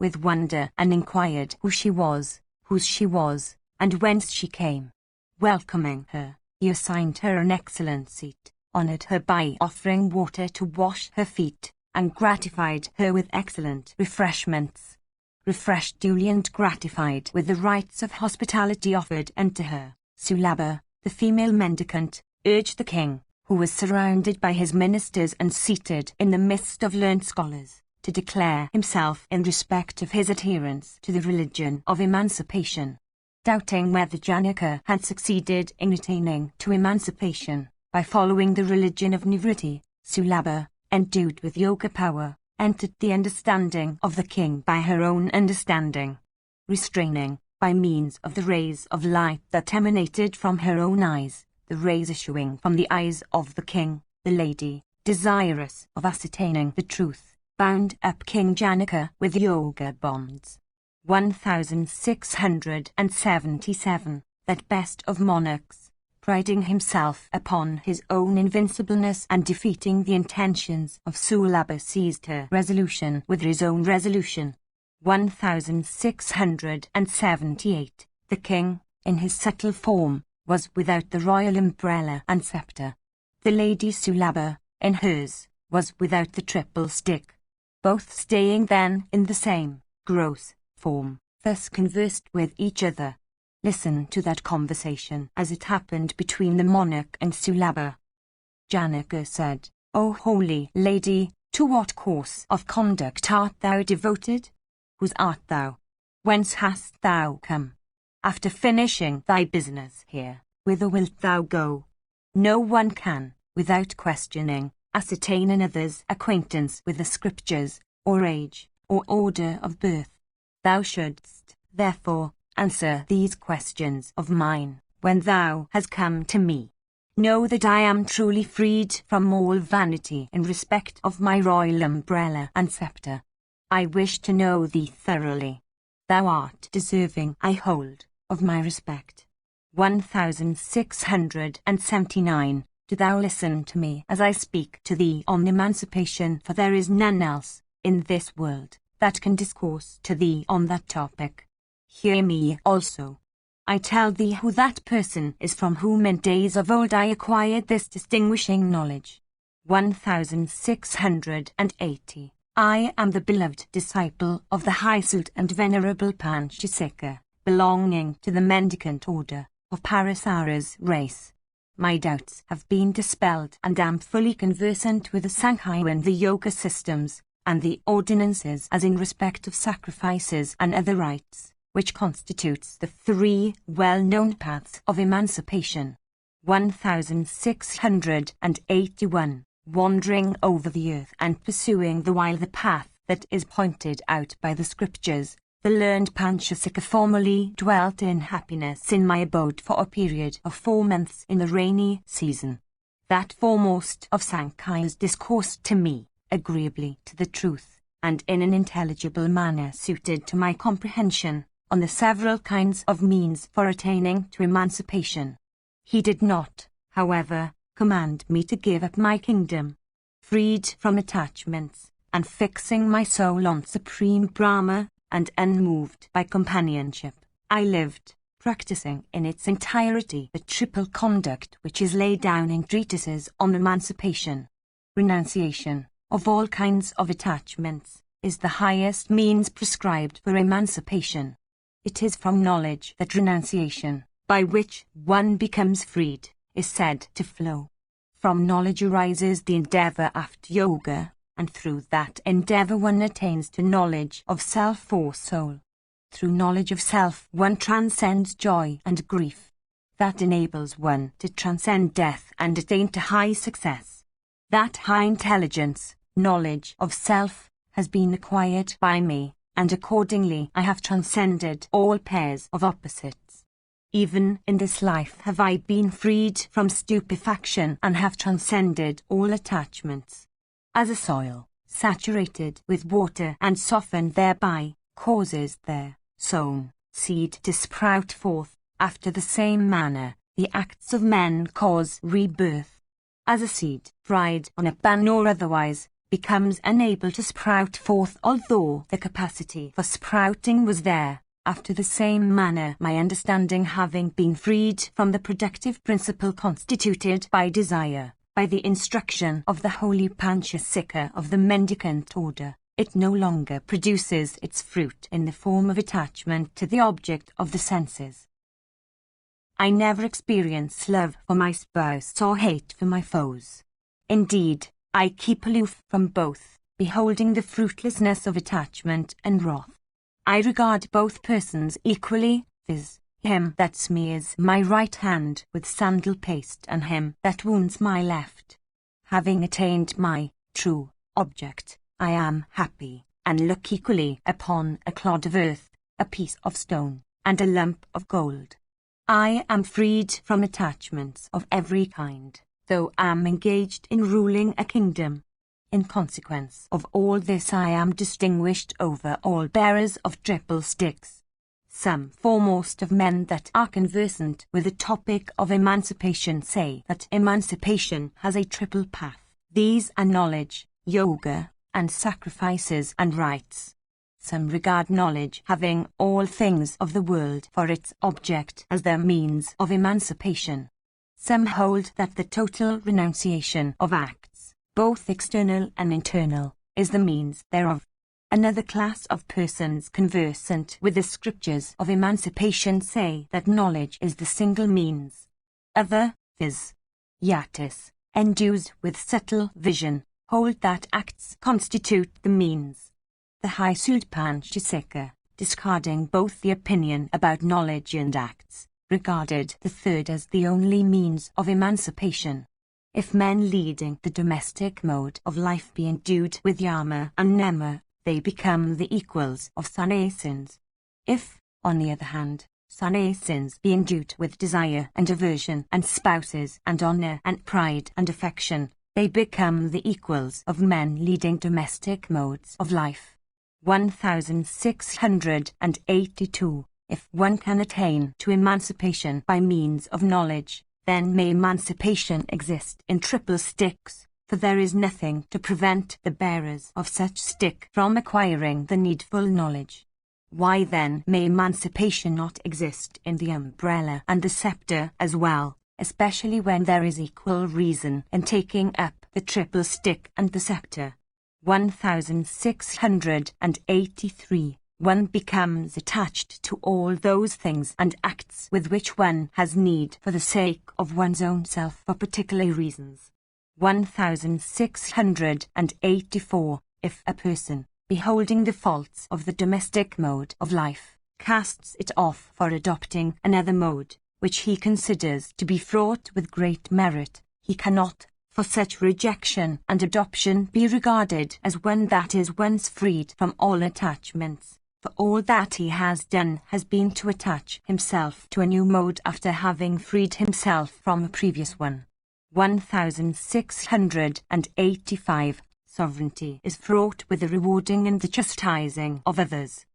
with wonder and inquired who she was, whose she was, and whence she came. Welcoming her, he assigned her an excellent seat, honored her by offering water to wash her feet, and gratified her with excellent refreshments. Refreshed duly and gratified with the rites of hospitality offered unto her, Sulaba, the female mendicant, urged the king, who was surrounded by his ministers and seated in the midst of learned scholars, to declare himself in respect of his adherence to the religion of emancipation. Doubting whether Janaka had succeeded in attaining to emancipation by following the religion of Nivritti, Sulaba, endued with yoga power, entered the understanding of the king by her own understanding. Restraining, by means of the rays of light that emanated from her own eyes, the rays issuing from the eyes of the king, the lady, desirous of ascertaining the truth, bound up King Janaka with yoga bonds. 1677. That best of monarchs, priding himself upon his own invincibleness and defeating the intentions of Sulaba, seized her resolution with his own resolution. 1678. The king, in his subtle form, was without the royal umbrella and sceptre. The lady Sulaba, in hers, was without the triple stick. Both staying then in the same gross form, thus conversed with each other. Listen to that conversation as it happened between the monarch and Sulaba. Janaka said, O holy lady, to what course of conduct art thou devoted? Whose art thou? Whence hast thou come? After finishing thy business here, whither wilt thou go? No one can, without questioning, ascertain another's acquaintance with the scriptures, or age, or order of birth. Thou shouldst, therefore, answer these questions of mine, when thou hast come to me. Know that I am truly freed from all vanity in respect of my royal umbrella and sceptre. I wish to know thee thoroughly. Thou art deserving, I hold, of my respect. 1679. Do thou listen to me as I speak to thee on emancipation, for there is none else, in this world, that can discourse to thee on that topic. Hear me also. I tell thee who that person is from whom in days of old I acquired this distinguishing knowledge. 1680. I am the beloved disciple of the high-souled and venerable Panchasika, belonging to the mendicant order of Parasara's race. My doubts have been dispelled and am fully conversant with the Sankhya and the Yoga systems, and the ordinances as in respect of sacrifices and other rites, which constitutes the three well-known paths of emancipation. 1681. Wandering over the earth and pursuing the while the path that is pointed out by the scriptures, the learned Panchasika formerly dwelt in happiness in my abode for a period of 4 months in the rainy season. That foremost of Sankhyas discoursed to me, agreeably to the truth, and in an intelligible manner suited to my comprehension, on the several kinds of means for attaining to emancipation. He did not, however, command me to give up my kingdom. Freed from attachments, and fixing my soul on Supreme Brahma, and unmoved by companionship, I lived, practicing in its entirety the triple conduct which is laid down in treatises on emancipation. Renunciation of all kinds of attachments is the highest means prescribed for emancipation. It is from knowledge that renunciation, by which one becomes freed, is said to flow. From knowledge arises the endeavor after yoga, and through that endeavor one attains to knowledge of self or soul. Through knowledge of self one transcends joy and grief. That enables one to transcend death and attain to high success. That high intelligence, knowledge of self, has been acquired by me, and accordingly I have transcended all pairs of opposites. Even in this life have I been freed from stupefaction and have transcended all attachments. As a soil, saturated with water and softened thereby, causes their sown seed to sprout forth, after the same manner, the acts of men cause rebirth. As a seed, fried on a pan or otherwise, becomes unable to sprout forth, although the capacity for sprouting was there. After the same manner, my understanding having been freed from the productive principle constituted by desire, by the instruction of the holy Panchasika of the mendicant order, it no longer produces its fruit in the form of attachment to the object of the senses. I never experience love for my spouse or hate for my foes. Indeed, I keep aloof from both, beholding the fruitlessness of attachment and wrath. I regard both persons equally, viz., him that smears my right hand with sandal paste and him that wounds my left. Having attained my true object, I am happy, and look equally upon a clod of earth, a piece of stone, and a lump of gold. I am freed from attachments of every kind, though I am engaged in ruling a kingdom. In consequence of all this, I am distinguished over all bearers of triple sticks. Some foremost of men that are conversant with the topic of emancipation say that emancipation has a triple path. These are knowledge, yoga, and sacrifices and rites. Some regard knowledge having all things of the world for its object as their means of emancipation. Some hold that the total renunciation of acts, both external and internal, is the means thereof. Another class of persons conversant with the scriptures of emancipation say that knowledge is the single means. Other, viz. Yatis, endued with subtle vision, hold that acts constitute the means. The High Panchasika, discarding both the opinion about knowledge and acts, regarded the third as the only means of emancipation. If men leading the domestic mode of life be endued with yama and nema, they become the equals of sannyasins. If, on the other hand, sannyasins be endued with desire and aversion and spouses and honor and pride and affection, they become the equals of men leading domestic modes of life. 1682. If one can attain to emancipation by means of knowledge, then may emancipation exist in triple sticks, for there is nothing to prevent the bearers of such stick from acquiring the needful knowledge. Why then may emancipation not exist in the umbrella and the scepter as well, especially when there is equal reason in taking up the triple stick and the scepter? 1683. One becomes attached to all those things and acts with which one has need for the sake of one's own self for particular reasons. 1684. If a person, beholding the faults of the domestic mode of life, casts it off for adopting another mode, which he considers to be fraught with great merit, he cannot, for such rejection and adoption, be regarded as one that is once freed from all attachments. For all that he has done has been to attach himself to a new mode after having freed himself from a previous one. 1685. Sovereignty is fraught with the rewarding and the chastising of others.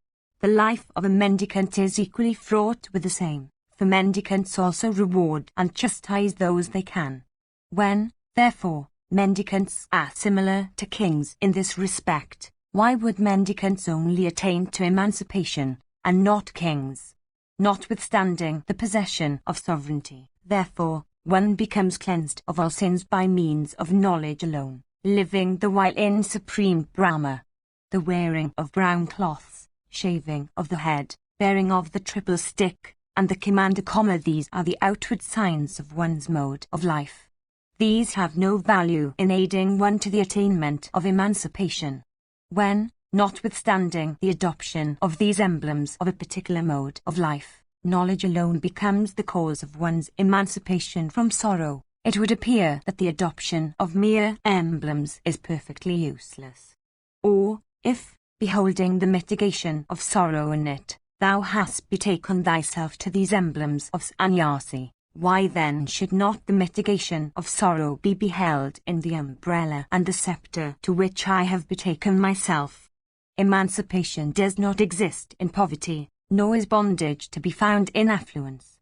The life of a mendicant is equally fraught with the same, for mendicants also reward and chastise those they can. When, therefore, mendicants are similar to kings in this respect, why would mendicants only attain to emancipation, and not kings? Notwithstanding the possession of sovereignty, therefore, one becomes cleansed of all sins by means of knowledge alone, living the while in supreme Brahma. The wearing of brown cloths, shaving of the head, bearing of the triple stick, and the command, these are the outward signs of one's mode of life. These have no value in aiding one to the attainment of emancipation. When, notwithstanding the adoption of these emblems of a particular mode of life, knowledge alone becomes the cause of one's emancipation from sorrow, it would appear that the adoption of mere emblems is perfectly useless. Or, if, beholding the mitigation of sorrow in it, thou hast betaken thyself to these emblems of sannyasi, why then should not the mitigation of sorrow be beheld in the umbrella and the scepter to which I have betaken myself? Emancipation does not exist in poverty, nor is bondage to be found in affluence.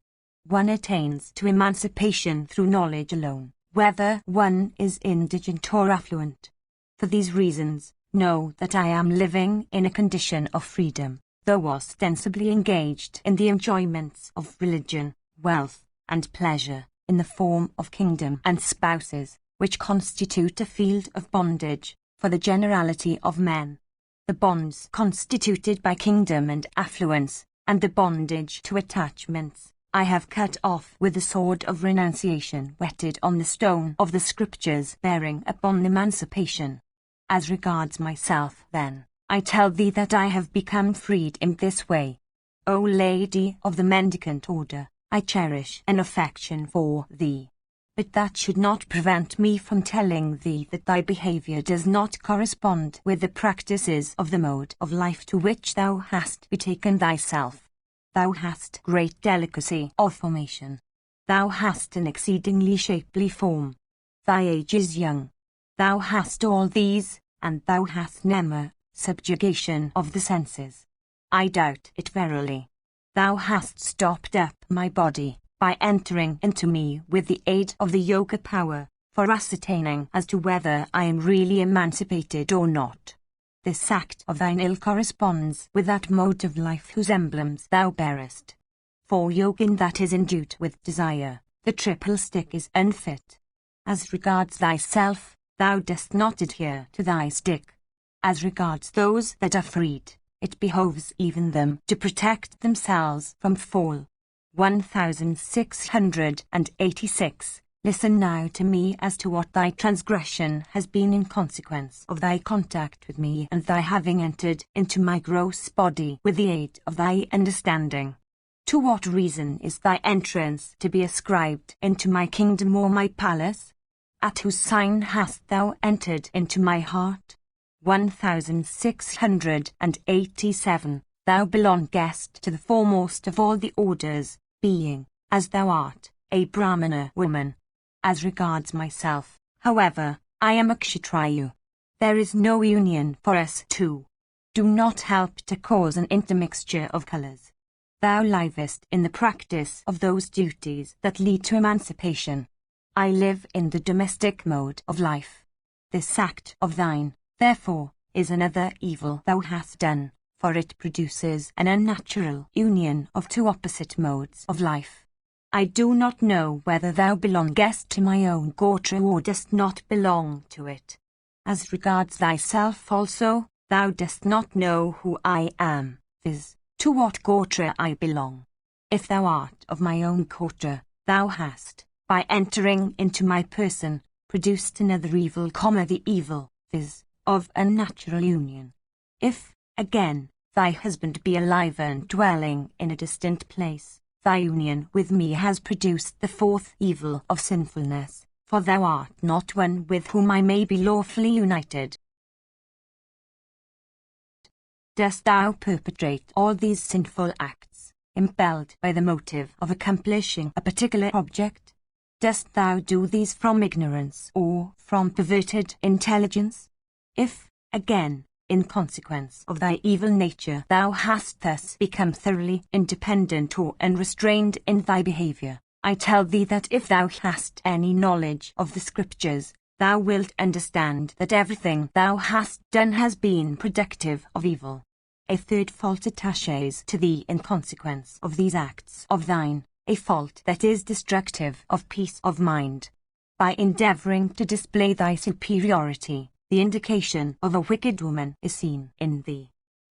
One attains to emancipation through knowledge alone, whether one is indigent or affluent. For these reasons, know that I am living in a condition of freedom, though ostensibly engaged in the enjoyments of religion, wealth, and pleasure, in the form of kingdom and spouses, which constitute a field of bondage for the generality of men. The bonds constituted by kingdom and affluence, and the bondage to attachments, I have cut off with the sword of renunciation whetted on the stone of the Scriptures bearing upon emancipation. As regards myself, then, I tell thee that I have become freed in this way. O Lady of the Mendicant Order, I cherish an affection for thee. But that should not prevent me from telling thee that thy behavior does not correspond with the practices of the mode of life to which thou hast betaken thyself. Thou hast great delicacy of formation. Thou hast an exceedingly shapely form. Thy age is young. Thou hast all these, and thou hast never subjugation of the senses. I doubt it verily. Thou hast stopped up my body, by entering into me with the aid of the yoga power, for ascertaining as to whether I am really emancipated or not. This act of thine ill corresponds with that mode of life whose emblems thou bearest. For yogin that is endued with desire, the triple stick is unfit. As regards thyself, thou dost not adhere to thy stick. As regards those that are freed, it behoves even them to protect themselves from fall. 1686. Listen now to me as to what thy transgression has been in consequence of thy contact with me and thy having entered into my gross body with the aid of thy understanding. To what reason is thy entrance to be ascribed into my kingdom or my palace? At whose sign hast thou entered into my heart? 1687. Thou belongest to the foremost of all the orders, being, as thou art, a Brahmana woman. As regards myself, however, I am a Kshatriya. There is no union for us two. Do not help to cause an intermixture of colours. Thou livest in the practice of those duties that lead to emancipation. I live in the domestic mode of life. This act of thine, therefore, is another evil thou hast done, for it produces an unnatural union of two opposite modes of life. I do not know whether thou belongest to my own gotra or dost not belong to it. As regards thyself also, thou dost not know who I am, viz., to what gotra I belong. If thou art of my own gotra, thou hast, by entering into my person, produced another evil, the evil, viz., of unnatural union. If, again, thy husband be alive and dwelling in a distant place, thy union with me has produced the fourth evil of sinfulness, for thou art not one with whom I may be lawfully united. Dost thou perpetrate all these sinful acts, impelled by the motive of accomplishing a particular object? Dost thou do these from ignorance or from perverted intelligence? If, again, in consequence of thy evil nature thou hast thus become thoroughly independent or unrestrained in thy behavior, I tell thee that if thou hast any knowledge of the Scriptures, thou wilt understand that everything thou hast done has been productive of evil. A third fault attaches to thee in consequence of these acts of thine, a fault that is destructive of peace of mind. By endeavouring to display thy superiority, the indication of a wicked woman is seen in thee.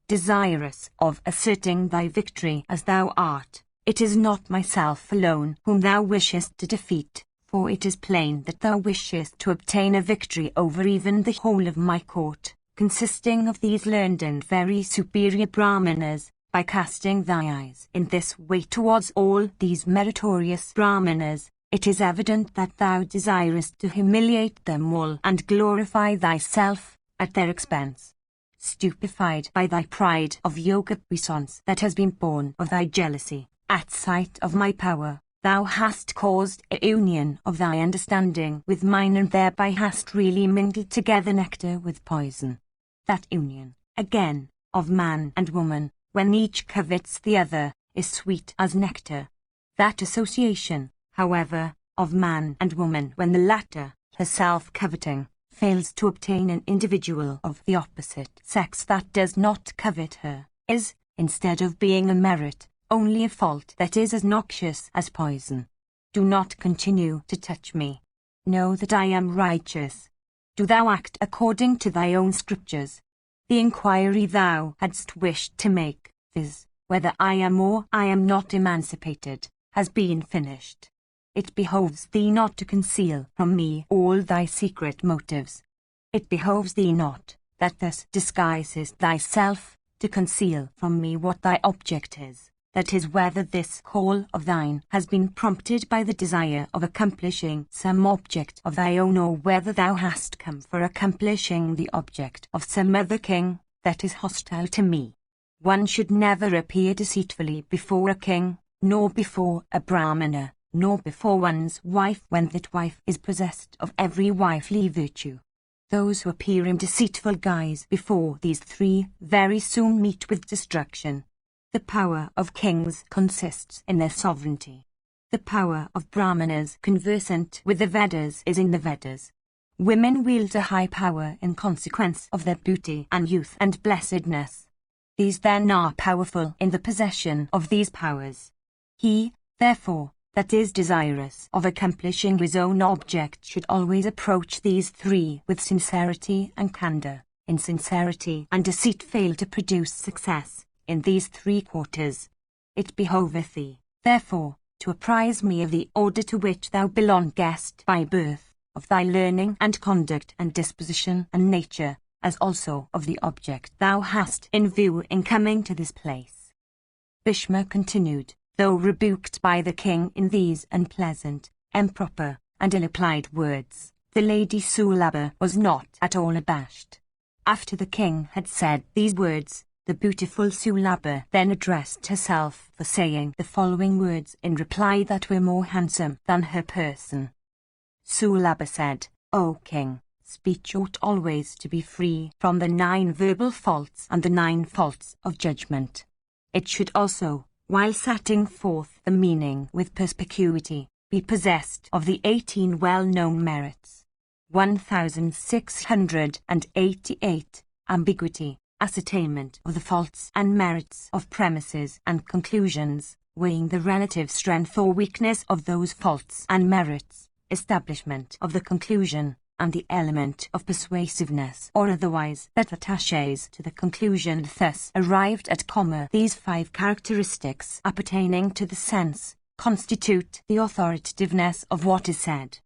Desirous of asserting thy victory as thou art, it is not myself alone whom thou wishest to defeat, for it is plain that thou wishest to obtain a victory over even the whole of my court, consisting of these learned and very superior Brahmanas, by casting thy eyes in this way towards all these meritorious Brahmanas. It is evident that thou desirest to humiliate them all and glorify thyself at their expense. Stupefied by thy pride of yoga puissance that has been born of thy jealousy, at sight of my power, thou hast caused a union of thy understanding with mine and thereby hast really mingled together nectar with poison. That union, again, of man and woman, when each covets the other, is sweet as nectar. That association, however, of man and woman when the latter, herself coveting, fails to obtain an individual of the opposite sex that does not covet her, is, instead of being a merit, only a fault that is as noxious as poison. Do not continue to touch me. Know that I am righteous. Do thou act according to thy own scriptures. The inquiry thou hadst wished to make, viz., whether I am or I am not emancipated, has been finished. It behoves thee not to conceal from me all thy secret motives. It behoves thee not, that thus disguisest thyself, to conceal from me what thy object is, that is, whether this call of thine has been prompted by the desire of accomplishing some object of thy own, or whether thou hast come for accomplishing the object of some other king that is hostile to me. One should never appear deceitfully before a king, nor before a Brahmana, nor before one's wife when that wife is possessed of every wifely virtue. Those who appear in deceitful guise before these three very soon meet with destruction. The power of kings consists in their sovereignty. The power of Brahmanas conversant with the Vedas is in the Vedas. Women wield a high power in consequence of their beauty and youth and blessedness. These then are powerful in the possession of these powers. He, therefore, that is desirous of accomplishing his own object should always approach these three with sincerity and candor. Insincerity and deceit fail to produce success in these three quarters. It behoveth thee, therefore, to apprise me of the order to which thou belongest by birth, of thy learning and conduct and disposition and nature, as also of the object thou hast in view in coming to this place. Bhishma continued, though rebuked by the king in these unpleasant, improper, and ill-applied words, the lady Sulabha was not at all abashed. After the king had said these words, the beautiful Sulabha then addressed herself for saying the following words in reply that were more handsome than her person. Sulabha said, O king, speech ought always to be free from the 9 verbal faults and the 9 faults of judgment. It should also, while setting forth the meaning with perspicuity, be possessed of the 18 well-known merits. 1688. Ambiguity, ascertainment of the faults and merits of premises and conclusions, weighing the relative strength or weakness of those faults and merits, establishment of the conclusion, and the element of persuasiveness or otherwise that attaches to the conclusion thus arrived at, these 5 characteristics appertaining to the sense constitute the authoritativeness of what is said.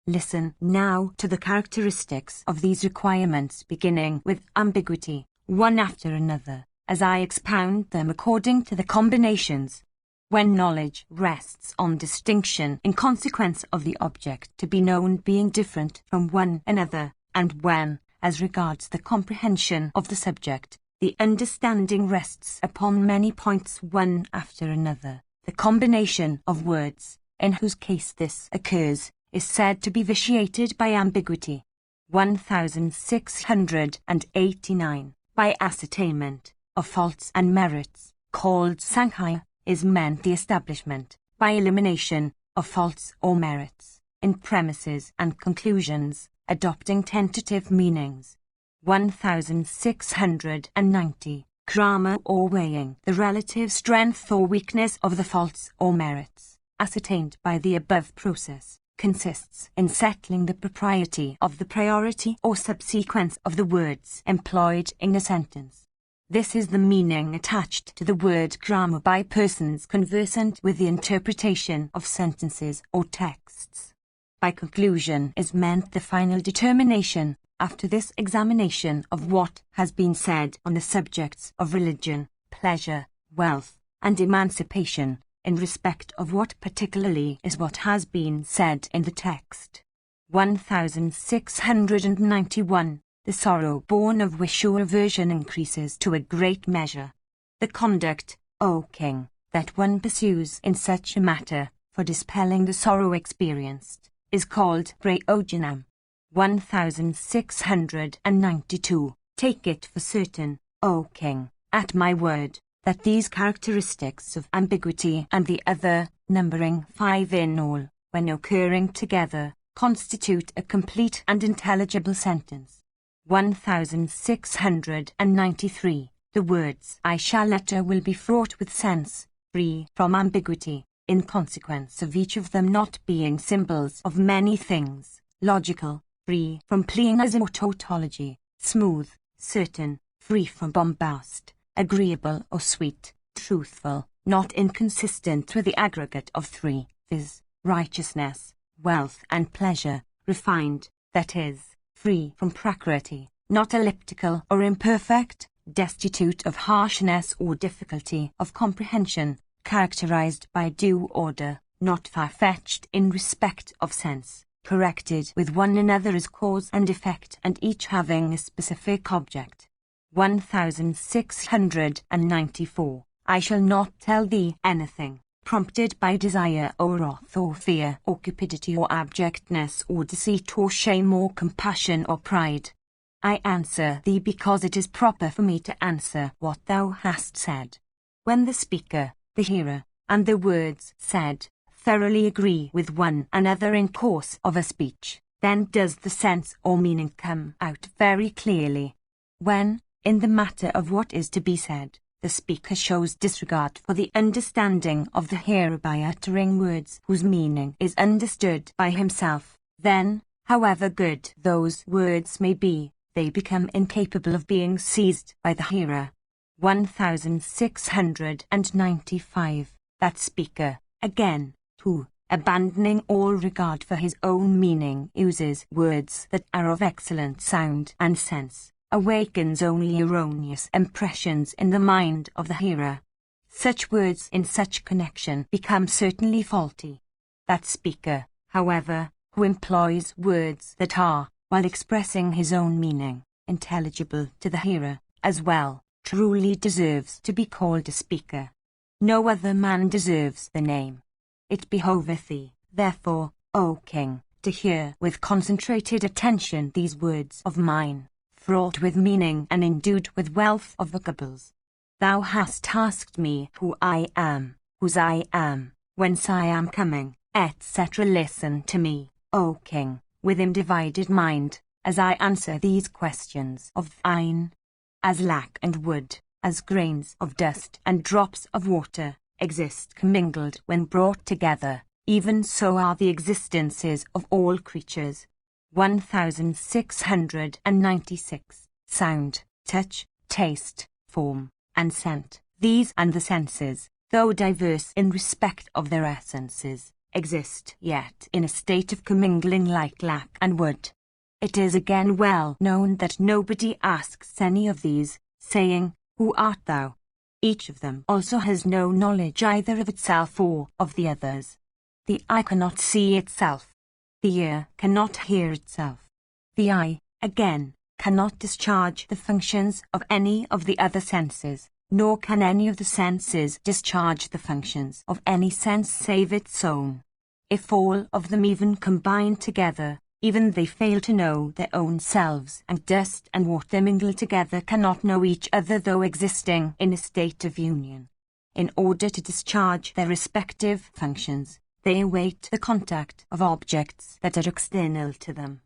Listen now to the characteristics of these requirements, beginning with ambiguity, one after another, as I expound them according to the combinations. When knowledge rests on distinction in consequence of the object to be known being different from one another, and when, as regards the comprehension of the subject, the understanding rests upon many points one after another, the combination of words, in whose case this occurs, is said to be vitiated by ambiguity. 1689. By ascertainment of faults and merits, called Sankhya, is meant the establishment, by elimination, of faults or merits, in premises and conclusions, adopting tentative meanings. 1690. Krama, or weighing the relative strength or weakness of the faults or merits, ascertained by the above process, consists in settling the propriety of the priority or subsequence of the words employed in a sentence. This is the meaning attached to the word grammar by persons conversant with the interpretation of sentences or texts. By conclusion is meant the final determination, after this examination of what has been said on the subjects of religion, pleasure, wealth, and emancipation, in respect of what particularly is what has been said in the text. 1691. The sorrow born of wish or aversion increases to a great measure. The conduct, O king, that one pursues in such a matter, for dispelling the sorrow experienced, is called prayojanam. 1692. Take it for certain, O king, at my word, that these characteristics of ambiguity and the other, numbering 5 in all, when occurring together, constitute a complete and intelligible sentence. 1693. The words I shall utter will be fraught with sense, free from ambiguity, in consequence of each of them not being symbols of many things, logical, free from pleonasm or tautology, smooth, certain, free from bombast, agreeable or sweet, truthful, not inconsistent with the aggregate of three, viz., righteousness, wealth and pleasure, refined, that is, free from prakriti, not elliptical or imperfect, destitute of harshness or difficulty of comprehension, characterized by due order, not far-fetched in respect of sense, corrected with one another as cause and effect and each having a specific object. 1694. I shall not tell thee anything, prompted by desire or wrath or fear or cupidity or abjectness or deceit or shame or compassion or pride. I answer thee because it is proper for me to answer what thou hast said. When the speaker, the hearer, and the words said thoroughly agree with one another in course of a speech, then does the sense or meaning come out very clearly. When, in the matter of what is to be said, the speaker shows disregard for the understanding of the hearer by uttering words whose meaning is understood by himself, then, however good those words may be, they become incapable of being seized by the hearer. 1695. That speaker, again, who, abandoning all regard for his own meaning, uses words that are of excellent sound and sense, awakens only erroneous impressions in the mind of the hearer. Such words in such connection become certainly faulty. That speaker, however, who employs words that are, while expressing his own meaning, intelligible to the hearer, as well, truly deserves to be called a speaker. No other man deserves the name. It behoveth thee, therefore, O King, to hear with concentrated attention these words of mine, fraught with meaning and endued with wealth of vocables. Thou hast asked me who I am, whose I am, whence I am coming, etc. Listen to me, O King, with undivided mind, as I answer these questions of thine. As lac and wood, as grains of dust and drops of water, exist commingled when brought together, even so are the existences of all creatures. 1696. Sound, touch, taste, form, and scent. These and the senses, though diverse in respect of their essences, exist yet in a state of commingling like lac and wood. It is again well known that nobody asks any of these, saying, Who art thou? Each of them also has no knowledge either of itself or of the others. The eye cannot see itself. The ear cannot hear itself. The eye, again, cannot discharge the functions of any of the other senses, nor can any of the senses discharge the functions of any sense save its own. If all of them even combine together, even they fail to know their own selves, and dust and water mingled together cannot know each other though existing in a state of union. In order to discharge their respective functions, they await the contact of objects that are external to them.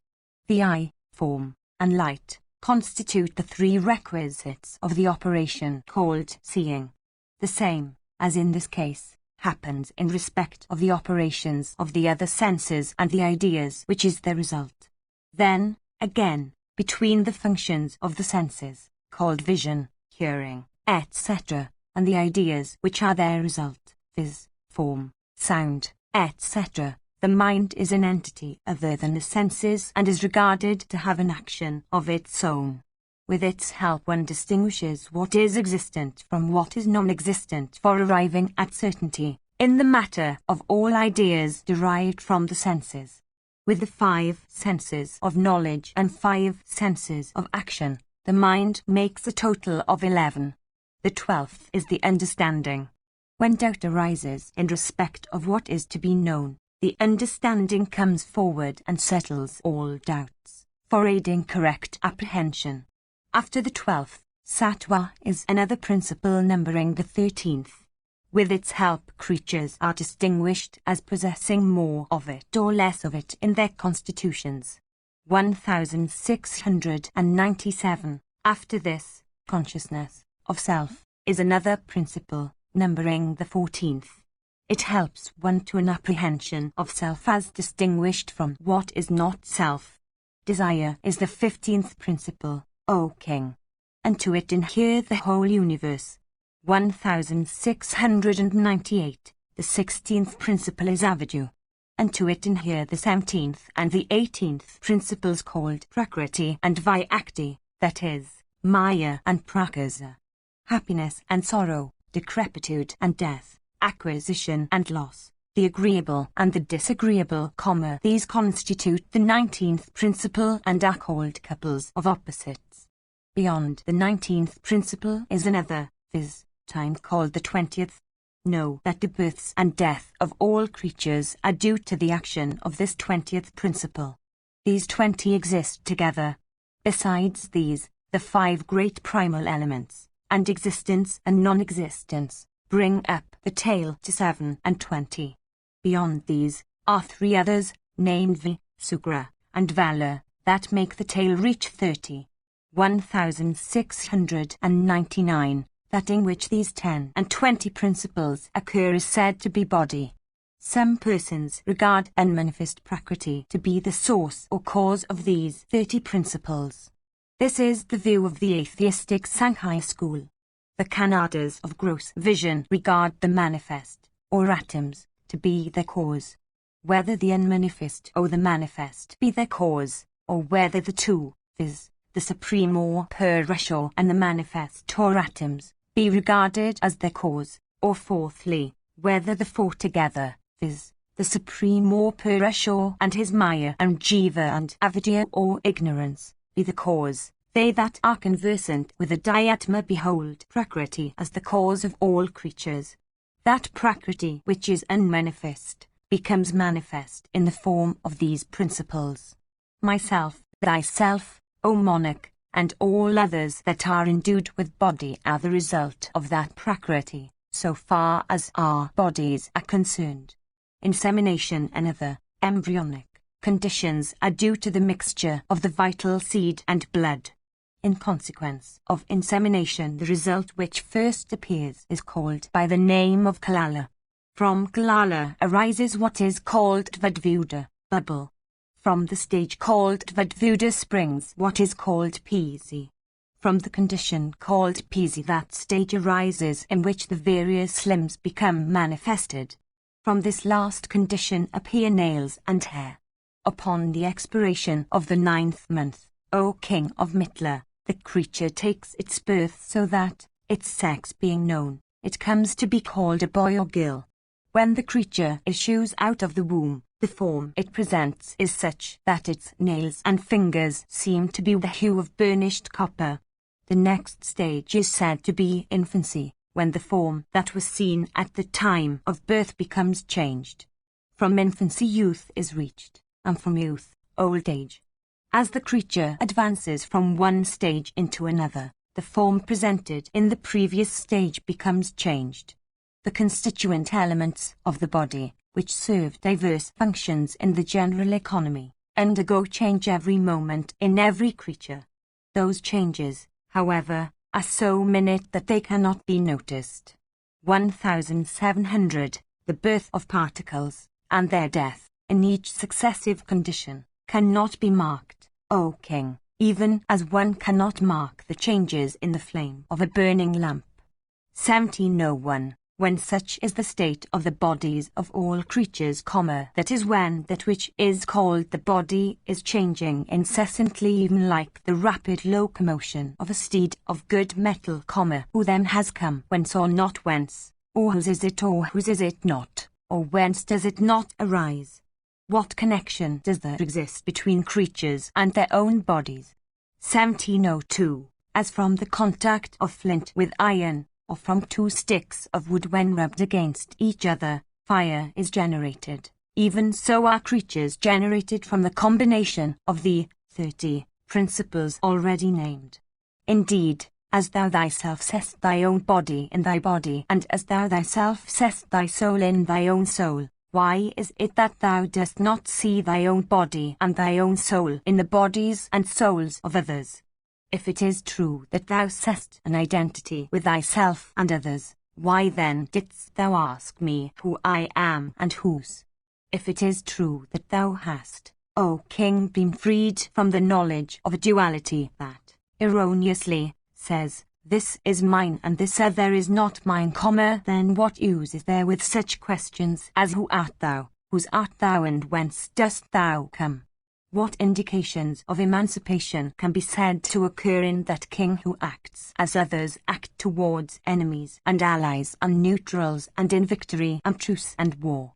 The eye, form, and light constitute the three requisites of the operation called seeing. The same, as in this case, happens in respect of the operations of the other senses and the ideas which is their result. Then, again, between the functions of the senses, called vision, hearing, etc., and the ideas which are their result, viz., form, sound, etc., the mind is an entity other than the senses and is regarded to have an action of its own. With its help one distinguishes what is existent from what is non-existent for arriving at certainty, in the matter of all ideas derived from the senses. With the 5 senses of knowledge and 5 senses of action, the mind makes a total of 11. The 12th is the understanding. When doubt arises in respect of what is to be known, the understanding comes forward and settles all doubts, for aiding correct apprehension. After the 12th, sattva is another principle numbering the 13th. With its help, creatures are distinguished as possessing more of it or less of it in their constitutions. 1697. After this, consciousness of self is another principle, numbering the 14th. It helps one to an apprehension of self as distinguished from what is not self. Desire is the 15th principle, O king, and to it inhere the whole universe. 1698. The 16th principle is avidya, and to it inhere the 17th and the 18th principles called prakriti and vyakti, that is, maya and prakasa. Happiness and sorrow, decrepitude and death, acquisition and loss, the agreeable and the disagreeable, these constitute the 19th principle and are called couples of opposites. Beyond the 19th principle is another, viz., time, called the 20th. Know that the births and death of all creatures are due to the action of this 20th principle. These 20 exist together. Besides these, the 5 great primal elements, and existence and non-existence, bring up the tale to 7 and 20. Beyond these are 3 others, named Vi, Sugra, and Valor, that make the tale reach 30. 1699. That in which these 10 and 20 principles occur is said to be body. Some persons regard unmanifest prakriti to be the source or cause of these 30 principles. This is the view of the atheistic Sankhya school. The Kannadas of gross vision regard the manifest, or atoms, to be their cause. Whether the unmanifest or the manifest be their cause, or whether the two, viz., the supreme or Purusha and the manifest or atoms, be regarded as their cause, or fourthly, whether the 4 together, viz., the supreme or Purusha and his maya and jiva and avidya or ignorance, be the cause. They that are conversant with the Dhyatma behold prakriti as the cause of all creatures. That prakriti which is unmanifest becomes manifest in the form of these principles. Myself, thyself, O monarch, and all others that are endued with body are the result of that prakriti, so far as our bodies are concerned. Insemination and other embryonic conditions are due to the mixture of the vital seed and blood. In consequence of insemination, the result which first appears is called by the name of kalala. From kalala arises what is called tvadvuda, bubble. From the stage called tvadvuda springs what is called pisi. From the condition called pisi, that stage arises in which the various limbs become manifested. From this last condition appear nails and hair. Upon the expiration of the 9th month, O king of Mitla, the creature takes its birth so that, its sex being known, it comes to be called a boy or girl. When the creature issues out of the womb, the form it presents is such that its nails and fingers seem to be the hue of burnished copper. The next stage is said to be infancy, when the form that was seen at the time of birth becomes changed. From infancy youth is reached, and from youth, old age. As the creature advances from one stage into another, the form presented in the previous stage becomes changed. The constituent elements of the body, which serve diverse functions in the general economy, undergo change every moment in every creature. Those changes, however, are so minute that they cannot be noticed. 1700. The birth of particles, and their death, in each successive condition, cannot be marked, O king, even as one cannot mark the changes in the flame of a burning lamp. 1701. When such is the state of the bodies of all creatures, that is when that which is called the body is changing incessantly, even like the rapid locomotion of a steed of good metal, who then has come whence or not whence, or whose is it or whose is it not, or whence does it not arise? What connection does there exist between creatures and their own bodies? 1702. As from the contact of flint with iron, or from 2 sticks of wood when rubbed against each other, fire is generated, even so are creatures generated from the combination of the 30 principles already named. Indeed, As thou thyself seest thy own body in thy body, and as thou thyself seest thy soul in thy own soul, why is it that thou dost not see thy own body and thy own soul in the bodies and souls of others? If it is true that thou seest an identity with thyself and others, why then didst thou ask me who I am and whose? If it is true that thou hast, O king, been freed from the knowledge of a duality that, erroneously, says, this is mine and this other is not mine, then what use is there with such questions as who art thou, whose art thou, and whence dost thou come? What indications of emancipation can be said to occur in that king who acts as others act towards enemies and allies and neutrals, and in victory and truce and war?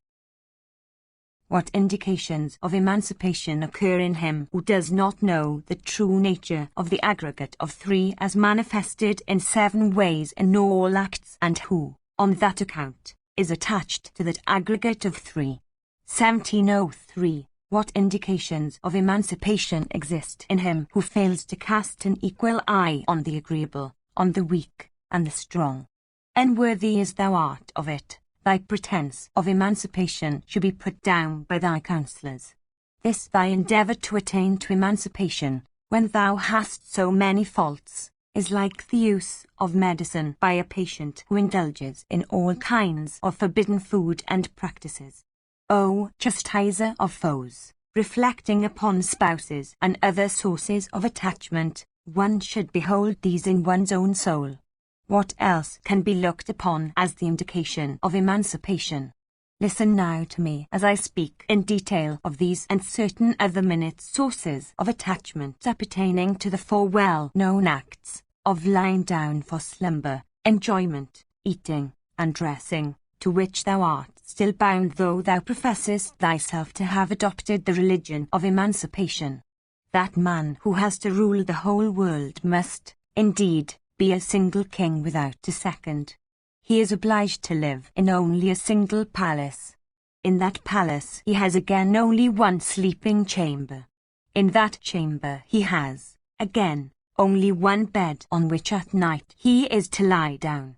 What indications of emancipation occur in him who does not know the true nature of the aggregate of three as manifested in 7 ways in all acts, and who, on that account, is attached to that aggregate of 3? 1703. What indications of emancipation exist in him who fails to cast an equal eye on the agreeable, on the weak, and the strong? Unworthy as thou art of it, thy pretence of emancipation should be put down by thy counsellors. This thy endeavour to attain to emancipation, when thou hast so many faults, is like the use of medicine by a patient who indulges in all kinds of forbidden food and practices. O chastiser of foes, reflecting upon spouses and other sources of attachment, one should behold these in one's own soul. What else can be looked upon as the indication of emancipation? Listen now to me as I speak in detail of these and certain other minute sources of attachment appertaining to the 4 well-known acts of lying down for slumber, enjoyment, eating, and dressing, to which thou art still bound though thou professest thyself to have adopted the religion of emancipation. That man who has to rule the whole world must, indeed, be a single king without a second. He is obliged to live in only a single palace. In that palace he has again only one sleeping chamber. In that chamber he has, again, only one bed on which at night he is to lie down.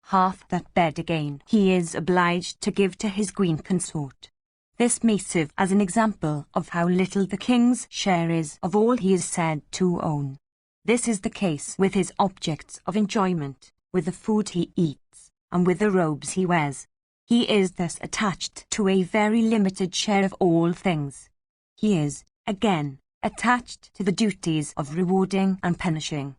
Half that bed again he is obliged to give to his queen consort. This may serve as an example of how little the king's share is of all he is said to own. This is the case with his objects of enjoyment, with the food he eats, and with the robes he wears. He is thus attached to a very limited share of all things. He is, again, attached to the duties of rewarding and punishing.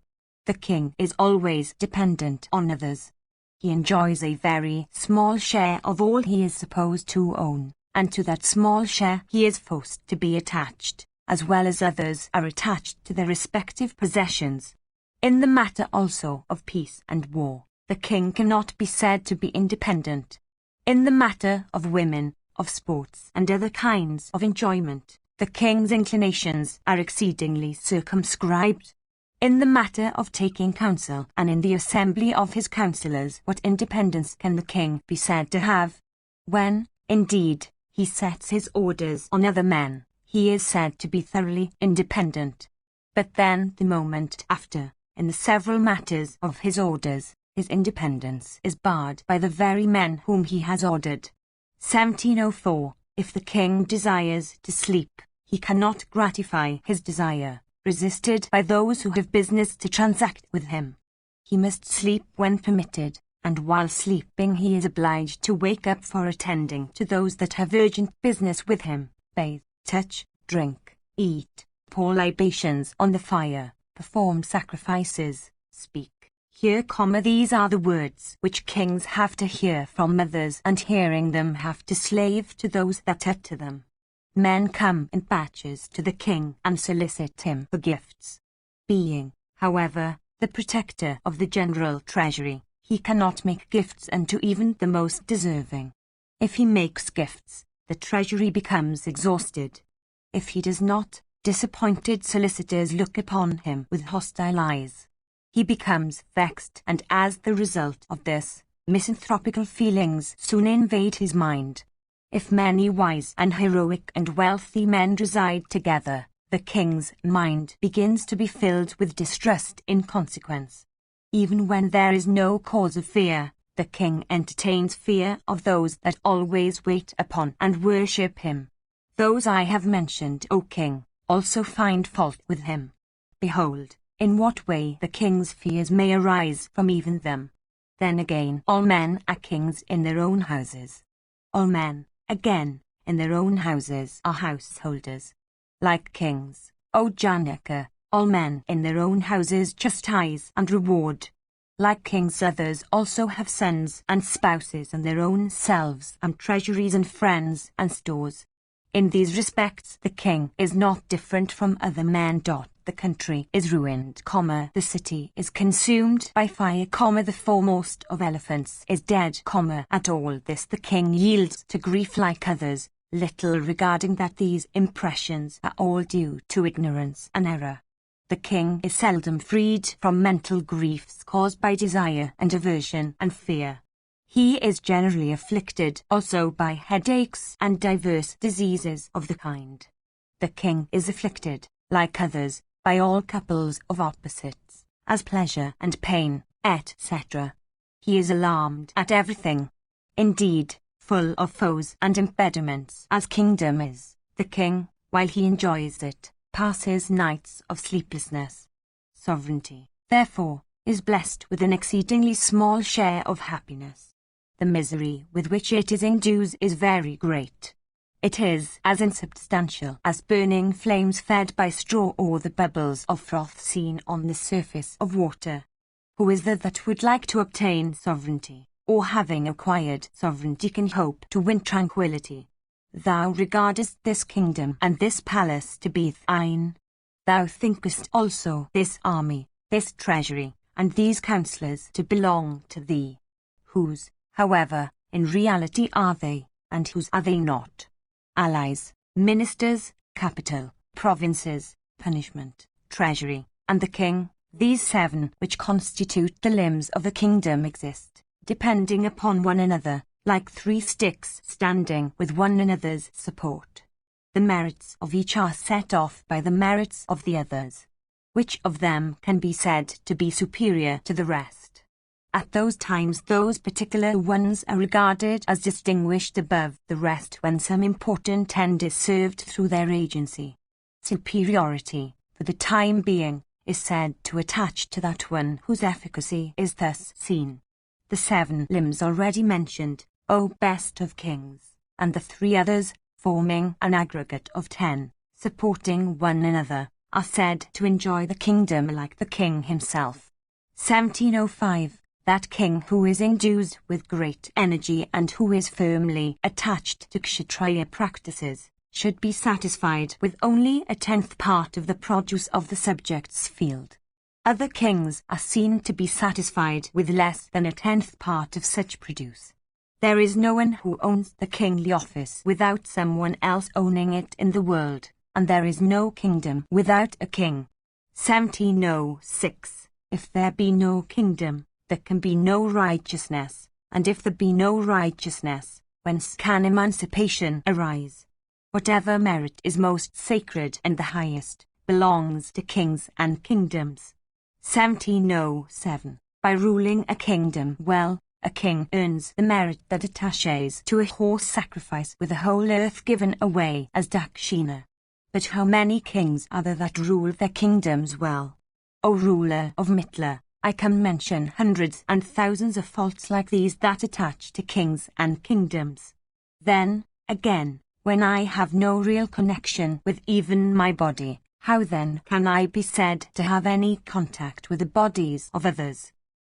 The king is always dependent on others. He enjoys a very small share of all he is supposed to own, and to that small share he is forced to be attached, as well as others are attached to their respective possessions. In the matter also of peace and war, the king cannot be said to be independent. In the matter of women, of sports and other kinds of enjoyment, the king's inclinations are exceedingly circumscribed. In the matter of taking counsel and in the assembly of his counsellors, what independence can the king be said to have? When, indeed, he sets his orders on other men, he is said to be thoroughly independent. But then, the moment after, in the several matters of his orders, his independence is barred by the very men whom he has ordered. 1704. If the king desires to sleep, he cannot gratify his desire, resisted by those who have business to transact with him. He must sleep when permitted, and while sleeping he is obliged to wake up for attending to those that have urgent business with him, bathe, touch, drink, eat, pour libations on the fire, perform sacrifices, speak, hear, these are the words which kings have to hear from others, and hearing them have to slave to those that utter them. Men come in batches to the king and solicit him for gifts. Being, however, the protector of the general treasury, he cannot make gifts unto even the most deserving. If he makes gifts, the treasury becomes exhausted. If he does not, disappointed solicitors look upon him with hostile eyes. He becomes vexed, and as the result of this, misanthropical feelings soon invade his mind. If many wise and heroic and wealthy men reside together, the king's mind begins to be filled with distrust in consequence. Even when there is no cause of fear, the king entertains fear of those that always wait upon and worship him. Those I have mentioned, O king, also find fault with him. Behold, in what way the king's fears may arise from even them. Then again, all men are kings in their own houses. All men, again, in their own houses are householders. Like kings, O Janaka, all men in their own houses chastise and reward. Like kings others also have sons and spouses and their own selves and treasuries and friends and stores. In these respects the king is not different from other men. The country is ruined, the city is consumed by fire, the foremost of elephants is dead, at all this the king yields to grief like others, little regarding that these impressions are all due to ignorance and error. The king is seldom freed from mental griefs caused by desire and aversion and fear. He is generally afflicted also by headaches and diverse diseases of the kind. The king is afflicted, like others, by all couples of opposites, as pleasure and pain, etc. He is alarmed at everything. Indeed, full of foes and impediments as kingdom is, the king, while he enjoys it, passes nights of sleeplessness. Sovereignty, therefore, is blessed with an exceedingly small share of happiness. The misery with which it is endued is very great. It is as insubstantial as burning flames fed by straw or the bubbles of froth seen on the surface of water. Who is there that would like to obtain sovereignty, or having acquired sovereignty can hope to win tranquility? Thou regardest this kingdom and this palace to be thine. Thou thinkest also this army, this treasury, and these counsellors to belong to thee. Whose, however, in reality are they, and whose are they not? Allies, ministers, capital, provinces, punishment, treasury, and the king, these 7 which constitute the limbs of a kingdom exist, depending upon one another, like 3 sticks standing with one another's support. The merits of each are set off by the merits of the others. Which of them can be said to be superior to the rest? At those times those particular ones are regarded as distinguished above the rest when some important end is served through their agency. Superiority, for the time being, is said to attach to that one whose efficacy is thus seen. The 7 limbs already mentioned, O best of kings, and the 3 others, forming an aggregate of 10, supporting one another, are said to enjoy the kingdom like the king himself. 1705. That king who is endued with great energy and who is firmly attached to kshatriya practices, should be satisfied with only a 10th part of the produce of the subject's field. Other kings are seen to be satisfied with less than a 10th part of such produce. There is no one who owns the kingly office without someone else owning it in the world, and there is no kingdom without a king. 1706. If there be no kingdom, there can be no righteousness, and if there be no righteousness, whence can emancipation arise? Whatever merit is most sacred and the highest, belongs to kings and kingdoms. 1707. By ruling a kingdom well, a king earns the merit that attaches to a horse sacrifice with the whole earth given away as dakshina. But how many kings are there that rule their kingdoms well? O ruler of Mithila, I can mention hundreds and thousands of faults like these that attach to kings and kingdoms. Then, again, when I have no real connection with even my body, how then can I be said to have any contact with the bodies of others?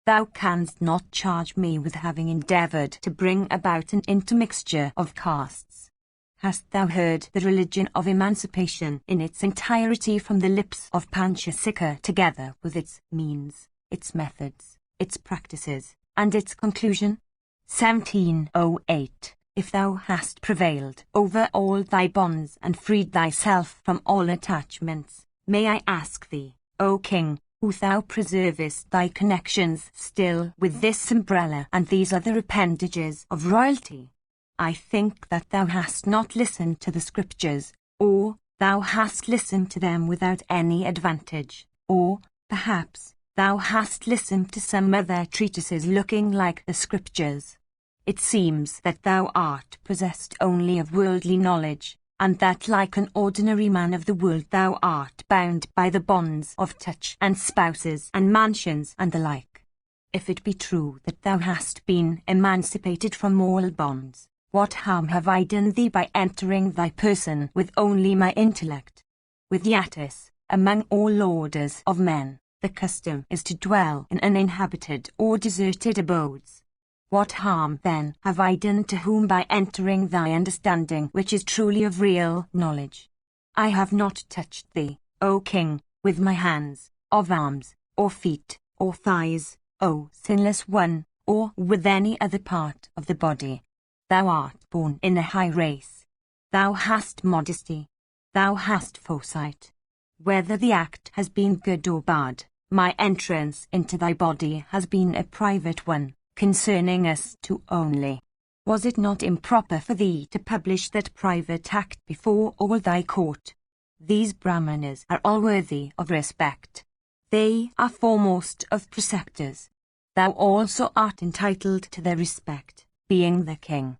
Thou canst not charge me with having endeavoured to bring about an intermixture of castes. Hast thou heard the religion of emancipation in its entirety from the lips of Panchasika together with its means, its methods, its practices, and its conclusion? 1708. If thou hast prevailed over all thy bonds and freed thyself from all attachments, may I ask thee, O king, who thou preservest thy connections still with this umbrella and these other appendages of royalty? I think that thou hast not listened to the scriptures, or thou hast listened to them without any advantage, or, perhaps, Thou hast listened to some other treatises looking like the scriptures. It seems that thou art possessed only of worldly knowledge, and that like an ordinary man of the world thou art bound by the bonds of touch and spouses and mansions and the like. If it be true that thou hast been emancipated from all bonds, what harm have I done thee by entering thy person with only my intellect? With Yatis, among all orders of men, the custom is to dwell in uninhabited or deserted abodes. What harm then have I done to whom by entering thy understanding which is truly of real knowledge? I have not touched thee, O king, with my hands, of arms, or feet, or thighs, O sinless one, or with any other part of the body. Thou art born in a high race. Thou hast modesty. Thou hast foresight. Whether the act has been good or bad, my entrance into thy body has been a private one, concerning us two only. Was it not improper for thee to publish that private act before all thy court? These Brahmanas are all worthy of respect. They are foremost of preceptors. Thou also art entitled to their respect, being the king.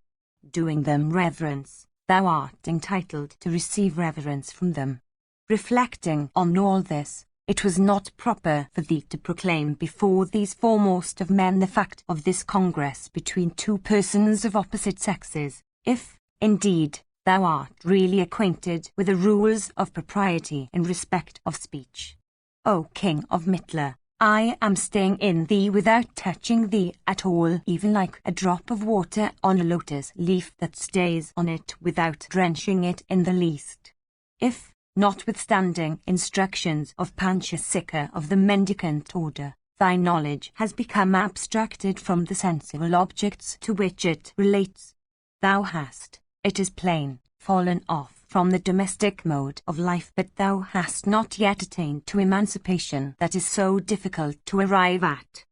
Doing them reverence, thou art entitled to receive reverence from them. Reflecting on all this, it was not proper for thee to proclaim before these foremost of men the fact of this congress between two persons of opposite sexes, if, indeed, thou art really acquainted with the rules of propriety in respect of speech. O King of Mitla, I am staying in thee without touching thee at all, even like a drop of water on a lotus leaf that stays on it without drenching it in the least. If, notwithstanding instructions of Panchasika of the mendicant order, thy knowledge has become abstracted from the sensible objects to which it relates, thou hast, it is plain, fallen off from the domestic mode of life, but thou hast not yet attained to emancipation that is so difficult to arrive at.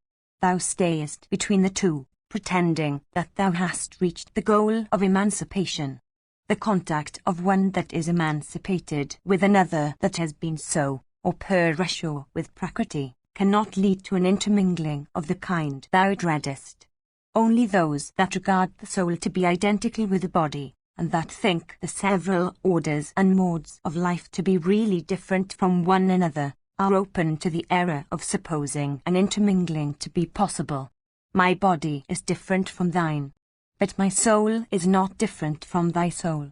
Thou stayest between the two, pretending that thou hast reached the goal of emancipation. The contact of one that is emancipated with another that has been so, or per ratio with Prakriti, cannot lead to an intermingling of the kind thou dreadest. Only those that regard the soul to be identical with the body, and that think the several orders and modes of life to be really different from one another, are open to the error of supposing an intermingling to be possible. My body is different from thine, but my soul is not different from thy soul.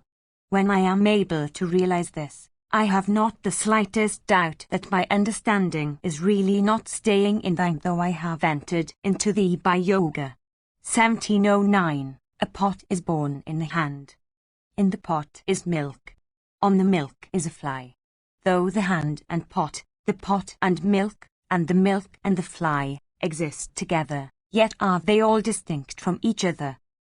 When I am able to realize this, I have not the slightest doubt that my understanding is really not staying in thine, though I have entered into thee by yoga. 1709. A pot is born in the hand. In the pot is milk. On the milk is a fly. Though the hand and pot, the pot and milk, and the milk and the fly, exist together, yet are they all distinct from each other.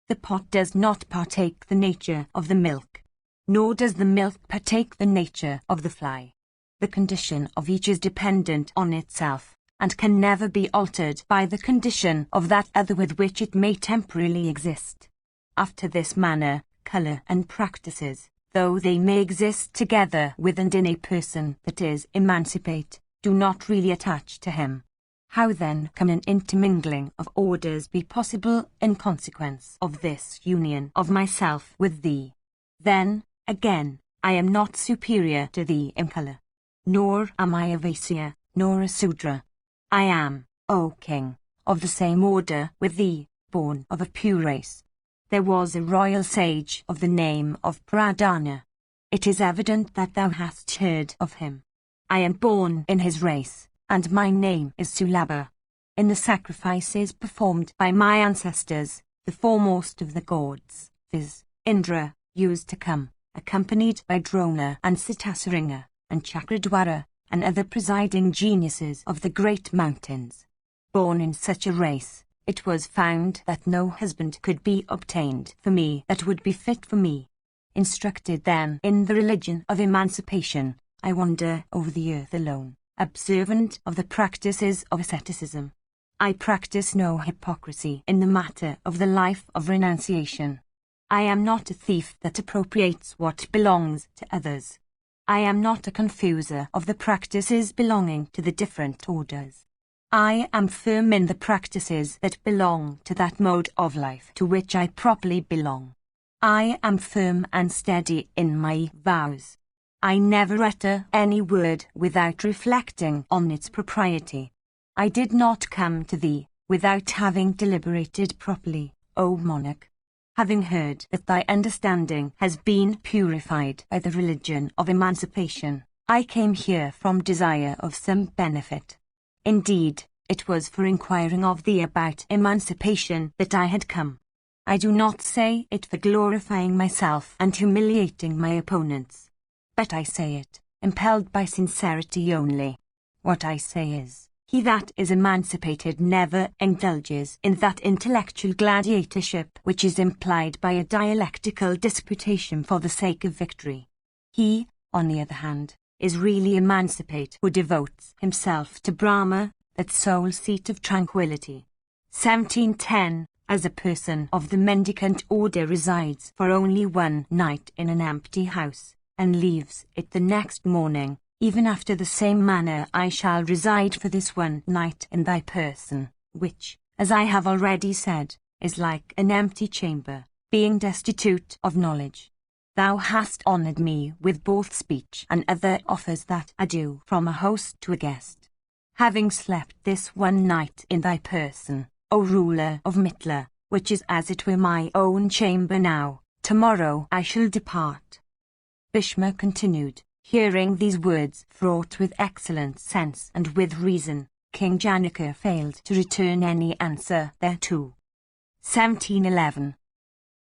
The pot does not partake the nature of the milk, nor does the milk partake the nature of the fly. The condition of each is dependent on itself, and can never be altered by the condition of that other with which it may temporarily exist. After this manner, colour and practices, though they may exist together with and in a person that is emancipate, do not really attach to him. How then can an intermingling of orders be possible in consequence of this union of myself with thee? Then, again, I am not superior to thee in colour, nor am I a Vaisya, nor a Sudra. I am, O king, of the same order with thee, born of a pure race. There was a royal sage of the name of Pradana. It is evident that thou hast heard of him. I am born in his race, and my name is Sulabha. In the sacrifices performed by my ancestors, the foremost of the gods, viz., Indra, used to come, accompanied by Drona and Sitasringa, and Chakradwara, and other presiding geniuses of the great mountains. Born in such a race, it was found that no husband could be obtained for me that would be fit for me. Instructed then in the religion of emancipation, I wander over the earth alone, observant of the practices of asceticism. I practice no hypocrisy in the matter of the life of renunciation. I am not a thief that appropriates what belongs to others. I am not a confuser of the practices belonging to the different orders. I am firm in the practices that belong to that mode of life to which I properly belong. I am firm and steady in my vows. I never utter any word without reflecting on its propriety. I did not come to thee without having deliberated properly, O monarch. Having heard that thy understanding has been purified by the religion of emancipation, I came here from desire of some benefit. Indeed, it was for inquiring of thee about emancipation that I had come. I do not say it for glorifying myself and humiliating my opponents, but I say it, impelled by sincerity only. What I say is, he that is emancipated never indulges in that intellectual gladiatorship which is implied by a dialectical disputation for the sake of victory. He, on the other hand, is really emancipate who devotes himself to Brahma, that sole seat of tranquility. 1710. As a person of the mendicant order resides for only one night in an empty house, and leaves it the next morning, even after the same manner I shall reside for this one night in thy person, which, as I have already said, is like an empty chamber, being destitute of knowledge. Thou hast honoured me with both speech and other offers that are due from a host to a guest. Having slept this one night in thy person, O ruler of Mitla, which is as it were my own chamber now, tomorrow I shall depart. Bhishma continued, hearing these words fraught with excellent sense and with reason, King Janaka failed to return any answer thereto. 1711.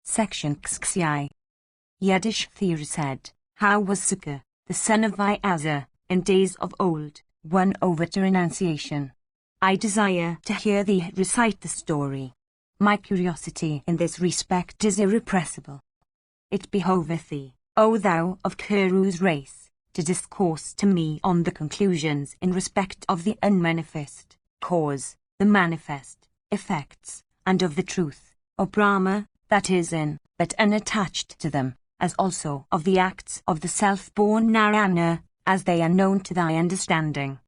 Section XXI. Yudhishthira said, how was Sukha, the son of Vyasa, in days of old, won over to renunciation? I desire to hear thee recite the story. My curiosity in this respect is irrepressible. It behoveth thee, O thou of Kuru's race, to discourse to me on the conclusions in respect of the unmanifest cause, the manifest effects, and of the truth, O Brahma, that is in, but unattached to them, as also of the acts of the self-born Narayana, as they are known to thy understanding.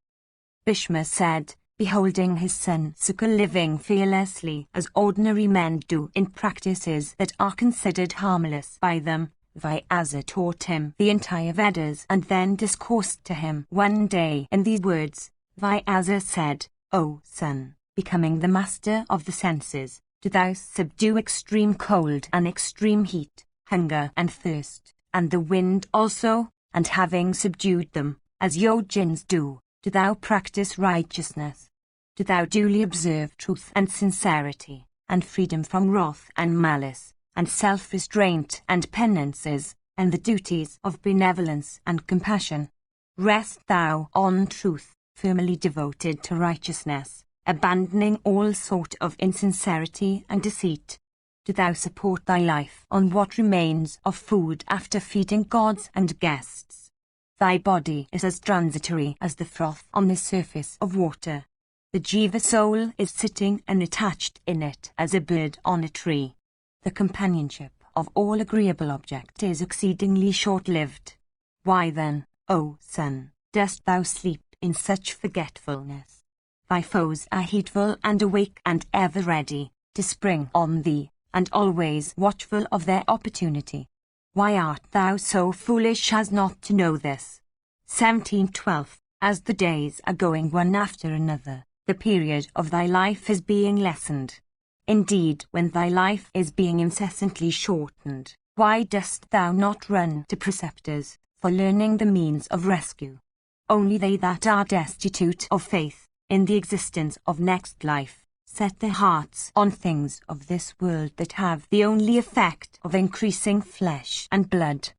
Bhishma said, beholding his son Sukha living fearlessly as ordinary men do in practices that are considered harmless by them, Vyasa taught him the entire Vedas and then discoursed to him one day in these words. Vyasa said, O son, becoming the master of the senses, do thou subdue extreme cold and extreme heat, hunger and thirst, and the wind also, and having subdued them, as yojins do thou practice righteousness. Do thou duly observe truth and sincerity, and freedom from wrath and malice, and self-restraint and penances, and the duties of benevolence and compassion. Rest thou on truth, firmly devoted to righteousness, abandoning all sort of insincerity and deceit. Do thou support thy life on what remains of food after feeding gods and guests. Thy body is as transitory as the froth on the surface of water. The jiva soul is sitting unattached in it as a bird on a tree. The companionship of all agreeable objects is exceedingly short-lived. Why then, O son, dost thou sleep in such forgetfulness? Thy foes are heedful and awake and ever ready to spring on thee, and always watchful of their opportunity. Why art thou so foolish as not to know this? 1712. As the days are going one after another, the period of thy life is being lessened. Indeed, when thy life is being incessantly shortened, why dost thou not run to preceptors for learning the means of rescue? Only they that are destitute of faith in the existence of next life set their hearts on things of this world that have the only effect of increasing flesh and blood.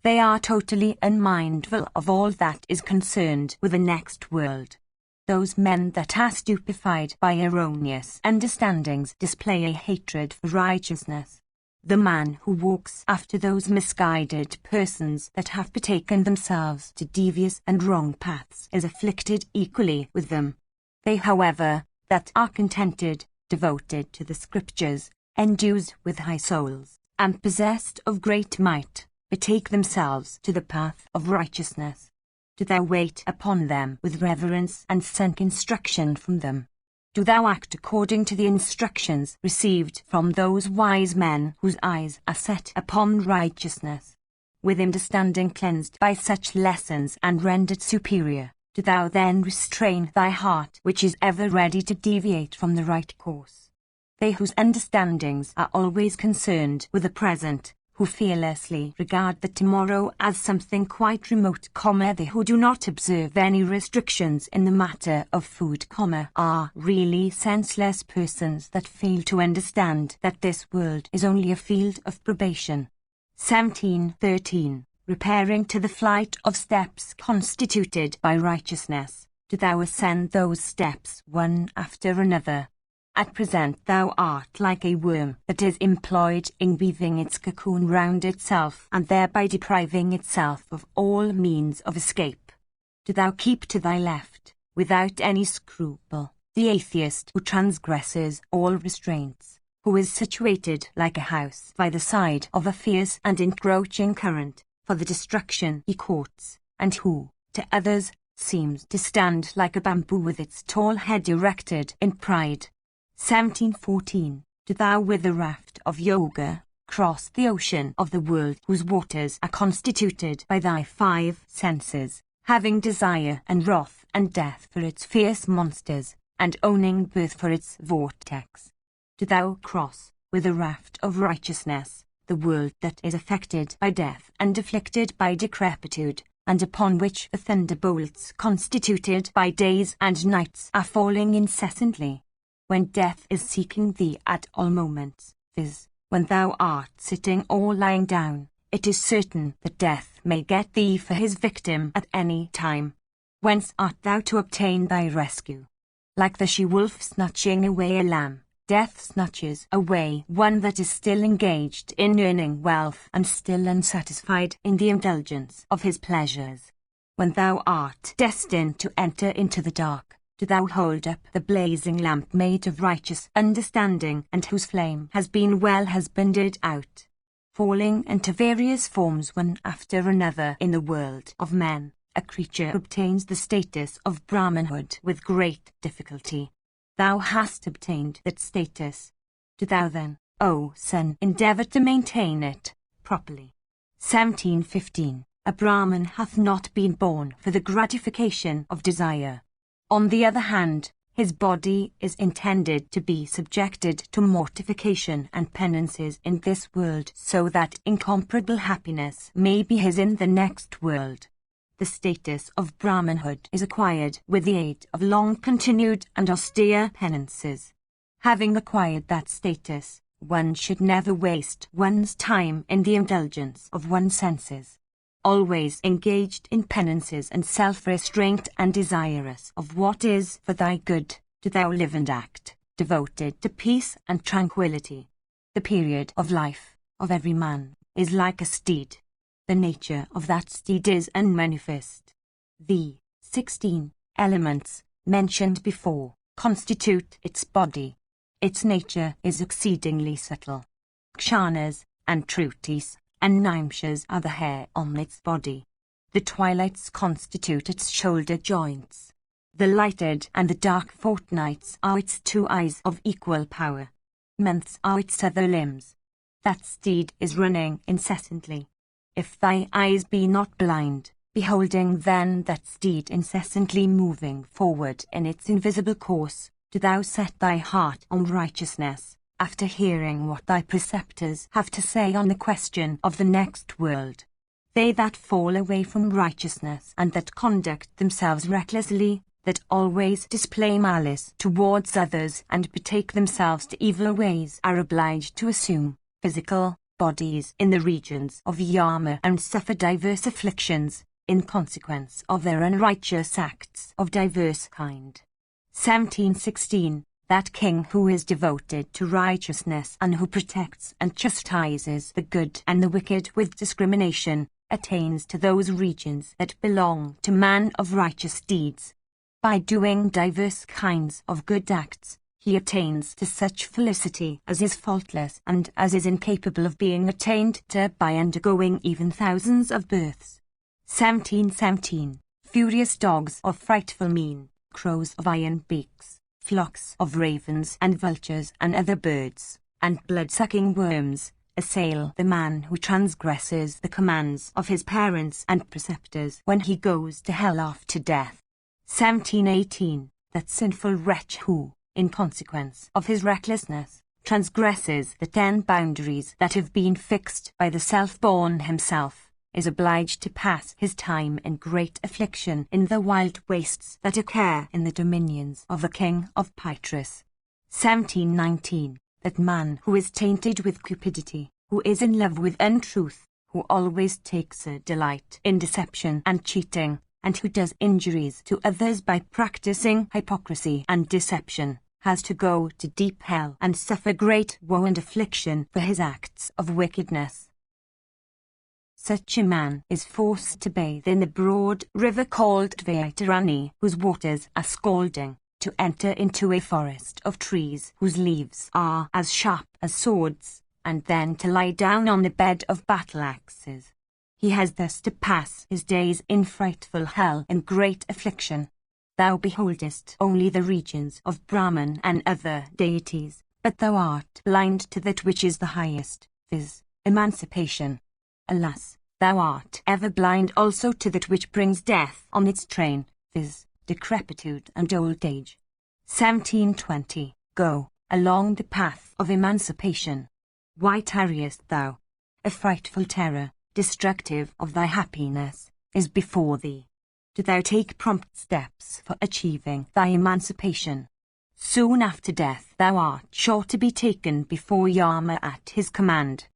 They are totally unmindful of all that is concerned with the next world. Those men that are stupefied by erroneous understandings display a hatred for righteousness. The man who walks after those misguided persons that have betaken themselves to devious and wrong paths is afflicted equally with them. They, however, that are contented, devoted to the scriptures, endued with high souls, and possessed of great might, betake themselves to the path of righteousness. Do thou wait upon them with reverence and seek instruction from them? Do thou act according to the instructions received from those wise men whose eyes are set upon righteousness? With understanding cleansed by such lessons and rendered superior, do thou then restrain thy heart, which is ever ready to deviate from the right course? They whose understandings are always concerned with the present, who fearlessly regard the tomorrow as something quite remote, they who do not observe any restrictions in the matter of food, are really senseless persons that fail to understand that this world is only a field of probation. 1713. Repairing to the flight of steps constituted by righteousness, do thou ascend those steps one after another. At present thou art like a worm that is employed in weaving its cocoon round itself and thereby depriving itself of all means of escape. Do thou keep to thy left, without any scruple, the atheist who transgresses all restraints, who is situated like a house by the side of a fierce and encroaching current, for the destruction he courts, and who, to others, seems to stand like a bamboo with its tall head erected in pride. 1714. Do thou with the raft of yoga cross the ocean of the world whose waters are constituted by thy 5 senses, having desire and wrath and death for its fierce monsters, and owning birth for its vortex. Do thou cross, with the raft of righteousness, the world that is affected by death and afflicted by decrepitude, and upon which the thunderbolts constituted by days and nights are falling incessantly, when death is seeking thee at all moments, viz., when thou art sitting or lying down, it is certain that death may get thee for his victim at any time. Whence art thou to obtain thy rescue? Like the she-wolf snatching away a lamb, death snatches away one that is still engaged in earning wealth and still unsatisfied in the indulgence of his pleasures. When thou art destined to enter into the dark, do thou hold up the blazing lamp made of righteous understanding and whose flame has been well husbanded out. Falling into various forms one after another in the world of men, a creature obtains the status of Brahmanhood with great difficulty. Thou hast obtained that status. Do thou then, O son, endeavour to maintain it properly. 1715. A Brahman hath not been born for the gratification of desire. On the other hand, his body is intended to be subjected to mortification and penances in this world so that incomparable happiness may be his in the next world. The status of Brahmanhood is acquired with the aid of long-continued and austere penances. Having acquired that status, one should never waste one's time in the indulgence of one's senses. Always engaged in penances and self-restraint and desirous of what is for thy good, do thou live and act, devoted to peace and tranquility. The period of life of every man is like a steed. The nature of that steed is unmanifest. The 16 elements mentioned before constitute its body. Its nature is exceedingly subtle. Kshanas and Trutis and Nimshas are the hair on its body. The twilights constitute its shoulder joints. The lighted and the dark fortnights are its 2 eyes of equal power. Months are its other limbs. That steed is running incessantly. If thy eyes be not blind, beholding then that steed incessantly moving forward in its invisible course, do thou set thy heart on righteousness, after hearing what thy preceptors have to say on the question of the next world. They that fall away from righteousness and that conduct themselves recklessly, that always display malice towards others and betake themselves to evil ways, are obliged to assume physical bodies in the regions of Yama and suffer diverse afflictions, in consequence of their unrighteous acts of diverse kind. 1716. That king who is devoted to righteousness and who protects and chastises the good and the wicked with discrimination, attains to those regions that belong to man of righteous deeds. By doing diverse kinds of good acts, he attains to such felicity as is faultless and as is incapable of being attained to by undergoing even thousands of births. 1717. furious dogs of frightful mien, crows of iron beaks, flocks of ravens and vultures and other birds, and blood-sucking worms, assail the man who transgresses the commands of his parents and preceptors when he goes to hell after death. 1718. That sinful wretch who, in consequence of his recklessness, transgresses the 10 boundaries that have been fixed by the self-born himself, is obliged to pass his time in great affliction in the wild wastes that occur in the dominions of the king of Pythrus. 1719. That man who is tainted with cupidity, who is in love with untruth, who always takes a delight in deception and cheating, and who does injuries to others by practicing hypocrisy and deception, has to go to deep hell and suffer great woe and affliction for his acts of wickedness. Such a man is forced to bathe in the broad river called Vaitarani, whose waters are scalding, to enter into a forest of trees whose leaves are as sharp as swords, and then to lie down on the bed of battle-axes. He has thus to pass his days in frightful hell in great affliction. Thou beholdest only the regions of Brahman and other deities, but thou art blind to that which is the highest, viz., emancipation. Alas, thou art ever blind also to that which brings death on its train, viz., decrepitude and old age. 1720. Go along the path of emancipation. Why tarriest thou? A frightful terror, destructive of thy happiness, is before thee. Do thou take prompt steps for achieving thy emancipation. Soon after death thou art sure to be taken before Yama at his command.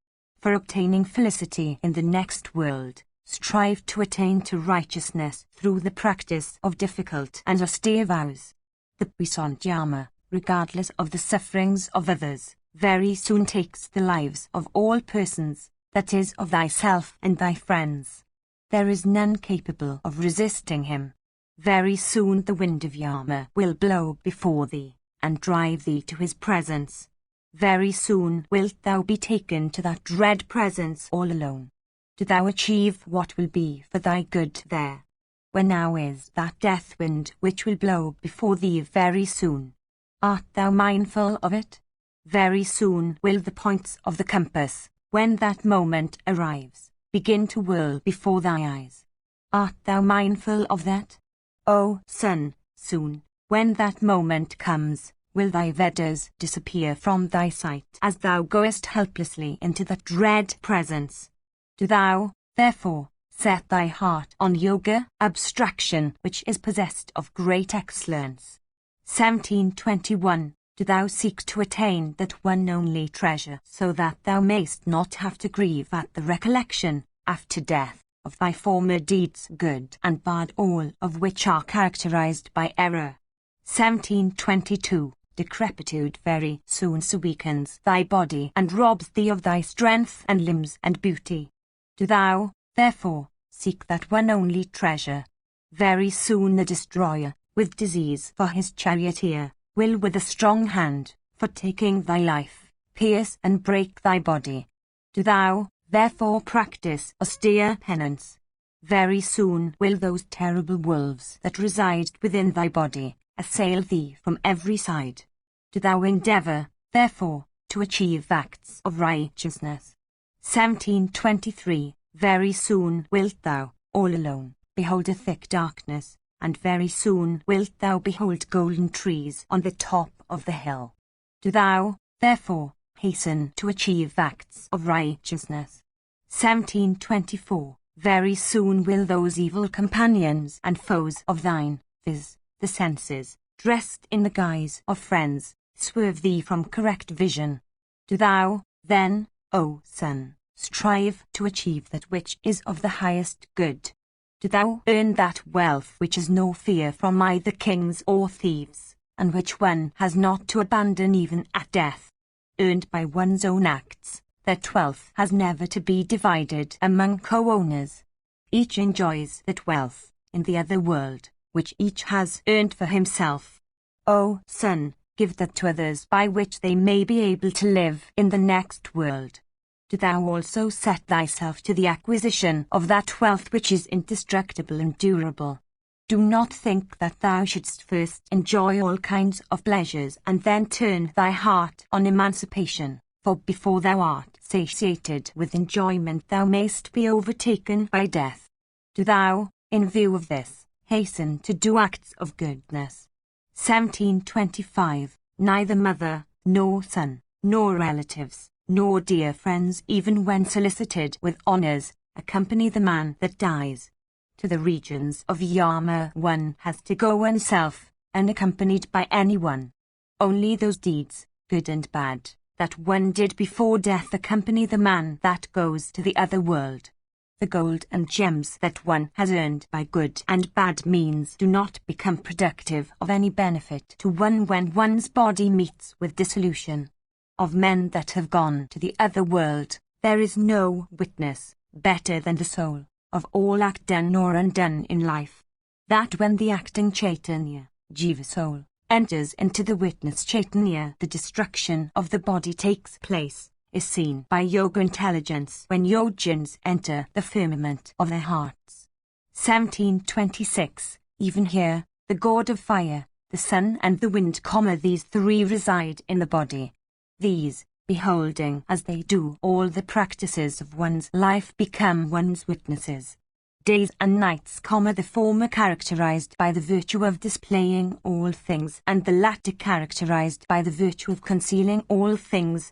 For obtaining felicity in the next world, strive to attain to righteousness through the practice of difficult and austere vows. The puissant Yama, regardless of the sufferings of others, very soon takes the lives of all persons, that is, of thyself and thy friends. There is none capable of resisting him. Very soon the wind of Yama will blow before thee, and drive thee to his presence. Very soon wilt thou be taken to that dread presence all alone. Do thou achieve what will be for thy good there. Where now is that death wind which will blow before thee very soon? Art thou mindful of it? Very soon will the points of the compass, when that moment arrives, begin to whirl before thy eyes. Art thou mindful of that? O son, soon, when that moment comes, will thy Vedas disappear from thy sight as thou goest helplessly into that dread presence. Do thou, therefore, set thy heart on yoga, abstraction which is possessed of great excellence. 1721. Do thou seek to attain that one only treasure, so that thou mayst not have to grieve at the recollection, after death, of thy former deeds good and bad, all of which are characterized by error. 1722. Decrepitude very soon weakens thy body and robs thee of thy strength and limbs and beauty. Do thou, therefore, seek that one only treasure. Very soon the destroyer, with disease for his charioteer, will with a strong hand, for taking thy life, pierce and break thy body. Do thou, therefore, practice austere penance. Very soon will those terrible wolves that reside within thy body assail thee from every side. Do thou endeavour, therefore, to achieve acts of righteousness. 1723. Very soon wilt thou, all alone, behold a thick darkness, and very soon wilt thou behold golden trees on the top of the hill. Do thou, therefore, hasten to achieve acts of righteousness. 1724. Very soon will those evil companions and foes of thine, viz., the senses, dressed in the guise of friends, swerve thee from correct vision. Do thou, then, O son, strive to achieve that which is of the highest good. Do thou earn that wealth which has no fear from either kings or thieves, and which one has not to abandon even at death. Earned by one's own acts, that wealth has never to be divided among co-owners. Each enjoys that wealth in the other world, which each has earned for himself. O son, give that to others by which they may be able to live in the next world. Do thou also set thyself to the acquisition of that wealth which is indestructible and durable. Do not think that thou shouldst first enjoy all kinds of pleasures and then turn thy heart on emancipation, for before thou art satiated with enjoyment thou mayst be overtaken by death. Do thou, in view of this, hasten to do acts of goodness. 1725. Neither mother, nor son, nor relatives, nor dear friends, even when solicited with honors, accompany the man that dies. To the regions of Yama one has to go oneself, unaccompanied by anyone. Only those deeds, good and bad, that one did before death accompany the man that goes to the other world. The gold and gems that one has earned by good and bad means do not become productive of any benefit to one when one's body meets with dissolution. Of men that have gone to the other world, there is no witness better than the soul of all act done or undone in life. That when the acting Chaitanya, Jiva soul, enters into the witness Chaitanya, the destruction of the body takes place, is seen by yoga intelligence when yogins enter the firmament of their hearts. 1726. Even here, the god of fire, the sun and the wind, these three reside in the body. These, beholding as they do all the practices of one's life, become one's witnesses. Days and nights, the former characterized by the virtue of displaying all things and the latter characterized by the virtue of concealing all things,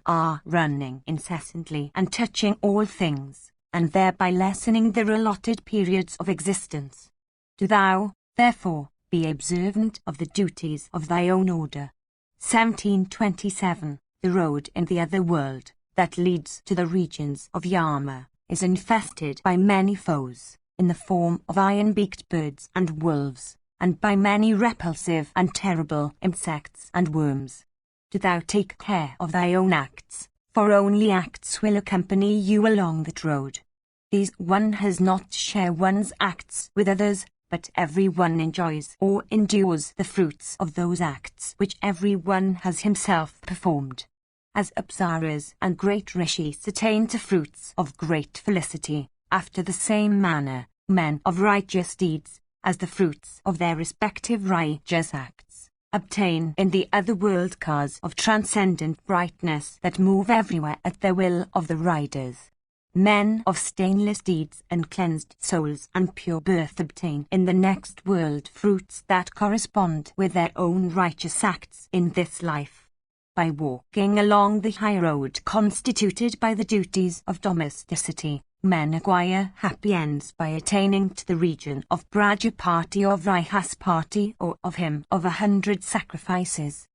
are running incessantly and touching all things, and thereby lessening their allotted periods of existence. Do thou, therefore, be observant of the duties of thy own order. 1727. The road in the other world, that leads to the regions of Yama, is infested by many foes, in the form of iron-beaked birds and wolves, and by many repulsive and terrible insects and worms. Do thou take care of thy own acts, for only acts will accompany you along that road. These one has not to share one's acts with others, but every one enjoys or endures the fruits of those acts which every one has himself performed. As Apsaras and great rishis attain to fruits of great felicity, after the same manner, men of righteous deeds, as the fruits of their respective righteous acts, obtain in the other world cars of transcendent brightness that move everywhere at the will of the riders. Men of stainless deeds and cleansed souls and pure birth obtain in the next world fruits that correspond with their own righteous acts in this life. By walking along the high road constituted by the duties of domesticity, men acquire happy ends by attaining to the region of Prajapati or Vrihaspati or of him of 100 sacrifices.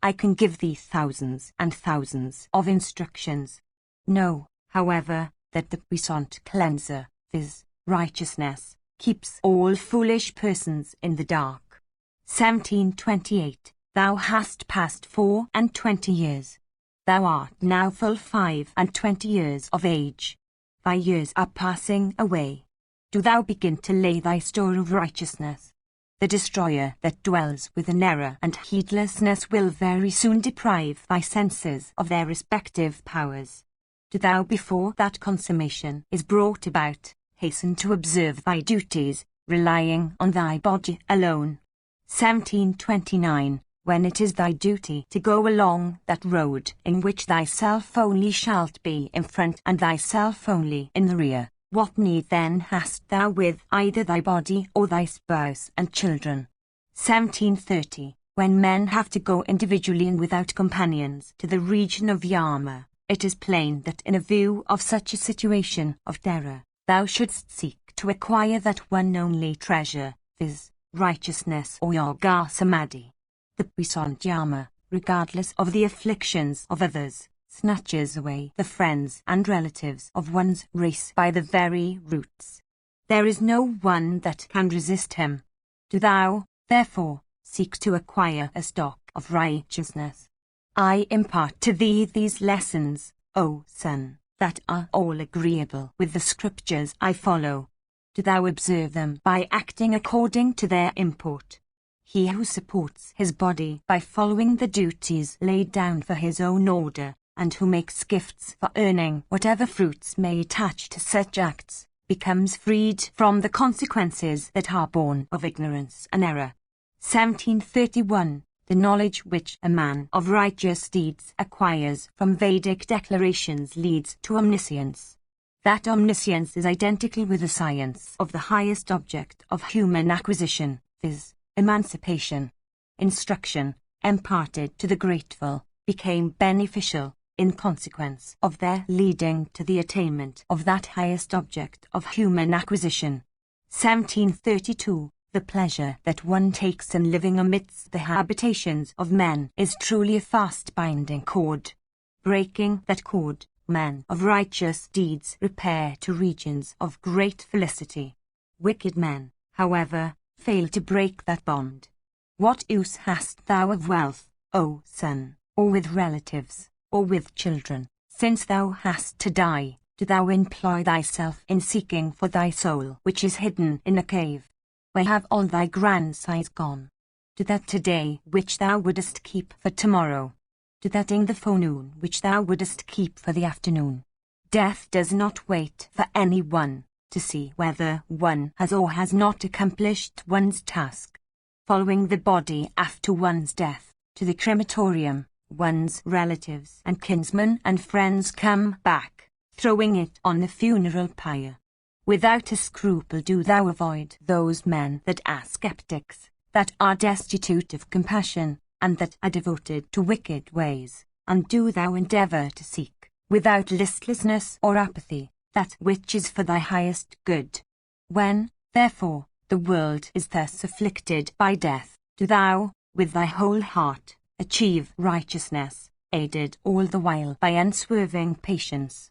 I can give thee thousands and thousands of instructions. Know, however, that the puissant cleanser, viz., righteousness, keeps all foolish persons in the dark. 1728. Thou hast passed 24 years. Thou art now full 25 years of age. Thy years are passing away. Do thou begin to lay thy store of righteousness. The destroyer that dwells within error and heedlessness will very soon deprive thy senses of their respective powers. Do thou, before that consummation is brought about, hasten to observe thy duties, relying on thy body alone. 1729. When it is thy duty to go along that road in which thyself only shalt be in front and thyself only in the rear, what need then hast thou with either thy body or thy spouse and children? 1730. When men have to go individually and without companions to the region of Yama, it is plain that in a view of such a situation of terror, thou shouldst seek to acquire that one only treasure, viz., righteousness or yoga samadhi. The puissant Yama, regardless of the afflictions of others, snatches away the friends and relatives of one's race by the very roots. There is no one that can resist him. Do thou, therefore, seek to acquire a stock of righteousness. I impart to thee these lessons, O son, that are all agreeable with the scriptures I follow. Do thou observe them by acting according to their import. He who supports his body by following the duties laid down for his own order, and who makes gifts for earning whatever fruits may attach to such acts, becomes freed from the consequences that are born of ignorance and error. 1731. The knowledge which a man of righteous deeds acquires from Vedic declarations leads to omniscience. That omniscience is identical with the science of the highest object of human acquisition, viz., emancipation. Instruction, imparted to the grateful, became beneficial, in consequence of their leading to the attainment of that highest object of human acquisition. 1732. The pleasure that one takes in living amidst the habitations of men is truly a fast-binding cord. Breaking that cord, men of righteous deeds repair to regions of great felicity. Wicked men, however, fail to break that bond. What use hast thou of wealth, O son, or with relatives, or with children, since thou hast to die? Do thou employ thyself in seeking for thy soul which is hidden in a cave? Where have all thy grandsires gone? Do that today which thou wouldest keep for tomorrow. Do that in the forenoon which thou wouldest keep for the afternoon. Death does not wait for any one to see whether one has or has not accomplished one's task. Following the body after one's death, to the crematorium, one's relatives and kinsmen and friends come back, throwing it on the funeral pyre. Without a scruple do thou avoid those men that are skeptics, that are destitute of compassion, and that are devoted to wicked ways, and do thou endeavour to seek, without listlessness or apathy, that which is for thy highest good. When, therefore, the world is thus afflicted by death, do thou, with thy whole heart, achieve righteousness, aided all the while by unswerving patience.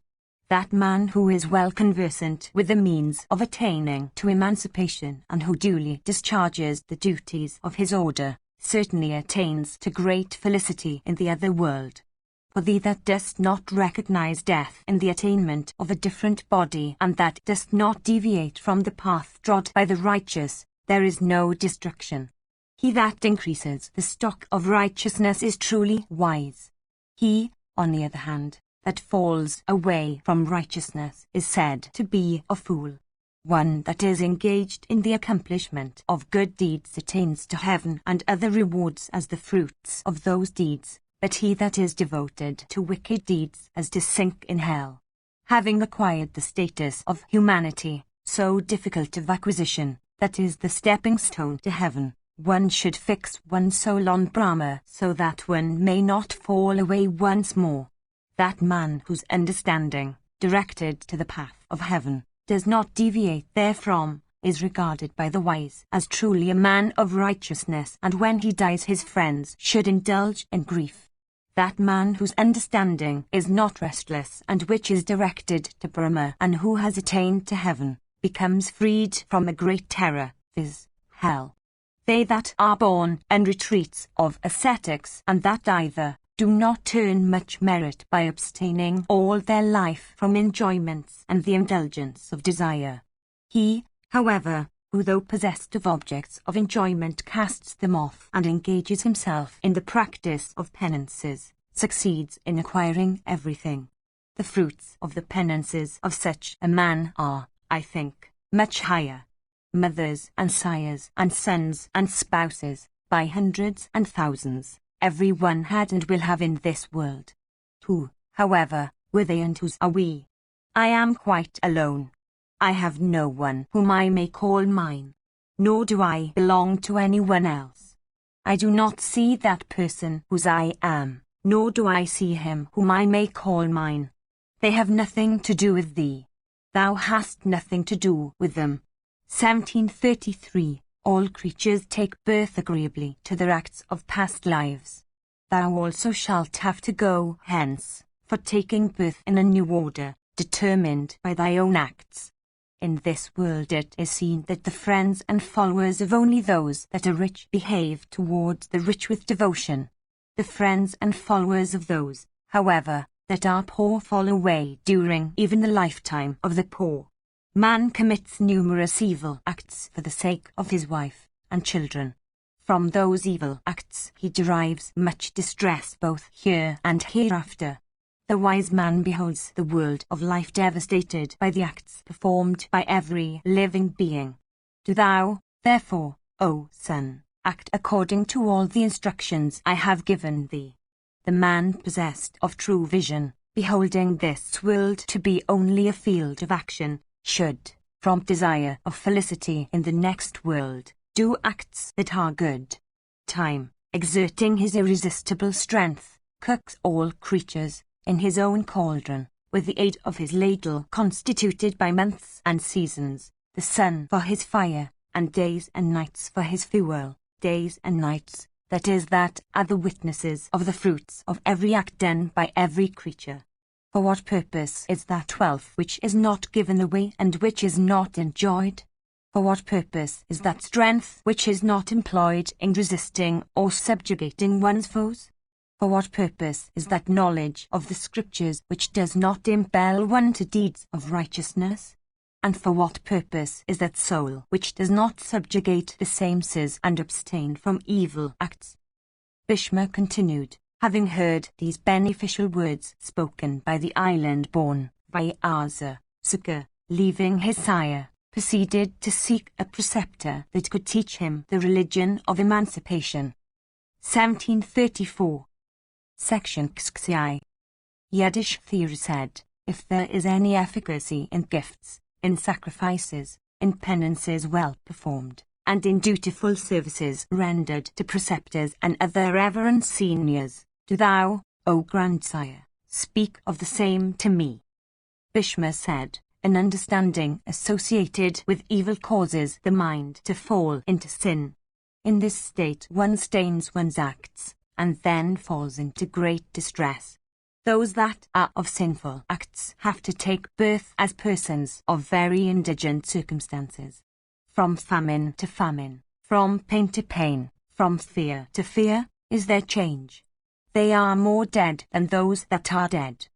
That man who is well conversant with the means of attaining to emancipation and who duly discharges the duties of his order, certainly attains to great felicity in the other world. For thee that dost not recognize death in the attainment of a different body and that dost not deviate from the path trod by the righteous, there is no destruction. He that increases the stock of righteousness is truly wise. He, on the other hand, that falls away from righteousness is said to be a fool. One that is engaged in the accomplishment of good deeds attains to heaven and other rewards as the fruits of those deeds, but he that is devoted to wicked deeds has to sink in hell. Having acquired the status of humanity, so difficult of acquisition, that is the stepping stone to heaven, one should fix one's soul on Brahma so that one may not fall away once more. That man whose understanding, directed to the path of heaven, does not deviate therefrom, is regarded by the wise as truly a man of righteousness, and when he dies his friends should indulge in grief. That man whose understanding is not restless and which is directed to Brahma and who has attained to heaven, becomes freed from a great terror, viz., hell. They that are born in retreats of ascetics and that either do not earn much merit by abstaining all their life from enjoyments and the indulgence of desire. He, however, who though possessed of objects of enjoyment casts them off and engages himself in the practice of penances, succeeds in acquiring everything. The fruits of the penances of such a man are, I think, much higher. Mothers and sires and sons and spouses, by hundreds and thousands, every one had and will have in this world. Who, however, were they and whose are we? I am quite alone. I have no one whom I may call mine, nor do I belong to anyone else. I do not see that person whose I am, nor do I see him whom I may call mine. They have nothing to do with thee. Thou hast nothing to do with them. 1733. All creatures take birth agreeably to their acts of past lives. Thou also shalt have to go hence, for taking birth in a new order, determined by thy own acts. In this world it is seen that the friends and followers of only those that are rich behave towards the rich with devotion. The friends and followers of those, however, that are poor fall away during even the lifetime of the poor. Man commits numerous evil acts for the sake of his wife and children. From those evil acts he derives much distress both here and hereafter. The wise man beholds the world of life devastated by the acts performed by every living being. Do thou, therefore, O son, act according to all the instructions I have given thee. The man possessed of true vision, beholding this world to be only a field of action, should, from desire of felicity in the next world, do acts that are good. Time, exerting his irresistible strength, cooks all creatures in his own cauldron, with the aid of his ladle constituted by months and seasons, the sun for his fire, and days and nights for his fuel. Days and nights, that are the witnesses of the fruits of every act done by every creature. For what purpose is that wealth which is not given away and which is not enjoyed? For what purpose is that strength which is not employed in resisting or subjugating one's foes? For what purpose is that knowledge of the Scriptures which does not impel one to deeds of righteousness? And for what purpose is that soul which does not subjugate the senses and abstain from evil acts? Bhishma continued, having heard these beneficial words spoken by the island-born Vyasa, Sukha, leaving his sire, proceeded to seek a preceptor that could teach him the religion of emancipation. 1734. Section XXI. Yudhishthira said, if there is any efficacy in gifts, in sacrifices, in penances well performed, and in dutiful services rendered to preceptors and other reverend seniors, do thou, O grandsire, speak of the same to me. Bhishma said, an understanding associated with evil causes the mind to fall into sin. In this state one stains one's acts, and then falls into great distress. Those that are of sinful acts have to take birth as persons of very indigent circumstances. From famine to famine, from pain to pain, from fear to fear, is their change. They are more dead than those that are dead.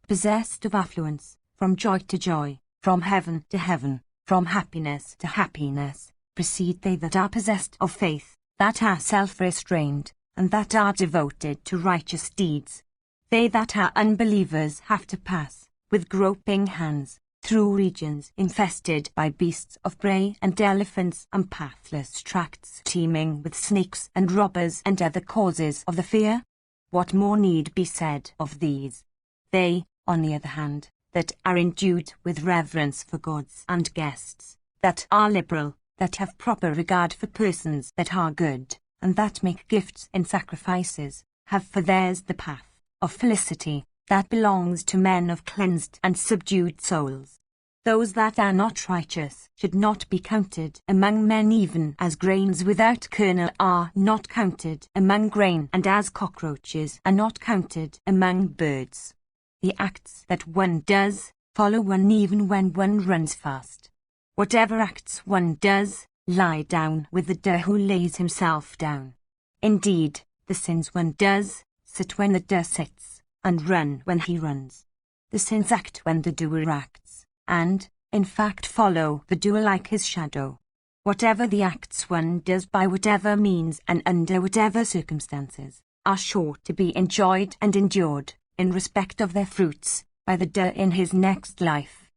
Possessed of affluence, from joy to joy, from heaven to heaven, from happiness to happiness, proceed they that are possessed of faith, that are self-restrained, and that are devoted to righteous deeds. They that are unbelievers have to pass, with groping hands, through regions infested by beasts of prey and elephants and pathless tracts teeming with snakes and robbers and other causes of the fear. What more need be said of these? They, on the other hand, that are endued with reverence for gods and guests, that are liberal, that have proper regard for persons that are good, and that make gifts and sacrifices, have for theirs the path of felicity that belongs to men of cleansed and subdued souls. Those that are not righteous should not be counted among men, even as grains without kernel are not counted among grain, and as cockroaches are not counted among birds. The acts that one does follow one even when one runs fast. Whatever acts one does, lie down with the doer who lays himself down. Indeed, the sins one does, sit when the doer sits, and run when he runs. The sins act when the doer acts, and, in fact, follow the doer like his shadow. Whatever the acts one does by whatever means and under whatever circumstances, are sure to be enjoyed and endured, in respect of their fruits, by the doer in his next life.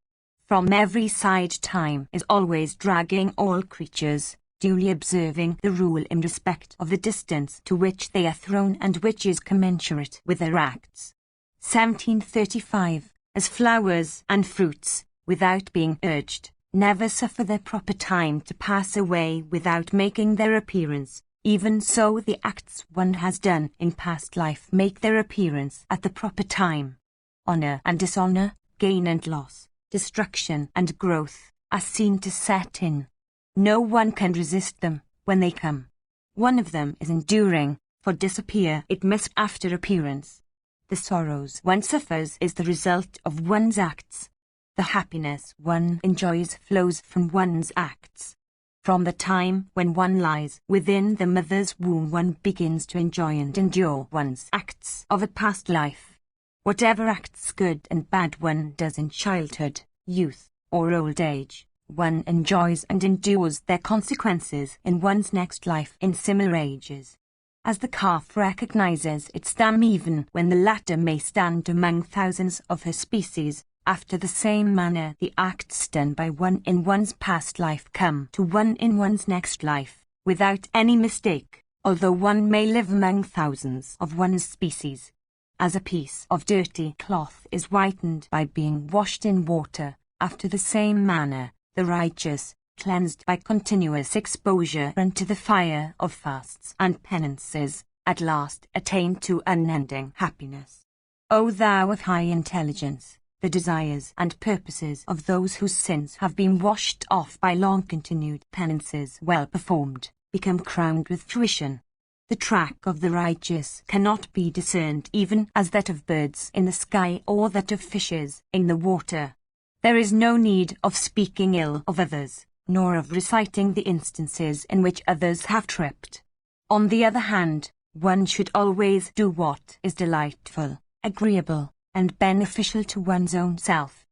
From every side time is always dragging all creatures, duly observing the rule in respect of the distance to which they are thrown and which is commensurate with their acts. 1735. As flowers and fruits, without being urged, never suffer their proper time to pass away without making their appearance, even so the acts one has done in past life make their appearance at the proper time. Honor and dishonor, gain and loss, destruction and growth, are seen to set in. No one can resist them when they come. One of them is enduring, for disappear it must after appearance. The sorrows one suffers is the result of one's acts. The happiness one enjoys flows from one's acts. From the time when one lies within the mother's womb one begins to enjoy and endure one's acts of a past life. Whatever acts good and bad one does in childhood, youth, or old age, one enjoys and endures their consequences in one's next life in similar ages. as the calf recognizes its dam even when the latter may stand among thousands of her species. After the same manner the acts done by one in one's past life come to one in one's next life, without any mistake, although one may live among thousands of one's species. As a piece of dirty cloth is whitened by being washed in water, after the same manner, the righteous, cleansed by continuous exposure unto the fire of fasts and penances, at last attain to unending happiness. O thou of high intelligence, the desires and purposes of those whose sins have been washed off by long-continued penances well performed, become crowned with fruition. The track of the righteous cannot be discerned even as that of birds in the sky or that of fishes in the water. There is no need of speaking ill of others, nor of reciting the instances in which others have tripped. On the other hand, one should always do what is delightful, agreeable, and beneficial to one's own self.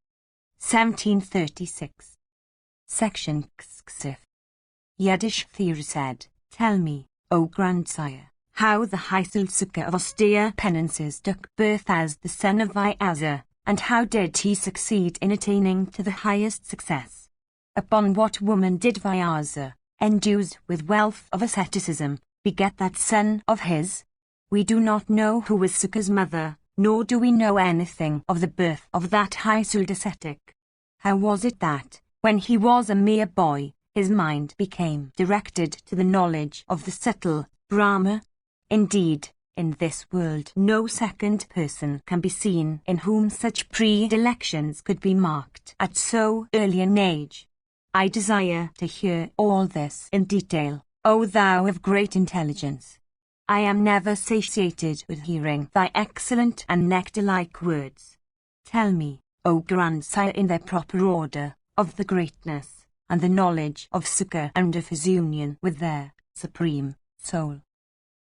1736. Section Xxif. Yiddish theory said, "Tell me, O grandsire, how the Heiselsucker of austere penances took birth as the son of Vyaza, and how did he succeed in attaining to the highest success? Upon what woman did Vyaza, endued with wealth of asceticism, beget that son of his? We do not know who was Sukha's mother, nor do we know anything of the birth of that high-souled ascetic. How was it that, when he was a mere boy, his mind became directed to the knowledge of the subtle Brahma? Indeed, in this world no second person can be seen in whom such predilections could be marked at so early an age. I desire to hear all this in detail, O thou of great intelligence. I am never satiated with hearing thy excellent and nectar-like words. Tell me, O grandsire, in their proper order, of the greatness and the knowledge of Sukha and of his union with their supreme soul."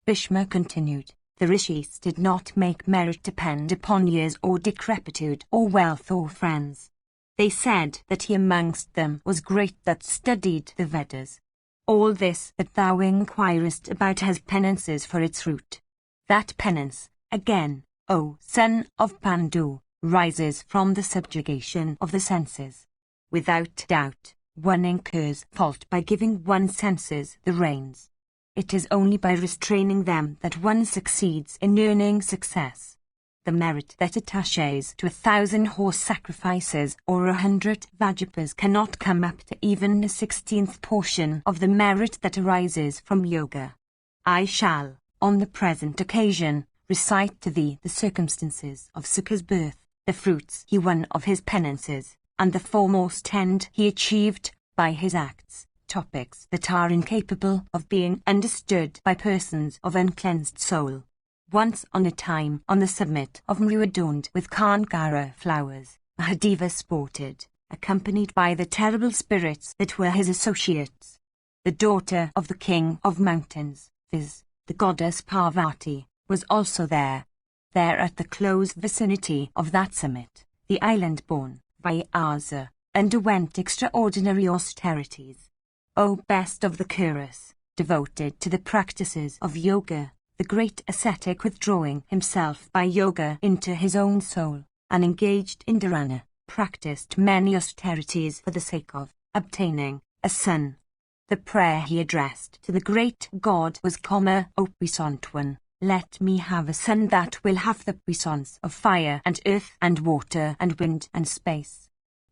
Bhishma continued, "The rishis did not make merit depend upon years or decrepitude or wealth or friends. They said that he amongst them was great that studied the Vedas. All this that thou inquirest about has penances for its root. That penance, again, O son of Pandu, rises from the subjugation of the senses. Without doubt, one incurs fault by giving one's senses the reins. It is only by restraining them that one succeeds in earning success. The merit that attaches to 1,000 horse sacrifices or 100 Vajapas cannot come up to even a 16th portion of the merit that arises from yoga. I shall, on the present occasion, recite to thee the circumstances of Sukha's birth, the fruits he won of his penances, and the foremost end he achieved by his acts, topics that are incapable of being understood by persons of uncleansed soul. Once on a time, on the summit of Mru adorned with Kangara flowers, Mahadeva sported, accompanied by the terrible spirits that were his associates. The daughter of the king of mountains, viz., the goddess Parvati, was also there. There at the close vicinity of that summit, the island-born Vyaza underwent extraordinary austerities. O best of the Kuras, devoted to the practices of yoga, the great ascetic withdrawing himself by yoga into his own soul, and engaged in dharana, practiced many austerities for the sake of obtaining a son. The prayer he addressed to the great God was, O puissant one, let me have a son that will have the puissance of fire and earth and water and wind and space.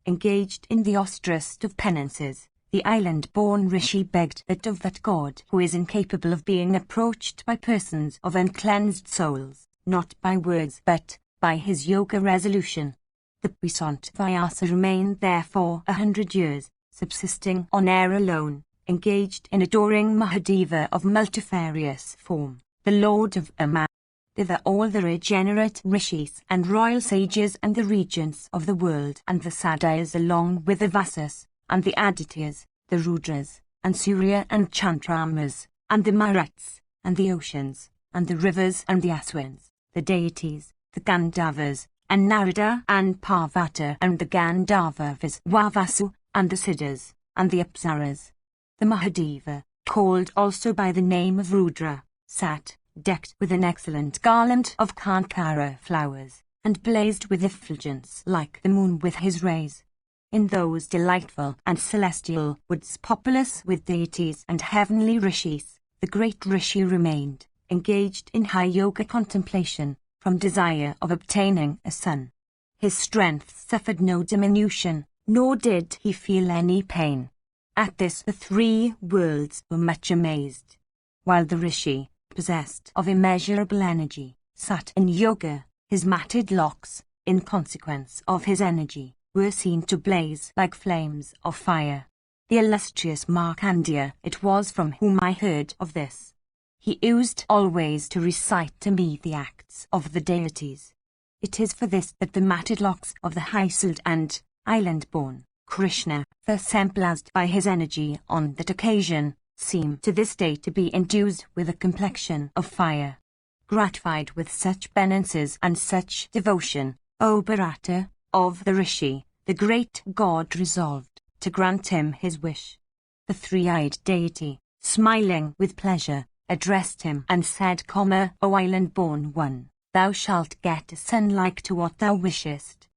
Engaged in the austerest of penances, the island-born rishi begged that of that God who is incapable of being approached by persons of uncleansed souls, not by words but by his yoga resolution. The puissant Vyasa remained there for 100 years, subsisting on air alone, engaged in adoring Mahadeva of multifarious form, the Lord of Amma. Thither all the regenerate rishis and royal sages and the regents of the world and the Sadhyas along with the Vasas, and the Adityas, the Rudras, and Surya and Chandramas, and the Maruts, and the oceans, and the rivers and the Aswins, the deities, the Gandharvas, and Narada and Parvata and the Gandharvas, Vavasu, and the Siddhas, and the Apsaras. The Mahadeva, called also by the name of Rudra, sat decked with an excellent garland of kankara flowers, and blazed with effulgence like the moon with his rays. In those delightful and celestial woods populous with deities and heavenly rishis, the great rishi remained, engaged in high yoga contemplation, from desire of obtaining a son. His strength suffered no diminution, nor did he feel any pain. At this the three worlds were much amazed. While the rishi, possessed of immeasurable energy, sat in yoga, his matted locks, in consequence of his energy, were seen to blaze like flames of fire. The illustrious Markandeya it was from whom I heard of this. He used always to recite to me the acts of the deities. It is for this that the matted locks of the high-souled and island-born Krishna, thus emblazed by his energy on that occasion, seem to this day to be endued with a complexion of fire. Gratified with such penances and such devotion, O Bharata, of the rishi, the great god resolved to grant him his wish. The three-eyed deity, smiling with pleasure, addressed him and said, O island-born one, thou shalt get a son like to what thou wishest.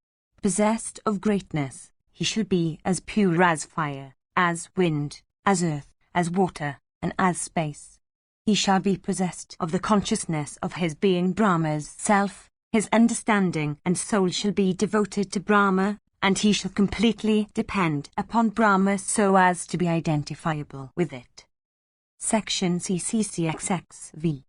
Possessed of greatness, he shall be as pure as fire, as wind, as earth, as water, and as space. He shall be possessed of the consciousness of his being Brahma's self, his understanding and soul shall be devoted to Brahma, and he shall completely depend upon Brahma so as to be identifiable with it. Section CCCXXV.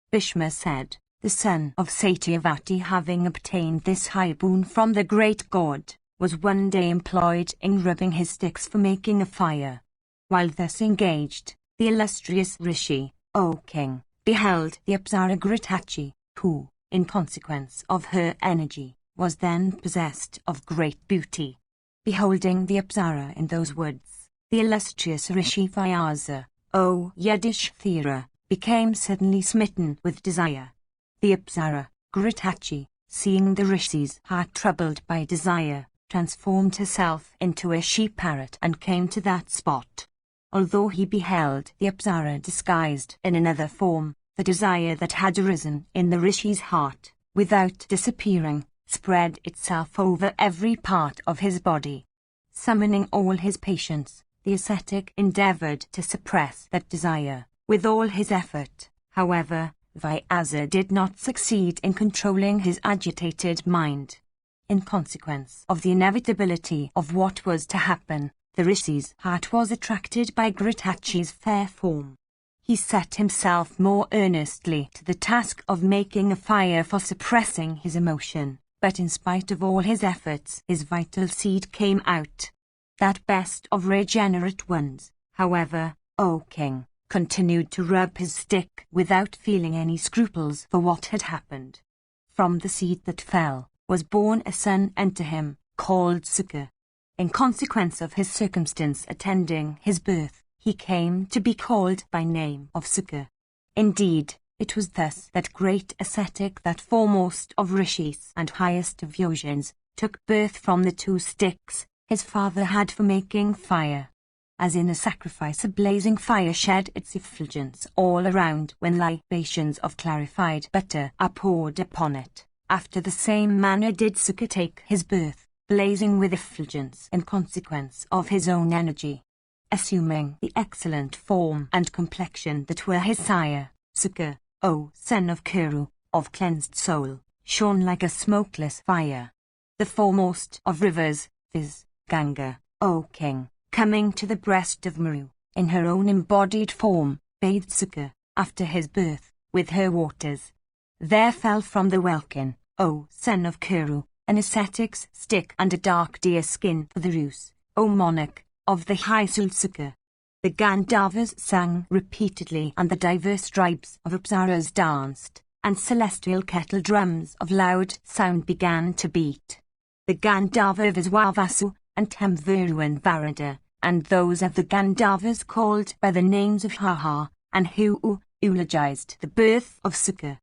Bhishma said, the son of Satyavati, having obtained this high boon from the great god, was one day employed in rubbing his sticks for making a fire. While thus engaged, the illustrious rishi, O king, beheld the Apsara Gritachi, who, in consequence of her energy, was then possessed of great beauty. Beholding the Apsara in those woods, the illustrious rishi Vyasa, O Yudhishthira, became suddenly smitten with desire. The Apsara, Gritachi, seeing the rishi's heart troubled by desire, transformed herself into a she-parrot and came to that spot. Although he beheld the Apsara disguised in another form, the desire that had arisen in the rishi's heart, without disappearing, spread itself over every part of his body. Summoning all his patience, the ascetic endeavored to suppress that desire. With all his effort, however, Vyasa did not succeed in controlling his agitated mind. In consequence of the inevitability of what was to happen, the rishi's heart was attracted by Gritachi's fair form. He set himself more earnestly to the task of making a fire for suppressing his emotion, but in spite of all his efforts his vital seed came out. That best of regenerate ones, however, O king, continued to rub his stick without feeling any scruples for what had happened. From the seed that fell was born a son unto him, called Sukha. In consequence of his circumstance attending his birth, he came to be called by name of Sukha. Indeed, it was thus that great ascetic, that foremost of rishis and highest of yogins, took birth from the two sticks his father had for making fire. As in a sacrifice a blazing fire shed its effulgence all around when libations of clarified butter are poured upon it, after the same manner did Sukha take his birth, blazing with effulgence in consequence of his own energy. Assuming the excellent form and complexion that were his sire, Sukha, O son of Kuru, of cleansed soul, shone like a smokeless fire. The foremost of rivers, viz. Ganga, O king, coming to the breast of Meru, in her own embodied form, bathed Sukha, after his birth, with her waters. There fell from the welkin, O son of Kuru, an ascetic's stick and a dark deer skin for the ruse, O monarch, of the high-souled Sukha. The Gandharvas sang repeatedly and the diverse tribes of Apsaras danced, and celestial kettle drums of loud sound began to beat. The Gandharvas Vavasu and Tamvaru and Varada, and those of the Gandharvas called by the names of Haha, and who eulogized the birth of Sukha.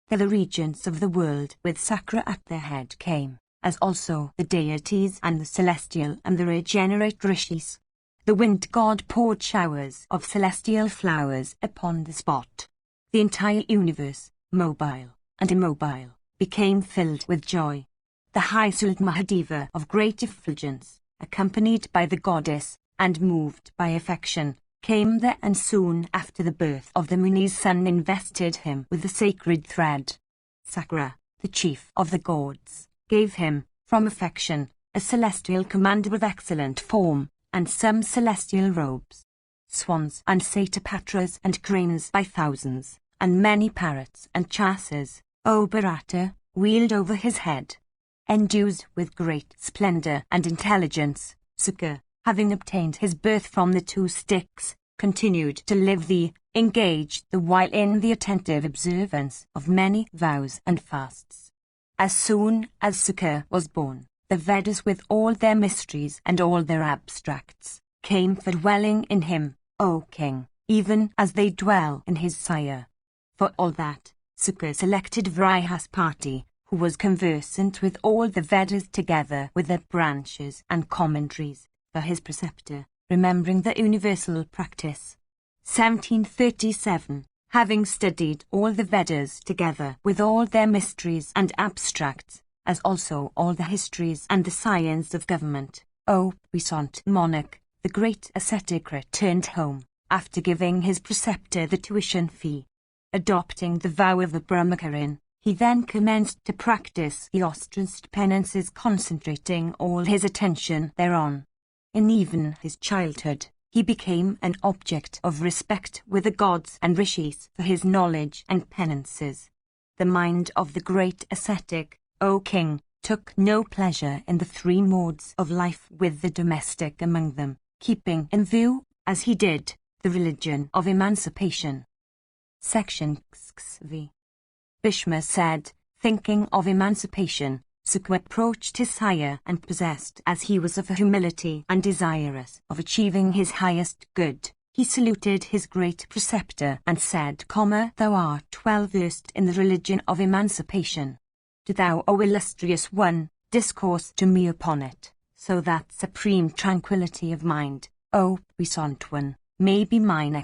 The regents of the world with Sakra at their head came, as also the deities and the celestial and the regenerate rishis. The wind god poured showers of celestial flowers upon the spot. The entire universe, mobile and immobile, became filled with joy. The high-souled Mahadeva of great effulgence, accompanied by the goddess, and moved by affection, came there, and soon after the birth of the Muni's son invested him with the sacred thread. Sakra, the chief of the gods, gave him, from affection, a celestial commander of excellent form, and some celestial robes. Swans and satypatras and cranes by thousands, and many parrots and chasses, O Bharata, wheeled over his head. Endued with great splendor and intelligence, Sukha, having obtained his birth from the two sticks, continued to live engaged the while in the attentive observance of many vows and fasts. As soon as Sukha was born, the Vedas with all their mysteries and all their abstracts, came for dwelling in him, O king, even as they dwell in his sire. For all that, Sukha selected Vrihaspati, who was conversant with all the Vedas together with their branches and commentaries, for his preceptor, remembering the universal practice. 1737. Having studied all the Vedas together with all their mysteries and abstracts, as also all the histories and the science of government, O puissant monarch, the great ascetic returned home, after giving his preceptor the tuition fee. Adopting the vow of the Brahmacharin, he then commenced to practice the austerest penances, concentrating all his attention thereon. In even his childhood, he became an object of respect with the gods and rishis for his knowledge and penances. The mind of the great ascetic, O king, took no pleasure in the three modes of life with the domestic among them, keeping in view, as he did, the religion of emancipation. Section XV. Bhishma said, thinking of emancipation, Sukha approached his sire, and possessed as he was of humility and desirous of achieving his highest good, he saluted his great preceptor and said, Thou art well versed in the religion of emancipation. Do thou, O illustrious one, discourse to me upon it, so that supreme tranquillity of mind, O puissant one, may be mine!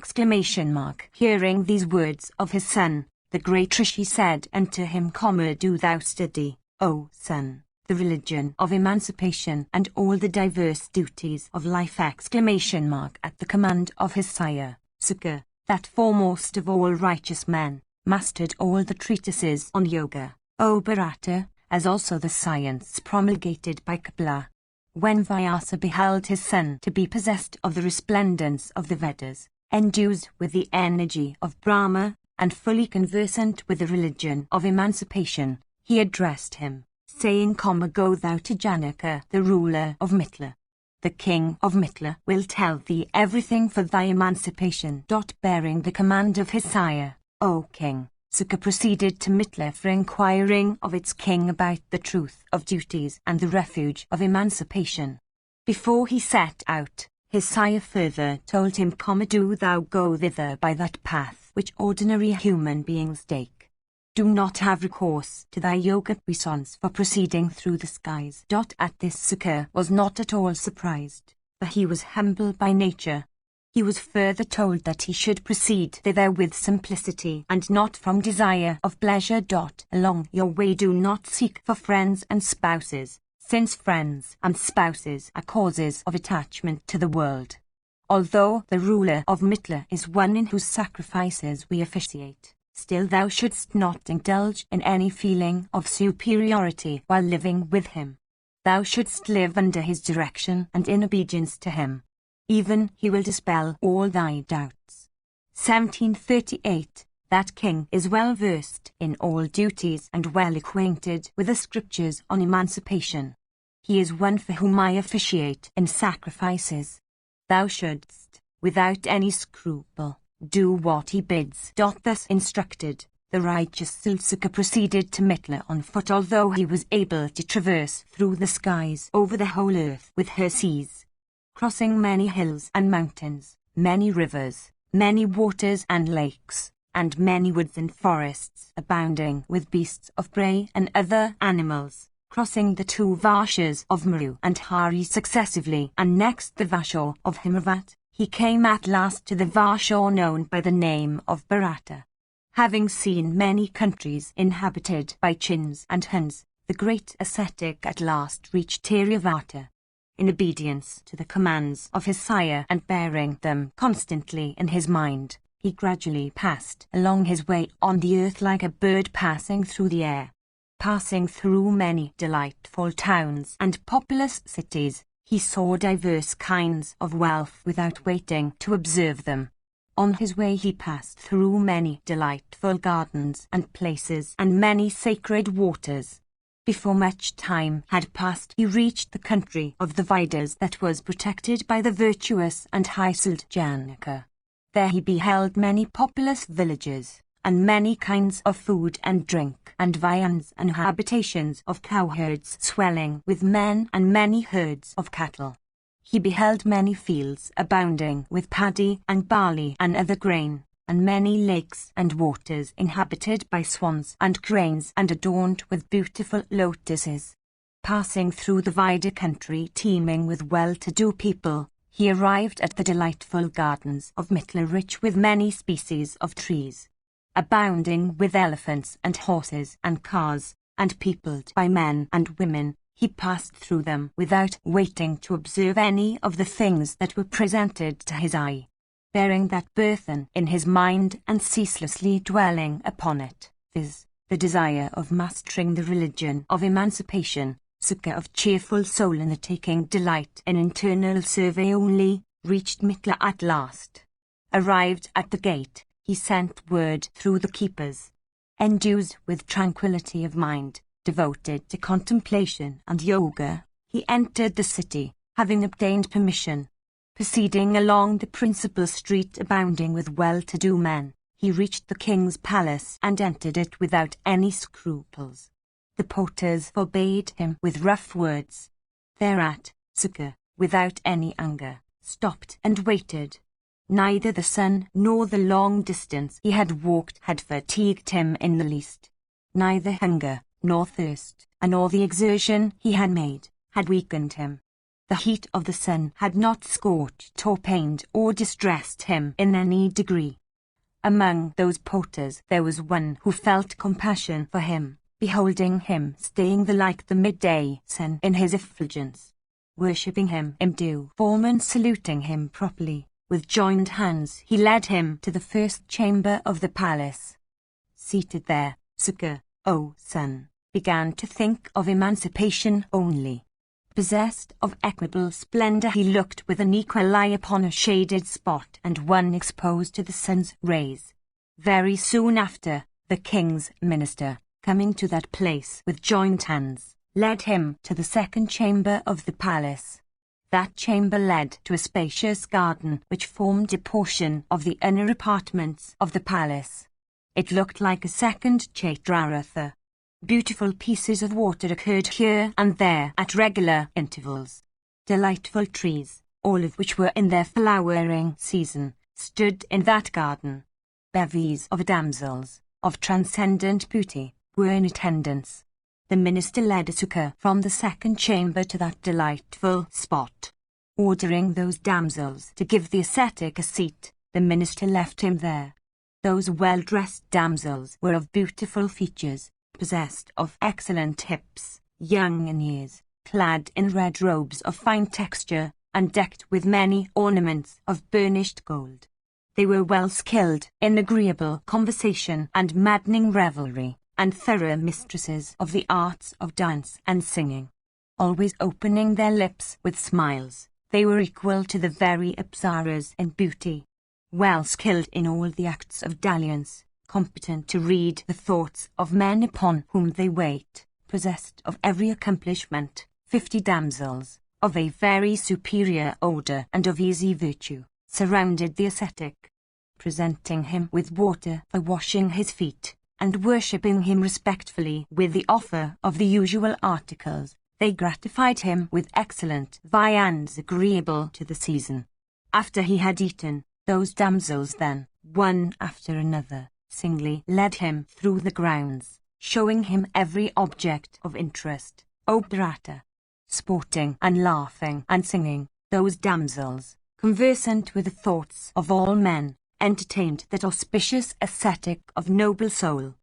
Hearing these words of his son, the great Rishi said unto him, Do thou study, O son, the religion of emancipation and all the diverse duties of life! At the command of his sire, Sukha, that foremost of all righteous men, mastered all the treatises on yoga, O Bharata, as also the science promulgated by Kapila. When Vyasa beheld his son to be possessed of the resplendence of the Vedas, endued with the energy of Brahma, and fully conversant with the religion of emancipation, he addressed him, saying, Go thou to Janaka, the ruler of Mithila. The king of Mithila will tell thee everything for thy emancipation. Bearing the command of his sire, O king, Sukha proceeded to Mithila for inquiring of its king about the truth of duties and the refuge of emancipation. Before he set out, his sire further told him, Do thou go thither by that path which ordinary human beings take. Do not have recourse to thy yoga puissance for proceeding through the skies. At this Sukha was not at all surprised, for he was humble by nature. He was further told that he should proceed thither with simplicity and not from desire of pleasure. Along your way do not seek for friends and spouses, since friends and spouses are causes of attachment to the world. Although the ruler of Mithila is one in whose sacrifices we officiate, still thou shouldst not indulge in any feeling of superiority while living with him. Thou shouldst live under his direction and in obedience to him. Even he will dispel all thy doubts. 1738. That king is well versed in all duties and well acquainted with the scriptures on emancipation. He is one for whom I officiate in sacrifices. Thou shouldst, without any scruple, do what he bids. Thus instructed, the righteous Sukha proceeded to Mithila on foot, although he was able to traverse through the skies over the whole earth with her seas, crossing many hills and mountains, many rivers, many waters and lakes, and many woods and forests abounding with beasts of prey and other animals, crossing the two Varshas of Maru and Hari successively, and next the Varsha of Himravat, he came at last to the Varsha known by the name of Bharata. Having seen many countries inhabited by Chins and Huns, the great ascetic at last reached Theravada. In obedience to the commands of his sire and bearing them constantly in his mind, he gradually passed along his way on the earth like a bird passing through the air. Passing through many delightful towns and populous cities, he saw diverse kinds of wealth without waiting to observe them. On his way he passed through many delightful gardens and places and many sacred waters. Before much time had passed, he reached the country of the Vedas that was protected by the virtuous and high-souled Janaka. There he beheld many populous villages, and many kinds of food and drink, and viands and habitations of cowherds swelling with men and many herds of cattle. He beheld many fields abounding with paddy and barley and other grain, and many lakes and waters inhabited by swans and cranes and adorned with beautiful lotuses. Passing through the Vida country teeming with well-to-do people, he arrived at the delightful gardens of Mitla rich with many species of trees, abounding with elephants and horses and cars, and peopled by men and women. He passed through them without waiting to observe any of the things that were presented to his eye, bearing that burthen in his mind and ceaselessly dwelling upon it, viz., the desire of mastering the religion of emancipation, Sukha of cheerful soul and the taking delight in internal survey only, reached Mitla at last. Arrived at the gate, he sent word through the keepers. Endued with tranquility of mind, devoted to contemplation and yoga, he entered the city, having obtained permission. Proceeding along the principal street abounding with well-to-do men, he reached the king's palace and entered it without any scruples. The porters forbade him with rough words. Thereat, Sukha, without any anger, stopped and waited. Neither the sun nor the long distance he had walked had fatigued him in the least. Neither hunger nor thirst, nor the exertion he had made, had weakened him. The heat of the sun had not scorched or pained or distressed him in any degree. Among those porters there was one who felt compassion for him, beholding him staying like the midday sun in his effulgence. Worshipping him in due form and saluting him properly, with joined hands he led him to the first chamber of the palace. Seated there, Sukha, O son, began to think of emancipation only. Possessed of equable splendor, he looked with an equal eye upon a shaded spot and one exposed to the sun's rays. Very soon after, the king's minister, coming to that place with joined hands, led him to the second chamber of the palace. That chamber led to a spacious garden which formed a portion of the inner apartments of the palace. It looked like a second Chaitraratha. Beautiful pieces of water occurred here and there at regular intervals. Delightful trees, all of which were in their flowering season, stood in that garden. Bevies of damsels, of transcendent beauty, were in attendance. The minister led Sukha from the second chamber to that delightful spot. Ordering those damsels to give the ascetic a seat, the minister left him there. Those well-dressed damsels were of beautiful features, possessed of excellent hips, young in years, clad in red robes of fine texture, and decked with many ornaments of burnished gold. They were well skilled in agreeable conversation and maddening revelry, and thorough mistresses of the arts of dance and singing. Always opening their lips with smiles, they were equal to the very apsaras in beauty. Well skilled in all the acts of dalliance, competent to read the thoughts of men upon whom they wait, possessed of every accomplishment, 50 damsels, of a very superior order and of easy virtue, surrounded the ascetic, presenting him with water for washing his feet, and worshipping him respectfully with the offer of the usual articles. They gratified him with excellent viands agreeable to the season. After he had eaten, those damsels then, one after another, singly led him through the grounds, showing him every object of interest, O Bharata. Sporting and laughing and singing, those damsels, conversant with the thoughts of all men, entertained that auspicious ascetic of noble soul,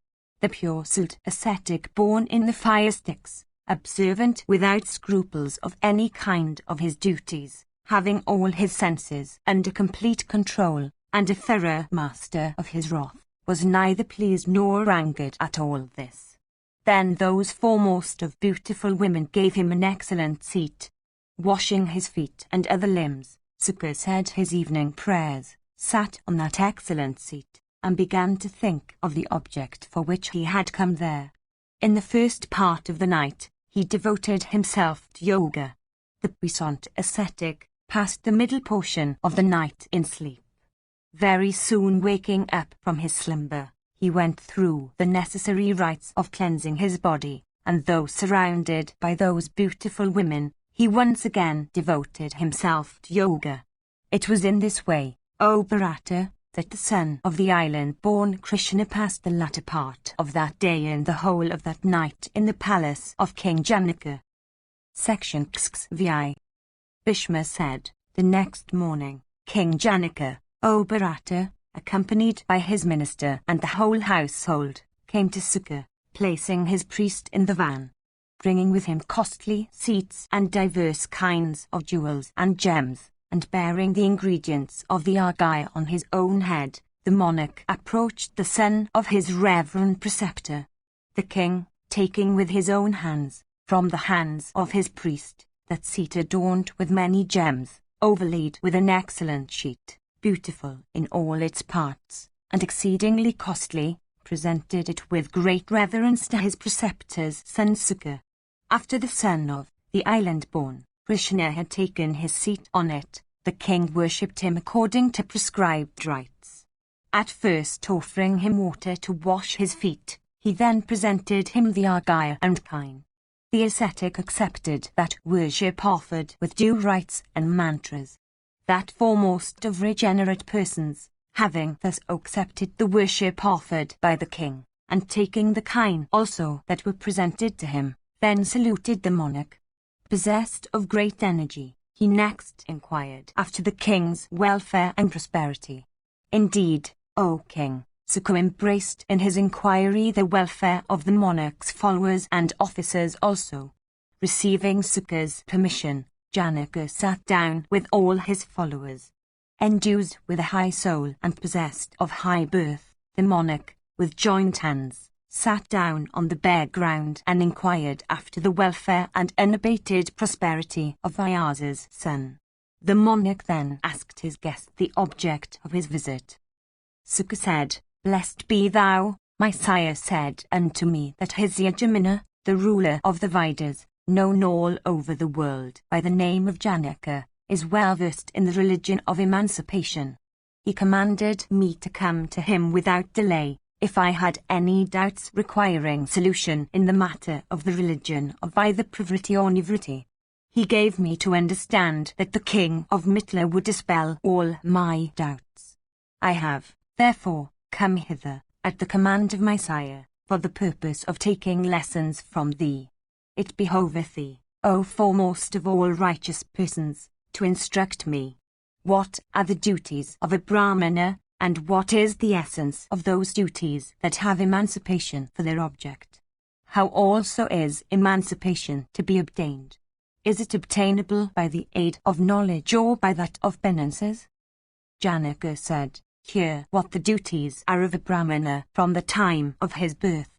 the pure-souled ascetic born in the fire sticks, observant without scruples of any kind of his duties, having all his senses under complete control, and a thorough master of his wrath, was neither pleased nor angered at all this. Then those foremost of beautiful women gave him an excellent seat. Washing his feet and other limbs, Sukkar said his evening prayers, sat on that excellent seat, and began to think of the object for which he had come there. In the first part of the night, he devoted himself to yoga. The puissant ascetic passed the middle portion of the night in sleep. Very soon waking up from his slumber, he went through the necessary rites of cleansing his body, and though surrounded by those beautiful women, he once again devoted himself to yoga. It was in this way, O Bharata, that the son of the island-born Krishna passed the latter part of that day and the whole of that night in the palace of King Janaka. Section XVI. Bhishma said, the next morning, King Janaka, O Bharata, accompanied by his minister and the whole household, came to Sukkar, placing his priest in the van, bringing with him costly seats and diverse kinds of jewels and gems, and bearing the ingredients of the argyll on his own head. The monarch approached the son of his reverend preceptor. The king, taking with his own hands, from the hands of his priest, that seat adorned with many gems, overlaid with an excellent sheet, beautiful in all its parts, and exceedingly costly, presented it with great reverence to his preceptor's son Sukkar. After the son of the island-born Krishna had taken his seat on it, the king worshipped him according to prescribed rites. At first offering him water to wash his feet, he then presented him the argyll and kine. The ascetic accepted that worship offered with due rites and mantras. That foremost of regenerate persons, having thus accepted the worship offered by the king, and taking the kine also that were presented to him, then saluted the monarch. Possessed of great energy, he next inquired after the king's welfare and prosperity. Indeed, O king, Sukkar embraced in his inquiry the welfare of the monarch's followers and officers also. Receiving Sukkar's permission, Janaka sat down with all his followers. Endued with a high soul and possessed of high birth, the monarch, with joined hands, sat down on the bare ground and inquired after the welfare and unabated prosperity of Vyasa's son. The monarch then asked his guest the object of his visit. Sukkar said, Blessed be thou, my sire said unto me that his Yajamana, the ruler of the Vedas, known all over the world by the name of Janaka, is well versed in the religion of emancipation. He commanded me to come to him without delay, if I had any doubts requiring solution in the matter of the religion of either Pravriti or Nivritti. He gave me to understand that the king of Mithila would dispel all my doubts. I have, therefore, come hither, at the command of my sire, for the purpose of taking lessons from thee. It behoveth thee, O foremost of all righteous persons, to instruct me. What are the duties of a Brahmana, and what is the essence of those duties that have emancipation for their object? How also is emancipation to be obtained? Is it obtainable by the aid of knowledge or by that of penances? Janaka said, Hear what the duties are of a Brahmana from the time of his birth.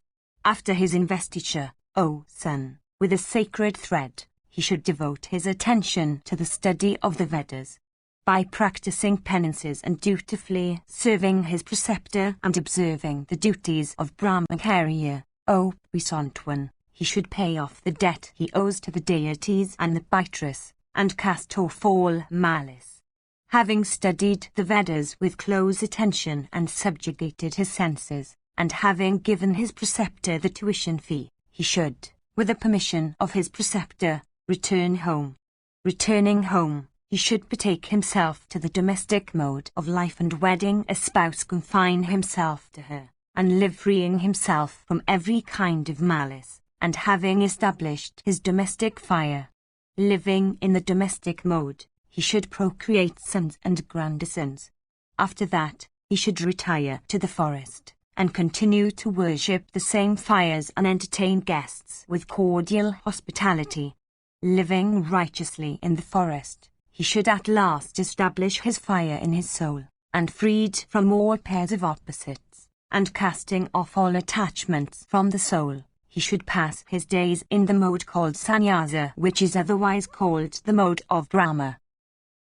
After his investiture, O son, with a sacred thread, he should devote his attention to the study of the Vedas. By practicing penances and dutifully serving his preceptor and observing the duties of Brahmacharya, O puissant one, he should pay off the debt he owes to the deities and the Pitris, and cast off all malice. Having studied the Vedas with close attention and subjugated his senses, and having given his preceptor the tuition fee, he should, with the permission of his preceptor, return home. Returning home, he should betake himself to the domestic mode of life and wedding a spouse confine himself to her, and live freeing himself from every kind of malice, and having established his domestic fire. Living in the domestic mode, he should procreate sons and grandsons. After that, he should retire to the forest, and continue to worship the same fires and entertain guests with cordial hospitality. Living righteously in the forest, he should at last establish his fire in his soul, and freed from all pairs of opposites, and casting off all attachments from the soul, he should pass his days in the mode called sannyasa, which is otherwise called the mode of Brahma.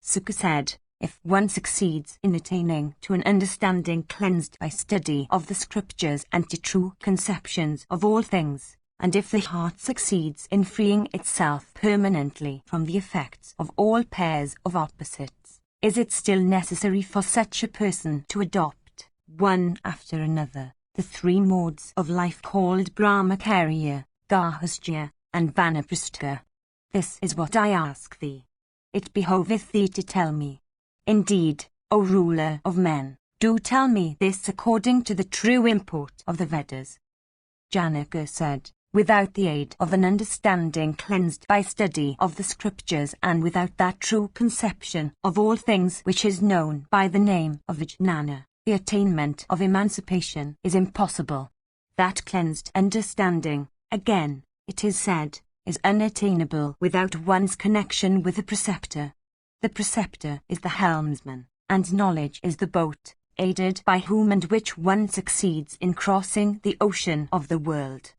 Sukha said, if one succeeds in attaining to an understanding cleansed by study of the scriptures and to true conceptions of all things, and if the heart succeeds in freeing itself permanently from the effects of all pairs of opposites, is it still necessary for such a person to adopt, one after another, the three modes of life called Brahmacharya, Gahastya, and Vanaprastha? This is what I ask thee. It behoveth thee to tell me. Indeed, O ruler of men, do tell me this according to the true import of the Vedas. Janaka said, without the aid of an understanding cleansed by study of the scriptures and without that true conception of all things which is known by the name of Vijnana, the attainment of emancipation is impossible. That cleansed understanding, again, it is said, is unattainable without one's connection with the preceptor. The preceptor is the helmsman, and knowledge is the boat, aided by whom and which one succeeds in crossing the ocean of the world.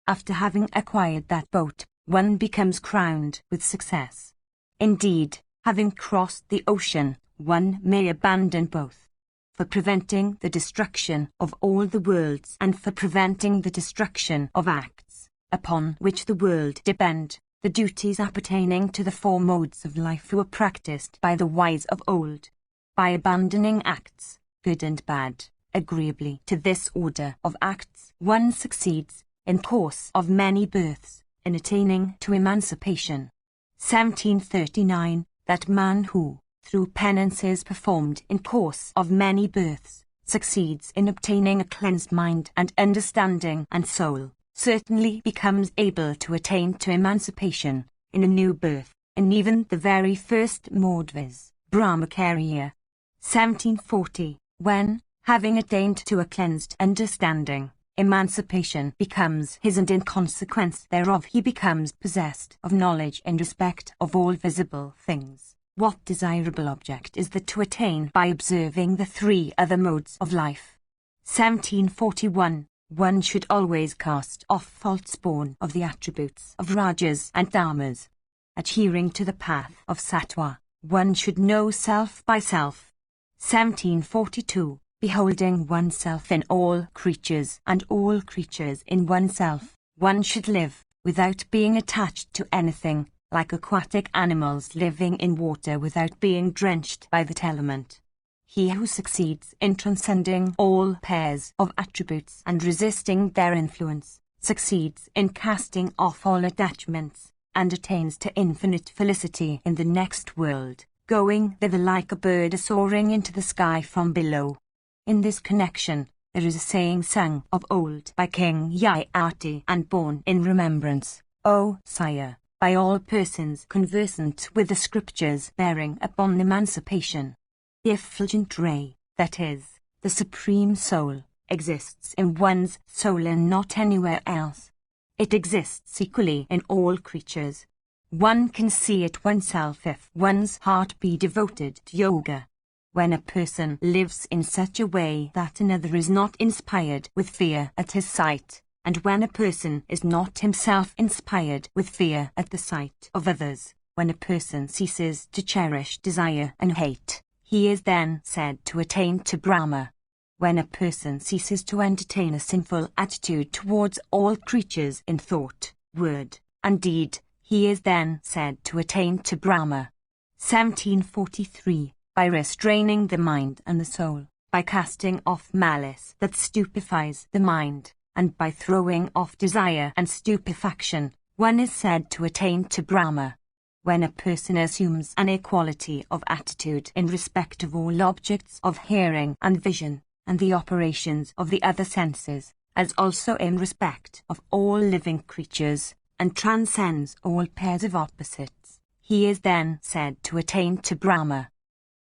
After having acquired that boat, one becomes crowned with success. Indeed, having crossed the ocean, one may abandon both. For preventing the destruction of all the worlds and for preventing the destruction of acts, upon which the world depend, the duties appertaining to the four modes of life were practiced by the wise of old. By abandoning acts, good and bad, agreeably to this order of acts, one succeeds, in course of many births, in attaining to emancipation. 1739, that man who, through penances performed in course of many births, succeeds in obtaining a cleansed mind and understanding and soul, certainly becomes able to attain to emancipation, in a new birth, in even the very first mode viz. Brahmacharya. 1740, when, having attained to a cleansed understanding, emancipation becomes his and in consequence thereof he becomes possessed of knowledge in respect of all visible things. What desirable object is there to attain by observing the three other modes of life? 1741. One should always cast off false born of the attributes of Rajas and Dharmas. Adhering to the path of Sattva, one should know self by self. 1742. Beholding oneself in all creatures and all creatures in oneself, one should live, without being attached to anything, like aquatic animals living in water without being drenched by that element. He who succeeds in transcending all pairs of attributes and resisting their influence, succeeds in casting off all attachments, and attains to infinite felicity in the next world, going thither like a bird soaring into the sky from below. In this connection, there is a saying sung of old by King Yayati and borne in remembrance, O sire, by all persons conversant with the scriptures bearing upon emancipation. The effulgent ray, that is, the supreme soul, exists in one's soul and not anywhere else. It exists equally in all creatures. One can see it oneself if one's heart be devoted to yoga. When a person lives in such a way that another is not inspired with fear at his sight, and when a person is not himself inspired with fear at the sight of others, when a person ceases to cherish desire and hate, he is then said to attain to Brahma. When a person ceases to entertain a sinful attitude towards all creatures in thought, word, and deed, he is then said to attain to Brahma. 1743. By restraining the mind and the soul, by casting off malice that stupefies the mind, and by throwing off desire and stupefaction, one is said to attain to Brahma. When a person assumes an equality of attitude in respect of all objects of hearing and vision, and the operations of the other senses, as also in respect of all living creatures, and transcends all pairs of opposites, he is then said to attain to Brahma.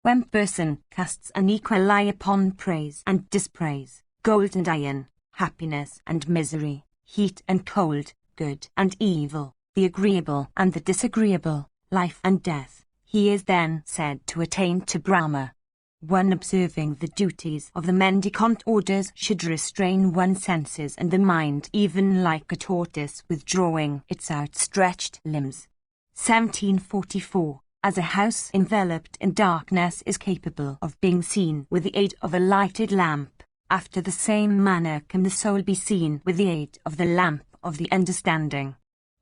When person casts an equal lie upon praise and dispraise, gold and iron, happiness and misery, heat and cold, good and evil, the agreeable and the disagreeable, life and death, he is then said to attain to Brahma. One observing the duties of the mendicant orders should restrain one's senses and the mind, even like a tortoise withdrawing its outstretched limbs. 1744. As a house enveloped in darkness is capable of being seen with the aid of a lighted lamp, after the same manner can the soul be seen with the aid of the lamp of the understanding.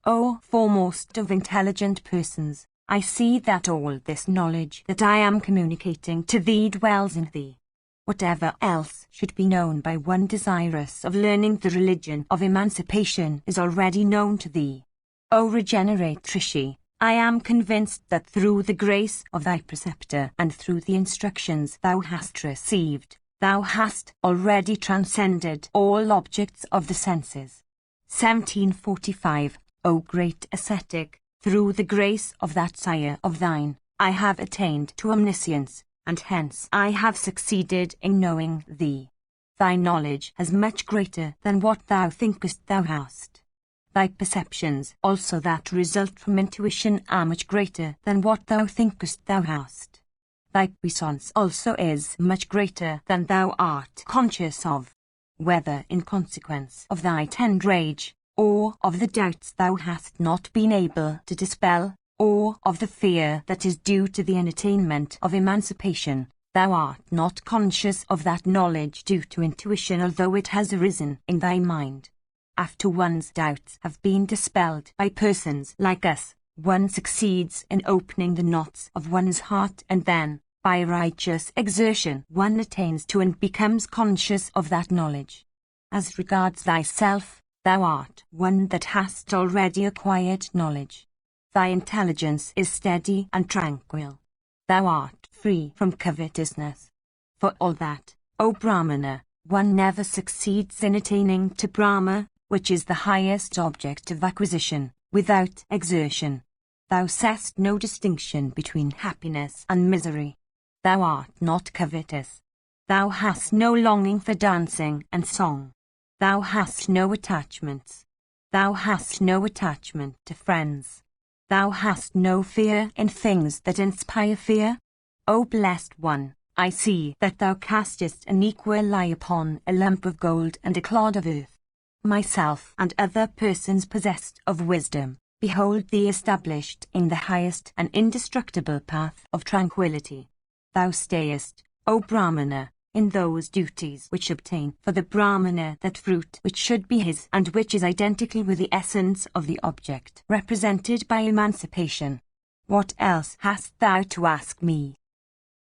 O foremost of intelligent persons, I see that all this knowledge that I am communicating to thee dwells in thee. Whatever else should be known by one desirous of learning the religion of emancipation is already known to thee. O regenerate Rishi, I am convinced that through the grace of thy preceptor and through the instructions thou hast received, thou hast already transcended all objects of the senses. 1745. O great ascetic, through the grace of that sire of thine, I have attained to omniscience, and hence I have succeeded in knowing thee. Thy knowledge is much greater than what thou thinkest thou hast. Thy perceptions also that result from intuition are much greater than what thou thinkest thou hast. Thy puissance also is much greater than thou art conscious of, whether in consequence of thy tender age, or of the doubts thou hast not been able to dispel, or of the fear that is due to the unattainment of emancipation, thou art not conscious of that knowledge due to intuition, although it has arisen in thy mind. After one's doubts have been dispelled by persons like us, one succeeds in opening the knots of one's heart, and then, by righteous exertion, one attains to and becomes conscious of that knowledge. As regards thyself, thou art one that hast already acquired knowledge. Thy intelligence is steady and tranquil. Thou art free from covetousness. For all that, O Brahmana, one never succeeds in attaining to Brahma, which is the highest object of acquisition, without exertion. Thou seest no distinction between happiness and misery. Thou art not covetous. Thou hast no longing for dancing and song. Thou hast no attachments. Thou hast no attachment to friends. Thou hast no fear in things that inspire fear. O blessed one, I see that thou castest an equal lie upon a lump of gold and a clod of earth. Myself and other persons possessed of wisdom, behold thee established in the highest and indestructible path of tranquility. Thou stayest, O Brahmana, in those duties which obtain for the Brahmana that fruit which should be his and which is identical with the essence of the object represented by emancipation. What else hast thou to ask me?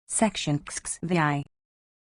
Section XVI.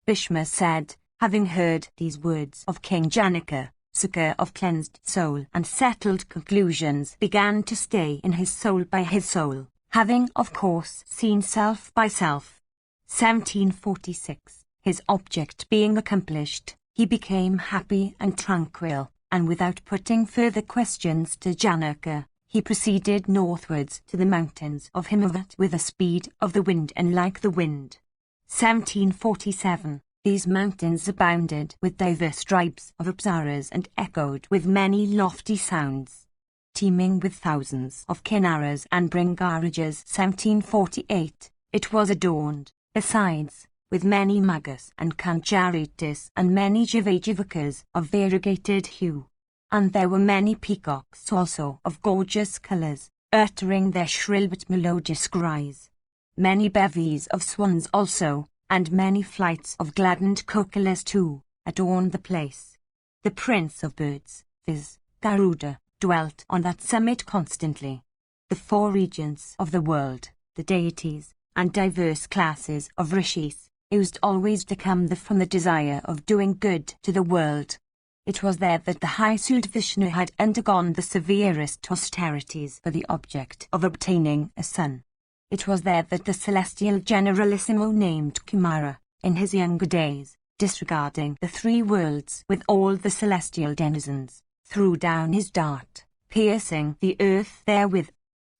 Bhishma said, having heard these words of King Janaka, Sukha of cleansed soul and settled conclusions began to stay in his soul by his soul, having of course seen self by self. 1746. His object being accomplished, he became happy and tranquil, and without putting further questions to Janaka, he proceeded northwards to the mountains of Himavat with the speed of the wind and like the wind. 1747. These mountains abounded with diverse tribes of apsaras and echoed with many lofty sounds, teeming with thousands of kinnaras and bringarajas. 1748. It was adorned, besides, with many magas and kanjaritas and many jivajivkas of variegated hue. And there were many peacocks also of gorgeous colours, uttering their shrill but melodious cries. Many bevies of swans also, and many flights of gladdened cuckoos too, adorned the place. The prince of birds, viz., Garuda, dwelt on that summit constantly. The four regions of the world, the deities, and diverse classes of rishis, used always to come from the desire of doing good to the world. It was there that the high Sud Vishnu had undergone the severest austerities for the object of obtaining a son. It was there that the celestial generalissimo named Kumara, in his younger days, disregarding the three worlds with all the celestial denizens, threw down his dart, piercing the earth therewith.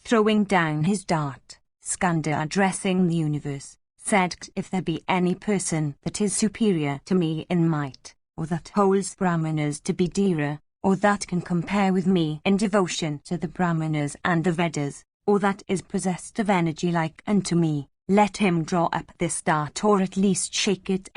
Throwing down his dart, Skanda addressing the universe, said, if there be any person that is superior to me in might, or that holds Brahmanas to be dearer, or that can compare with me in devotion to the Brahmanas and the Vedas, or that is possessed of energy like unto me, let him draw up this dart or at least shake it!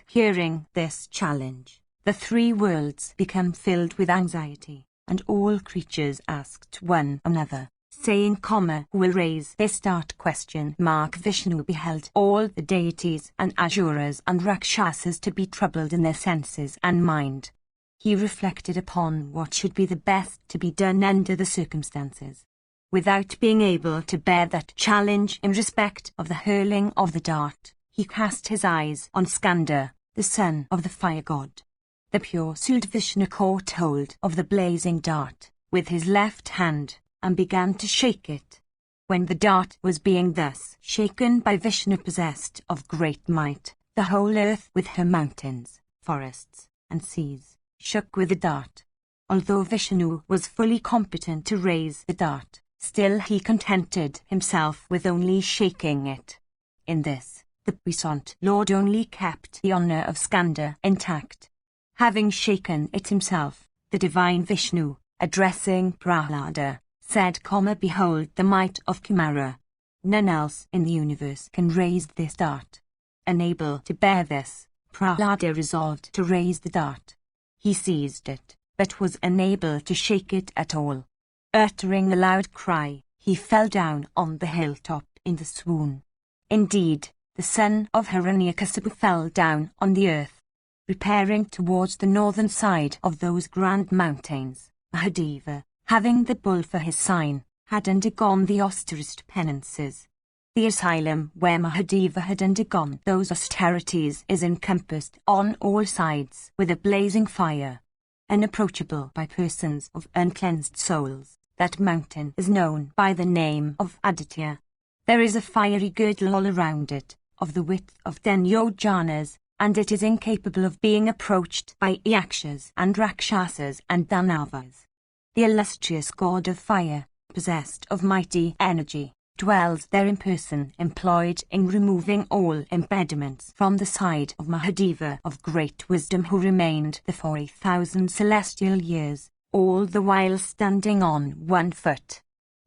Hearing this challenge, the three worlds become filled with anxiety, and all creatures asked one another, saying, who will raise this dart? Vishnu beheld all the deities and asuras and rakshasas to be troubled in their senses and mind. He reflected upon what should be the best to be done under the circumstances. Without being able to bear that challenge in respect of the hurling of the dart, he cast his eyes on Skanda, the son of the fire god. The pure-souled Vishnu caught hold of the blazing dart with his left hand and began to shake it. When the dart was being thus shaken by Vishnu, possessed of great might, the whole earth with her mountains, forests, and seas shook with the dart. Although Vishnu was fully competent to raise the dart, still he contented himself with only shaking it. In this, the puissant Lord only kept the honor of Skanda intact. Having shaken it himself, the divine Vishnu, addressing Prahlada, said, behold the might of Kumara. None else in the universe can raise this dart. Unable to bear this, Prahlada resolved to raise the dart. He seized it, but was unable to shake it at all. Uttering a loud cry, he fell down on the hilltop in the swoon. Indeed, the son of Hiranyakasipu fell down on the earth. Repairing towards the northern side of those grand mountains, Mahadeva, having the bull for his sign, had undergone the austerest penances. The asylum where Mahadeva had undergone those austerities is encompassed on all sides with a blazing fire. Unapproachable by persons of uncleansed souls, that mountain is known by the name of Aditya. There is a fiery girdle all around it, of the width of 10 yojanas, and it is incapable of being approached by Yakshas and Rakshasas and Danavas. The illustrious god of fire, possessed of mighty energy, dwells there in person, employed in removing all impediments from the side of Mahadeva of great wisdom, who remained the 40,000 celestial years, all the while standing on one foot.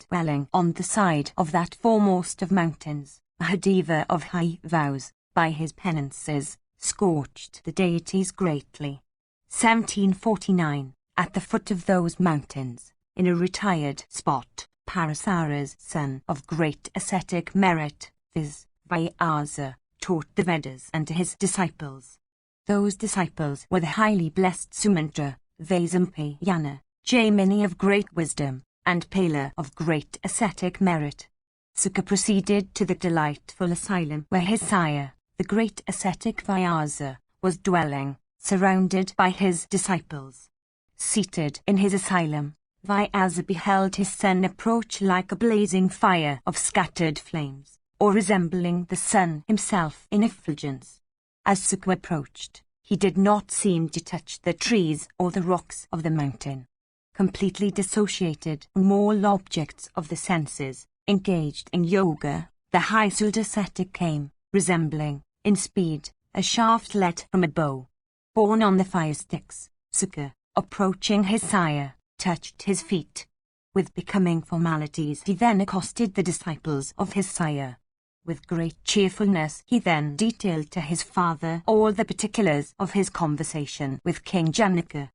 Dwelling on the side of that foremost of mountains, Mahadeva of high vows, by his penances, scorched the deities greatly. 1749, at the foot of those mountains, in a retired spot, Parasara's son of great ascetic merit, viz. Vyasa, taught the Vedas unto his disciples. Those disciples were the highly blessed Sumitra, Vaisampayana, Jaimini of great wisdom, and Pala of great ascetic merit. Sukha proceeded to the delightful asylum where his sire, the great ascetic Vyasa, was dwelling, surrounded by his disciples. Seated in his asylum, Vyasa beheld his son approach like a blazing fire of scattered flames, or resembling the sun himself in effulgence. As Sukha approached, he did not seem to touch the trees or the rocks of the mountain. Completely dissociated from all objects of the senses, engaged in yoga, the high-souled ascetic came, resembling, in speed, a shaft let from a bow. Borne on the fire sticks, Sukha, approaching his sire, touched his feet. With becoming formalities he then accosted the disciples of his sire. With great cheerfulness he then detailed to his father all the particulars of his conversation with King Janaka.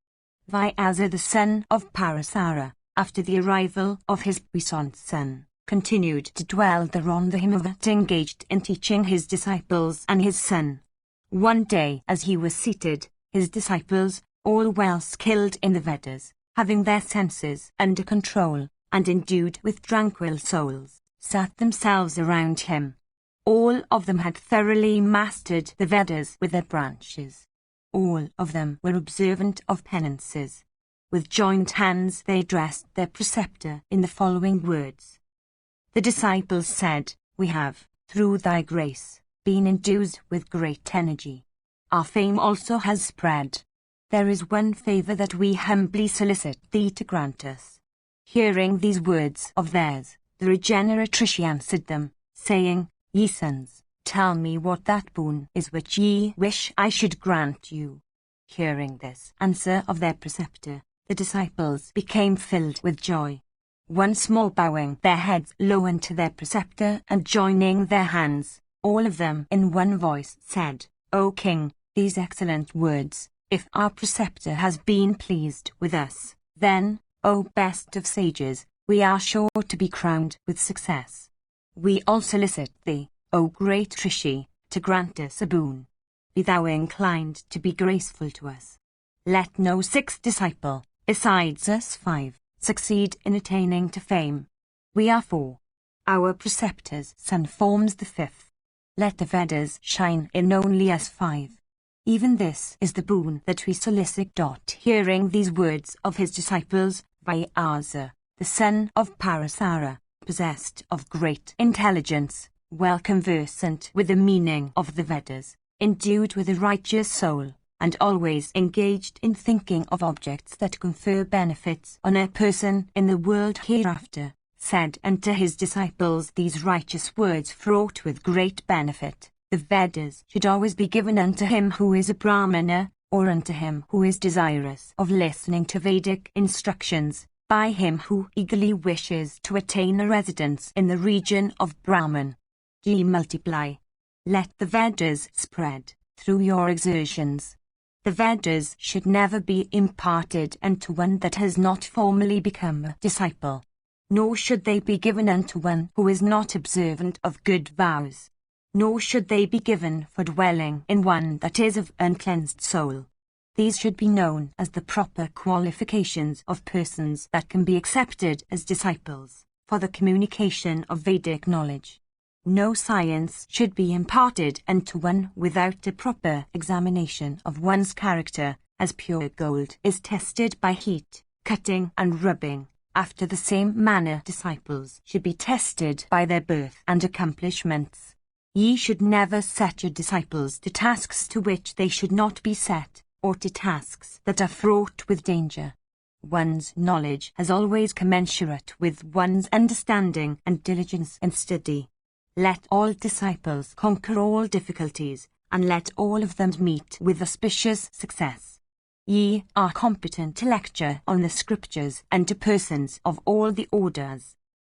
Vyasa, the son of Parasara, after the arrival of his puissant son, continued to dwell there on the Himavat, engaged in teaching his disciples and his son. One day, as he was seated, his disciples, all well skilled in the Vedas, having their senses under control, and endued with tranquil souls, sat themselves around him. All of them had thoroughly mastered the Vedas with their branches. All of them were observant of penances. With joined hands they addressed their preceptor in the following words. The disciples said, "We have, through thy grace, been endued with great energy. Our fame also has spread. There is one favor that we humbly solicit thee to grant us." Hearing these words of theirs, the regenerate Rishi answered them, saying, "Ye sons, Tell me what that boon is which ye wish I should grant you. Hearing this answer of their preceptor, the disciples became filled with joy. Once more bowing their heads low unto their preceptor and joining their hands, all of them in one voice said, O King, these excellent words, if our preceptor has been pleased with us, then, O best of sages, we are sure to be crowned with success. We all solicit thee, O great Rishi, to grant us a boon. Be thou inclined to be graceful to us. Let no sixth disciple, besides us 5, succeed in attaining to fame. We are 4. Our preceptor's son forms the 5th. Let the Vedas shine in only us 5. Even this is the boon that we solicit. Hearing these words of his disciples, Vyasa, the son of Parasara, possessed of great intelligence, well conversant with the meaning of the Vedas, endued with a righteous soul, and always engaged in thinking of objects that confer benefits on a person in the world hereafter, said unto his disciples these righteous words fraught with great benefit. The Vedas should always be given unto him who is a Brahmana, or unto him who is desirous of listening to Vedic instructions, by him who eagerly wishes to attain a residence in the region of Brahman. Ye multiply. Let the Vedas spread through your exertions. The Vedas should never be imparted unto one that has not formally become a disciple. Nor should they be given unto one who is not observant of good vows. Nor should they be given for dwelling in one that is of uncleansed soul. These should be known as the proper qualifications of persons that can be accepted as disciples, for the communication of Vedic knowledge. No science should be imparted unto one without a proper examination of one's character, as pure gold is tested by heat, cutting and rubbing. After the same manner disciples should be tested by their birth and accomplishments. Ye should never set your disciples to tasks to which they should not be set, or to tasks that are fraught with danger. One's knowledge has always commensurate with one's understanding and diligence in study. Let all disciples conquer all difficulties, and let all of them meet with auspicious success. Ye are competent to lecture on the scriptures and to persons of all the orders.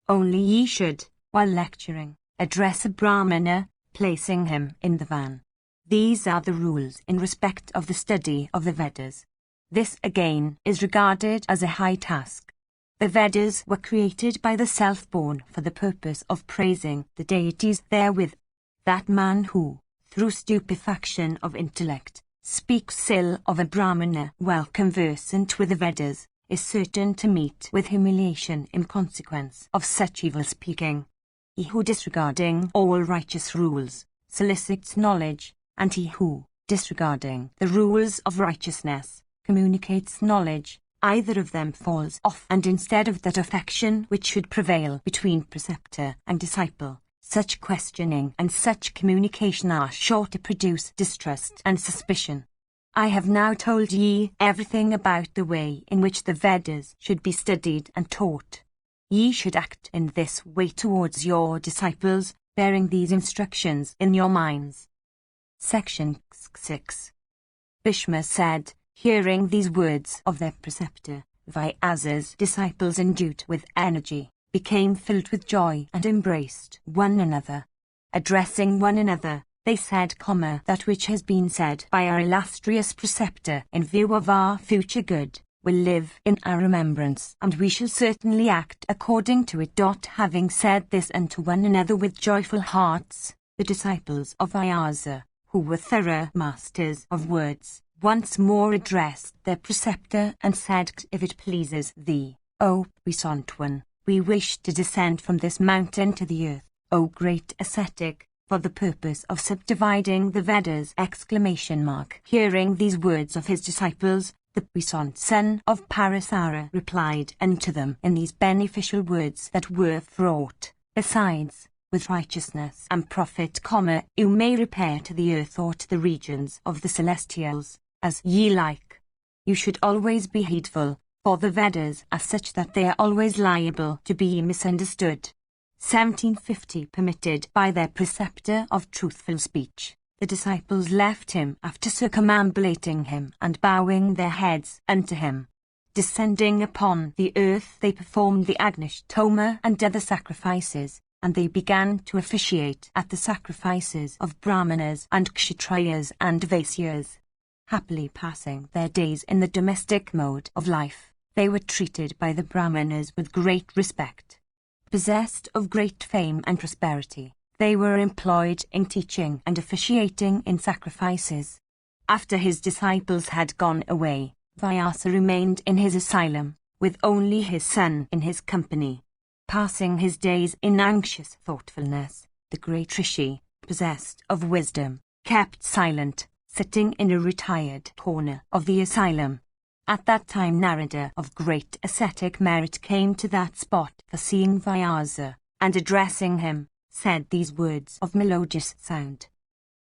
Only ye should, while lecturing, address a Brahmana, placing him in the van. These are the rules in respect of the study of the Vedas. This again is regarded as a high task. The Vedas were created by the self-born for the purpose of praising the deities therewith. That man who, through stupefaction of intellect, speaks ill of a Brahmana well conversant with the Vedas, is certain to meet with humiliation in consequence of such evil speaking. He who disregarding all righteous rules, solicits knowledge, and he who, disregarding the rules of righteousness, communicates knowledge, either of them falls off, and instead of that affection which should prevail between preceptor and disciple, such questioning and such communication are sure to produce distrust and suspicion. I have now told ye everything about the way in which the Vedas should be studied and taught. Ye should act in this way towards your disciples, bearing these instructions in your minds. Section 6. Bhishma said, hearing these words of their preceptor, Vyasa's disciples endued with energy, became filled with joy and embraced one another. Addressing one another, they said, that which has been said by our illustrious preceptor in view of our future good, will live in our remembrance, and we shall certainly act according to it. Having said this unto one another with joyful hearts, the disciples of Vyasa, who were thorough masters of words, once more addressed their preceptor and said, If it pleases thee, O puissant one, we wish to descend from this mountain to the earth, O great ascetic, for the purpose of subdividing the Vedas! Hearing these words of his disciples, the puissant son of Parasara replied unto them in these beneficial words that were fraught, besides, with righteousness and profit, you may repair to the earth or to the regions of the celestials, as ye like. You should always be heedful, for the Vedas are such that they are always liable to be misunderstood. 1750 Permitted by their preceptor of truthful speech, the disciples left him after circumambulating him and bowing their heads unto him. Descending upon the earth they performed the Agnishtoma and other sacrifices, and they began to officiate at the sacrifices of Brahmanas and Kshatriyas and Vaisyas. Happily passing their days in the domestic mode of life, they were treated by the Brahmanas with great respect. Possessed of great fame and prosperity, they were employed in teaching and officiating in sacrifices. After his disciples had gone away, Vyasa remained in his asylum, with only his son in his company. Passing his days in anxious thoughtfulness, the great Rishi, possessed of wisdom, kept silent, sitting in a retired corner of the asylum. At that time Narada of great ascetic merit came to that spot for seeing Vyasa, and addressing him, said these words of melodious sound.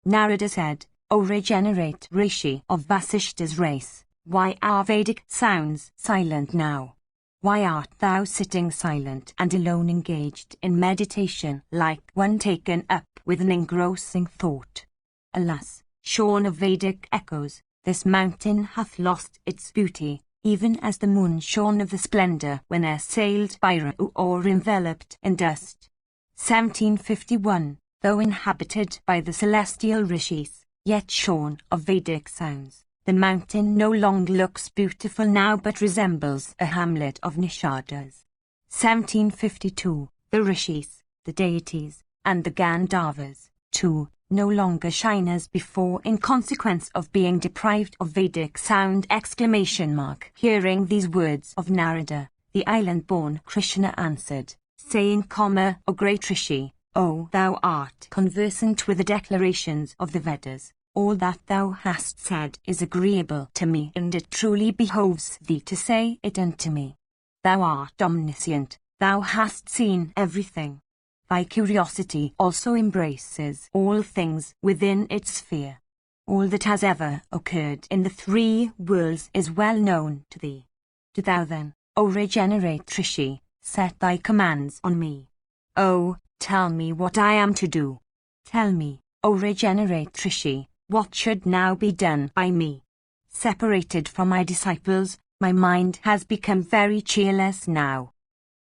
Narada said, O regenerate Rishi of Vasishta's race, why are Vedic sounds silent now? Why art thou sitting silent and alone engaged in meditation like one taken up with an engrossing thought? Alas, shorn of Vedic echoes, this mountain hath lost its beauty, even as the moon shorn of the splendor when assailed by Rahu or enveloped in dust. 1751, though inhabited by the celestial rishis, yet shorn of Vedic sounds, the mountain no longer looks beautiful now but resembles a hamlet of Nishadas. 1752, the rishis, the deities, and the Gandharvas, too, no longer shine as before in consequence of being deprived of Vedic sound! Hearing these words of Narada, the island-born Krishna answered, saying, O great Rishi, O thou art conversant with the declarations of the Vedas, all that thou hast said is agreeable to me, and it truly behoves thee to say it unto me. Thou art omniscient, thou hast seen everything. Thy curiosity also embraces all things within its sphere. All that has ever occurred in the three worlds is well known to thee. Do thou then, O regenerate Rishi, set thy commands on me. O, tell me what I am to do. Tell me, O regenerate Rishi, what should now be done by me? Separated from my disciples, my mind has become very cheerless now.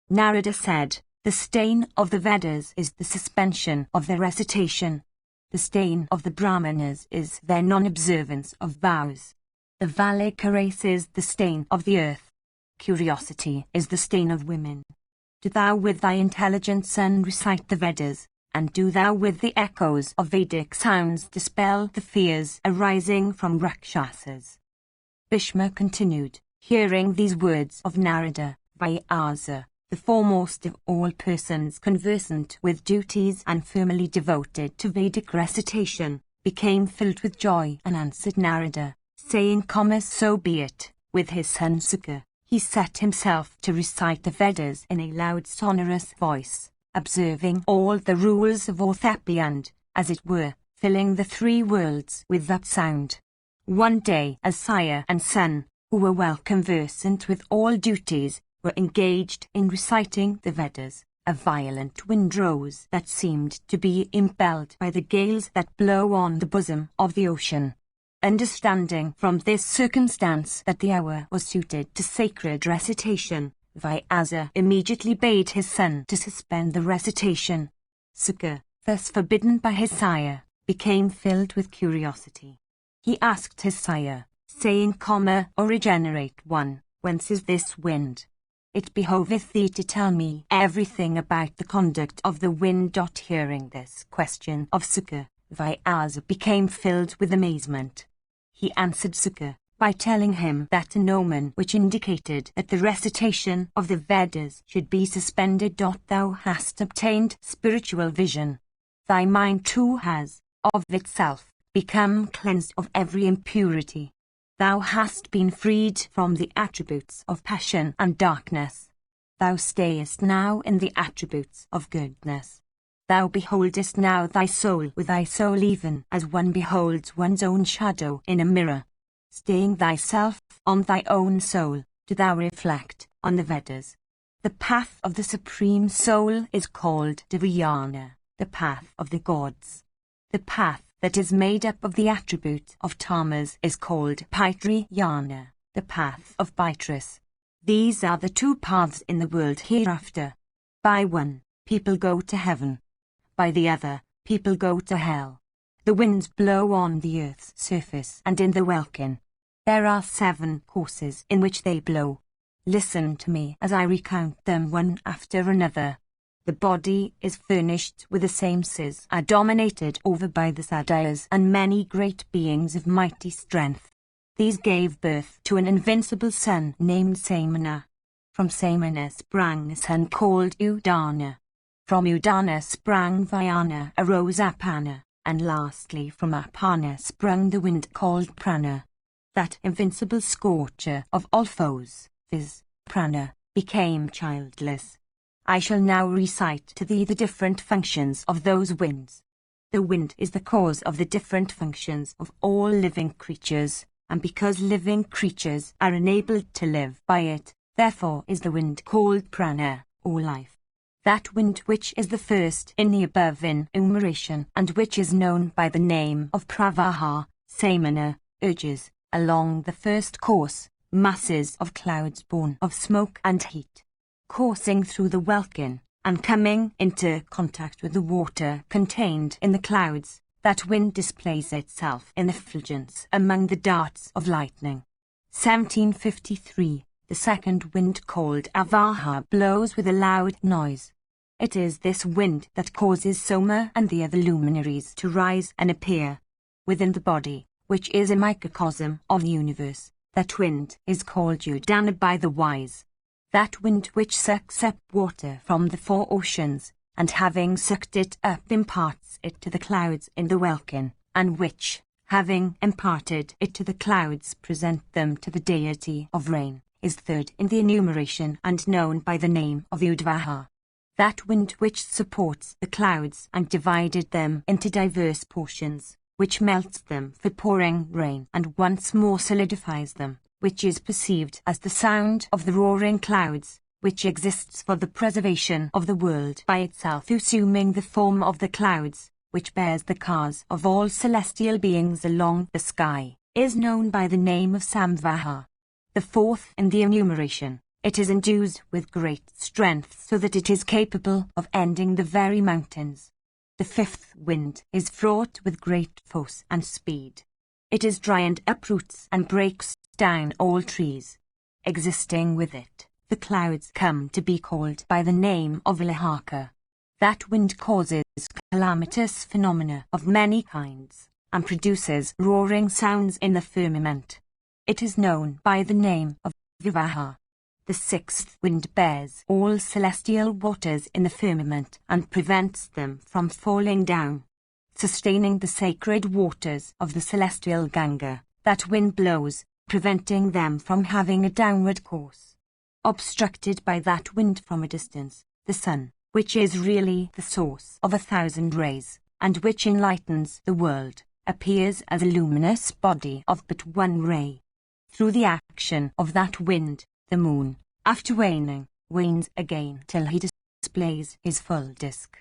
Narada said, the stain of the Vedas is the suspension of their recitation. The stain of the Brahmanas is their non-observance of vows. The Valika race is the stain of the earth. Curiosity is the stain of women. Do thou with thy intelligent son recite the Vedas, and do thou with the echoes of Vedic sounds dispel the fears arising from Rakshasas. Bhishma continued, hearing these words of Narada, Vyasa, the foremost of all persons conversant with duties and firmly devoted to Vedic recitation, became filled with joy and answered Narada, saying, So be it. With his son Sukha, he set himself to recite the Vedas in a loud sonorous voice, observing all the rules of orthoepy and, as it were, filling the three worlds with that sound. One day, as sire and son, who were well conversant with all duties, were engaged in reciting the Vedas, a violent wind rose that seemed to be impelled by the gales that blow on the bosom of the ocean. Understanding from this circumstance that the hour was suited to sacred recitation, Vyasa immediately bade his son to suspend the recitation. Sukha, thus forbidden by his sire, became filled with curiosity. He asked his sire, saying, O regenerate one, whence is this wind? It behoveth thee to tell me everything about the conduct of the wind. Hearing this question of Sukha, Vyasa became filled with amazement. He answered Sukha by telling him that an omen which indicated that the recitation of the Vedas should be suspended. Thou hast obtained spiritual vision. Thy mind too has, of itself, become cleansed of every impurity. Thou hast been freed from the attributes of passion and darkness. Thou stayest now in the attributes of goodness. Thou beholdest now thy soul with thy soul, even as one beholds one's own shadow in a mirror. Staying thyself on thy own soul, do thou reflect on the Vedas. The path of the Supreme Soul is called Dhyana, the path of the gods. The path that is made up of the attribute of Tamas is called Paitrayana, the path of Beatrice. These are the two paths in the world hereafter. By one, people go to heaven. By the other, people go to hell. The winds blow on the earth's surface and in the welkin. There are 7 courses in which they blow. Listen to me as I recount them one after another. The body is furnished with the same senses, are dominated over by the Sadyas and many great beings of mighty strength. These gave birth to an invincible son named Samana. From Samana sprang a son called Udana. From Udana sprang Vyana, arose Apana, and lastly from Apana sprung the wind called Prana. That invincible scorcher of all foes, viz. Prana, became childless. I shall now recite to thee the different functions of those winds. The wind is the cause of the different functions of all living creatures, and because living creatures are enabled to live by it, therefore is the wind called Prana, or life. That wind which is the first in the above enumeration, and which is known by the name of Pravaha, Samana, urges, along the first course, masses of clouds born of smoke and heat. Coursing through the welkin, and coming into contact with the water contained in the clouds, that wind displays itself in effulgence among the darts of lightning. 1753. The second wind called Avaha blows with a loud noise. It is this wind that causes Soma and the other luminaries to rise and appear within the body, which is a microcosm of the universe. That wind is called Udana by the wise. That wind which sucks up water from the 4 oceans, and having sucked it up imparts it to the clouds in the welkin, and which, having imparted it to the clouds, present them to the deity of rain, is third in the enumeration and known by the name of Udvaha. That wind which supports the clouds and divided them into diverse portions, which melts them for pouring rain and once more solidifies them, which is perceived as the sound of the roaring clouds, which exists for the preservation of the world by itself assuming the form of the clouds, which bears the cars of all celestial beings along the sky, is known by the name of Samvaha. The fourth in the enumeration, it is endued with great strength so that it is capable of ending the very mountains. The fifth wind is fraught with great force and speed. It is dry and uproots and breaks down all trees. Existing with it, the clouds come to be called by the name of Ilahaka. That wind causes calamitous phenomena of many kinds, and produces roaring sounds in the firmament. It is known by the name of Vivaha. The sixth wind bears all celestial waters in the firmament and prevents them from falling down. Sustaining the sacred waters of the celestial Ganga, that wind blows, preventing them from having a downward course. Obstructed by that wind from a distance, the sun, which is really the source of 1,000 rays, and which enlightens the world, appears as a luminous body of but one ray. Through the action of that wind, the moon, after waning, wanes again till he displays his full disk.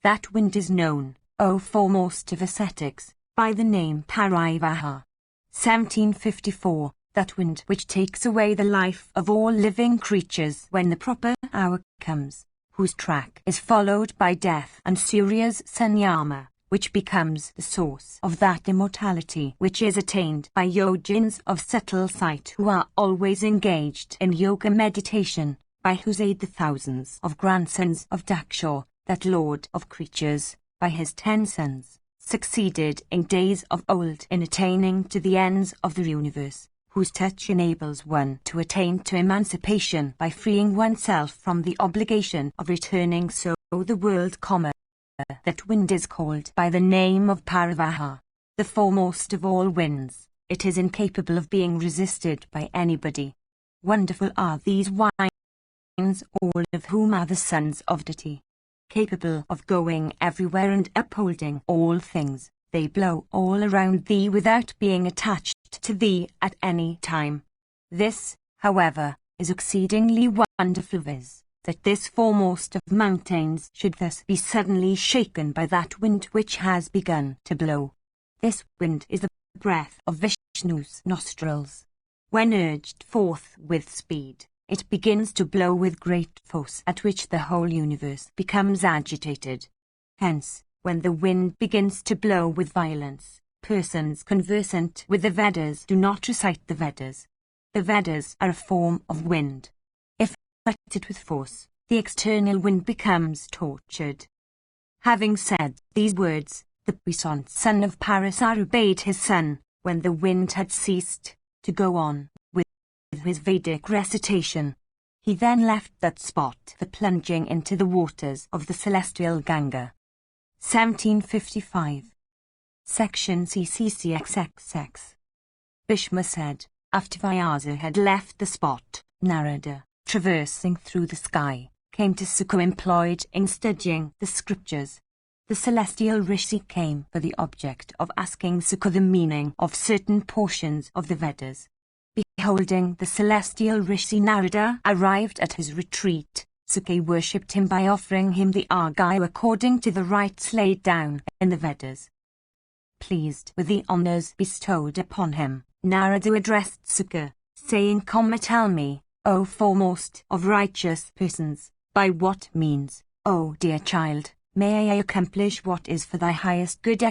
That wind is known, O foremost of ascetics, by the name Parivaha. 1754. That wind which takes away the life of all living creatures when the proper hour comes, whose track is followed by death and Surya's Sanyama, which becomes the source of that immortality which is attained by yogins of subtle sight who are always engaged in yoga meditation, by whose aid the thousands of grandsons of Daksha, that lord of creatures, by his 10 sons, succeeded in days of old in attaining to the ends of the universe, whose touch enables one to attain to emancipation by freeing oneself from the obligation of returning, so the world, that wind is called by the name of Paravaha, the foremost of all winds. It is incapable of being resisted by anybody. Wonderful are these winds, all of whom are the sons of deity. Capable of going everywhere and upholding all things, they blow all around thee without being attached to thee at any time. This, however, is exceedingly wonderful, viz. that this foremost of mountains should thus be suddenly shaken by that wind which has begun to blow. This wind is the breath of Vishnu's nostrils. When urged forth with speed, it begins to blow with great force, at which the whole universe becomes agitated. Hence, when the wind begins to blow with violence, persons conversant with the Vedas do not recite the Vedas. The Vedas are a form of wind. If affected with force, the external wind becomes tortured. Having said these words, the puissant son of Parasar obeyed his son, when the wind had ceased, to go on with his Vedic recitation. He then left that spot for plunging into the waters of the celestial Ganga. 1755. Section CCCXXX. Bhishma said, after Vyasa had left the spot, Narada, traversing through the sky, came to Sukha employed in studying the scriptures. The celestial Rishi came for the object of asking Sukha the meaning of certain portions of the Vedas. Beholding the celestial Rishi, Narada arrived at his retreat. Sukha worshipped him by offering him the argya according to the rites laid down in the Vedas. Pleased with the honours bestowed upon him, Narada addressed Sukha, saying, Tell me, O foremost of righteous persons, by what means, O dear child, may I accomplish what is for thy highest good!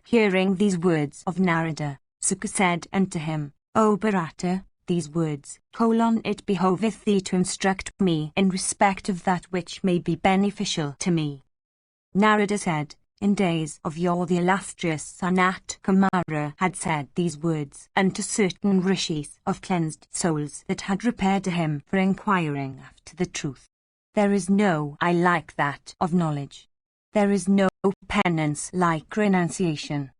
Hearing these words of Narada, Sukha said unto him, O Bharata, these words, it behoveth thee to instruct me in respect of that which may be beneficial to me. Narada said, in days of yore the illustrious Sanat Kumara had said these words unto certain rishis of cleansed souls that had repaired to him for inquiring after the truth. There is no I like that of knowledge. There is no penance like renunciation,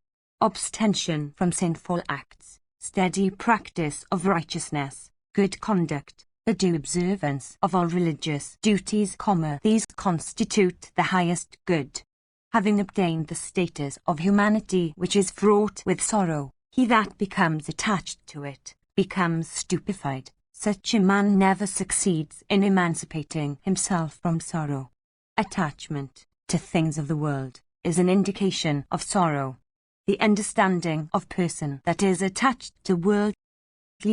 abstention from sinful acts, steady practice of righteousness, good conduct, the due observance of all religious duties, these constitute the highest good. Having obtained the status of humanity which is fraught with sorrow, he that becomes attached to it, becomes stupefied. Such a man never succeeds in emancipating himself from sorrow. Attachment to things of the world is an indication of sorrow. The understanding of person that is attached to worldly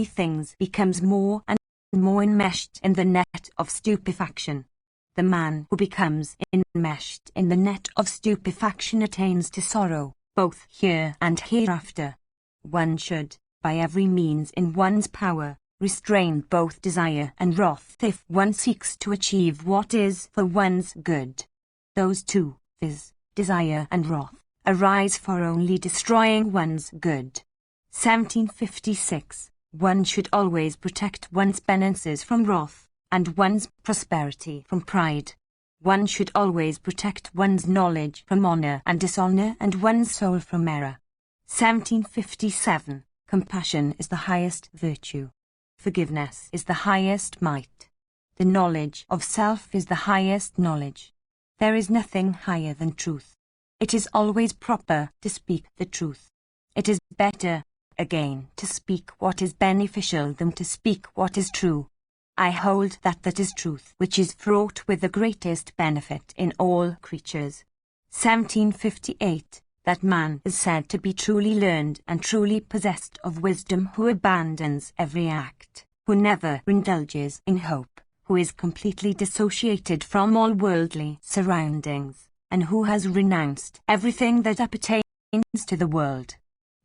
things becomes more and more enmeshed in the net of stupefaction. The man who becomes enmeshed in the net of stupefaction attains to sorrow, both here and hereafter. One should, by every means in one's power, restrain both desire and wrath if one seeks to achieve what is for one's good. Those two, viz., desire and wrath, arise for only destroying one's good. 1756. One should always protect one's penances from wrath, and one's prosperity from pride. One should always protect one's knowledge from honor and dishonor, and one's soul from error. 1757. Compassion is the highest virtue. Forgiveness is the highest might. The knowledge of self is the highest knowledge. There is nothing higher than truth. It is always proper to speak the truth. It is better, again, to speak what is beneficial than to speak what is true. I hold that is truth which is fraught with the greatest benefit in all creatures. 1758. That man is said to be truly learned and truly possessed of wisdom who abandons every act, who never indulges in hope, who is completely dissociated from all worldly surroundings, and who has renounced everything that appertains to the world.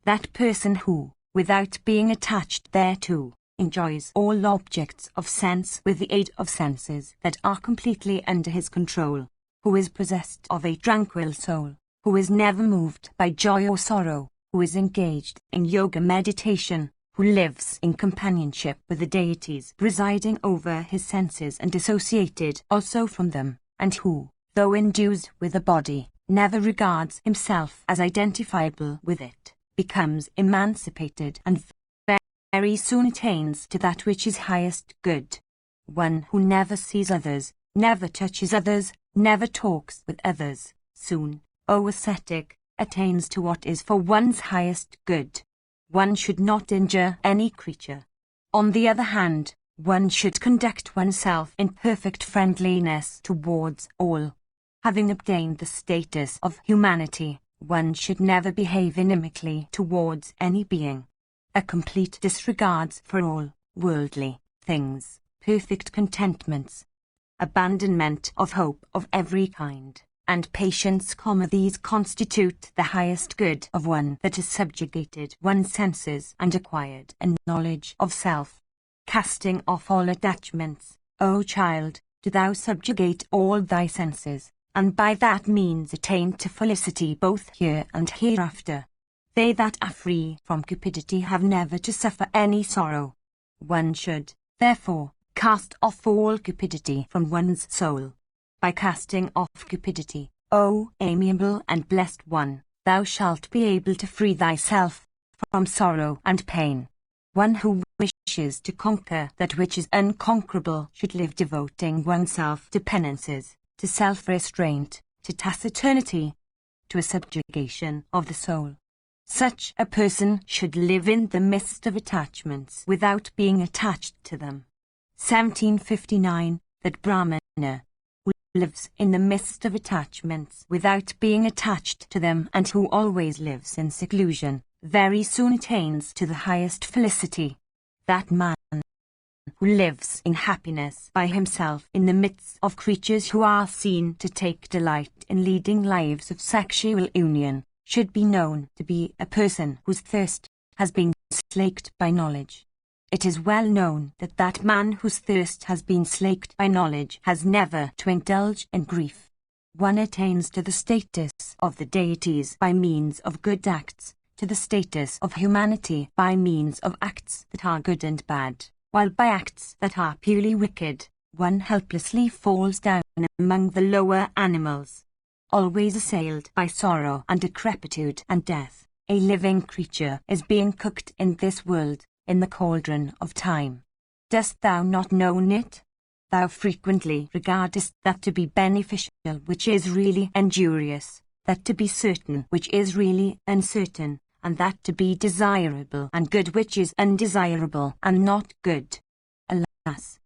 That person who, without being attached thereto, enjoys all objects of sense with the aid of senses that are completely under his control, who is possessed of a tranquil soul, who is never moved by joy or sorrow, who is engaged in yoga meditation, who lives in companionship with the deities presiding over his senses and dissociated also from them, and who, though endued with a body, never regards himself as identifiable with it, becomes emancipated and very soon attains to that which is highest good. One who never sees others, never touches others, never talks with others, soon, O ascetic, attains to what is for one's highest good. One should not injure any creature. On the other hand, One should conduct oneself in perfect friendliness towards all. Having obtained the status of humanity, one should never behave inimically towards any being. A complete disregard for all worldly things, perfect contentments, abandonment of hope of every kind, and patience, these constitute the highest good of one that has subjugated one's senses and acquired a knowledge of self. Casting off all attachments, O child, do thou subjugate all thy senses, and by that means attain to felicity both here and hereafter. They that are free from cupidity have never to suffer any sorrow. One should, therefore, cast off all cupidity from one's soul. By casting off cupidity, O amiable and blessed one, thou shalt be able to free thyself from sorrow and pain. One who wishes to conquer that which is unconquerable should live devoting oneself to penances, to self-restraint, to taciturnity, to a subjugation of the soul. Such a person should live in the midst of attachments without being attached to them. 1759. That Brahmana who lives in the midst of attachments without being attached to them and who always lives in seclusion, very soon attains to the highest felicity. That man who lives in happiness by himself in the midst of creatures who are seen to take delight in leading lives of sexual union, should be known to be a person whose thirst has been slaked by knowledge. It is well known that that man whose thirst has been slaked by knowledge has never to indulge in grief. One attains to the status of the deities by means of good acts, to the status of humanity by means of acts that are good and bad, while by acts that are purely wicked, one helplessly falls down among the lower animals. Always assailed by sorrow and decrepitude and death, a living creature is being cooked in this world, in the cauldron of time. Dost thou not know it? Thou frequently regardest that to be beneficial which is really injurious, that to be certain which is really uncertain, and that to be desirable and good which is undesirable and not good. Alas!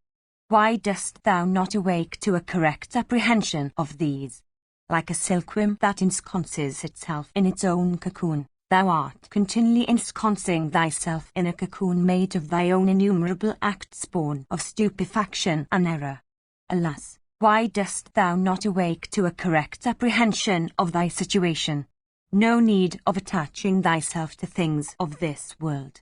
Why dost thou not awake to a correct apprehension of these? Like a silkworm that ensconces itself in its own cocoon, thou art continually ensconcing thyself in a cocoon made of thy own innumerable acts born of stupefaction and error. Alas! Why dost thou not awake to a correct apprehension of thy situation? No need of attaching thyself to things of this world.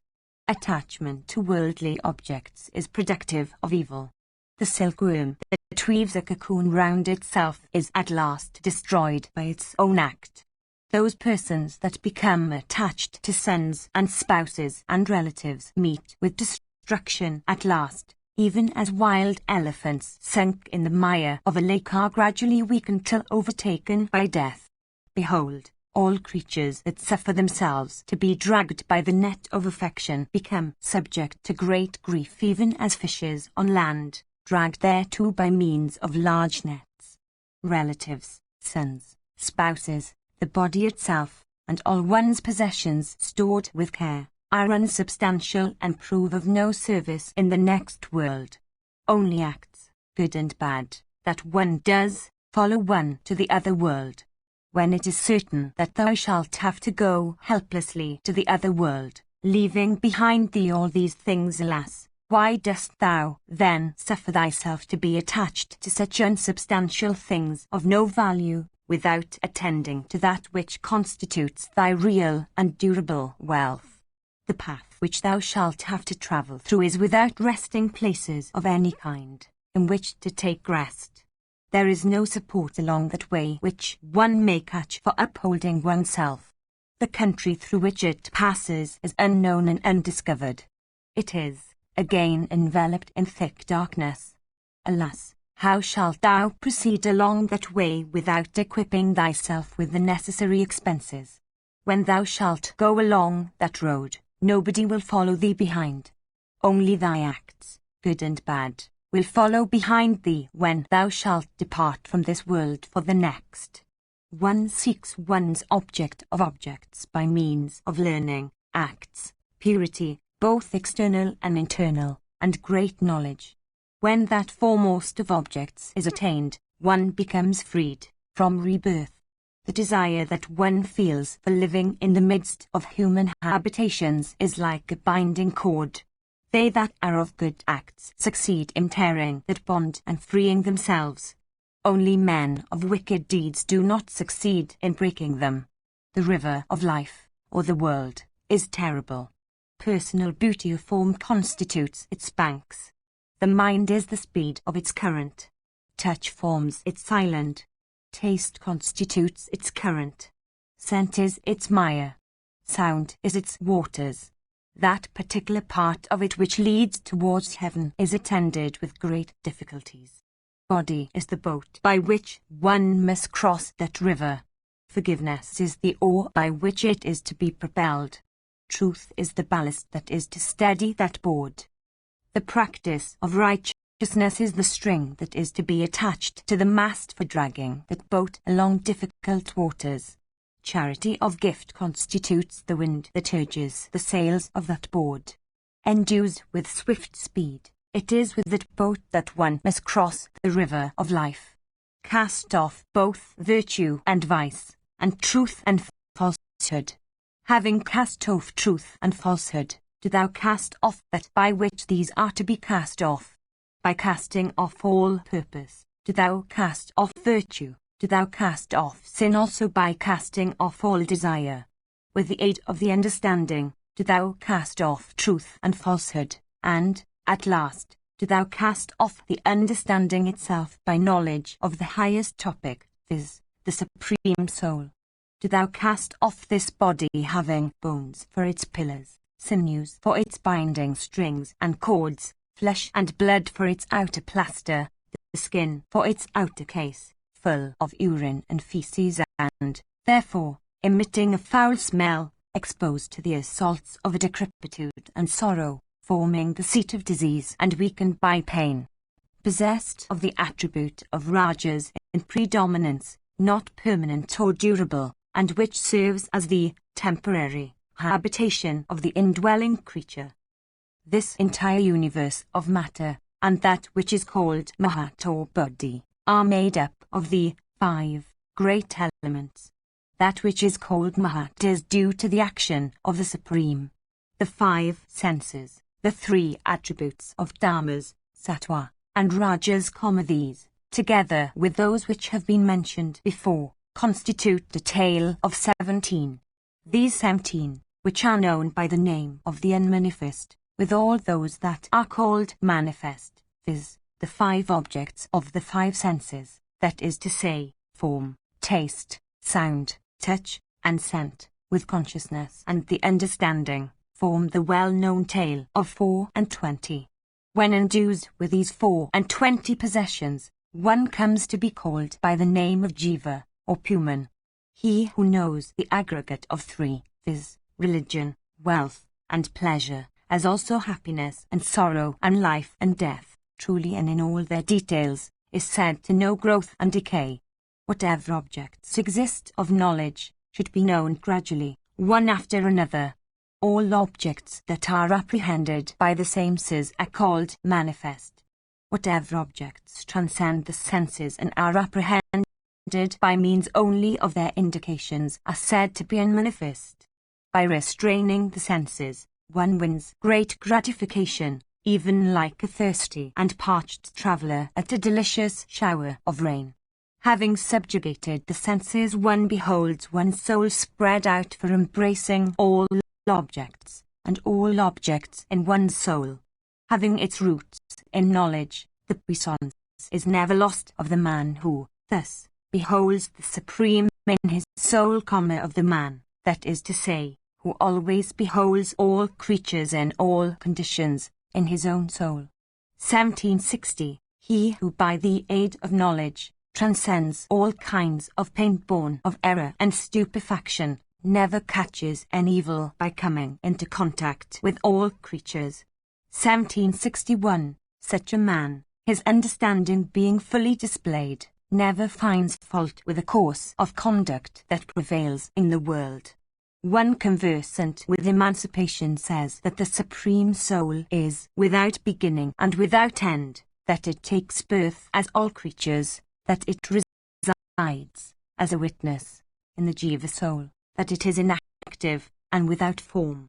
Attachment to worldly objects is productive of evil. The silkworm that weaves a cocoon round itself is at last destroyed by its own act. Those persons that become attached to sons and spouses and relatives meet with destruction at last, even as wild elephants sunk in the mire of a lake are gradually weakened till overtaken by death. Behold, all creatures that suffer themselves to be dragged by the net of affection become subject to great grief, even as fishes on land, dragged thereto by means of large nets. Relatives, sons, spouses, the body itself, and all one's possessions stored with care, are unsubstantial and prove of no service in the next world. Only acts, good and bad, that one does, follow one to the other world. When it is certain that thou shalt have to go helplessly to the other world, leaving behind thee all these things, alas! Why dost thou then suffer thyself to be attached to such unsubstantial things of no value, without attending to that which constitutes thy real and durable wealth? The path which thou shalt have to travel through is without resting places of any kind, in which to take rest. There is no support along that way which one may catch for upholding oneself. The country through which it passes is unknown and undiscovered. It is, again, enveloped in thick darkness. Alas! How shalt thou proceed along that way without equipping thyself with the necessary expenses? When thou shalt go along that road, nobody will follow thee behind. Only thy acts, good and bad, will follow behind thee when thou shalt depart from this world for the next. One seeks one's object of objects by means of learning, acts, purity, both external and internal, and great knowledge. When that foremost of objects is attained, one becomes freed from rebirth. The desire that one feels for living in the midst of human habitations is like a binding cord. They that are of good acts succeed in tearing that bond and freeing themselves. Only men of wicked deeds do not succeed in breaking them. The river of life, or the world, is terrible. Personal beauty of form constitutes its banks. The mind is the speed of its current. Touch forms its island. Taste constitutes its current. Scent is its mire. Sound is its waters. That particular part of it which leads towards heaven is attended with great difficulties. Body is the boat by which one must cross that river. Forgiveness is the oar by which it is to be propelled. Truth is the ballast that is to steady that board. The practice of righteousness is the string that is to be attached to the mast for dragging that boat along difficult waters. Charity of gift constitutes the wind that urges the sails of that board. Endues with swift speed, it is with that boat that one must cross the river of life. Cast off both virtue and vice, and truth and falsehood. Having cast off truth and falsehood, do thou cast off that by which these are to be cast off. By casting off all purpose, do thou cast off virtue, do thou cast off sin also by casting off all desire. With the aid of the understanding, do thou cast off truth and falsehood, and, at last, do thou cast off the understanding itself by knowledge of the highest topic, viz., the Supreme Soul. Do thou cast off this body having bones for its pillars, sinews for its binding strings and cords, flesh and blood for its outer plaster, the skin for its outer case, full of urine and feces and, therefore, emitting a foul smell, exposed to the assaults of a decrepitude and sorrow, forming the seat of disease and weakened by pain. Possessed of the attribute of rajas in predominance, not permanent or durable, and which serves as the temporary habitation of the indwelling creature. This entire universe of matter, and that which is called Mahat or body, are made up of the 5 great elements. That which is called Mahat is due to the action of the Supreme. The 5 senses, the 3 attributes of Dharmas, Sattva, and Rajas, these, together with those which have been mentioned before, constitute a tale of 17. These 17, which are known by the name of the unmanifest, with all those that are called manifest, viz., the 5 objects of the 5 senses, that is to say, form, taste, sound, touch, and scent, with consciousness and the understanding, form the well-known tale of 24. When endued with these 24 possessions, one comes to be called by the name of Jiva, or Puman. He who knows the aggregate of 3, viz., religion, wealth, and pleasure, as also happiness and sorrow and life and death, truly and in all their details, is said to know growth and decay. Whatever objects exist of knowledge should be known gradually, one after another. All objects that are apprehended by the senses are called manifest. Whatever objects transcend the senses and are apprehended by means only of their indications are said to be unmanifest. By restraining the senses, one wins great gratification, even like a thirsty and parched traveller at a delicious shower of rain. Having subjugated the senses, one beholds one's soul spread out for embracing all objects, and all objects in one's soul. Having its roots in knowledge, the puissance is never lost of the man who, thus, beholds the Supreme in his soul, of the man, that is to say, who always beholds all creatures in all conditions, in his own soul. 1760. He who by the aid of knowledge transcends all kinds of pain born of error and stupefaction, never catches an evil by coming into contact with all creatures. 1761. Such a man, his understanding being fully displayed, never finds fault with the course of conduct that prevails in the world. One conversant with emancipation says that the Supreme Soul is without beginning and without end, that it takes birth as all creatures, that it resides, as a witness, in the Jiva soul, that it is inactive and without form.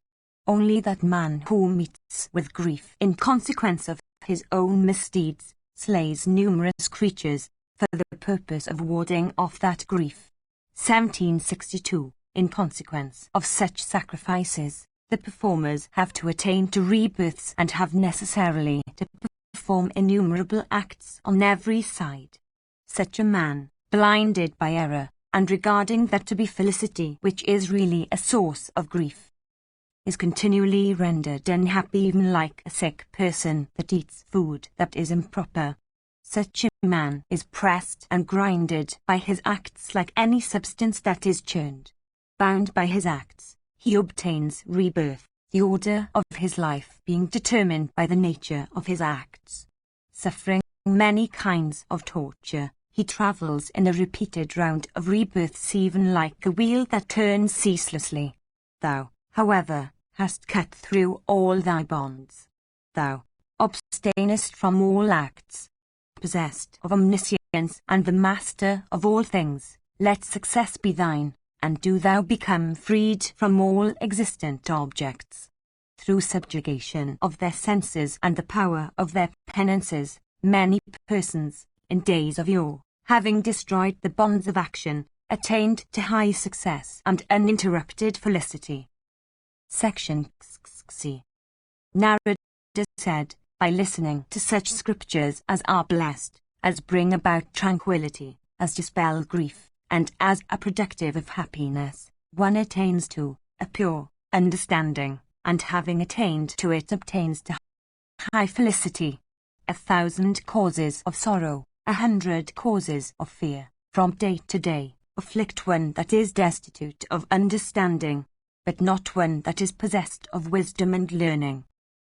Only that man who meets with grief in consequence of his own misdeeds slays numerous creatures for the purpose of warding off that grief. 1762. In consequence of such sacrifices, the performers have to attain to rebirths and have necessarily to perform innumerable acts on every side. Such a man, blinded by error, and regarding that to be felicity which is really a source of grief, is continually rendered unhappy, even like a sick person that eats food that is improper. Such a man is pressed and grinded by his acts like any substance that is churned. Bound by his acts, he obtains rebirth, the order of his life being determined by the nature of his acts. Suffering many kinds of torture, he travels in a repeated round of rebirths, even like a wheel that turns ceaselessly. Thou, however, hast cut through all thy bonds. Thou abstainest from all acts, possessed of omniscience and the master of all things. Let success be thine, and do thou become freed from all existent objects. Through subjugation of their senses and the power of their penances, many persons, in days of yore, having destroyed the bonds of action, attained to high success and uninterrupted felicity. Section C. Narada said, by listening to such scriptures as are blessed, as bring about tranquility, as dispel grief, and as are productive of happiness, one attains to a pure understanding, and having attained to it obtains to high felicity. 1,000 causes of sorrow, 100 causes of fear, from day to day, afflict one that is destitute of understanding, but not one that is possessed of wisdom and learning.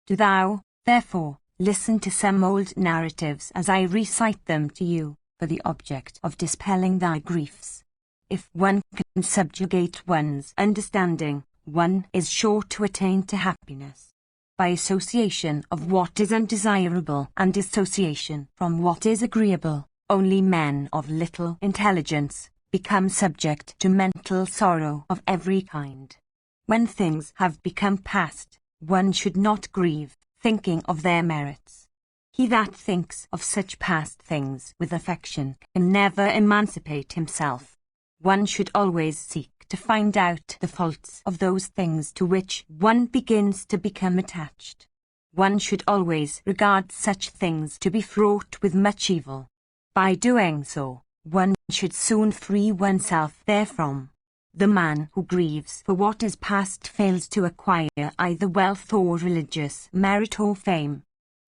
Do thou, therefore, listen to some old narratives as I recite them to you, for the object of dispelling thy griefs. If one can subjugate one's understanding, one is sure to attain to happiness. By association of what is undesirable and dissociation from what is agreeable, only men of little intelligence become subject to mental sorrow of every kind. When things have become past, one should not grieve, thinking of their merits. He that thinks of such past things with affection can never emancipate himself. One should always seek to find out the faults of those things to which one begins to become attached. One should always regard such things to be fraught with much evil. By doing so, one should soon free oneself therefrom. The man who grieves for what is past fails to acquire either wealth or religious merit or fame.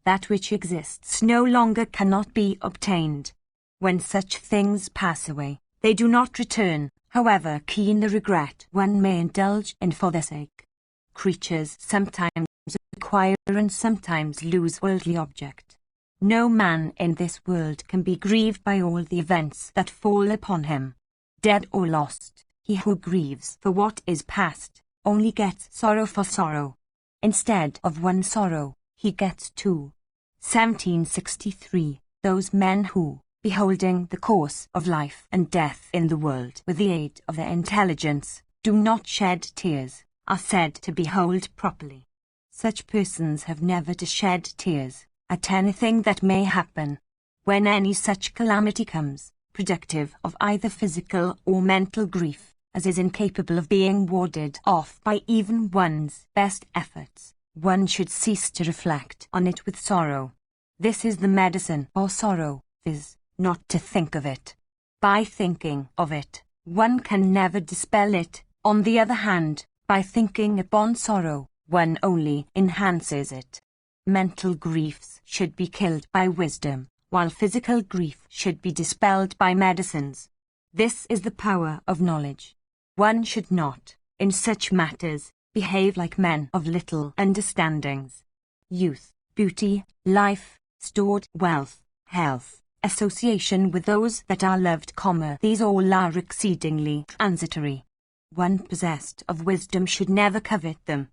That which exists no longer cannot be obtained. When such things pass away, they do not return, however keen the regret one may indulge in for their sake. Creatures sometimes acquire and sometimes lose worldly object. No man in this world can be grieved by all the events that fall upon him. Dead or lost, he who grieves for what is past only gets sorrow for sorrow. Instead of one sorrow, he gets two. 1763. Those men who, beholding the course of life and death in the world with the aid of their intelligence, do not shed tears, are said to behold properly. Such persons have never to shed tears at anything that may happen. When any such calamity comes, productive of either physical or mental grief, as is incapable of being warded off by even one's best efforts, one should cease to reflect on it with sorrow. This is the medicine for sorrow, viz., not to think of it. By thinking of it, one can never dispel it. On the other hand, by thinking upon sorrow, one only enhances it. Mental griefs should be killed by wisdom, while physical grief should be dispelled by medicines. This is the power of knowledge. One should not, in such matters, behave like men of little understandings. Youth, beauty, life, stored wealth, health, association with those that are loved, these all are exceedingly transitory. One possessed of wisdom should never covet them.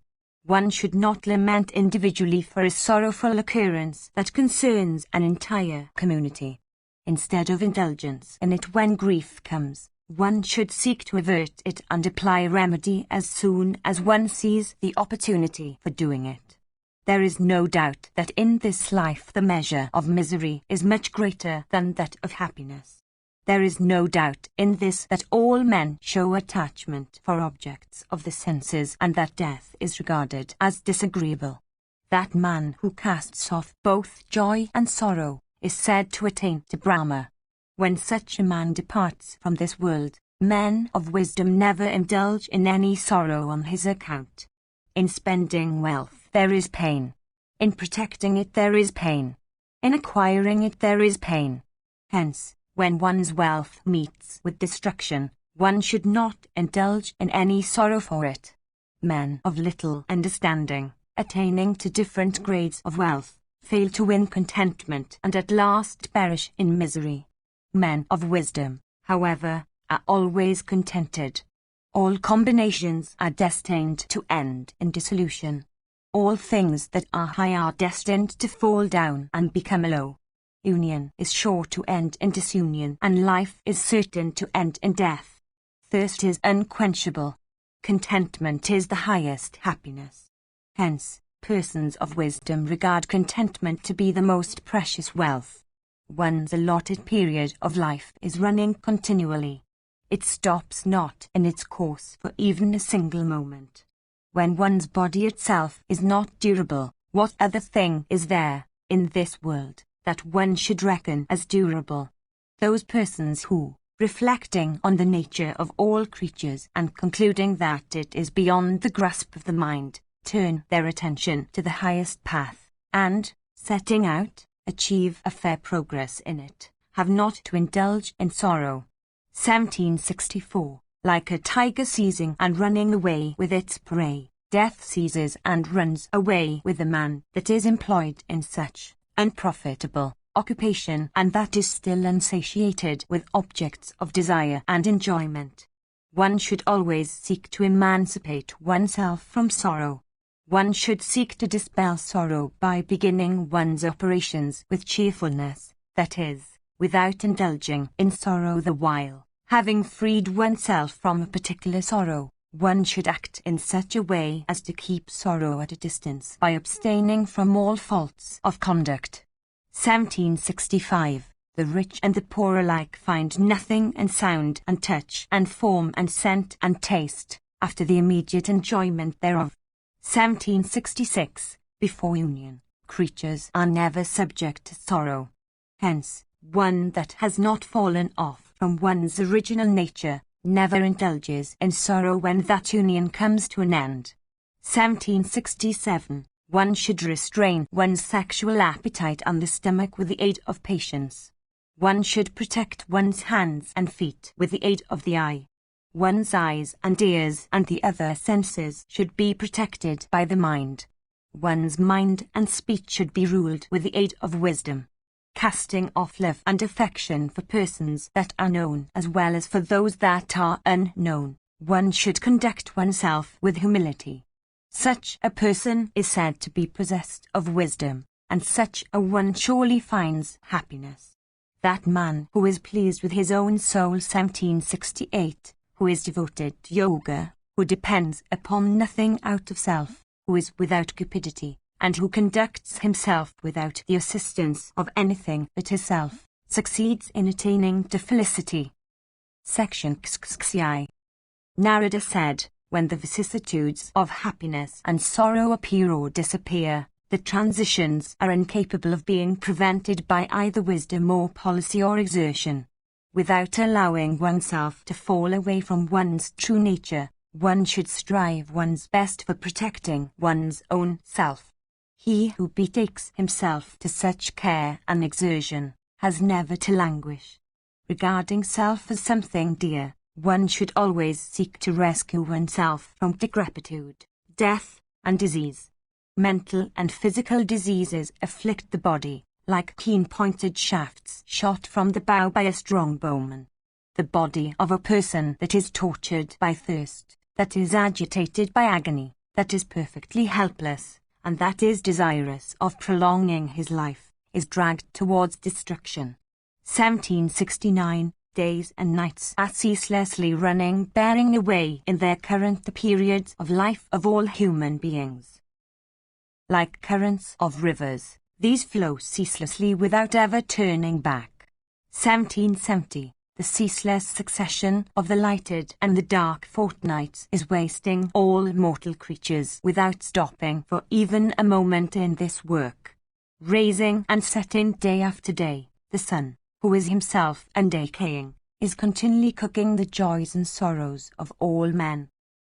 One should not lament individually for a sorrowful occurrence that concerns an entire community. Instead of indulgence in it when grief comes, one should seek to avert it and apply a remedy as soon as one sees the opportunity for doing it. There is no doubt that in this life the measure of misery is much greater than that of happiness. There is no doubt in this that all men show attachment for objects of the senses and that death is regarded as disagreeable. That man who casts off both joy and sorrow is said to attain to Brahma. When such a man departs from this world, men of wisdom never indulge in any sorrow on his account. In spending wealth there is pain. In protecting it there is pain. In acquiring it there is pain. Hence, when one's wealth meets with destruction, one should not indulge in any sorrow for it. Men of little understanding, attaining to different grades of wealth, fail to win contentment and at last perish in misery. Men of wisdom, however, are always contented. All combinations are destined to end in dissolution. All things that are high are destined to fall down and become low. Union is sure to end in disunion, and life is certain to end in death. Thirst is unquenchable. Contentment is the highest happiness. Hence, persons of wisdom regard contentment to be the most precious wealth. One's allotted period of life is running continually. It stops not in its course for even a single moment. When one's body itself is not durable, what other thing is there, in this world, that one should reckon as durable? Those persons who, reflecting on the nature of all creatures and concluding that it is beyond the grasp of the mind, turn their attention to the highest path, and, setting out, achieve a fair progress in it, have not to indulge in sorrow. 1764. Like a tiger seizing and running away with its prey, death seizes and runs away with the man that is employed in such unprofitable occupation and that is still unsatiated with objects of desire and enjoyment. One should always seek to emancipate oneself from sorrow. One should seek to dispel sorrow by beginning one's operations with cheerfulness, that is, without indulging in sorrow the while. Having freed oneself from a particular sorrow, one should act in such a way as to keep sorrow at a distance by abstaining from all faults of conduct. 1765. The rich and the poor alike find nothing in sound and touch and form and scent and taste, after the immediate enjoyment thereof. 1766. Before union, creatures are never subject to sorrow. Hence, one that has not fallen off from one's original nature never indulges in sorrow when that union comes to an end. 1767. One should restrain one's sexual appetite and the stomach with the aid of patience. One should protect one's hands and feet with the aid of the eye. One's eyes and ears and the other senses should be protected by the mind. One's mind and speech should be ruled with the aid of wisdom. Casting off love and affection for persons that are known as well as for those that are unknown, one should conduct oneself with humility. Such a person is said to be possessed of wisdom, and such a one surely finds happiness. That man who is pleased with his own soul. 1768, who is devoted to yoga, who depends upon nothing out of self, who is without cupidity, and who conducts himself without the assistance of anything but himself, succeeds in attaining to felicity. Section XXI. Narada said, when the vicissitudes of happiness and sorrow appear or disappear, the transitions are incapable of being prevented by either wisdom or policy or exertion. Without allowing oneself to fall away from one's true nature, one should strive one's best for protecting one's own self. He who betakes himself to such care and exertion has never to languish. Regarding self as something dear, one should always seek to rescue oneself from decrepitude, death, and disease. Mental and physical diseases afflict the body, like keen-pointed shafts shot from the bow by a strong bowman. the body of a person that is tortured by thirst, that is agitated by agony, that is perfectly helpless, and that is desirous of prolonging his life, is dragged towards destruction. 1769. Days and nights are ceaselessly running, bearing away in their current the periods of life of all human beings. Like currents of rivers, these flow ceaselessly without ever turning back. 1770. The ceaseless succession of the lighted and the dark fortnights is wasting all mortal creatures without stopping for even a moment in this work. Raising and setting day after day, the sun, who is himself undecaying, is continually cooking the joys and sorrows of all men.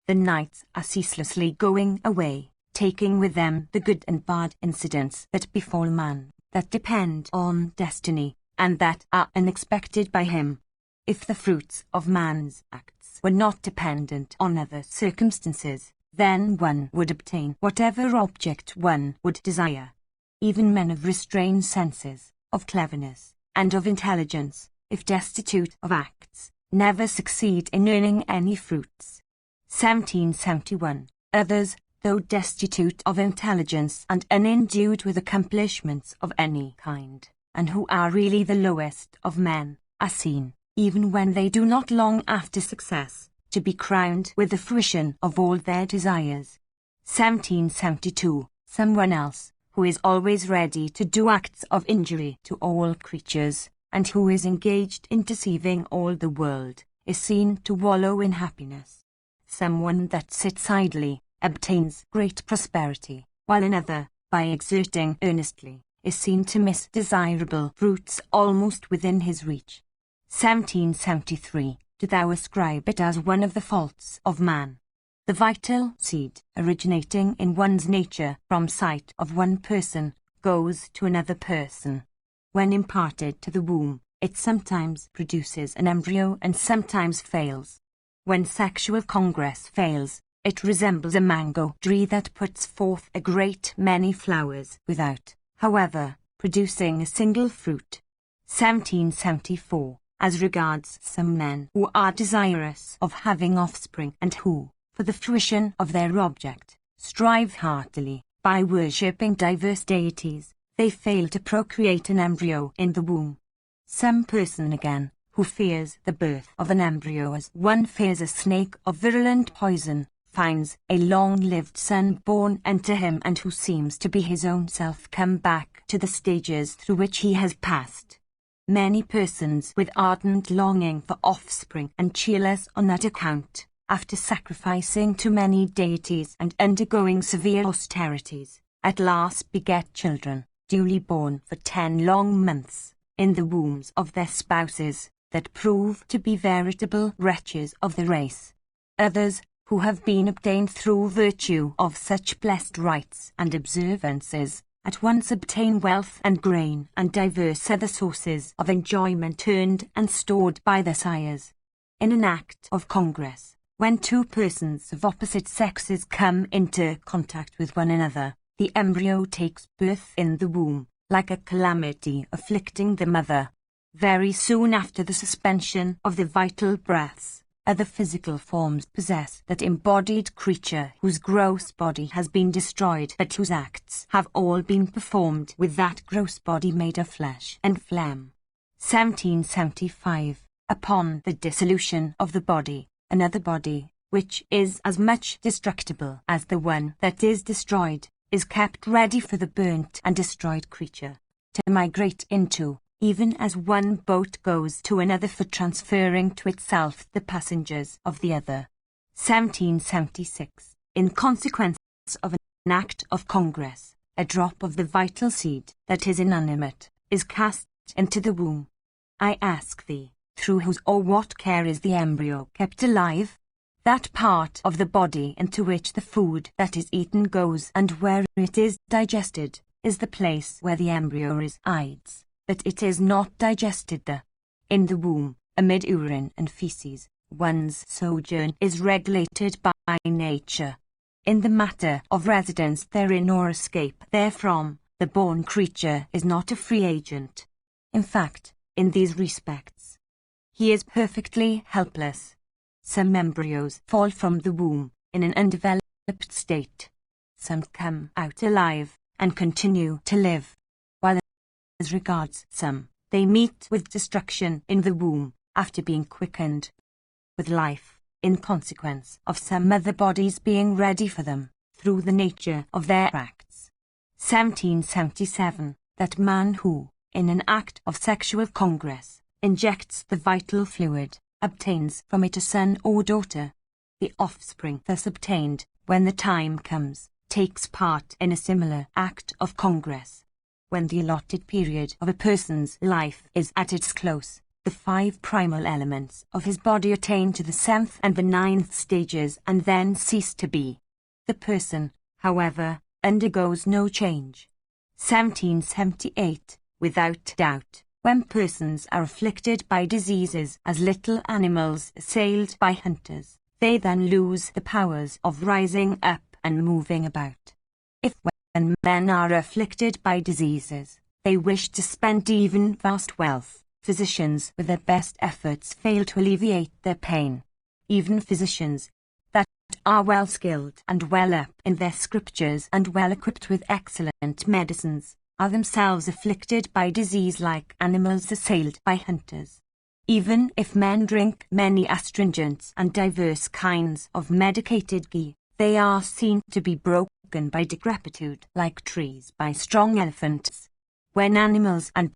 The nights are ceaselessly going away, taking with them the good and bad incidents that befall man, that depend on destiny, and that are unexpected by him. If the fruits of man's acts were not dependent on other circumstances, then one would obtain whatever object one would desire. Even men of restrained senses, of cleverness, and of intelligence, if destitute of acts, never succeed in earning any fruits. 1771. Others, though destitute of intelligence and unendued with accomplishments of any kind, and who are really the lowest of men, are seen, even when they do not long after success, to be crowned with the fruition of all their desires. 1772. Someone else, who is always ready to do acts of injury to all creatures, and who is engaged in deceiving all the world, is seen to wallow in happiness. Someone that sits idly obtains great prosperity, while another, by exerting earnestly, is seen to miss desirable fruits almost within his reach. 1773. Do thou ascribe it as one of the faults of man? The vital seed, originating in one's nature from sight of one person, goes to another person. When imparted to the womb, it sometimes produces an embryo and sometimes fails. When sexual congress fails, it resembles a mango tree that puts forth a great many flowers without, however, producing a single fruit. 1774. As regards some men who are desirous of having offspring and who, for the fruition of their object, strive heartily, by worshipping diverse deities, they fail to procreate an embryo in the womb. Some person again, who fears the birth of an embryo as one fears a snake of virulent poison, finds a long-lived son born unto him and who seems to be his own self come back to the stages through which he has passed. Many persons with ardent longing for offspring and cheerless on that account, after sacrificing to many deities and undergoing severe austerities, at last beget children, duly born for 10 long months, in the wombs of their spouses, that prove to be veritable wretches of the race. Others, who have been obtained through virtue of such blessed rites and observances, at once obtain wealth and grain and diverse other sources of enjoyment earned and stored by their sires. In an act of congress, when two persons of opposite sexes come into contact with one another, the embryo takes birth in the womb, like a calamity afflicting the mother. Very soon after the suspension of the vital breaths, other physical forms possess that embodied creature whose gross body has been destroyed but whose acts have all been performed with that gross body made of flesh and phlegm. 1775. Upon the dissolution of the body, another body, which is as much destructible as the one that is destroyed, is kept ready for the burnt and destroyed creature to migrate into, even as one boat goes to another for transferring to itself the passengers of the other. 1776. In consequence of an act of Congress, a drop of the vital seed that is inanimate is cast into the womb. I ask thee, through whose or what care is the embryo kept alive? That part of the body into which the food that is eaten goes and where it is digested, is the place where the embryo resides. But it is not digested there. In the womb, amid urine and feces, one's sojourn is regulated by nature. In the matter of residence therein or escape therefrom, the born creature is not a free agent. In fact, in these respects, He is perfectly helpless. Some embryos fall from the womb in an undeveloped state. Some come out alive and continue to live, while as regards some, they meet with destruction in the womb after being quickened with life, in consequence of some other bodies being ready for them, through the nature of their acts. 1777. That man who, in an act of sexual congress, injects the vital fluid, obtains from it a son or daughter. The offspring thus obtained, when the time comes, takes part in a similar act of congress. When the allotted period of a person's life is at its close, the 5 primal elements of his body attain to the 7th and the 9th stages and then cease to be. The person, however, undergoes no change. 1778. Without doubt, when persons are afflicted by diseases as little animals assailed by hunters, they then lose the powers of rising up and moving about. If when men are afflicted by diseases, they wish to spend even vast wealth, physicians with their best efforts fail to alleviate their pain. Even physicians that are well skilled and well up in their scriptures and well equipped with excellent medicines, are themselves afflicted by disease like animals assailed by hunters. Even if men drink many astringents and diverse kinds of medicated ghee, they are seen to be broken by decrepitude like trees by strong elephants. When animals and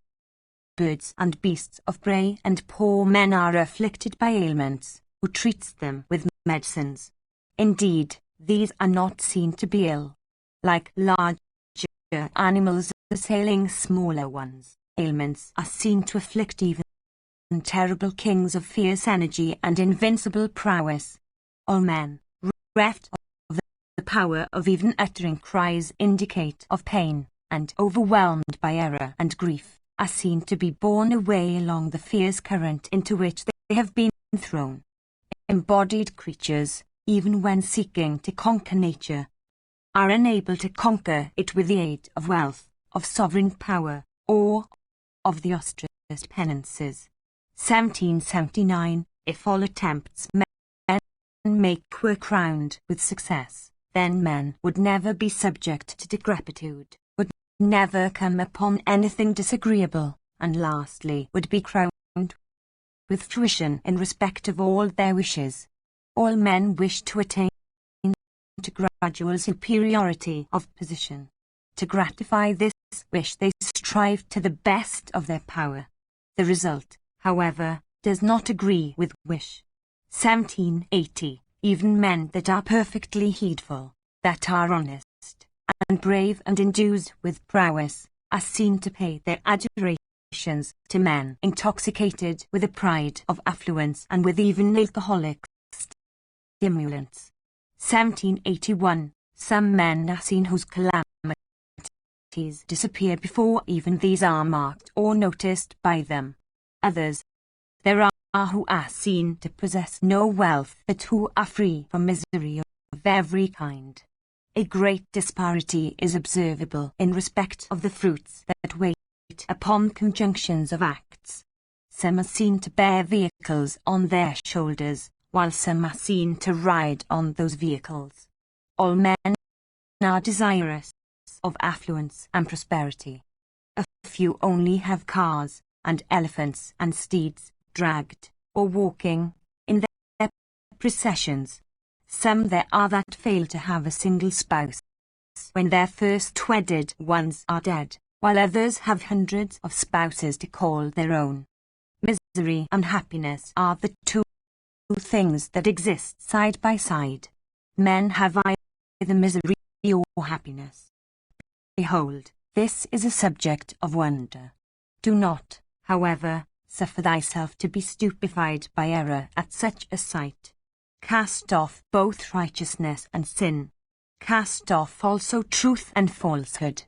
birds and beasts of prey and poor men are afflicted by ailments, who treats them with medicines? Indeed, these are not seen to be ill. Like larger animals assailing smaller ones, ailments are seen to afflict even terrible kings of fierce energy and invincible prowess. All men, bereft of the power of even uttering cries indicate of pain, and overwhelmed by error and grief, are seen to be borne away along the fierce current into which they have been thrown. Embodied creatures, even when seeking to conquer nature, are unable to conquer it with the aid of wealth, of sovereign power, or of the austerest penances. 1779. If all attempts men make were crowned with success, then men would never be subject to decrepitude, would never come upon anything disagreeable, and lastly would be crowned with fruition in respect of all their wishes. All men wish to attain to gradual superiority of position. To gratify this wish they strive to the best of their power. The result, however, does not agree with wish. 1780. Even men that are perfectly heedful, that are honest, and brave and endued with prowess, are seen to pay their adorations to men intoxicated with the pride of affluence and with even alcoholic stimulants. 1781. Some men are seen whose calamities disappear before even these are marked or noticed by them. Others there are who are seen to possess no wealth but who are free from misery of every kind. A great disparity is observable in respect of the fruits that wait upon conjunctions of acts. Some are seen to bear vehicles on their shoulders, while some are seen to ride on those vehicles. All men are desirous of affluence and prosperity. A few only have cars, and elephants and steeds, dragged, or walking, in their processions. Some there are that fail to have a single spouse, when their first wedded ones are dead, while others have hundreds of spouses to call their own. Misery and happiness are the two things that exist side by side. Men have either misery or happiness. Behold, this is a subject of wonder. Do not, however, suffer thyself to be stupefied by error at such a sight. Cast off both righteousness and sin. Cast off also truth and falsehood.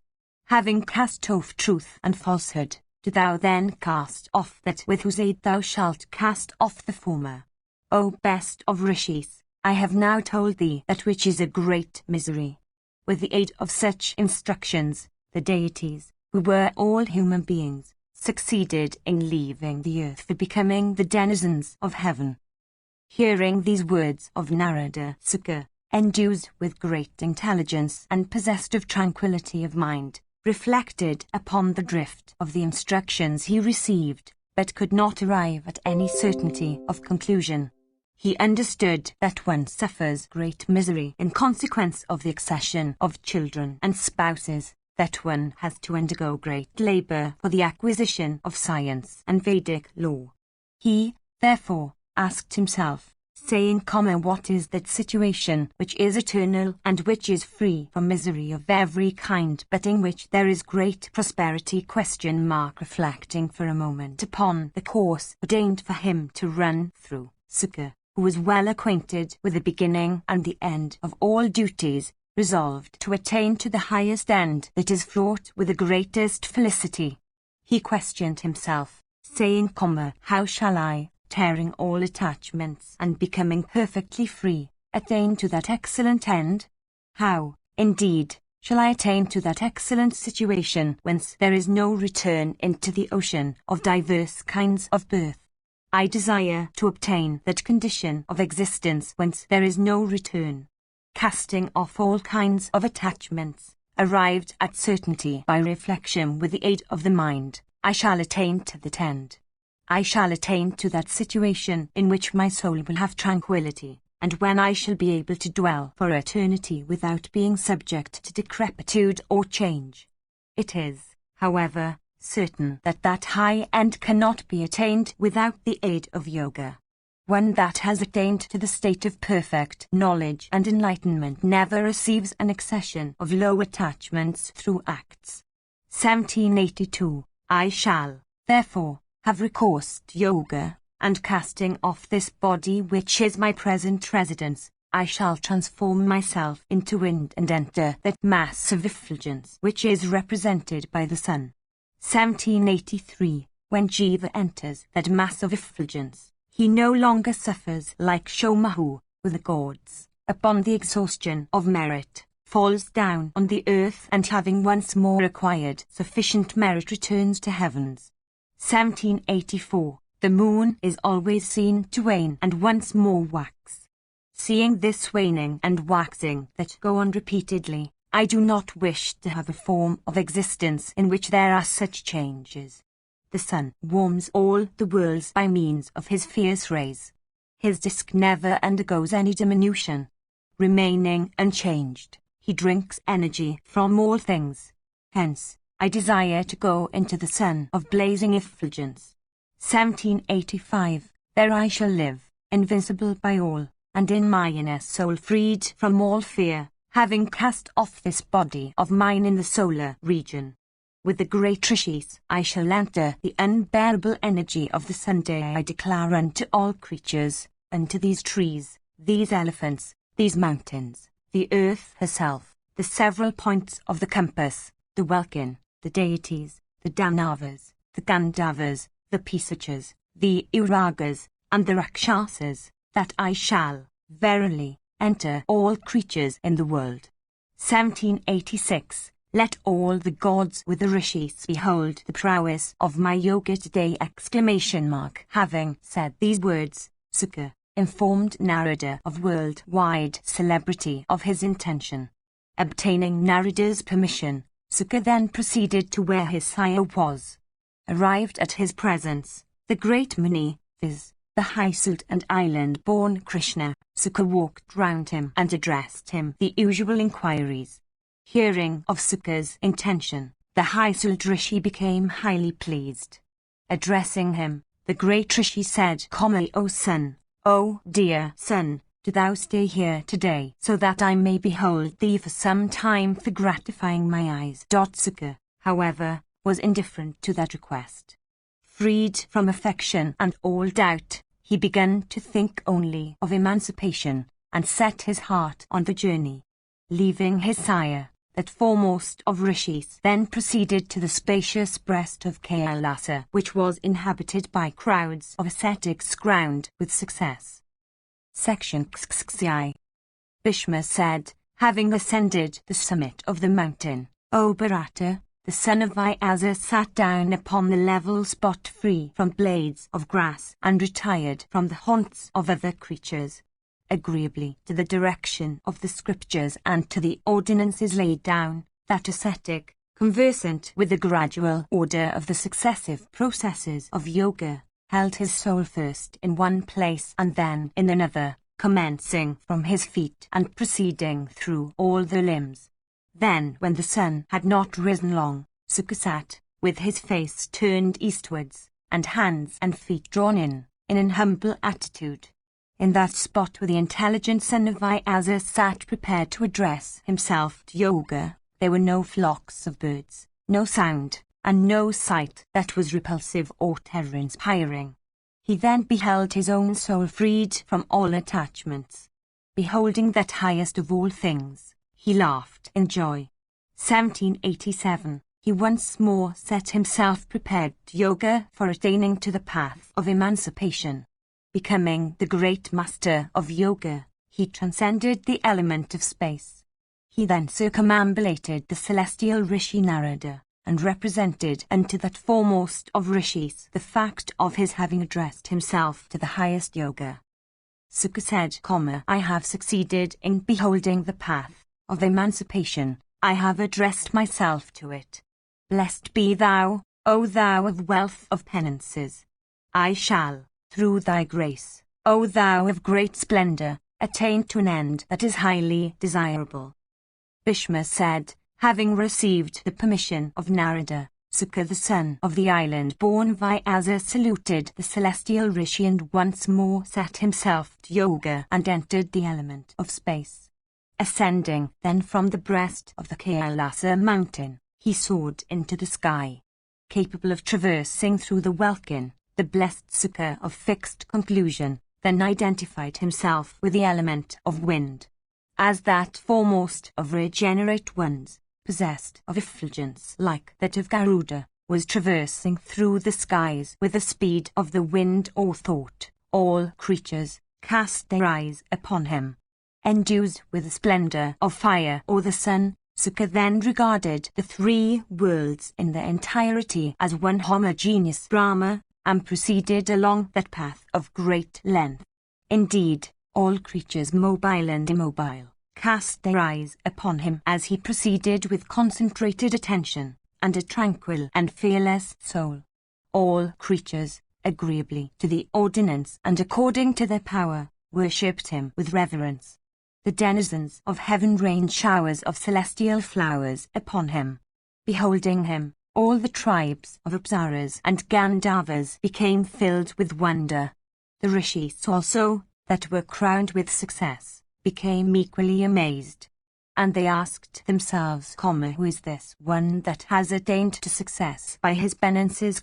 Having cast off truth and falsehood, do thou then cast off that with whose aid thou shalt cast off the former. O best of rishis, I have now told thee that which is a great misery. With the aid of such instructions, the deities, who were all human beings, succeeded in leaving the earth for becoming the denizens of heaven. Hearing these words of Narada, Suka, endued with great intelligence and possessed of tranquility of mind, reflected upon the drift of the instructions he received, but could not arrive at any certainty of conclusion. He understood that one suffers great misery in consequence of the accession of children and spouses, that one has to undergo great labor for the acquisition of science and Vedic law. He, therefore, asked himself, saying, what is that situation which is eternal and which is free from misery of every kind, but in which there is great prosperity? Reflecting for a moment upon the course ordained for him to run through, Suka, who was well acquainted with the beginning and the end of all duties, resolved to attain to the highest end that is fraught with the greatest felicity. He questioned himself, saying, how shall I, tearing all attachments and becoming perfectly free, attain to that excellent end? How, indeed, shall I attain to that excellent situation whence there is no return into the ocean of diverse kinds of birth? I desire to obtain that condition of existence whence there is no return. Casting off all kinds of attachments, arrived at certainty by reflection with the aid of the mind, I shall attain to that end. I shall attain to that situation in which my soul will have tranquility, and when I shall be able to dwell for eternity without being subject to decrepitude or change. It is, however, certain that that high end cannot be attained without the aid of yoga. One that has attained to the state of perfect knowledge and enlightenment never receives an accession of low attachments through acts. 1782. I shall, therefore, have recourse to yoga, and casting off this body which is my present residence, I shall transform myself into wind and enter that mass of effulgence which is represented by the sun. 1783. When Jiva enters that mass of effulgence, he no longer suffers like Shomahu, with the gods, upon the exhaustion of merit, falls down on the earth and having once more acquired sufficient merit returns to heavens. 1784. The moon is always seen to wane and once more wax. Seeing this waning and waxing that go on repeatedly, I do not wish to have a form of existence in which there are such changes. The sun warms all the worlds by means of his fierce rays. His disk never undergoes any diminution. Remaining unchanged, he drinks energy from all things. Hence, I desire to go into the sun of blazing effulgence. 1785. There I shall live, invincible by all, and in my inner soul freed from all fear, having cast off this body of mine in the solar region. With the great rishis I shall enter the unbearable energy of the Sunday. I declare unto all creatures, unto these trees, these elephants, these mountains, the earth herself, the several points of the compass, the welkin, the deities, the Danavas, the Gandhavas, the Pisachas, the Uragas, and the Rakshasas, that I shall, verily, enter all creatures in the world. 1786. Let all the gods with the rishis behold the prowess of my yoga today! Having said these words, Suka informed Narada of worldwide celebrity of his intention. Obtaining Narada's permission, Suka then proceeded to where his sire was. Arrived at his presence, the great Muni, viz., the high-suit and island-born Krishna, Suka walked round him and addressed him the usual inquiries. Hearing of Suka's intention, the high-suit rishi became highly pleased. Addressing him, the great rishi said, O son, O dear son, do thou stay here today, so that I may behold thee for some time for gratifying my eyes. Suka, however, was indifferent to that request. Freed from affection and all doubt, he began to think only of emancipation, and set his heart on the journey. Leaving his sire, that foremost of rishis, then proceeded to the spacious breast of Kailasa, which was inhabited by crowds of ascetics crowned with success. Section XXI. Bhishma said, having ascended the summit of the mountain, O Bharata, the son of Vyasa sat down upon the level spot free from blades of grass and retired from the haunts of other creatures, agreeably to the direction of the scriptures and to the ordinances laid down. That ascetic, conversant with the gradual order of the successive processes of yoga, held his soul first in one place and then in another, commencing from his feet and proceeding through all the limbs. Then, when the sun had not risen long, Sukha sat, with his face turned eastwards, and hands and feet drawn in an humble attitude. In that spot where the intelligent son of Vyasa sat prepared to address himself to yoga, there were no flocks of birds, no sound, and no sight that was repulsive or terror-inspiring. He then beheld his own soul freed from all attachments. Beholding that highest of all things, he laughed in joy. 1787. He once more set himself prepared to yoga for attaining to the path of emancipation. Becoming the great master of yoga, he transcended the element of space. He then circumambulated the celestial Rishi Narada, and represented unto that foremost of rishis the fact of his having addressed himself to the highest yoga. Sukha said, I have succeeded in beholding the path of emancipation. I have addressed myself to it. Blessed be thou, O thou of wealth of penances. I shall, through thy grace, O thou of great splendor, attain to an end that is highly desirable. Bhishma said, having received the permission of Narada, Sukha the son of the island-born Vyasa saluted the celestial rishi and once more set himself to yoga and entered the element of space. Ascending then from the breast of the Kailasa mountain, he soared into the sky. Capable of traversing through the welkin, the blessed Sukha of fixed conclusion then identified himself with the element of wind. As that foremost of regenerate ones, possessed of effulgence like that of Garuda, was traversing through the skies with the speed of the wind or thought, all creatures cast their eyes upon him. Endued with the splendor of fire or the sun, Sukha then regarded the three worlds in their entirety as one homogeneous Brahma, and proceeded along that path of great length. Indeed, all creatures mobile and immobile cast their eyes upon him as he proceeded with concentrated attention, and a tranquil and fearless soul. All creatures, agreeably to the ordinance and according to their power, worshipped him with reverence. The denizens of heaven rained showers of celestial flowers upon him. Beholding him, all the tribes of Apsaras and Gandharvas became filled with wonder. The rishis also, that were crowned with success, became equally amazed. And they asked themselves, who is this one that has attained to success by his penances?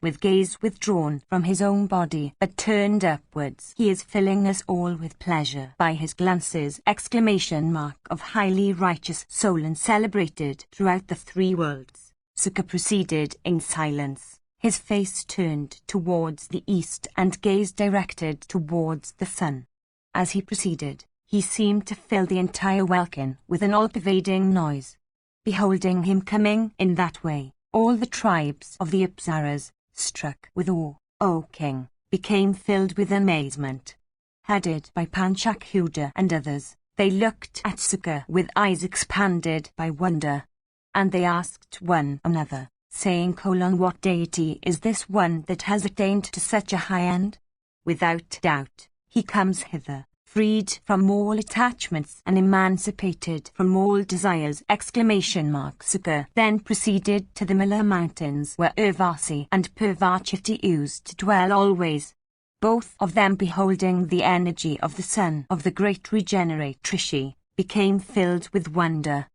With gaze withdrawn from his own body but turned upwards, he is filling us all with pleasure by his glances! Of highly righteous soul and celebrated throughout the three worlds. Sukha proceeded in silence, his face turned towards the east and gaze directed towards the sun. As he proceeded, he seemed to fill the entire welkin with an all-pervading noise. Beholding him coming in that way, all the tribes of the Apsaras, struck with awe, O king, became filled with amazement. Headed by Panchakuda and others, they looked at Sukha with eyes expanded by wonder. And they asked one another, saying, what deity is this one that has attained to such a high end? Without doubt, he comes hither, freed from all attachments and emancipated from all desires! Sukha then proceeded to the Mala mountains where Urvasi and Purvachiti used to dwell always. Both of them, beholding the energy of the son of the great regenerate Rishi, became filled with wonder.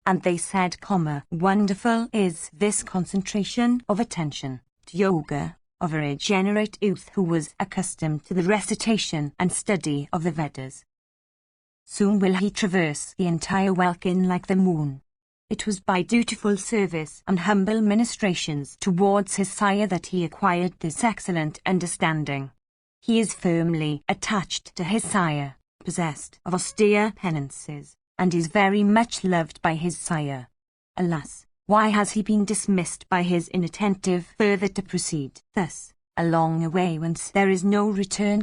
And they said, wonderful is this concentration of attention to yoga of a regenerate youth who was accustomed to the recitation and study of the Vedas. Soon will he traverse the entire welkin like the moon. It was by dutiful service and humble ministrations towards his sire that he acquired this excellent understanding. He is firmly attached to his sire, possessed of austere penances, and is very much loved by his sire. Alas, Why has he been dismissed by his inattentive further to proceed thus, along a way whence there is no return?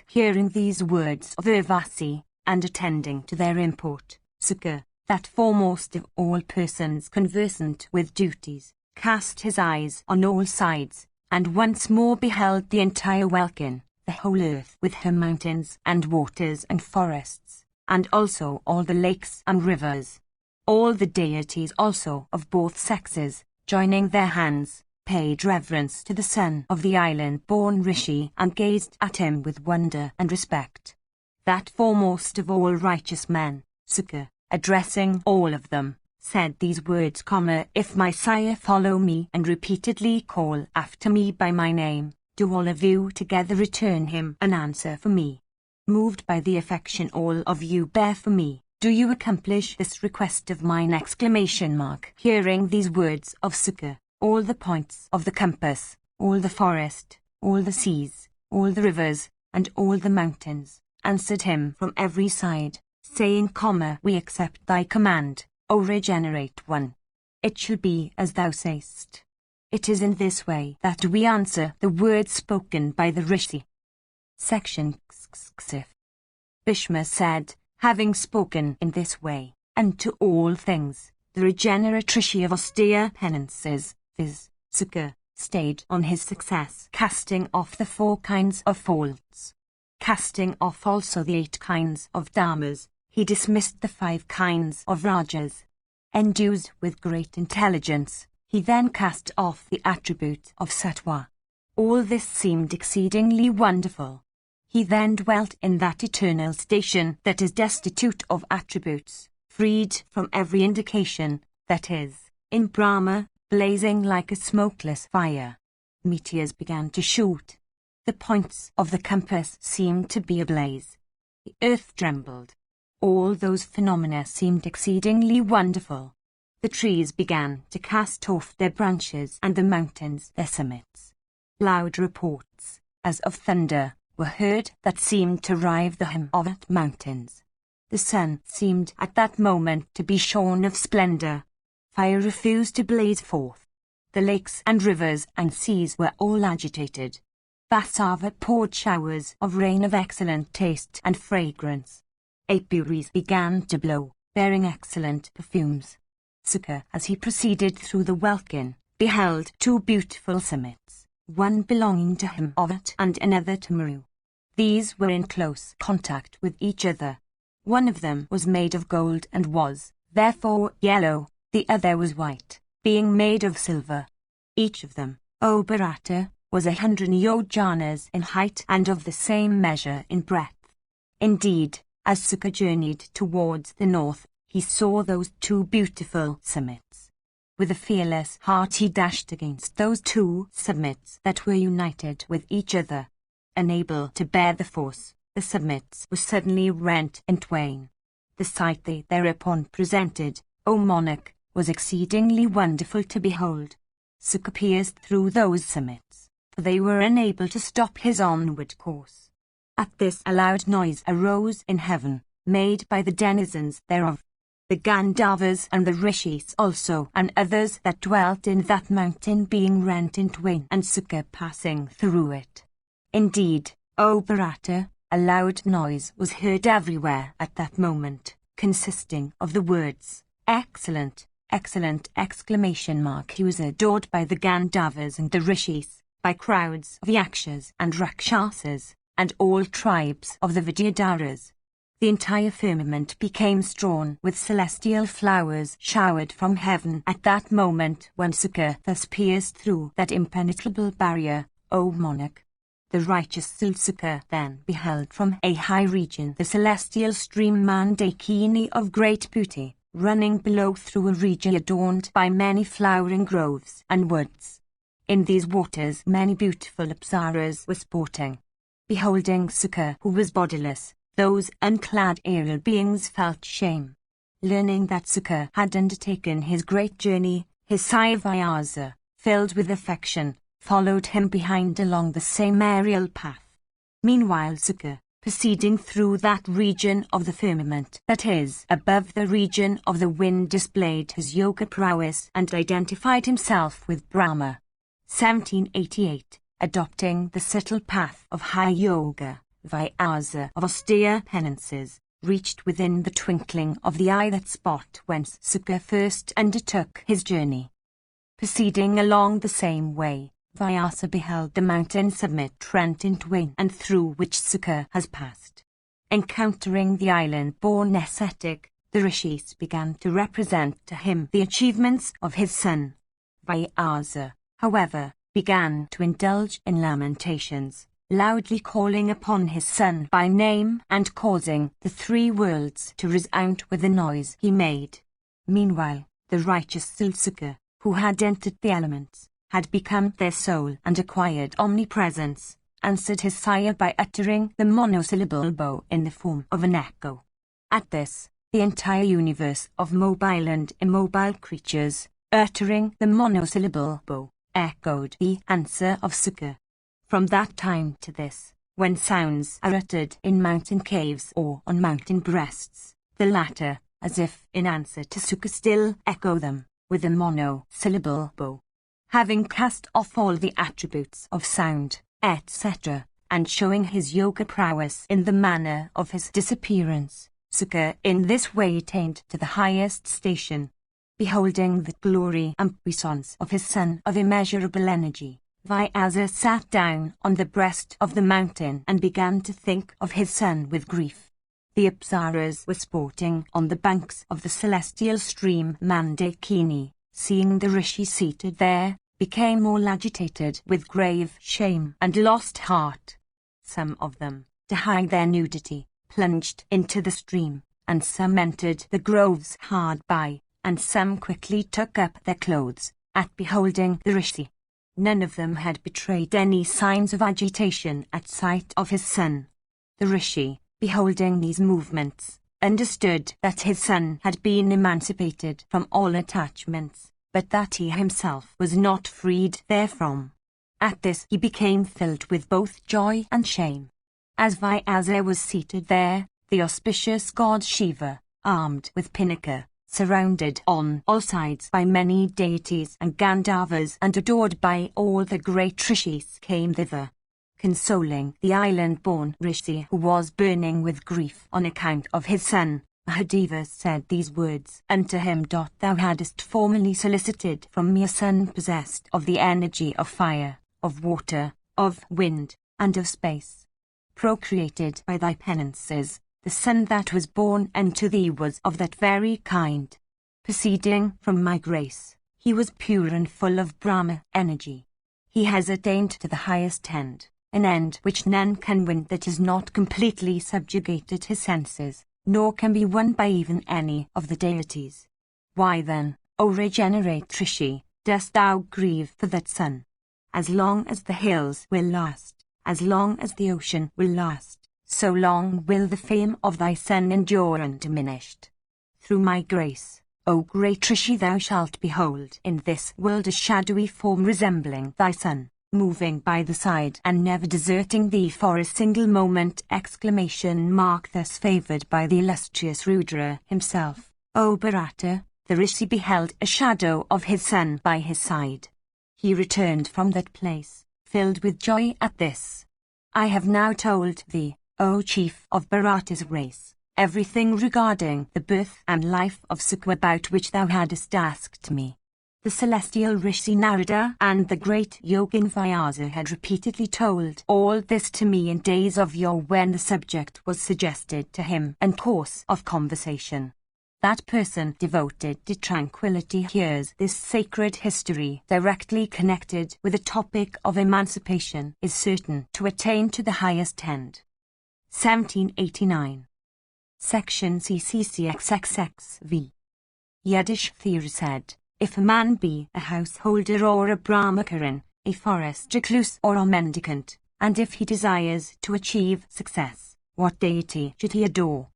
Hearing these words of Urvasi, and attending to their import, Sukha, that foremost of all persons conversant with duties, cast his eyes on all sides, and once more beheld the entire welkin, the whole earth with her mountains and waters and forests, and also all the lakes and rivers. All the deities also of both sexes, joining their hands, paid reverence to the son of the island-born Rishi and gazed at him with wonder and respect. That foremost of all righteous men, Sukha, addressing all of them, said these words, "If my sire follow me and repeatedly call after me by my name, do all of you together return him an answer for me. Moved by the affection all of you bear for me, do you accomplish this request of mine?" Hearing these words of Sukha, all the points of the compass, all the forest, all the seas, all the rivers, and all the mountains, answered him from every side, saying, "We accept thy command, O regenerate one. It shall be as thou sayest." It is in this way that we answer the words spoken by the Rishi. Section Bhishma said, having spoken in this way, unto all things, the regenerate Rishi of austere penances, viz., Sukha, stayed on his success, casting off the 4 kinds of faults. Casting off also the 8 kinds of dharmas, he dismissed the 5 kinds of rajas. Endued with great intelligence, he then cast off the attribute of sattva. All this seemed exceedingly wonderful. He then dwelt in that eternal station that is destitute of attributes, freed from every indication, that is, in Brahma, blazing like a smokeless fire. Meteors began to shoot. The points of the compass seemed to be ablaze. The earth trembled. All those phenomena seemed exceedingly wonderful. The trees began to cast off their branches and the mountains their summits. Loud reports, as of thunder, were heard that seemed to rive the hum of the mountains. The sun seemed at that moment to be shorn of splendor. Fire refused to blaze forth. The lakes and rivers and seas were all agitated. Vasava poured showers of rain of excellent taste and fragrance. Apiaries began to blow, bearing excellent perfumes. Sukha, as he proceeded through the welkin, beheld 2 beautiful summits, one belonging to Himavat and another to Meru. These were in close contact with each other. One of them was made of gold and was, therefore, yellow, the other was white, being made of silver. Each of them, O Bharata, was 100 yojanas in height and of the same measure in breadth. Indeed, as Sukha journeyed towards the north, he saw those 2 beautiful summits. With a fearless heart he dashed against those 2 summits that were united with each other. Unable to bear the force, the summits were suddenly rent in twain. The sight they thereupon presented, O monarch, was exceedingly wonderful to behold. Sukha pierced through those summits, for they were unable to stop his onward course. At this a loud noise arose in heaven, made by the denizens thereof. The Gandharvas and the Rishis also, and others that dwelt in that mountain being rent in twain, and Sukha passing through it. Indeed, O Bharata, a loud noise was heard everywhere at that moment, consisting of the words, "Excellent, excellent!" He was adored by the Gandharvas and the Rishis, by crowds of Yakshas and Rakshasas, and all tribes of the Vidyadharas. The entire firmament became strewn with celestial flowers showered from heaven at that moment when Sukha thus pierced through that impenetrable barrier, O monarch. The righteous Sukha then beheld from a high region the celestial stream Mandakini of great beauty, running below through a region adorned by many flowering groves and woods. In these waters many beautiful apsaras were sporting. Beholding Sukha, who was bodiless, those unclad aerial beings felt shame. Learning that Sukha had undertaken his great journey, his sire Vyasa, filled with affection, followed him behind along the same aerial path. Meanwhile Sukha, proceeding through that region of the firmament that is above the region of the wind, displayed his yoga prowess and identified himself with Brahma. 1788. Adopting the subtle path of high yoga, Vyasa of austere penances, reached within the twinkling of the eye that spot whence Sukha first undertook his journey. Proceeding along the same way, Vyasa beheld the mountain summit rent in twain and through which Sukha has passed. Encountering the island-born ascetic, the rishis began to represent to him the achievements of his son. Vyasa, however, began to indulge in lamentations, loudly calling upon his son by name and causing the three worlds to resound with the noise he made. Meanwhile, the righteous Sukha, who had entered the elements, had become their soul and acquired omnipresence, answered his sire by uttering the monosyllable bo in the form of an echo. At this, the entire universe of mobile and immobile creatures, uttering the monosyllable bo, echoed the answer of Sukha. From that time to this, when sounds are uttered in mountain caves or on mountain breasts, the latter, as if in answer to Sukha, still echo them with a monosyllable bo. Having cast off all the attributes of sound, etc., and showing his yoga prowess in the manner of his disappearance, Sukha in this way attained to the highest station. Beholding the glory and puissance of his son of immeasurable energy, Vyasa sat down on the breast of the mountain and began to think of his son with grief. The Apsaras were sporting on the banks of the celestial stream Mandakini, seeing the rishi seated there, became all agitated with grave shame and lost heart. Some of them, to hide their nudity, plunged into the stream, and some entered the groves hard by, and some quickly took up their clothes, at beholding the rishi. None of them had betrayed any signs of agitation at sight of his son. The rishi, beholding these movements, understood that his son had been emancipated from all attachments, but that he himself was not freed therefrom. At this he became filled with both joy and shame. As Vyasa was seated there, the auspicious god Shiva, armed with Pinaka, surrounded on all sides by many deities and Gandharvas and adored by all the great rishis, came thither. Consoling the island-born rishi who was burning with grief on account of his son, Mahadeva said these words unto him: Thou hadst formerly solicited from me a son possessed of the energy of fire, of water, of wind, and of space. Procreated by thy penances, the son that was born unto thee was of that very kind. Proceeding from my grace, he was pure and full of Brahma energy. He has attained to the highest end, an end which none can win that is not completely subjugated his senses, nor can be won by even any of the deities. Why then, O regenerate Rishi, dost thou grieve for that son? As long as the hills will last, as long as the ocean will last, so long will the fame of thy son endure undiminished. Through my grace, O great Rishi, thou shalt behold in this world a shadowy form resembling thy son, moving by the side and never deserting thee for a single moment! Thus favoured by the illustrious Rudra himself, O Bharata, the Rishi beheld a shadow of his son by his side. He returned from that place, filled with joy at this. I have now told thee, O chief of Bharata's race, everything regarding the birth and life of Sukha about which thou hadst asked me. The celestial Rishi Narada and the great Yogin Vyasa had repeatedly told all this to me in days of yore when the subject was suggested to him in course of conversation. That person devoted to tranquility hears this sacred history directly connected with the topic of emancipation is certain to attain to the highest end. 1789. Section CCCXXXV. Yudhishthira said, if a man be a householder or a brahmacharin, a forest recluse or a mendicant, and if he desires to achieve success, what deity should he adore?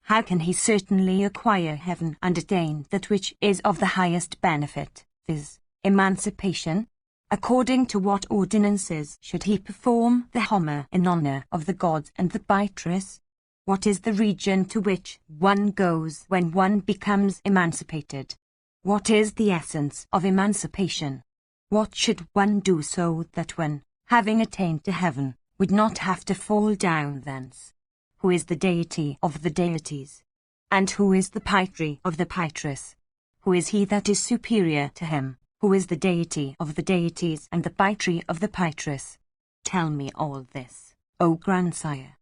How can he certainly acquire heaven and attain that which is of the highest benefit, viz., emancipation? According to what ordinances should he perform the Homer in honor of the gods and the Pytris? What is the region to which one goes when one becomes emancipated? What is the essence of emancipation? What should one do so that one, having attained to heaven, would not have to fall down thence? Who is the deity of the deities? And who is the Pytri of the Pytris? Who is he that is superior to him? Who is the deity of the deities and the Pytri of the Pytris? Tell me all this, O grandsire.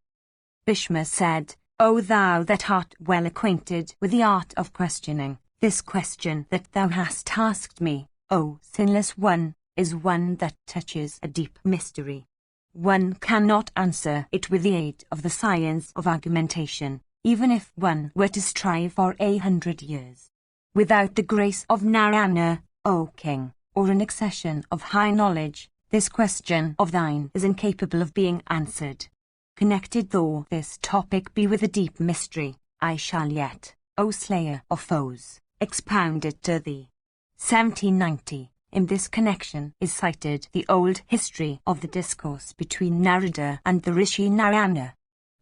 Bhishma said, O thou that art well acquainted with the art of questioning, this question that thou hast asked me, O sinless one, is one that touches a deep mystery. One cannot answer it with the aid of the science of argumentation, even if one were to strive for 100 years. Without the grace of Narayana, O king, or an accession of high knowledge, this question of thine is incapable of being answered. Connected though this topic be with a deep mystery, I shall yet, O slayer of foes, expound it to thee. 1790. In this connection is cited the old history of the discourse between Narada and the Rishi Narayana.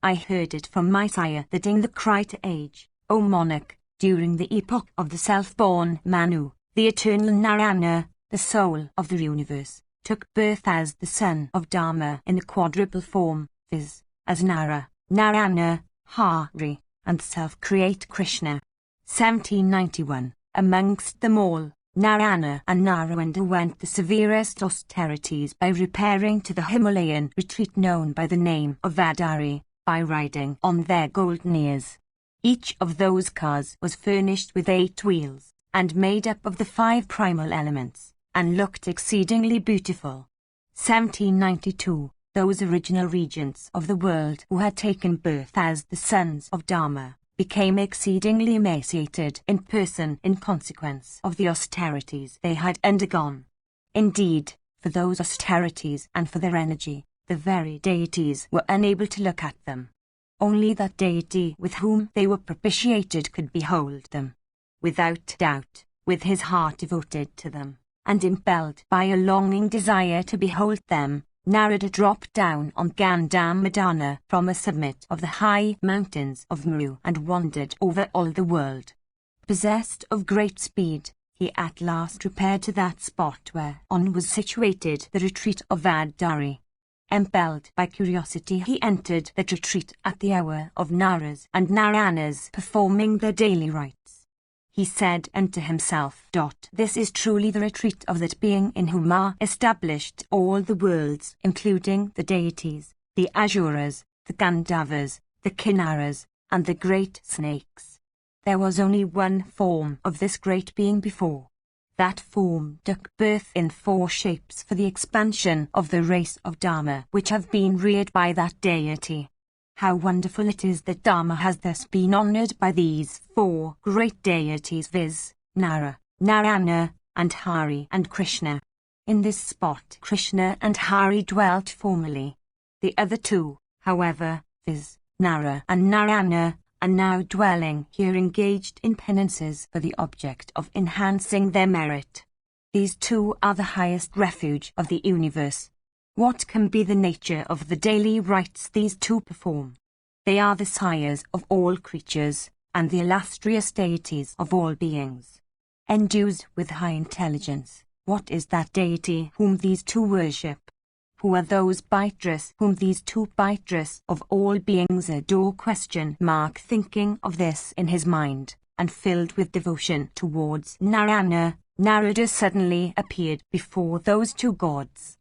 I heard it from my sire that in the Krita age, O monarch, during the epoch of the self-born Manu, the eternal Narayana, the soul of the universe, took birth as the son of Dharma in the quadruple form, viz., as Nara, Narayana, Hari, and self-create Krishna. 1791. Amongst them all, Narayana and Nara underwent the severest austerities by repairing to the Himalayan retreat known by the name of Vadari, by riding on their golden ears. Each of those cars was furnished with 8 wheels, and made up of the 5 primal elements, and looked exceedingly beautiful. 1792. Those original regents of the world who had taken birth as the sons of Dharma, became exceedingly emaciated in person in consequence of the austerities they had undergone. Indeed, for those austerities and for their energy, the very deities were unable to look at them. Only that deity with whom they were propitiated could behold them. Without doubt, with his heart devoted to them, and impelled by a longing desire to behold them, Narada dropped down on Gandhamadana from a summit of the high mountains of Meru and wandered over all the world. Possessed of great speed, he at last repaired to that spot where on was situated the retreat of Vadari. Impelled by curiosity, he entered that retreat at the hour of Nara's and Narayana's performing their daily rites. He said unto himself, This is truly the retreat of that being in whom are established all the worlds, including the deities, the Asuras, the Gandharvas, the Kinnaras, and the great snakes. There was only one form of this great being before. That form took birth in 4 shapes for the expansion of the race of Dharma which have been reared by that deity. How wonderful it is that Dharma has thus been honored by these 4 great deities, viz., Nara, Narayana, and Hari and Krishna. In this spot Krishna and Hari dwelt formerly. The other 2, however, viz., Nara and Narayana, are now dwelling here engaged in penances for the object of enhancing their merit. These 2 are the highest refuge of the universe. What can be the nature of the daily rites these 2 perform? They are the sires of all creatures, and the illustrious deities of all beings. Endued with high intelligence, what is that deity whom these 2 worship? Who are those Pytris whom these 2 Pytris of all beings adore? Thinking of this in his mind, and filled with devotion towards Narayana, Narada suddenly appeared before those 2 gods.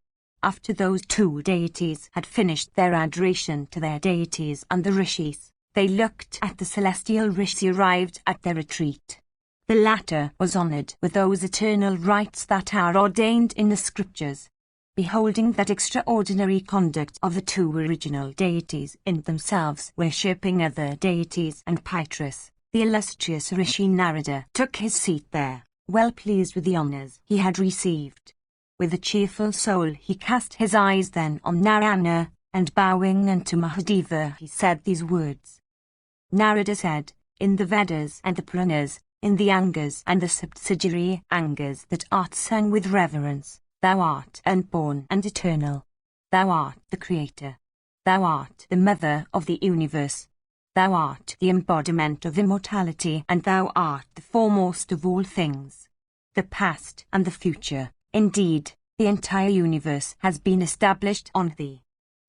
After those 2 deities had finished their adoration to their deities and the rishis, they looked at the celestial rishi arrived at their retreat. The latter was honored with those eternal rites that are ordained in the scriptures. Beholding that extraordinary conduct of the 2 original deities in themselves worshipping other deities and Pytris, the illustrious Rishi Narada took his seat there, well pleased with the honors he had received. With a cheerful soul he cast his eyes then on Narayana, and bowing unto Mahadeva he said these words. Narada said, In the Vedas and the Puranas, in the Angas and the subsidiary Angas that art sung with reverence, Thou art unborn and eternal. Thou art the Creator. Thou art the Mother of the universe. Thou art the embodiment of immortality, and thou art the foremost of all things. The past and the future, indeed, the entire universe has been established on thee.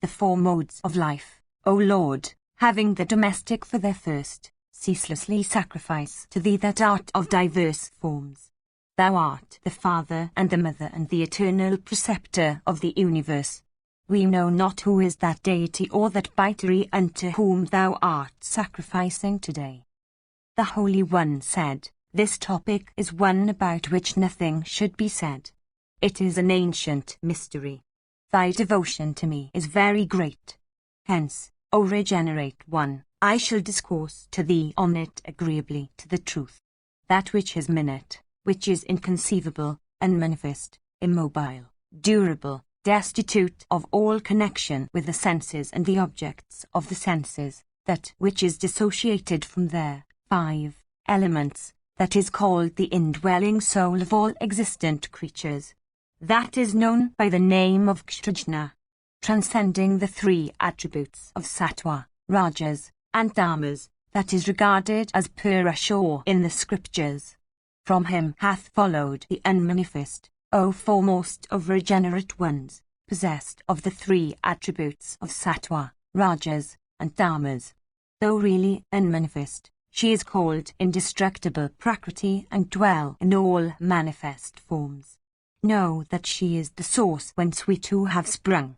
The four modes of life, O Lord, having the domestic for their first, ceaselessly sacrifice to thee that art of diverse forms. Thou art the Father and the Mother and the eternal preceptor of the universe. We know not who is that deity or that bitary unto whom thou art sacrificing today. The Holy One said, this topic is one about which nothing should be said. It is an ancient mystery. Thy devotion to me is very great. Hence, O regenerate one, I shall discourse to thee on it agreeably to the truth. That which is minute, which is inconceivable, unmanifest, immobile, durable, destitute of all connection with the senses and the objects of the senses, that which is dissociated from their 5 elements, that is called the indwelling soul of all existent creatures. That is known by the name of Kshtrajna, transcending the 3 attributes of Sattva, Rajas, and Tamas, that is regarded as Purusha in the scriptures. From him hath followed the unmanifest, O foremost of regenerate ones, possessed of the 3 attributes of Sattva, Rajas, and Tamas. Though really unmanifest, she is called indestructible Prakriti and dwell in all manifest forms. Know that she is the source whence we too have sprung.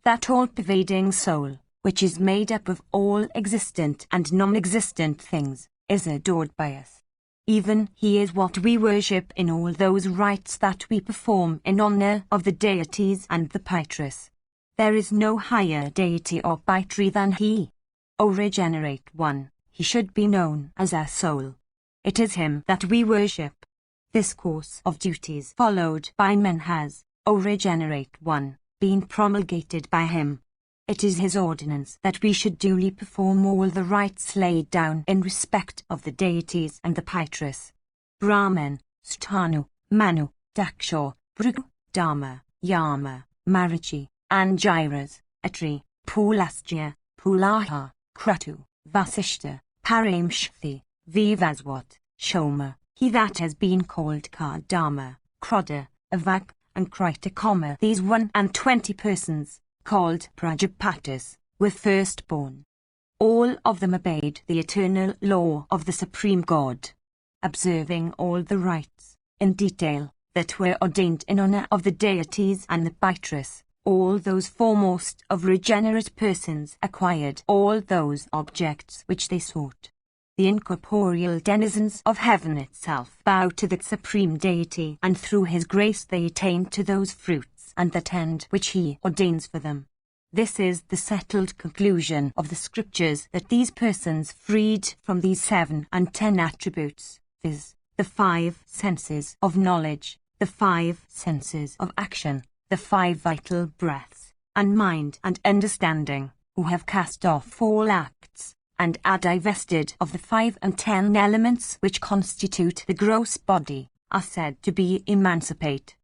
That all-pervading soul, which is made up of all existent and non-existent things, is adored by us. Even he is what we worship in all those rites that we perform in honor of the deities and the Pitris. There is no higher deity or Pitri than he. O regenerate one, he should be known as our soul. It is him that we worship. This course of duties followed by men has, O regenerate one, been promulgated by him. It is his ordinance that we should duly perform all the rites laid down in respect of the deities and the Pitris. Brahman, Stanu, Manu, Daksha, Bhrigu, Dharma, Yama, Marichi, Angiras, Atri, Pulastya, Pulaha, Kratu, Vasishta, Paramshthi, Vivaswat, Shoma, he that has been called Kardama, Kroda, Avak, and Kritakoma. These 21 persons, called Prajapatis, were first born. All of them obeyed the eternal law of the Supreme God, observing all the rites, in detail, that were ordained in honor of the deities and the Pitris. All those foremost of regenerate persons acquired all those objects which they sought. The incorporeal denizens of heaven itself bow to the Supreme Deity, and through his grace they attain to those fruits and that end which he ordains for them. This is the settled conclusion of the scriptures, that these persons freed from these 7 and 10 attributes, viz., the 5 senses of knowledge, the 5 senses of action, the 5 vital breaths, and mind and understanding, who have cast off all acts, and are divested of the 5 and 10 elements which constitute the gross body, are said to be emancipate.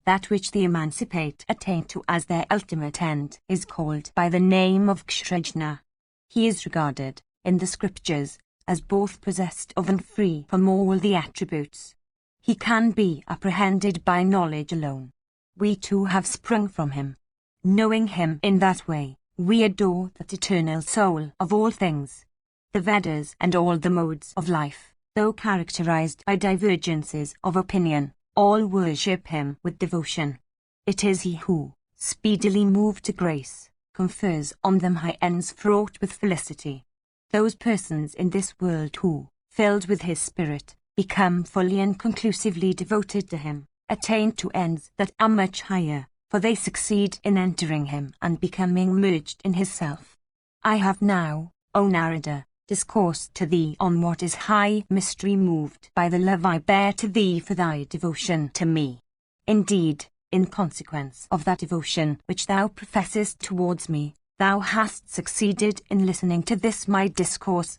That which the emancipate attain to as their ultimate end is called by the name of Kshtrajna. He is regarded, in the scriptures, as both possessed of and free from all the attributes. He can be apprehended by knowledge alone. We too have sprung from him. Knowing him in that way, we adore that eternal soul of all things. The Vedas and all the modes of life, though characterized by divergences of opinion, all worship him with devotion. It is he who, speedily moved to grace, confers on them high ends fraught with felicity. Those persons in this world who, filled with his spirit, become fully and conclusively devoted to him, attain to ends that are much higher, for they succeed in entering him and becoming merged in his self. I have now, O Narada, discoursed to thee on what is high mystery, moved by the love I bear to thee for thy devotion to me. Indeed, in consequence of that devotion which thou professest towards me, thou hast succeeded in listening to this my discourse.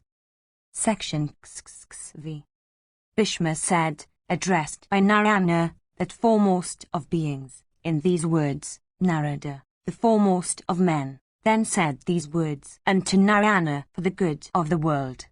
Section XXV. Bhishma said, addressed by Narayana, that foremost of beings, In these words, Narada, the foremost of men, then said these words unto Narayana for the good of the world.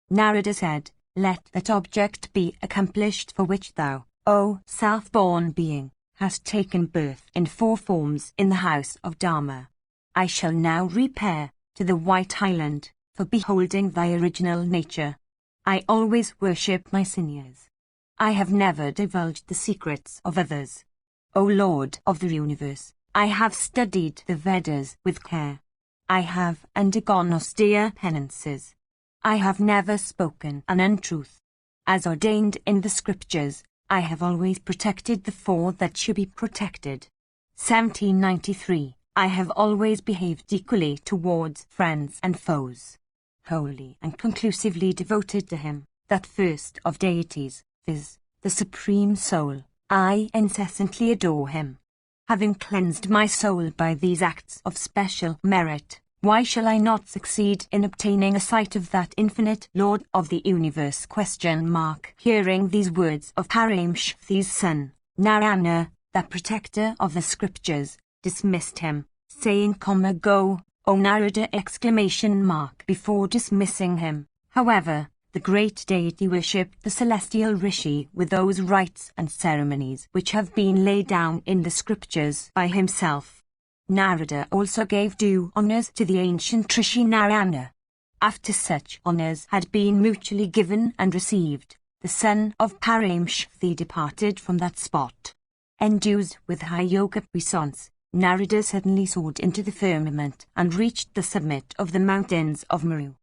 Narada said, "Let that object be accomplished for which thou, O self-born being, hast taken birth in 4 forms in the house of Dharma. I shall now repair to the White Island, for beholding thy original nature. I always worship my seniors. I have never divulged the secrets of others. O Lord of the universe, I have studied the Vedas with care. I have undergone austere penances. I have never spoken an untruth. As ordained in the scriptures, I have always protected the 4 that should be protected. 1793. I have always behaved equally towards friends and foes. Wholly and conclusively devoted to him, that first of deities, viz., the Supreme Soul, I incessantly adore him. Having cleansed my soul by these acts of special merit, why shall I not succeed in obtaining a sight of that infinite Lord of the universe? ? Hearing these words of Paramshiv's son, Narayana, the protector of the scriptures, dismissed him, saying, "Go, O Narada!" Before dismissing him, however, the great deity worshipped the celestial rishi with those rites and ceremonies which have been laid down in the scriptures by himself. Narada also gave due honors to the ancient rishi Narayana. After such honors had been mutually given and received, the son of Paramshvi departed from that spot. Endued with high yoga puissance, Narada suddenly soared into the firmament and reached the summit of the mountains of Meru.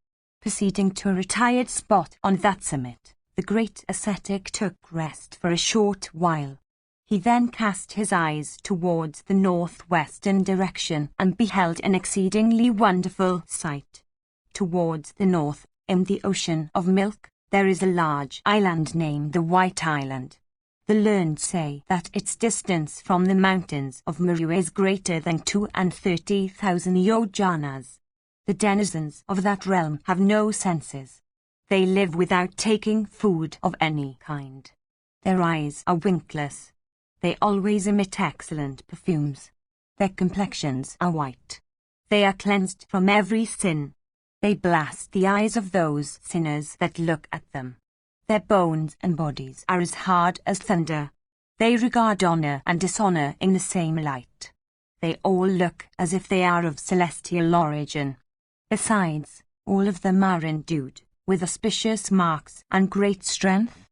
Proceeding to a retired spot on that summit, the great ascetic took rest for a short while. He then cast his eyes towards the northwestern direction and beheld an exceedingly wonderful sight. Towards the north, in the ocean of milk, there is a large island named the White Island. The learned say that its distance from the mountains of Meru is greater than 32,000 yojanas. The denizens of that realm have no senses. They live without taking food of any kind. Their eyes are winkless. They always emit excellent perfumes. Their complexions are white. They are cleansed from every sin. They blast the eyes of those sinners that look at them. Their bones and bodies are as hard as thunder. They regard honor and dishonor in the same light. They all look as if they are of celestial origin. Besides, all of them are endued with auspicious marks and great strength.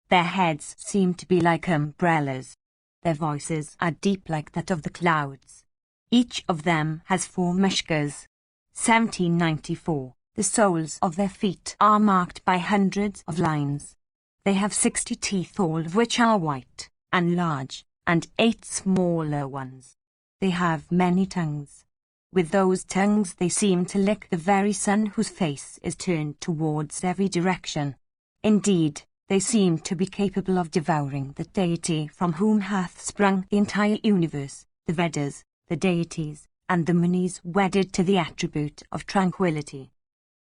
Their heads seem to be like umbrellas. Their voices are deep like that of the clouds. Each of them has 4 mushkas. 1794. The soles of their feet are marked by hundreds of lines. They have 60 teeth, all of which are white and large, and 8 smaller ones. They have many tongues. With those tongues they seem to lick the very sun whose face is turned towards every direction. Indeed, they seem to be capable of devouring the deity from whom hath sprung the entire universe, the Vedas, the deities, and the Munis wedded to the attribute of tranquility.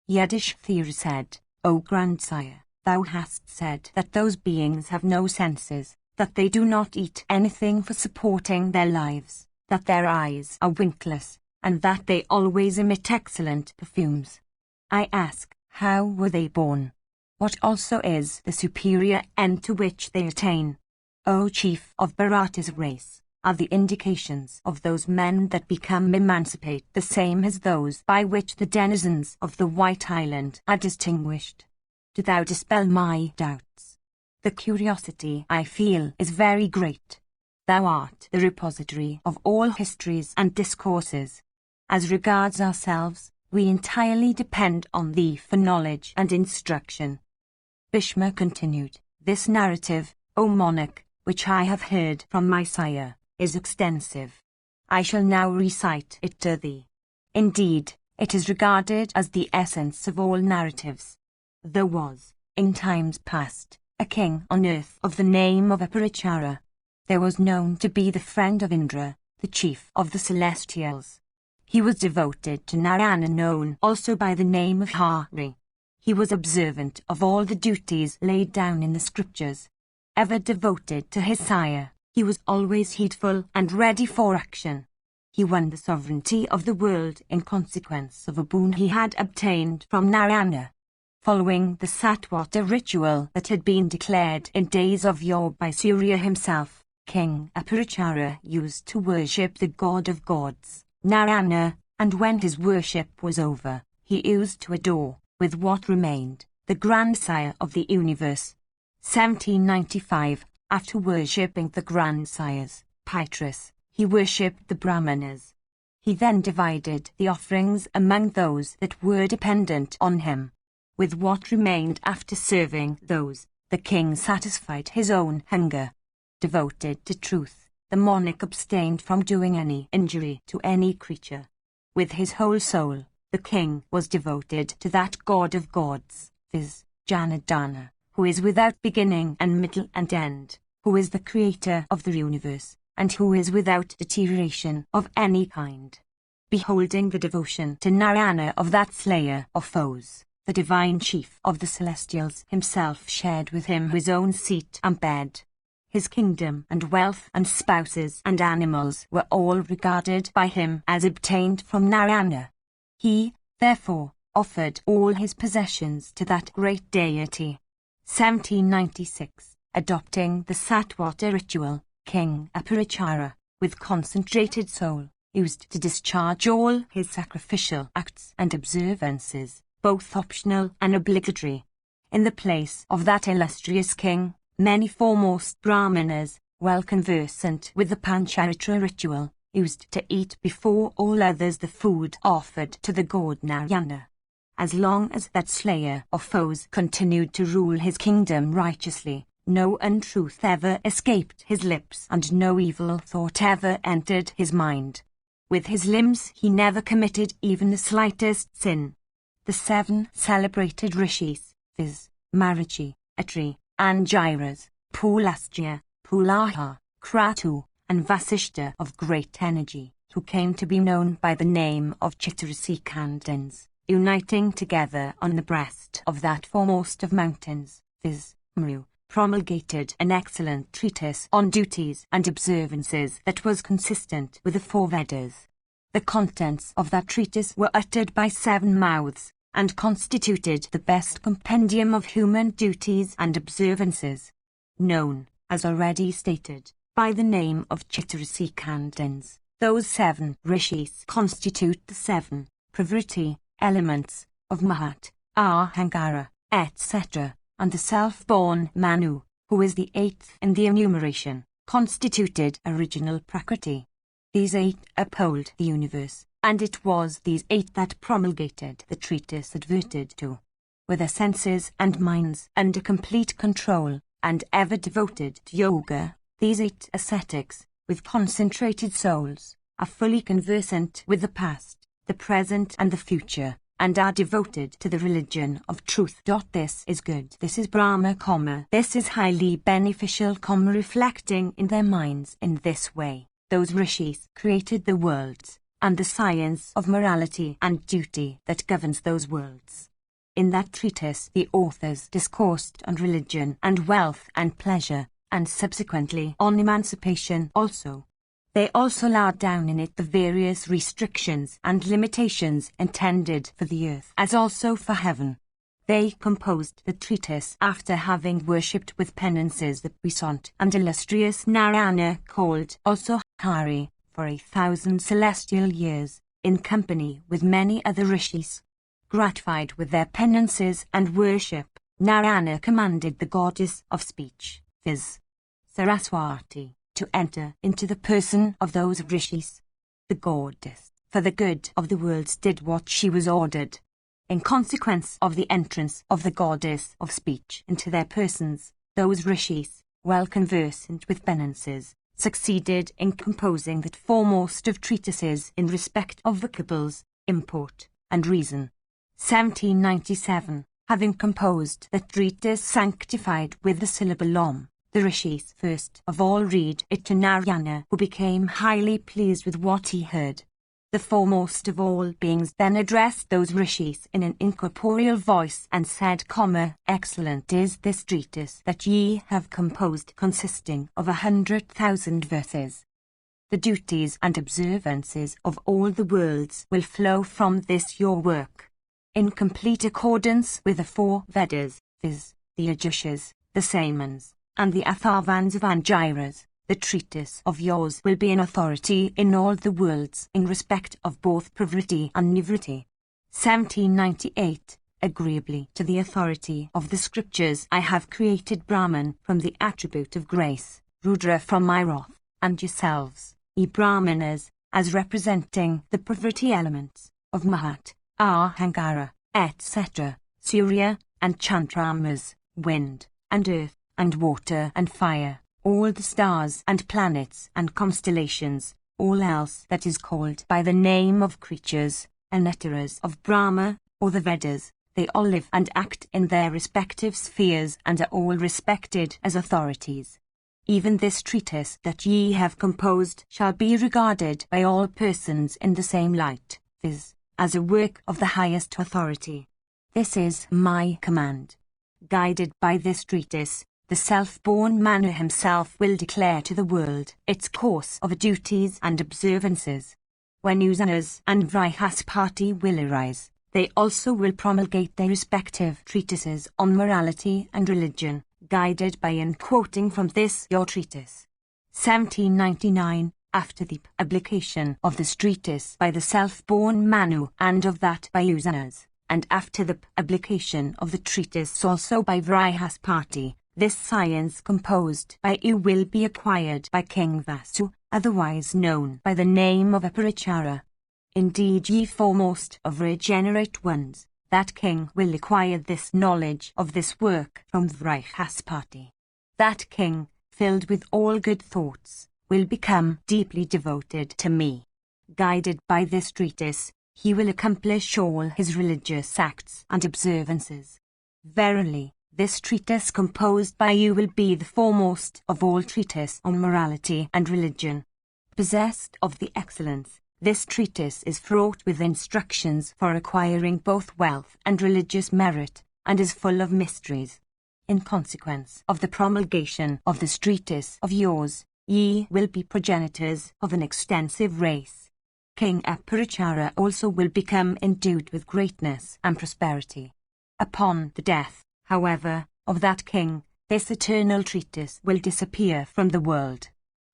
Yudhishthira said, "O grandsire, thou hast said that those beings have no senses, that they do not eat anything for supporting their lives, that their eyes are winkless, and that they always emit excellent perfumes. I ask, how were they born? What also is the superior end to which they attain? O chief of Bharata's race, are the indications of those men that become emancipate the same as those by which the denizens of the White Island are distinguished? Do thou dispel my doubts. The curiosity I feel is very great. Thou art the repository of all histories and discourses. As regards ourselves, we entirely depend on thee for knowledge and instruction." Bhishma continued, "This narrative, O monarch, which I have heard from my sire, is extensive. I shall now recite it to thee. Indeed, it is regarded as the essence of all narratives. There was, in times past, a king on earth of the name of Aparichara. There was known to be the friend of Indra, the chief of the celestials. He was devoted to Narayana, known also by the name of Hari. He was observant of all the duties laid down in the scriptures, ever devoted to his sire, He was always heedful and ready for action. He won the sovereignty of the world in consequence of a boon he had obtained from Narayana. Following the Satwata ritual that had been declared in days of yore by Surya himself, King Aparichara used to worship the god of gods, Narayana, and when his worship was over, he used to adore, with what remained, the grandsire of the universe. 1795, after worshipping the grandsires, Pitrus, he worshipped the Brahmanas. He then divided the offerings among those that were dependent on him. With what remained after serving those, the king satisfied his own hunger. Devoted to truth, the monarch abstained from doing any injury to any creature. With his whole soul, the king was devoted to that god of gods, viz., Janardana, who is without beginning and middle and end, who is the creator of the universe, and who is without deterioration of any kind. Beholding the devotion to Narayana of that slayer of foes, the divine chief of the celestials himself shared with him his own seat and bed. His kingdom and wealth and spouses and animals were all regarded by him as obtained from Narayana. He, therefore, offered all his possessions to that great deity. 1796, adopting the Satwata ritual, King Aparichara, with concentrated soul, used to discharge all his sacrificial acts and observances, both optional and obligatory. In the place of that illustrious king, many foremost Brahmanas, well conversant with the Pancharitra ritual, used to eat before all others the food offered to the god Narayana. As long as that slayer of foes continued to rule his kingdom righteously, no untruth ever escaped his lips and no evil thought ever entered his mind. With his limbs he never committed even the slightest sin. The 7 celebrated rishis, viz., Marichi, Atri, Angiras, Pulastya, Pulaha, Kratu, and Vasishta of great energy, who came to be known by the name of Chitrasikandans, uniting together on the breast of that foremost of mountains, viz., Mru, promulgated an excellent treatise on duties and observances that was consistent with the 4 Vedas. The contents of that treatise were uttered by 7 mouths, and constituted the best compendium of human duties and observances. Known, as already stated, by the name of Chitrasikandans, those 7 rishis constitute the 7 pravriti elements of Mahat, Ahangara, etc., and the self-born Manu, who is the 8th in the enumeration, constituted original Prakriti. These 8 uphold the universe, and it was these 8 that promulgated the treatise adverted to. With their senses and minds under complete control, and ever devoted to yoga, these 8 ascetics, with concentrated souls, are fully conversant with the past, the present and the future, and are devoted to the religion of truth. This is good, this is Brahma, this is highly beneficial, reflecting in their minds in this way. Those rishis created the worlds, and the science of morality and duty that governs those worlds. In that treatise the authors discoursed on religion and wealth and pleasure, and subsequently on emancipation also. They also laid down in it the various restrictions and limitations intended for the earth as also for heaven. They composed the treatise after having worshipped with penances the puissant and illustrious Narayana, called also Hari, for 1,000 celestial years, in company with many other rishis. Gratified with their penances and worship, Narayana commanded the goddess of speech, viz. Saraswati, to enter into the person of those rishis. The goddess, for the good of the worlds, did what she was ordered. In consequence of the entrance of the goddess of speech into their persons, those rishis, well conversant with penances, succeeded in composing that foremost of treatises in respect of vocables, import, and reason. 1797, having composed the treatise sanctified with the syllable Om, the rishis first of all read it to Narayana, who became highly pleased with what he heard. The foremost of all beings then addressed those rishis in an incorporeal voice and said, Excellent is this treatise that ye have composed, consisting of 100,000 verses. The duties and observances of all the worlds will flow from this your work, in complete accordance with the 4 Vedas, viz., the Ajushas, the Samans, and the Atharvans of Angiras. The treatise of yours will be an authority in all the worlds in respect of both pravritti and nivritti. 1798. Agreeably to the authority of the scriptures, I have created Brahman from the attribute of grace, Rudra from my wrath, and yourselves, ye Brahmanas, as representing the pravritti elements of Mahat, Ahankara, etc., Surya, and Chandramas, wind, and earth, and water, and fire, all the stars and planets and constellations, all else that is called by the name of creatures, anetaras of Brahma, or the Vedas, they all live and act in their respective spheres and are all respected as authorities. Even this treatise that ye have composed shall be regarded by all persons in the same light, viz., as a work of the highest authority. This is my command. Guided by this treatise, the self-born Manu himself will declare to the world its course of duties and observances. When Usanas and Vrihaspati will arise, they also will promulgate their respective treatises on morality and religion, guided by and quoting from this your treatise. 1799. After the publication of this treatise by the self-born Manu and of that by Usanas, and after the publication of the treatise also by Vrihaspati, this science composed by you will be acquired by King Vasu, otherwise known by the name of Aparichara. Indeed, ye foremost of regenerate ones, that king will acquire this knowledge of this work from Vrihaspati. That king, filled with all good thoughts, will become deeply devoted to me. Guided by this treatise, he will accomplish all his religious acts and observances. Verily, this treatise composed by you will be the foremost of all treatise on morality and religion. Possessed of the excellence, this treatise is fraught with instructions for acquiring both wealth and religious merit, and is full of mysteries. In consequence of the promulgation of this treatise of yours, ye will be progenitors of an extensive race. King Aparichara also will become endued with greatness and prosperity. Upon the death, however, of that king, this eternal treatise will disappear from the world.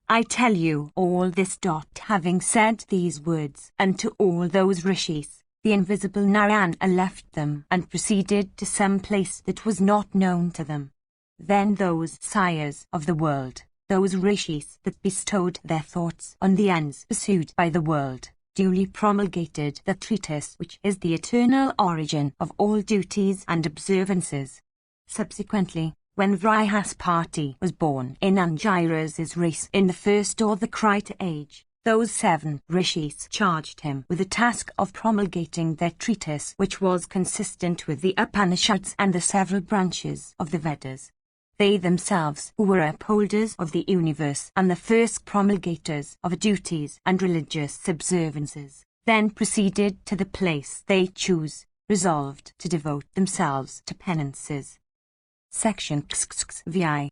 I tell you all this. Having said these words unto all those rishis, the invisible Narayana left them and proceeded to some place that was not known to them. Then those sires of the world, those rishis that bestowed their thoughts on the ends pursued by the world, duly promulgated the treatise which is the eternal origin of all duties and observances. Subsequently, when Vrihaspati was born in Angiras's race in the first or the Krita age, those 7 rishis charged him with the task of promulgating their treatise, which was consistent with the Upanishads and the several branches of the Vedas. They themselves, who were upholders of the universe and the first promulgators of duties and religious observances, then proceeded to the place they choose, resolved to devote themselves to penances. Section VI.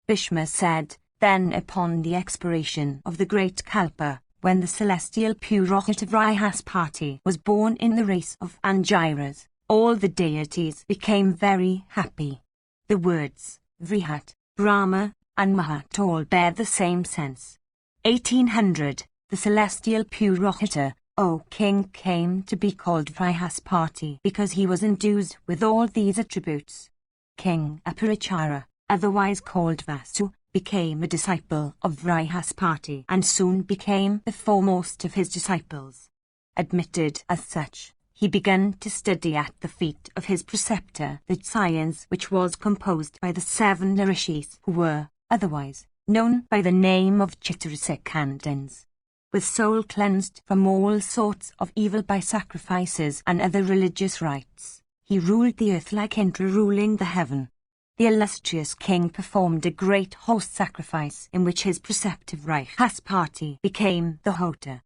Bhishma said, then upon the expiration of the great Kalpa, when the celestial Purohita Vrihaspati was born in the race of Angiras, all the deities became very happy. The words Vrihat, Brahma, and Mahat all bear the same sense. 1800. The celestial Purohita, O king, came to be called Vrihaspati because he was endued with all these attributes. King Aparichara, otherwise called Vasu, became a disciple of Vrihaspati and soon became the foremost of his disciples. Admitted as such, he began to study at the feet of his preceptor that science which was composed by the 7 rishis who were, otherwise, known by the name of Chitrasekhandans. With soul cleansed from all sorts of evil by sacrifices and other religious rites, he ruled the earth like Indra ruling the heaven. The illustrious king performed a great horse sacrifice in which his preceptive Vrihaspati became the hota.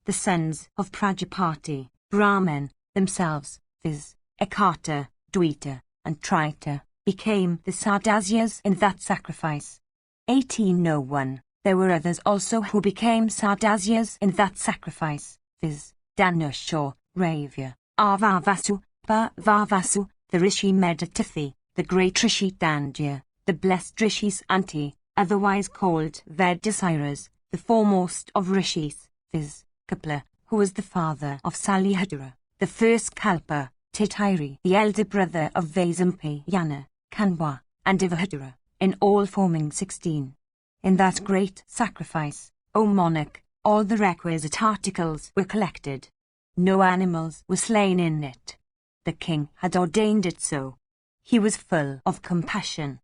the sons of Prajapati, Brahman, themselves, viz., Ekata, Dvita, and Trita, became the Sardasyas in that sacrifice. 1801. There were others also who became Sardasyas in that sacrifice, viz., Dhanusha, Ravya, Avavasu, Bhavavasu, the Rishi Meditathi, the great Rishi Dandya, the blessed Rishis Anti, otherwise called Vedasiras, the foremost of Rishis, viz., Kapila, who was the father of Salihadra, the first Kalpa, Titairi, the elder brother of Vasampayana, Kanwa, and Devahadra, in all forming 16. In that great sacrifice, O monarch, all the requisite articles were collected. No animals were slain in it. The king had ordained it so. He was full of compassion.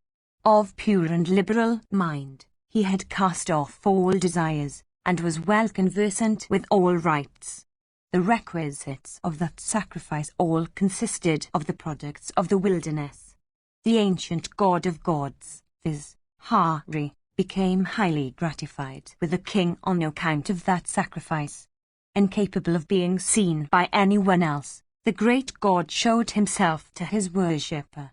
Of pure and liberal mind, he had cast off all desires, and was well conversant with all rites. The requisites of that sacrifice all consisted of the products of the wilderness. The ancient god of gods, viz., Hari, became highly gratified with the king on account of that sacrifice. Incapable of being seen by anyone else, the great god showed himself to his worshipper.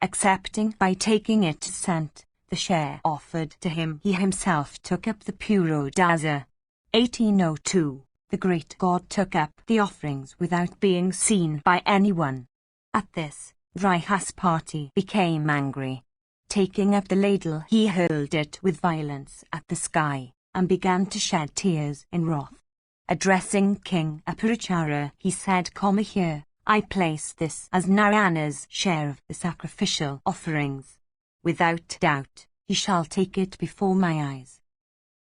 Accepting by taking it to scent, the share offered to him, he himself took up the Purodasa. 1802. The great god took up the offerings without being seen by anyone. At this, Brihaspati became angry. Taking up the ladle, he hurled it with violence at the sky, and began to shed tears in wrath. Addressing King Apurachara, he said, "Come here, I place this as Narayana's share of the sacrificial offerings. Without doubt, he shall take it before my eyes."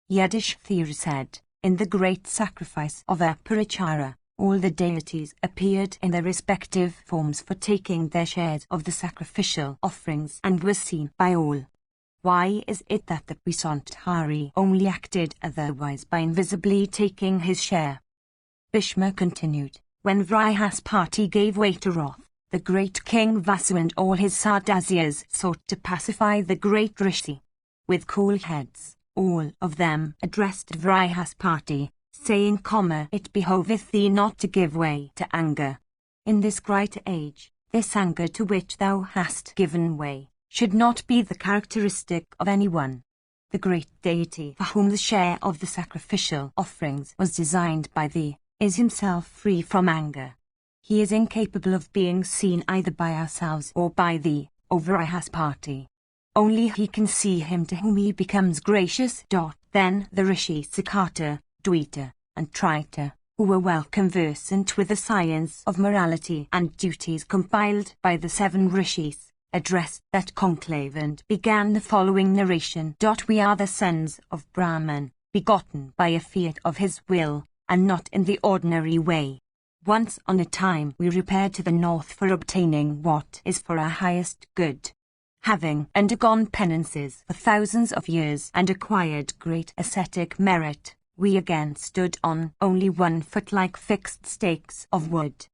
Yudhishthira said, "In the great sacrifice of Apurachara, all the deities appeared in their respective forms for taking their shares of the sacrificial offerings and were seen by all. Why is it that the puissant Hari only acted otherwise by invisibly taking his share?" Bhishma continued, "When Brihaspati gave way to wrath, the great King Vasu and all his Sardasyas sought to pacify the great Rishi. With cool heads, all of them addressed Brihaspati, saying, "It behoveth thee not to give way to anger. In this great age, this anger to which thou hast given way should not be the characteristic of anyone. The great deity for whom the share of the sacrificial offerings was designed by thee is himself free from anger. He is incapable of being seen either by ourselves or by thee, O Brihaspati. Only he can see him to whom he becomes gracious. Then the Rishi Sakata, Dvita, and Trita, who were well conversant with the science of morality and duties compiled by the 7 rishis, addressed that conclave and began the following narration. We are the sons of Brahman, begotten by a fiat of his will, and not in the ordinary way. Once on a time we repaired to the north for obtaining what is for our highest good. Having undergone penances for thousands of years and acquired great ascetic merit, we again stood on only 1 foot like fixed stakes of wood.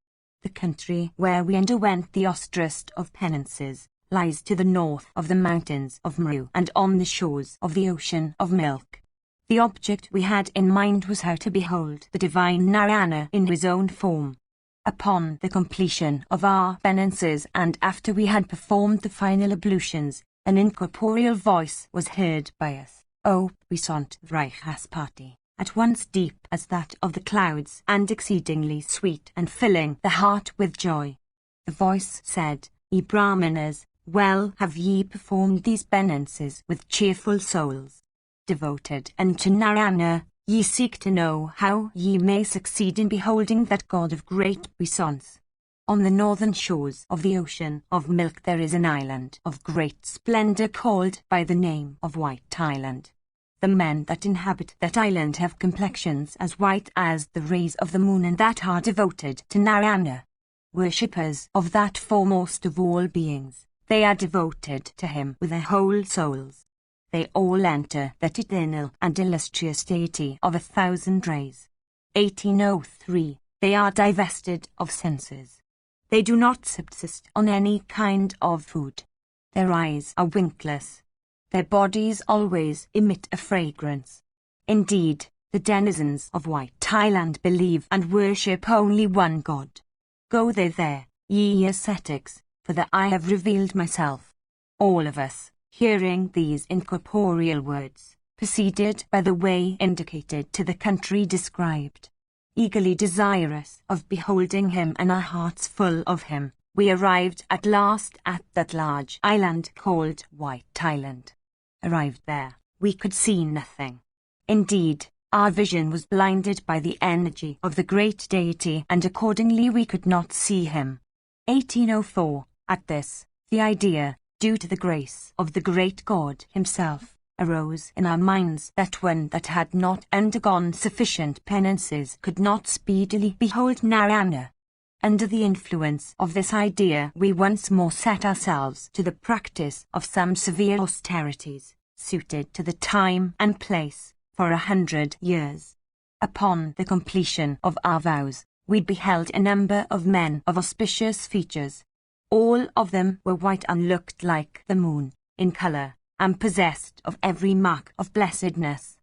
The country where we underwent the austerest of penances lies to the north of the mountains of Meru and on the shores of the ocean of milk. The object we had in mind was how to behold the divine Narayana in his own form. Upon the completion of our penances and after we had performed the final ablutions, an incorporeal voice was heard by us, O puissant Brihaspati, at once deep as that of the clouds and exceedingly sweet and filling the heart with joy. The voice said, "Ye Brahmanas, well have ye performed these penances with cheerful souls. Devoted unto Narayana, ye seek to know how ye may succeed in beholding that God of great puissance. On the northern shores of the ocean of milk there is an island of great splendor called by the name of White Island. The men that inhabit that island have complexions as white as the rays of the moon and that are devoted to Narayana. Worshippers of that foremost of all beings, they are devoted to him with their whole souls. They all enter that eternal and illustrious deity of 1,000 rays. 1803. They are divested of senses. They do not subsist on any kind of food. Their eyes are winkless. Their bodies always emit a fragrance. Indeed, The denizens of White Island believe and worship only one God. Go there, ye ascetics, for that I have revealed myself. All of us, hearing these incorporeal words, proceeded by the way indicated to the country described. Eagerly desirous of beholding him and our hearts full of him, we arrived at last at that large island called White Island. Arrived there, we could see nothing. Indeed, our vision was blinded by the energy of the great deity, and accordingly we could not see him. 1804. At this, the idea, due to the grace of the great God himself, arose in our minds that one that had not undergone sufficient penances could not speedily behold Narayana. Under the influence of this idea we once more set ourselves to the practice of some severe austerities, suited to the time and place, for 100 years. Upon the completion of our vows, we beheld a number of men of auspicious features. All of them were white and looked like the moon, in colour, and possessed of every mark of blessedness.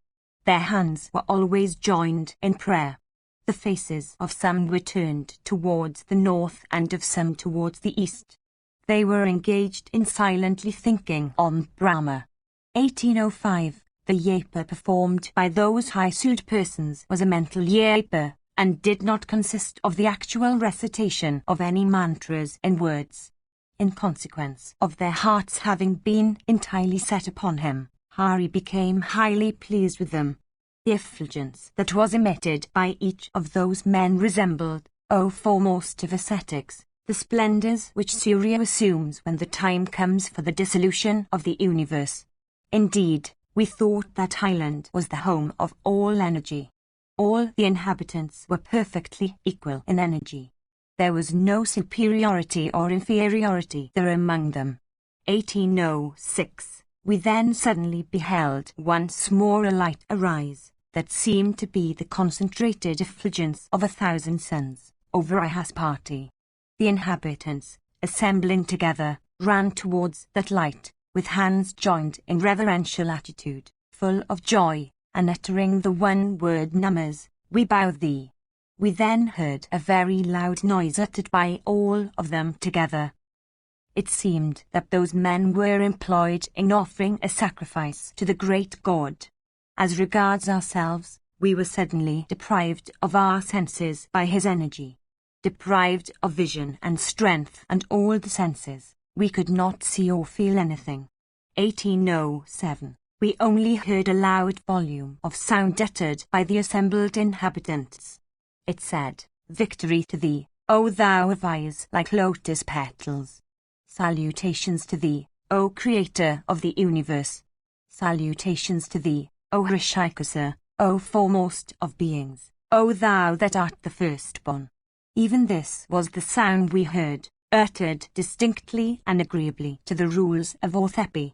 Their hands were always joined in prayer. The faces of some were turned towards the north and of some towards the east. They were engaged in silently thinking on Brahma. 1805. The yapa performed by those high-souled persons was a mental yapa, and did not consist of the actual recitation of any mantras in words. In consequence of their hearts having been entirely set upon him, Hari became highly pleased with them. The effulgence that was emitted by each of those men resembled, O foremost of ascetics, the splendours which Surya assumes when the time comes for the dissolution of the universe. Indeed, we thought that island was the home of all energy. All the inhabitants were perfectly equal in energy. There was no superiority or inferiority there among them. 1806. We then suddenly beheld once more a light arise, that seemed to be the concentrated effulgence of 1,000 suns, over Ihaspati. The inhabitants, assembling together, ran towards that light, with hands joined in reverential attitude, full of joy, and uttering the one word Namas, we bow thee. We then heard a very loud noise uttered by all of them together. It seemed that those men were employed in offering a sacrifice to the great God. As regards ourselves, we were suddenly deprived of our senses by his energy. Deprived of vision and strength and all the senses, we could not see or feel anything. 1807. We only heard a loud volume of sound uttered by the assembled inhabitants. It said, "Victory to thee, O thou of eyes like lotus petals. Salutations to thee, O Creator of the universe. Salutations to thee, O Hrishikasa, O foremost of beings, O thou that art the firstborn." Even this was the sound we heard, uttered distinctly and agreeably to the rules of orthoepy.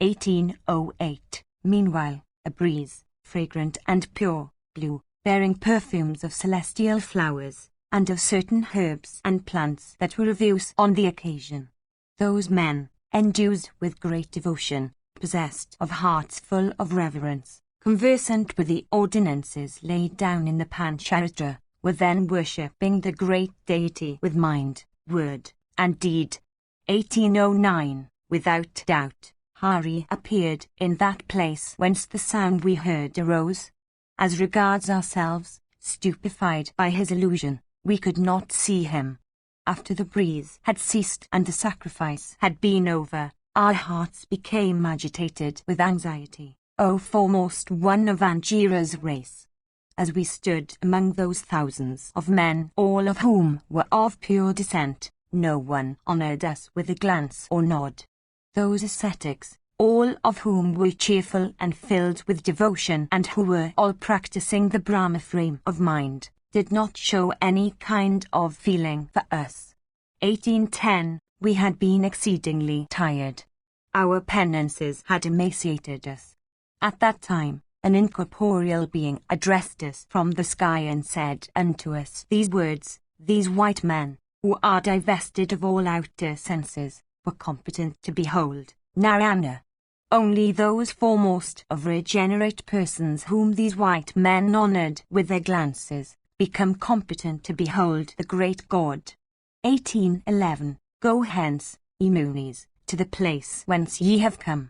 1808. Meanwhile, a breeze, fragrant and pure, blew, bearing perfumes of celestial flowers, and of certain herbs and plants that were of use on the occasion. Those men, endued with great devotion, possessed of hearts full of reverence, conversant with the ordinances laid down in the Pancharitra, were then worshipping the great deity with mind, word, and deed. 1809. Without doubt, Hari appeared in that place whence the sound we heard arose. As regards ourselves, stupefied by his illusion, we could not see him. After the breeze had ceased and the sacrifice had been over, our hearts became agitated with anxiety, O foremost one of Angira's race. As we stood among those thousands of men, all of whom were of pure descent, no one honoured us with a glance or nod. Those ascetics, all of whom were cheerful and filled with devotion and who were all practicing the Brahma frame of mind, did not show any kind of feeling for us. 1810. We had been exceedingly tired. Our penances had emaciated us. At that time, an incorporeal being addressed us from the sky and said unto us these words: "These white men, who are divested of all outer senses, were competent to behold Narayana. Only those foremost of regenerate persons whom these white men honored with their glances become competent to behold the great God. 18:11. Go hence, ye Moonies, to the place whence ye have come.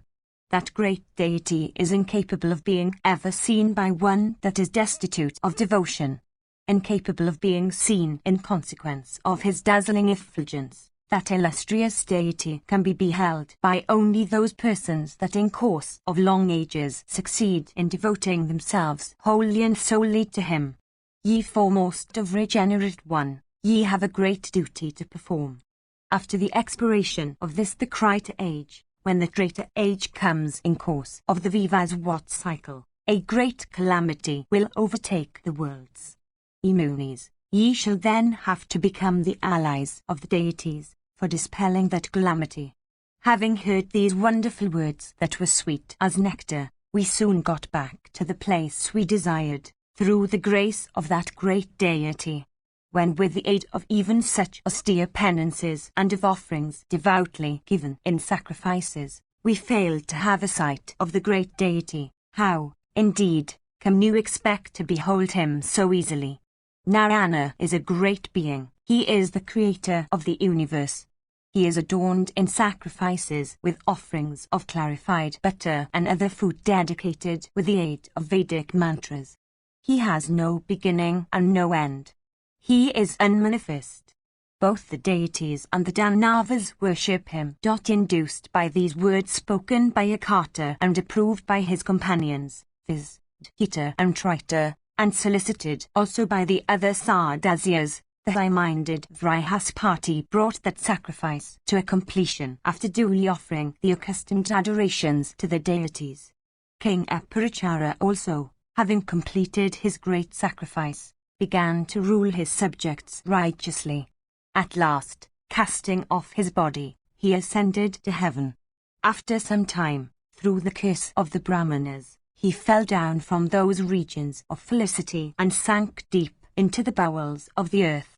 That great deity is incapable of being ever seen by one that is destitute of devotion, incapable of being seen in consequence of his dazzling effulgence. That illustrious deity can be beheld by only those persons that in course of long ages succeed in devoting themselves wholly and solely to him. Ye foremost of regenerate one, ye have a great duty to perform. After the expiration of this the greater age, when the greater age comes in course of the Vivaswat cycle, a great calamity will overtake the worlds. Ye Moonies, ye shall then have to become the allies of the deities, for dispelling that calamity. Having heard these wonderful words that were sweet as nectar, we soon got back to the place we desired, through the grace of that great deity. When with the aid of even such austere penances and of offerings devoutly given in sacrifices, we failed to have a sight of the great deity, how, indeed, can you expect to behold him so easily? Narayana is a great being. He is the creator of the universe. He is adorned in sacrifices with offerings of clarified butter and other food dedicated with the aid of Vedic mantras. He has no beginning and no end. He is unmanifest. Both the deities and the Danavas worship him. Induced by these words spoken by Akata and approved by his companions, viz. Hita and Trita, and solicited also by the other Sardasyas, the high-minded Vrihaspati brought that sacrifice to a completion after duly offering the accustomed adorations to the deities. King Aparachara also, having completed his great sacrifice, began to rule his subjects righteously. At last, casting off his body, he ascended to heaven. After some time, through the curse of the Brahmanas, he fell down from those regions of felicity and sank deep into the bowels of the earth.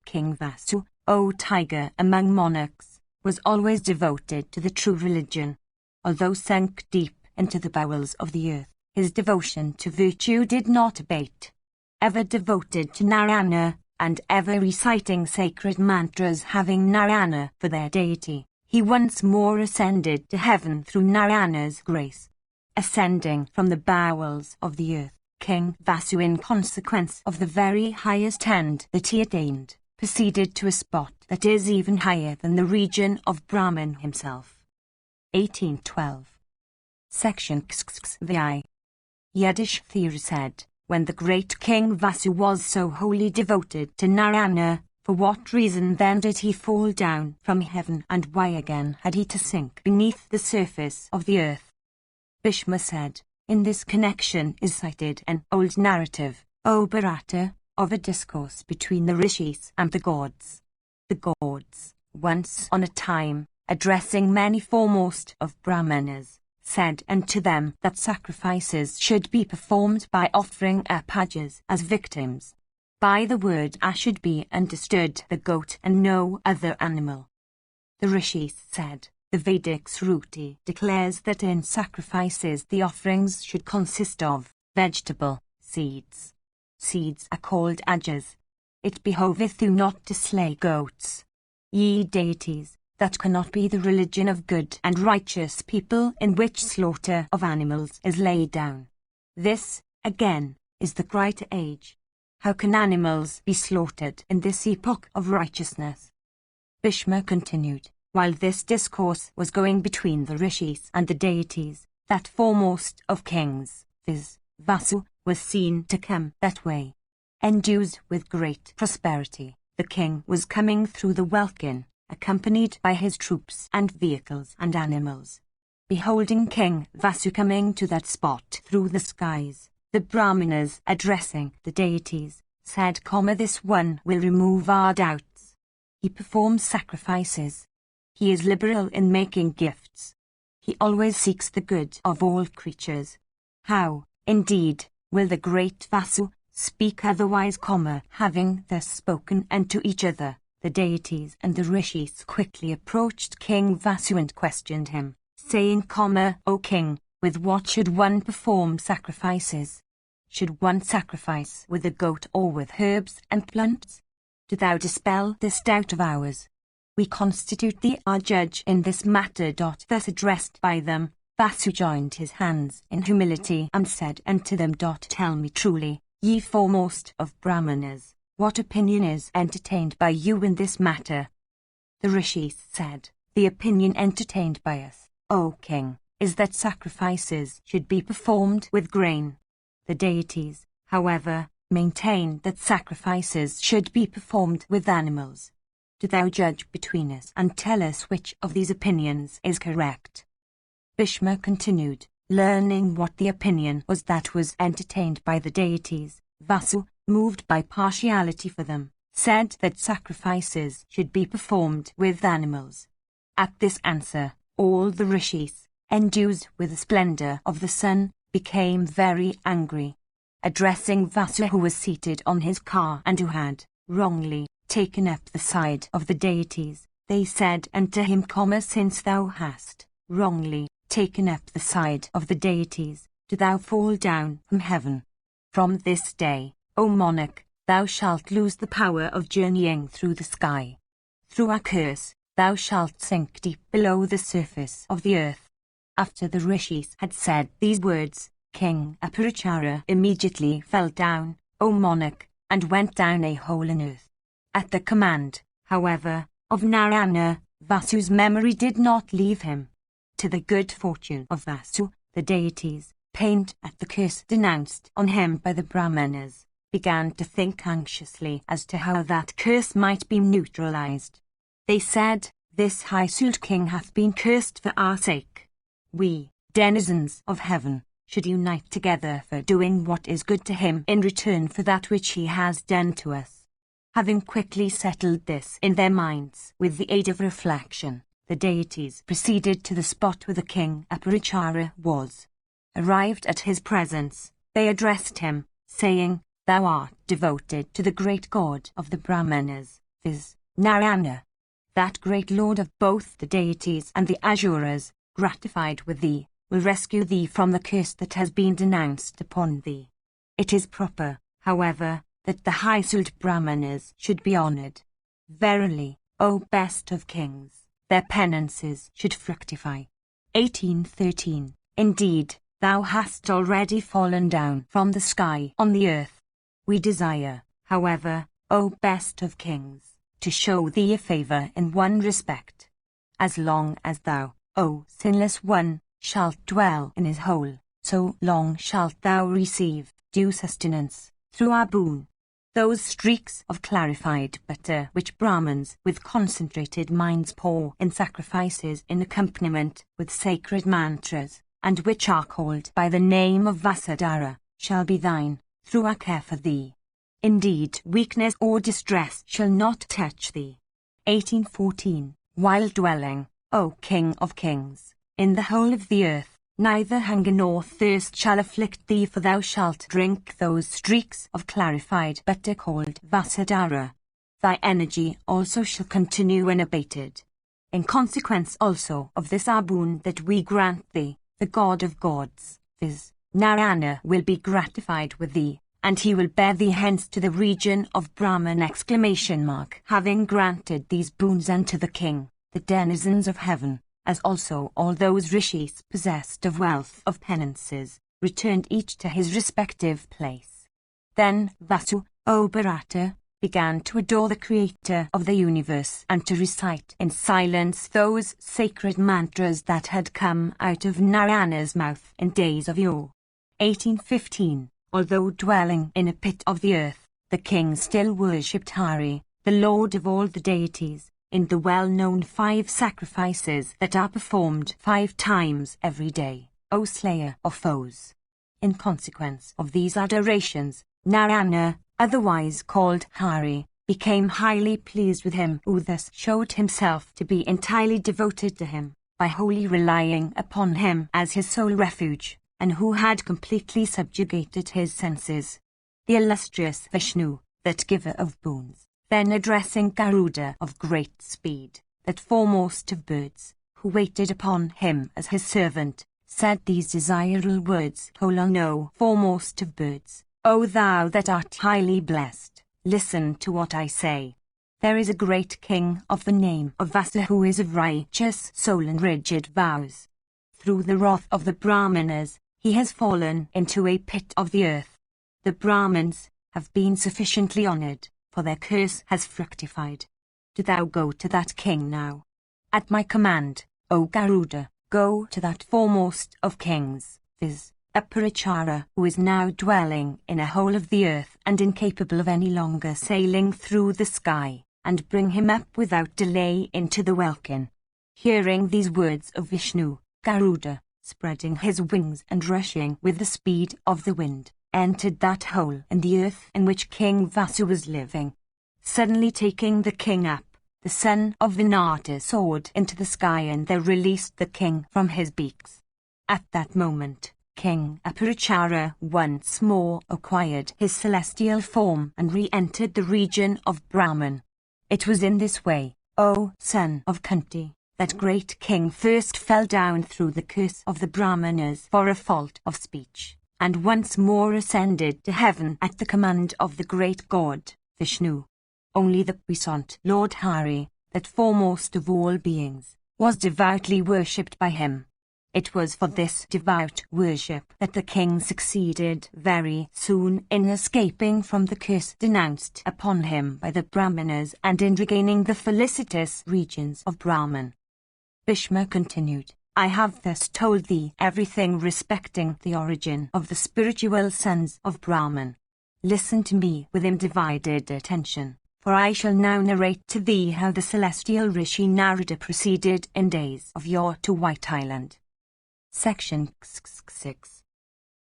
King Vasu, O tiger among monarchs, was always devoted to the true religion. Although sunk deep into the bowels of the earth, his devotion to virtue did not abate. Ever devoted to Narayana, and ever reciting sacred mantras having Narayana for their deity, he once more ascended to heaven through Narayana's grace. Ascending from the bowels of the earth, King Vasu, in consequence of the very highest end that he attained, proceeded to a spot that is even higher than the region of Brahman himself. 1812. Section XXVI. Yudhishthira said, when the great King Vasu was so wholly devoted to Narayana, for what reason then did he fall down from heaven, and why again had he to sink beneath the surface of the earth? Bhishma said, in this connection is cited an old narrative, O Bharata, of a discourse between the rishis and the gods. The gods, once on a time, addressing many foremost of Brahmanas, said unto them that sacrifices should be performed by offering up ajas as victims. By the word ash should be understood the goat and no other animal. The rishis said, the Vedic Shruti declares that in sacrifices the offerings should consist of vegetable seeds. Seeds are called ajas. It behoveth you not to slay goats. Ye deities, that cannot be the religion of good and righteous people in which slaughter of animals is laid down. This, again, is the greater age. How can animals be slaughtered in this epoch of righteousness? Bhishma continued, while this discourse was going between the rishis and the deities, that foremost of kings, viz. Vasu, was seen to come that way. Endued with great prosperity, the king was coming through the welkin, accompanied by his troops and vehicles and animals. Beholding King Vasu coming to that spot through the skies, the Brahmanas, addressing the deities, said, this one will remove our doubts. He performs sacrifices. He is liberal in making gifts. He always seeks the good of all creatures. How, indeed, will the great Vasu speak otherwise? Having thus spoken unto each other, the deities and the rishis quickly approached King Vasu and questioned him, saying, O king, with what should one perform sacrifices? Should one sacrifice with a goat or with herbs and plants? Do thou dispel this doubt of ours. We constitute thee our judge in this matter. Thus addressed by them, Vasu joined his hands in humility and said unto them, Tell me truly, ye foremost of Brahmanas, what opinion is entertained by you in this matter? The rishis said, The opinion entertained by us, O king, is that sacrifices should be performed with grain. The deities, however, maintain that sacrifices should be performed with animals. Do thou judge between us and tell us which of these opinions is correct. Bhishma continued, learning what the opinion was that was entertained by the deities. Vasu, moved by partiality for them, said that sacrifices should be performed with animals. At this answer, all the rishis, endued with the splendor of the sun, became very angry. Addressing Vasu, who was seated on his car and who had, wrongly, taken up the side of the deities, they said unto him, Since thou hast, wrongly, taken up the side of the deities, do thou fall down from heaven. From this day, O monarch, thou shalt lose the power of journeying through the sky. Through a curse, thou shalt sink deep below the surface of the earth. After the rishis had said these words, King Aparichara immediately fell down, O monarch, and went down a hole in earth. At the command, however, of Narayana, Vasu's memory did not leave him. To the good fortune of Vasu, the deities, pained at the curse denounced on him by the Brahmanas, began to think anxiously as to how that curse might be neutralized. They said, This high-souled king hath been cursed for our sake. We, denizens of heaven, should unite together for doing what is good to him in return for that which he has done to us. Having quickly settled this in their minds with the aid of reflection, the deities proceeded to the spot where the king Aparichara was. Arrived at his presence, they addressed him, saying, Thou art devoted to the great god of the Brahmanas, viz. Narayana. That great lord of both the deities and the Asuras, gratified with thee, will rescue thee from the curse that has been denounced upon thee. It is proper, however, that the high-souled Brahmanas should be honored. Verily, O best of kings, their penances should fructify. 1813. Indeed, thou hast already fallen down from the sky on the earth. We desire, however, O best of kings, to show thee a favor in one respect. As long as thou, O sinless one, shalt dwell in his hole, so long shalt thou receive due sustenance through our boon. Those streaks of clarified butter which Brahmins with concentrated minds pour in sacrifices in accompaniment with sacred mantras, and which are called by the name of Vasudhara, shall be thine, through our care for thee. Indeed, weakness or distress shall not touch thee. 1814. While dwelling, O King of Kings, in the whole of the earth, neither hunger nor thirst shall afflict thee, for thou shalt drink those streaks of clarified butter called Vasudhara. Thy energy also shall continue unabated. In consequence also of this our boon that we grant thee, the God of gods, viz. Narayana, will be gratified with thee, and he will bear thee hence to the region of Brahman! Having granted these boons unto the king, the denizens of heaven, as also all those rishis possessed of wealth of penances, returned each to his respective place. Then Vasu, O Bharata, began to adore the creator of the universe and to recite in silence those sacred mantras that had come out of Narayana's mouth in days of yore. 1815. Although dwelling in a pit of the earth, the king still worshipped Hari, the lord of all the deities, in the well-known 5 sacrifices that are performed 5 times every day, O slayer of foes. In consequence of these adorations, Narayana, otherwise called Hari, became highly pleased with him who thus showed himself to be entirely devoted to him, by wholly relying upon him as his sole refuge, and who had completely subjugated his senses. The illustrious Vishnu, that giver of boons, then addressing Garuda of great speed, that foremost of birds, who waited upon him as his servant, said these desirable words: O know, foremost of birds, O thou that art highly blessed, listen to what I say. There is a great king of the name of Vasa who is of righteous soul and rigid vows. Through the wrath of the Brahmanas, he has fallen into a pit of the earth. The Brahmins have been sufficiently honored, for their curse has fructified. Do thou go to that king now. At my command, O Garuda, go to that foremost of kings, viz., Aparichara, who is now dwelling in a hole of the earth and incapable of any longer sailing through the sky, and bring him up without delay into the welkin. Hearing these words of Vishnu, Garuda, spreading his wings and rushing with the speed of the wind, entered that hole in the earth in which King Vasu was living. Suddenly taking the king up, the son of Vinata soared into the sky and there released the king from his beaks. At that moment, King Aparichara once more acquired his celestial form and re-entered the region of Brahman. It was in this way, O son of Kunti, that great king first fell down through the curse of the Brahmanas for a fault of speech, and once more ascended to heaven at the command of the great god, Vishnu. Only the puissant Lord Hari, that foremost of all beings, was devoutly worshipped by him. It was for this devout worship that the king succeeded very soon in escaping from the curse denounced upon him by the Brahmanas and in regaining the felicitous regions of Brahman. Bhishma continued, I have thus told thee everything respecting the origin of the spiritual sons of Brahman. Listen to me with undivided attention, for I shall now narrate to thee how the celestial Rishi Narada proceeded in days of yore to White Island. Section 6.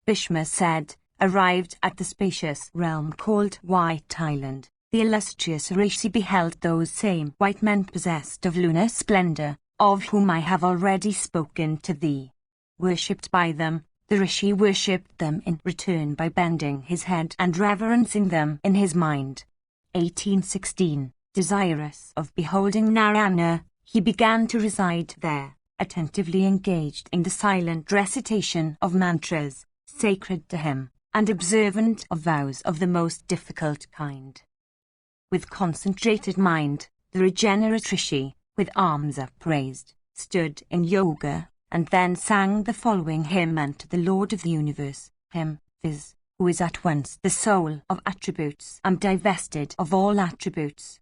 Bhishma said, arrived at the spacious realm called White Island, the illustrious Rishi beheld those same white men possessed of lunar splendor, of whom I have already spoken to thee. Worshipped by them, the Rishi worshipped them in return by bending his head and reverencing them in his mind. 1816. Desirous of beholding Narayana, he began to reside there, attentively engaged in the silent recitation of mantras, sacred to him, and observant of vows of the most difficult kind. With concentrated mind, the regenerate Rishi, with arms upraised, stood in yoga, and then sang the following hymn unto the Lord of the universe, him, viz., who is at once the soul of attributes and divested of all attributes.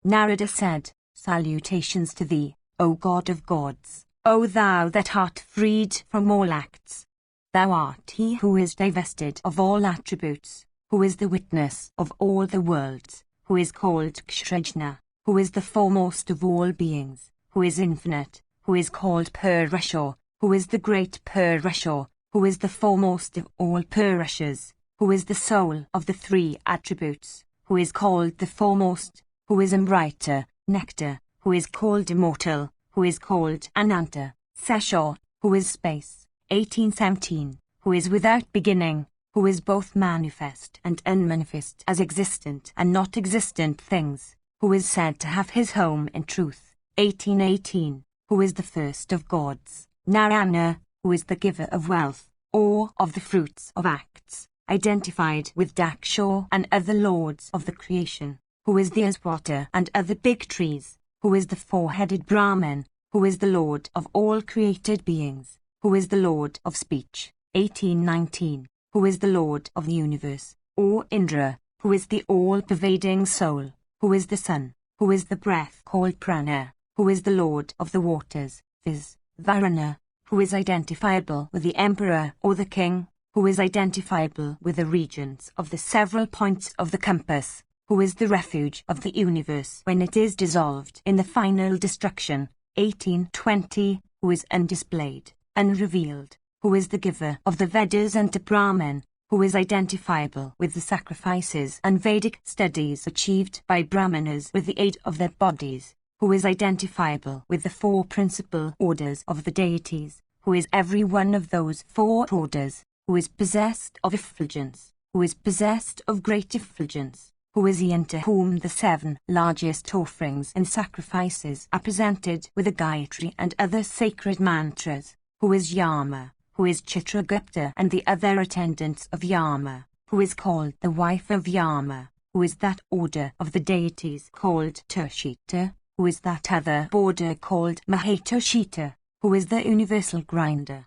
Narada said, Salutations to thee, O God of gods, O thou that art freed from all acts. Thou art he who is divested of all attributes, who is the witness of all the worlds, who is called Kshrajna, who is the foremost of all beings, who is infinite, who is called Purusha, who is the great Purusha, who is the foremost of all Purushas, who is the soul of the three attributes, who is called the foremost, who is Amrita, nectar, who is called immortal, who is called Ananta, Sesha, who is space, 1817, who is without beginning, who is both manifest and unmanifest as existent and not existent things, who is said to have his home in truth, 1818, who is the first of gods, Narayana, who is the giver of wealth, or of the fruits of acts, identified with Daksha and other lords of the creation, who is the Aswata and other big trees, who is the four-headed Brahman, who is the Lord of all created beings, who is the Lord of speech, 1819, who is the Lord of the universe, or Indra, who is the all-pervading soul, who is the sun, who is the breath called prana, who is the Lord of the waters, viz., Varuna, who is identifiable with the emperor or the king, who is identifiable with the regions of the several points of the compass, who is the refuge of the universe when it is dissolved in the final destruction, 1820, who is undisplayed, unrevealed, who is the giver of the Vedas and the Brahman, who is identifiable with the sacrifices and Vedic studies achieved by Brahmanas with the aid of their bodies, who is identifiable with the four principal orders of the deities, who is every one of those four orders, who is possessed of effulgence, who is possessed of great effulgence, Who is he unto whom the 7 largest offerings and sacrifices are presented with the Gayatri and other sacred mantras? Who is Yama? Who is Chitragupta and the other attendants of Yama? Who is called the wife of Yama? Who is that order of the deities called Tushita? Who is that other border called Mahatushita? Who is the universal grinder?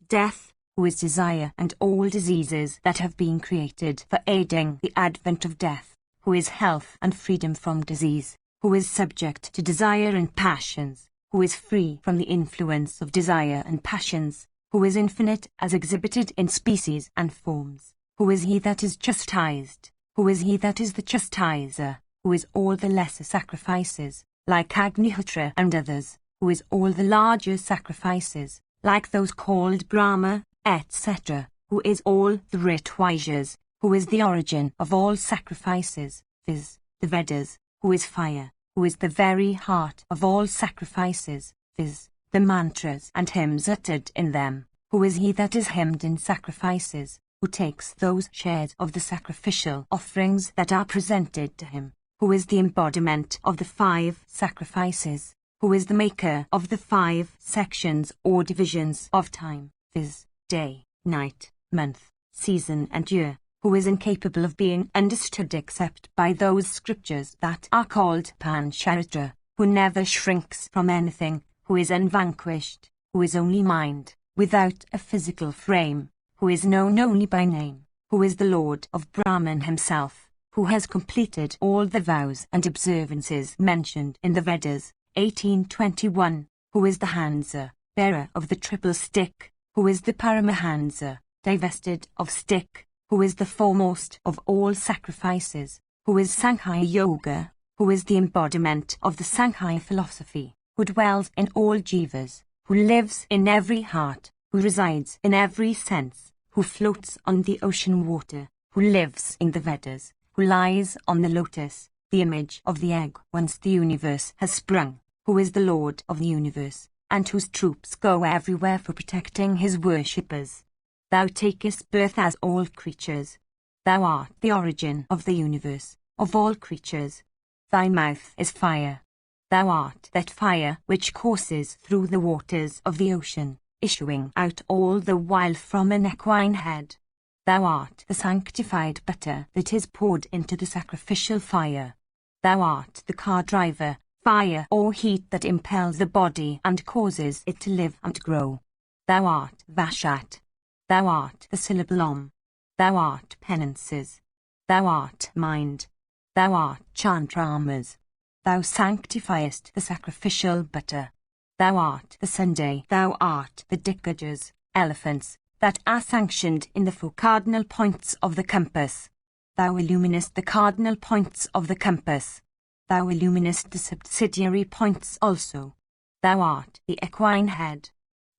Death. Who is desire and all diseases that have been created for aiding the advent of death? Who is health and freedom from disease? Who is subject to desire and passions? Who is free from the influence of desire and passions? Who is infinite as exhibited in species and forms? Who is he that is chastised? Who is he that is the chastiser? Who is all the lesser sacrifices, like Agnihotra and others? Who is all the larger sacrifices, like those called Brahma, etc.? Who is all the Ritvajas? Who is the origin of all sacrifices, viz., the Vedas? Who is fire? Who is the very heart of all sacrifices, viz., the mantras and hymns uttered in them? Who is he that is hymned in sacrifices? Who takes those shares of the sacrificial offerings that are presented to him? Who is the embodiment of the 5 sacrifices? Who is the maker of the 5 sections or divisions of time, viz., day, night, month, season and year? Who is incapable of being understood except by those scriptures that are called Pancharitra? Who never shrinks from anything? Who is unvanquished? Who is only mind, without a physical frame? Who is known only by name? Who is the Lord of Brahman himself? Who has completed all the vows and observances mentioned in the Vedas? 1821. Who is the Hansa, bearer of the triple stick? Who is the Paramahansa, divested of stick? Who is the foremost of all sacrifices? Who is Sankhya Yoga? Who is the embodiment of the Sankhya philosophy? Who dwells in all jivas? Who lives in every heart? Who resides in every sense? Who floats on the ocean water? Who lives in the Vedas? Who lies on the lotus, the image of the egg whence the universe has sprung? Who is the Lord of the universe, and whose troops go everywhere for protecting his worshippers? Thou takest birth as all creatures. Thou art the origin of the universe, of all creatures. Thy mouth is fire. Thou art that fire which courses through the waters of the ocean, issuing out all the while from an equine head. Thou art the sanctified butter that is poured into the sacrificial fire. Thou art the car driver, fire or heat that impels the body and causes it to live and grow. Thou art Vashat. Thou art the syllable Om. Thou art penances. Thou art mind. Thou art chandramas. Thou sanctifiest the sacrificial butter. Thou art the Sunday. Thou art the Dikajas, elephants, that are sanctioned in the 4 cardinal points of the compass. Thou illuminest the cardinal points of the compass. Thou illuminest the subsidiary points also. Thou art the equine head.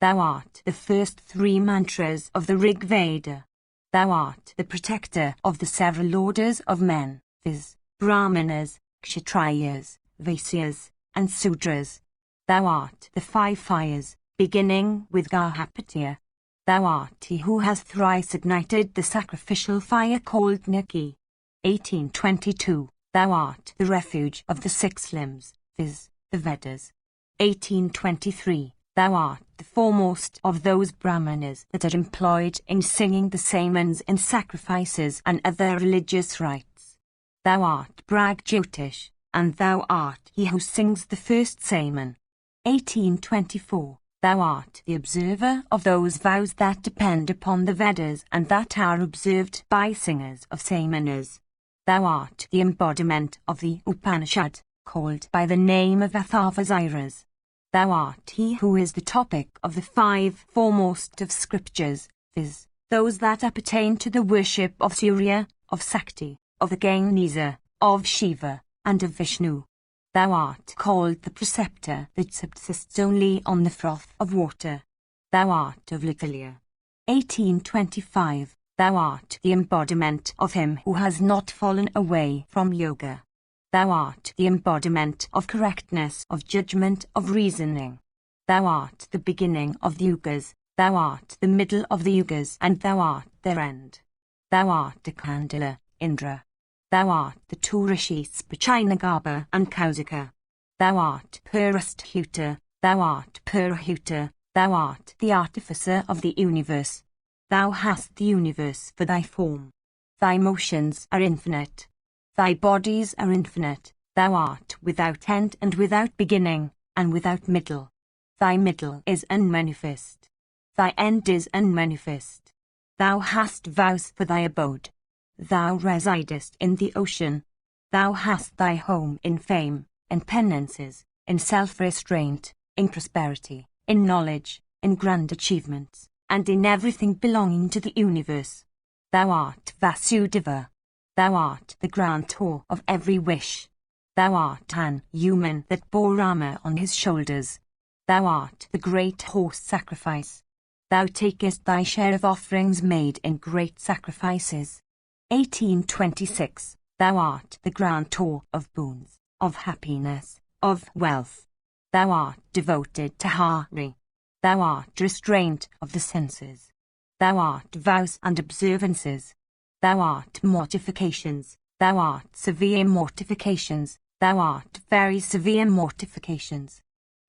Thou art the first 3 mantras of the Rig Veda. Thou art the protector of the several orders of men, viz., Brahmanas, Kshatriyas, Vaisyas, and Sudras. Thou art the 5 fires, beginning with Garhapatya. Thou art he who has thrice ignited the sacrificial fire called Niki. 1822. Thou art the refuge of the 6 limbs, viz., the Vedas. 1823. Thou art the foremost of those Brahmanas that are employed in singing the samans in sacrifices and other religious rites. Thou art Pragjyotish, and thou art he who sings the first saman. 1824. Thou art the observer of those vows that depend upon the Vedas and that are observed by singers of samanas. Thou art the embodiment of the Upanishad, called by the name of Atharvasiras. Thou art he who is the topic of the 5 foremost of scriptures, viz., those that appertain to the worship of Surya, of Sakti, of the Ganesa, of Shiva, and of Vishnu. Thou art called the preceptor that subsists only on the froth of water. Thou art of Litalia. 1825. Thou art the embodiment of him who has not fallen away from yoga. Thou art the embodiment of correctness, of judgment, of reasoning. Thou art the beginning of the yugas, thou art the middle of the yugas, and thou art their end. Thou art the Kandala, Indra. Thou art the two rishis Prachinagarbha and Kausika. Thou art Purasthuta, thou art Purahuta, thou art the artificer of the universe. Thou hast the universe for thy form. Thy motions are infinite. Thy bodies are infinite. Thou art without end and without beginning, and without middle. Thy middle is unmanifest. Thy end is unmanifest. Thou hast vows for thy abode. Thou residest in the ocean. Thou hast thy home in fame, in penances, in self-restraint, in prosperity, in knowledge, in grand achievements, and in everything belonging to the universe. Thou art Vasudeva. Thou art the grantor of every wish. Thou art an human that bore Rama on his shoulders. Thou art the great horse sacrifice. Thou takest thy share of offerings made in great sacrifices. 1826. Thou art the grantor of boons, of happiness, of wealth. Thou art devoted to Hari. Thou art restraint of the senses. Thou art vows and observances. Thou art mortifications. Thou art severe mortifications. Thou art very severe mortifications.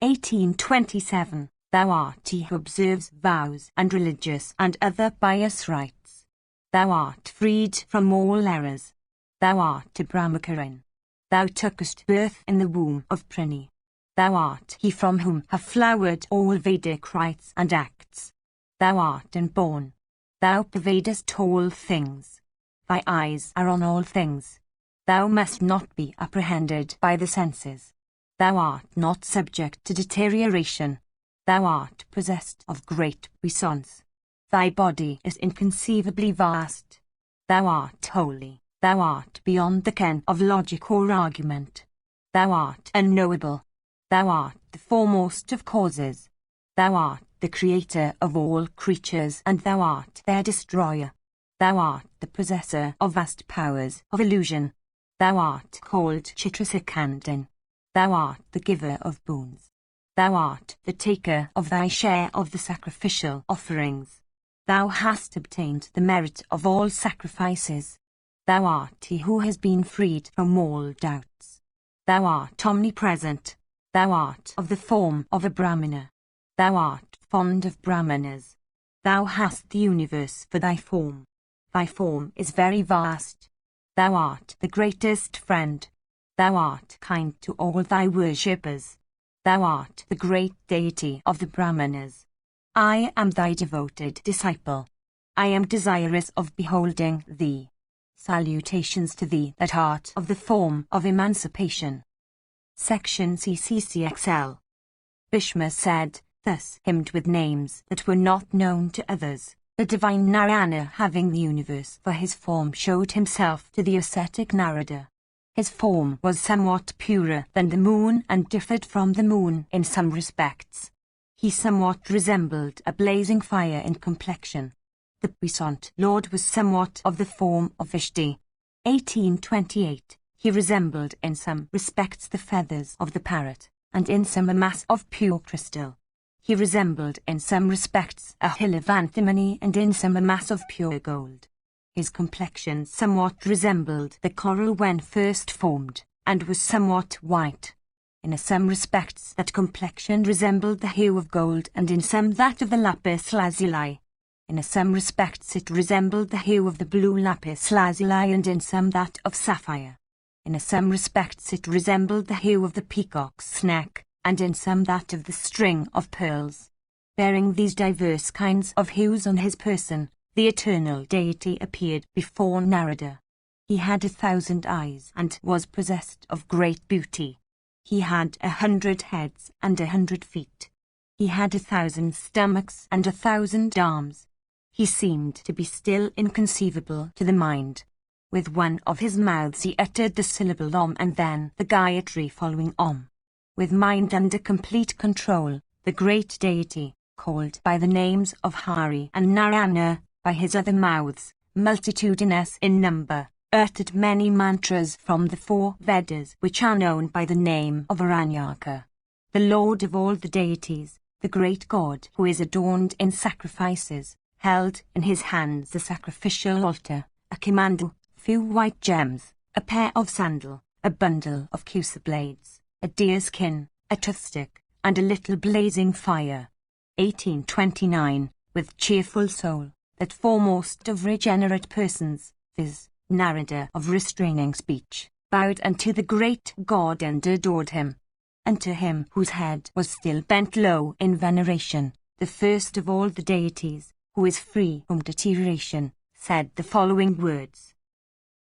1827. Thou art he who observes vows and religious and other pious rites. Thou art freed from all errors. Thou art a Brahmacharin. Thou tookest birth in the womb of Prini. Thou art he from whom have flowered all Vedic rites and acts. Thou art unborn. Thou pervadest all things. Thy eyes are on all things. Thou must not be apprehended by the senses. Thou art not subject to deterioration. Thou art possessed of great puissance. Thy body is inconceivably vast. Thou art holy. Thou art beyond the ken of logic or argument. Thou art unknowable. Thou art the foremost of causes. Thou art the creator of all creatures and thou art their destroyer. Thou art the possessor of vast powers of illusion. Thou art called Chitrasekandin. Thou art the giver of boons. Thou art the taker of thy share of the sacrificial offerings. Thou hast obtained the merit of all sacrifices. Thou art he who has been freed from all doubts. Thou art omnipresent. Thou art of the form of a Brahmana. Thou art fond of Brahmanas. Thou hast the universe for thy form. Thy form is very vast. Thou art the greatest friend. Thou art kind to all thy worshippers. Thou art the great deity of the Brahmanas. I am thy devoted disciple. I am desirous of beholding thee. Salutations to thee that art of the form of emancipation. Section CCCXL. Bhishma said, thus hymned with names that were not known to others, the divine Narayana having the universe for his form showed himself to the ascetic Narada. His form was somewhat purer than the moon and differed from the moon in some respects. He somewhat resembled a blazing fire in complexion. The puissant Lord was somewhat of the form of Vishti. 1828. He resembled in some respects the feathers of the parrot, and in some a mass of pure crystal. He resembled in some respects a hill of antimony and in some a mass of pure gold. His complexion somewhat resembled the coral when first formed, and was somewhat white. In some respects that complexion resembled the hue of gold and in some that of the lapis lazuli. In some respects it resembled the hue of the blue lapis lazuli and in some that of sapphire. In some respects it resembled the hue of the peacock's neck, and in some that of the string of pearls. Bearing these diverse kinds of hues on his person, the eternal deity appeared before Narada. He had 1,000 eyes and was possessed of great beauty. He had 100 heads and 100 feet. He had 1,000 stomachs and 1,000 arms. He seemed to be still inconceivable to the mind. With one of his mouths he uttered the syllable Om and then the Gayatri following Om. With mind under complete control, the great deity, called by the names of Hari and Narayana, by his other mouths, multitudinous in number, uttered many mantras from the 4 Vedas which are known by the name of Aranyaka. The Lord of all the deities, the great God who is adorned in sacrifices, held in his hands the sacrificial altar, a kimandal, few white gems, a pair of sandal, a bundle of cusa blades, a deer skin, a toothstick, and a little blazing fire. 1829, with cheerful soul, that foremost of regenerate persons, viz., Narada of restraining speech, bowed unto the great God and adored him. And to him whose head was still bent low in veneration, the first of all the deities, who is free from deterioration, said the following words.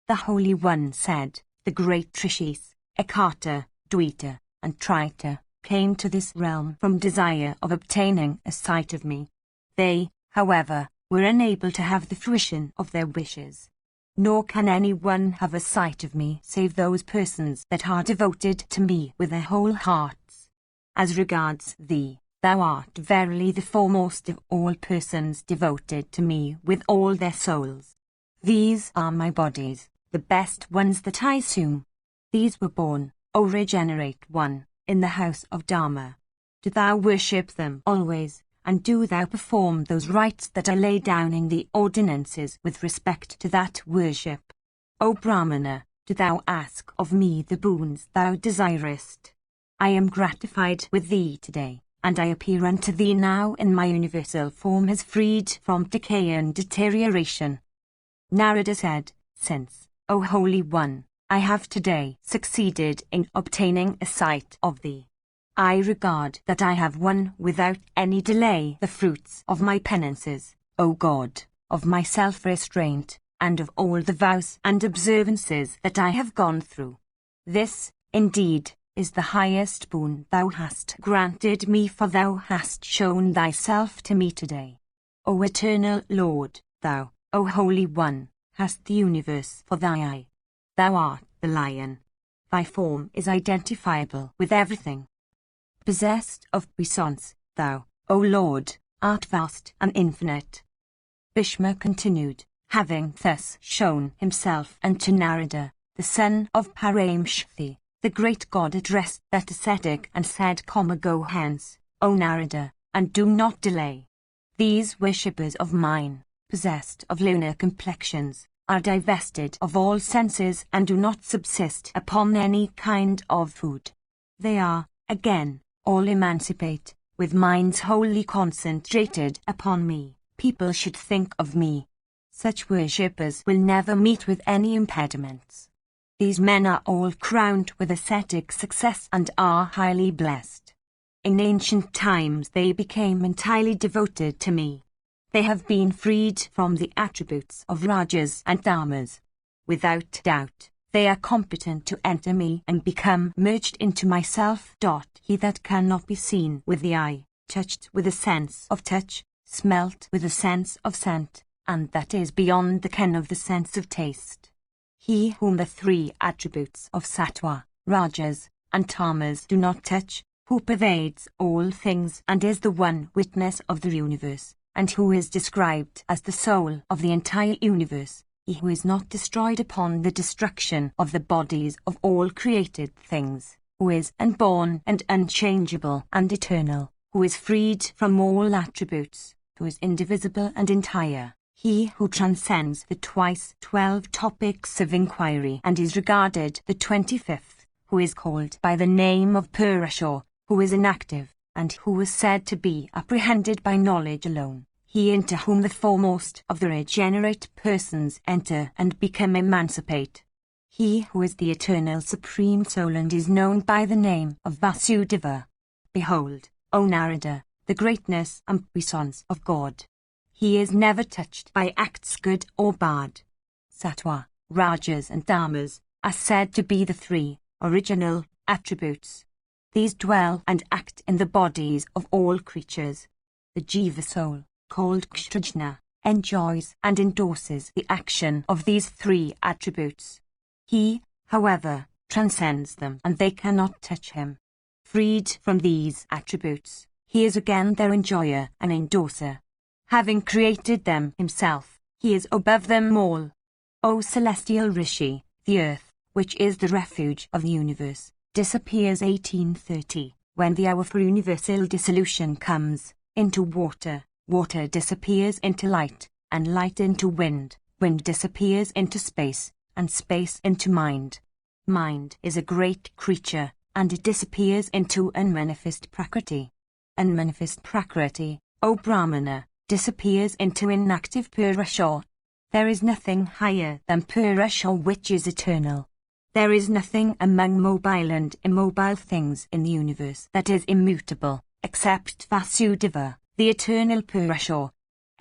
The Holy One said, the great Trishis, Ekata, Dvita, and Trita, came to this realm from desire of obtaining a sight of me. They, however, were unable to have the fruition of their wishes. Nor can any one have a sight of me save those persons that are devoted to me with their whole hearts. As regards thee, thou art verily the foremost of all persons devoted to me with all their souls. These are my bodies, the best ones that I assume. These were born, O regenerate one, in the house of Dharma. Do thou worship them always, and do thou perform those rites that are laid down in the ordinances with respect to that worship. O Brahmana, do thou ask of me the boons thou desirest. I am gratified with thee today, and I appear unto thee now in my universal form as freed from decay and deterioration. Narada said, since, O Holy One, I have today succeeded in obtaining a sight of thee, I regard that I have won without any delay the fruits of my penances, O God, of my self-restraint, and of all the vows and observances that I have gone through. This, indeed, is the highest boon thou hast granted me, for thou hast shown thyself to me today. O eternal Lord, thou, O Holy One, hast the universe for thy eye. Thou art the lion. Thy form is identifiable with everything. Possessed of puissance, thou, O Lord, art vast and infinite. Bhishma continued, having thus shown himself unto Narada, the son of Paramshakti, the great god addressed that ascetic and said, Go hence, O Narada, and do not delay. These worshippers of mine, possessed of lunar complexions, are divested of all senses and do not subsist upon any kind of food. They are, again, all emancipate, with minds wholly concentrated upon me. People should think of me. Such worshippers will never meet with any impediments. These men are all crowned with ascetic success and are highly blessed. In ancient times they became entirely devoted to me. They have been freed from the attributes of Rajas and Dharmas. Without doubt, they are competent to enter me and become merged into myself. He that cannot be seen with the eye, touched with a sense of touch, smelt with a sense of scent, and that is beyond the ken of the sense of taste. He whom the three attributes of Sattva, Rajas, and Tamas do not touch, who pervades all things and is the one witness of the universe, and who is described as the soul of the entire universe, he who is not destroyed upon the destruction of the bodies of all created things, who is unborn and unchangeable and eternal, who is freed from all attributes, who is indivisible and entire, he who transcends the twice 12 topics of inquiry and is regarded the 25th, who is called by the name of Purusha, who is inactive, and who was said to be apprehended by knowledge alone, he into whom the foremost of the regenerate persons enter and become emancipate. He who is the eternal supreme soul and is known by the name of Vasudeva. Behold, O Narada, the greatness and puissance of God. He is never touched by acts good or bad. Sattva, Rajas and Dharmas are said to be the three original attributes. These dwell and act in the bodies of all creatures. The Jiva soul, called Kshatrajna, enjoys and endorses the action of these three attributes. He, however, transcends them and they cannot touch him. Freed from these attributes, he is again their enjoyer and endorser. Having created them himself, he is above them all. O celestial Rishi, the earth, which is the refuge of the universe, disappears 1830, when the hour for universal dissolution comes, into water, water disappears into light, and light into wind, wind disappears into space, and space into mind. Mind is a great creature, and it disappears into unmanifest Prakriti. Unmanifest Prakriti, O Brahmana, disappears into inactive Purusha. There is nothing higher than Purusha which is eternal. There is nothing among mobile and immobile things in the universe that is immutable, except Vasudeva, the eternal Purusha.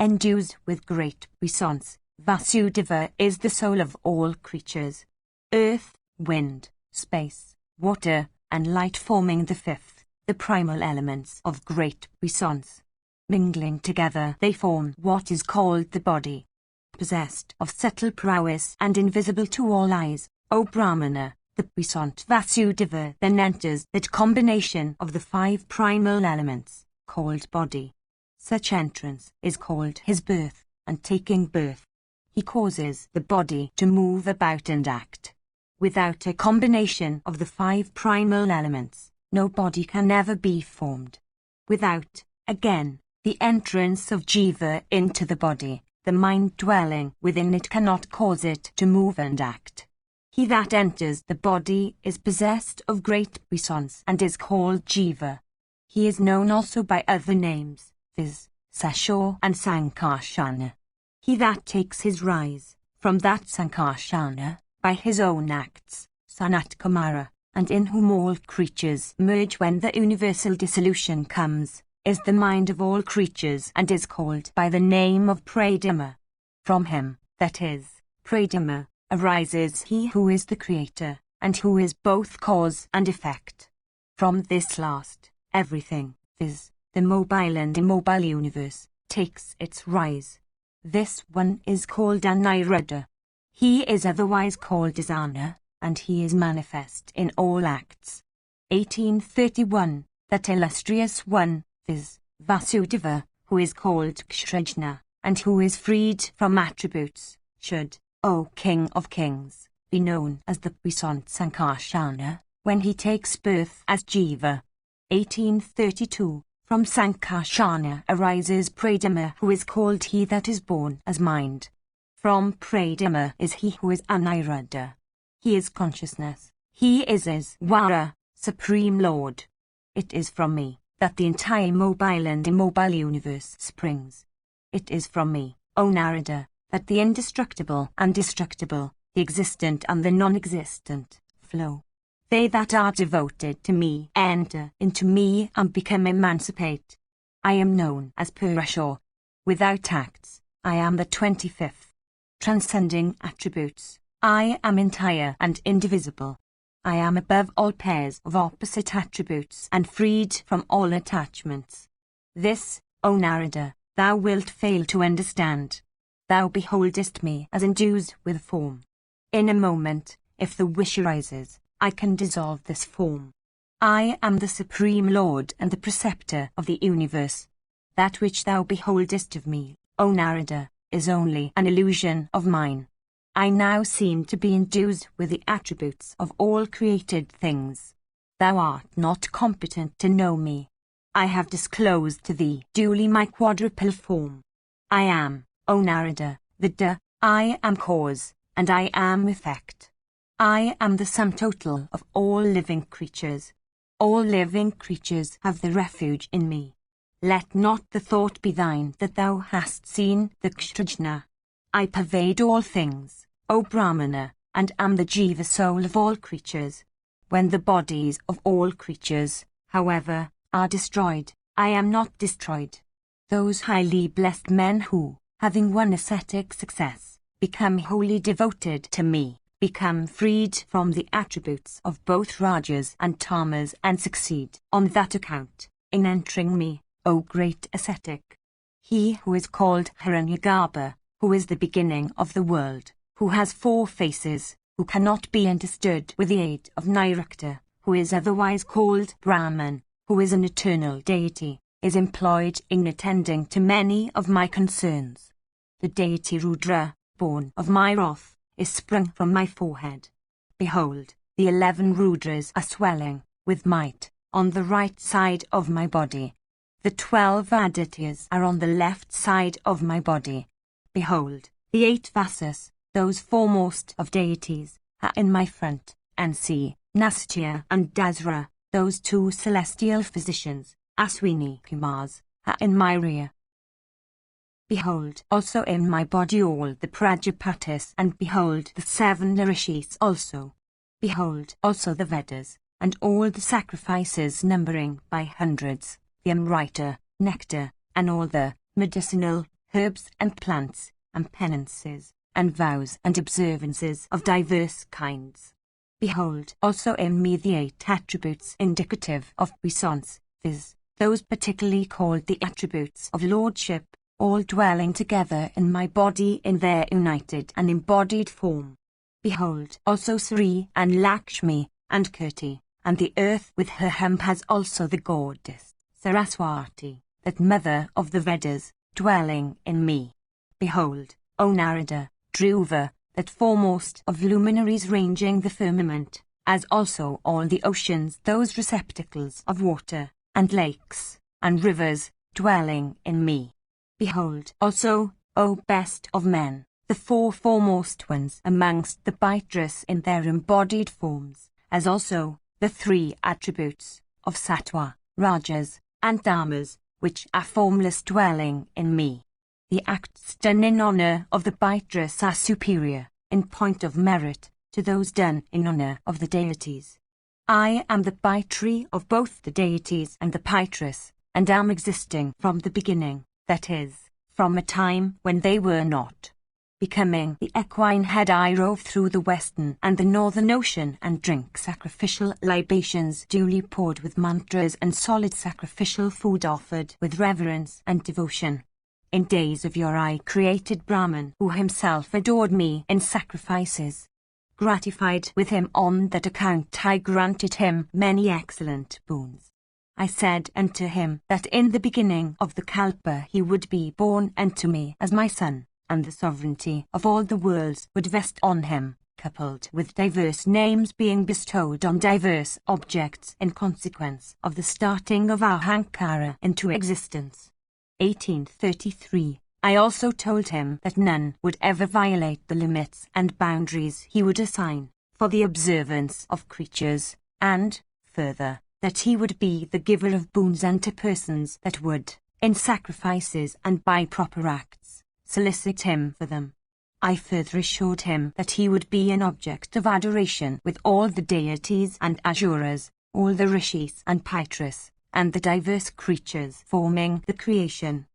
Endued with great puissance, Vasudeva is the soul of all creatures. Earth, wind, space, water, and light forming the fifth, the primal elements of great puissance. Mingling together they form what is called the body. Possessed of subtle prowess and invisible to all eyes, O Brahmana, the puissant Vasudeva then enters that combination of the five primal elements, called body. Such entrance is called his birth, and taking birth. He causes the body to move about and act. Without a combination of the five primal elements, no body can ever be formed. Without, again, the entrance of Jiva into the body, the mind dwelling within it cannot cause it to move and act. He that enters the body is possessed of great puissance and is called Jiva. He is known also by other names, viz., Sasho and Sankarshana. He that takes his rise from that Sankarshana by his own acts, Sanat Kumara, and in whom all creatures merge when the universal dissolution comes, is the mind of all creatures and is called by the name of Pradama. From him, that is, Pradama, arises he who is the creator, and who is both cause and effect. From this last, everything, viz., the mobile and immobile universe, takes its rise. This one is called Aniruddha. He is otherwise called Asana, and he is manifest in all acts. 1831, that illustrious one, viz., Vasudeva, who is called Kshrajna, and who is freed from attributes, should, O King of Kings, be known as the puissant Sankarshana, when he takes birth as Jiva. 1832, from Sankarshana arises Pradama, who is called he that is born as mind. From Pradama is he who is Aniruddha. He is consciousness. He is Isvara, Supreme Lord. It is from me that the entire mobile and immobile universe springs. It is from me, O Narada, that the indestructible and destructible, the existent and the non-existent, flow. They that are devoted to me enter into me and become emancipate. I am known as Purusha. Without acts, I am the 25th. Transcending attributes, I am entire and indivisible. I am above all pairs of opposite attributes and freed from all attachments. This, O Narada, thou wilt fail to understand. Thou beholdest me as endued with form. In a moment, if the wish arises, I can dissolve this form. I am the Supreme Lord and the Preceptor of the universe. That which thou beholdest of me, O Narada, is only an illusion of mine. I now seem to be endued with the attributes of all created things. Thou art not competent to know me. I have disclosed to thee duly my quadruple form. I am, O Narada, the I am cause, and I am effect. I am the sum total of all living creatures. All living creatures have the refuge in me. Let not the thought be thine that thou hast seen the Kshrajna. I pervade all things, O Brahmana, and am the Jiva soul of all creatures. When the bodies of all creatures, however, are destroyed, I am not destroyed. Those highly blessed men who, having won ascetic success, become wholly devoted to me, become freed from the attributes of both Rajas and Tamas and succeed, on that account, in entering me, O great ascetic. He who is called Hiranyagarbha, who is the beginning of the world, who has 4 faces, who cannot be understood with the aid of Nirukta, who is otherwise called Brahman, who is an eternal deity, is employed in attending to many of my concerns. The deity Rudra, born of my wrath, is sprung from my forehead. Behold, the 11 Rudras are swelling, with might, on the right side of my body. The 12 Adityas are on the left side of my body. Behold, the 8 Vasas, those foremost of deities, are in my front, and see, Nastia and Dasra, those two celestial physicians, Aswini Kumars, are in my rear. Behold also in my body all the Prajapatis, and behold the 7 Rishis also. Behold also the Vedas, and all the sacrifices numbering by hundreds, the Amrita, nectar, and all the medicinal herbs and plants, and penances, and vows and observances of diverse kinds. Behold also in me the 8 attributes indicative of puissance, viz., those particularly called the attributes of lordship, all dwelling together in my body in their united and embodied form. Behold also Sri and Lakshmi, and Kirti, and the earth with her hum has also the goddess, Saraswati, that mother of the Vedas, dwelling in me. Behold, O Narada, Dhruva, that foremost of luminaries ranging the firmament, as also all the oceans those receptacles of water, and lakes, and rivers, dwelling in me. Behold also, O best of men, the 4 foremost ones amongst the Bhaitrus in their embodied forms, as also the 3 attributes of Sattva, Rajas, and Tamas, which are formless dwelling in me. The acts done in honor of the Bhaitrus are superior, in point of merit, to those done in honor of the deities. I am the Bhaitri of both the deities and the Bhaitrus, and am existing from the beginning, that is, from a time when they were not. Becoming the equine head I rove through the western and the northern ocean and drink sacrificial libations duly poured with mantras and solid sacrificial food offered with reverence and devotion. In days of yore I created Brahman who himself adored me in sacrifices. Gratified with him on that account I granted him many excellent boons. I said unto him that in the beginning of the Kalpa he would be born unto me as my son, and the sovereignty of all the worlds would vest on him, coupled with diverse names being bestowed on diverse objects in consequence of the starting of Ahankara into existence. 1833. I also told him that none would ever violate the limits and boundaries he would assign for the observance of creatures, and, further, that he would be the giver of boons unto persons that would, in sacrifices and by proper acts, solicit him for them. I further assured him that he would be an object of adoration with all the deities and asuras, all the rishis and Bhaitrus, and the diverse creatures forming the creation.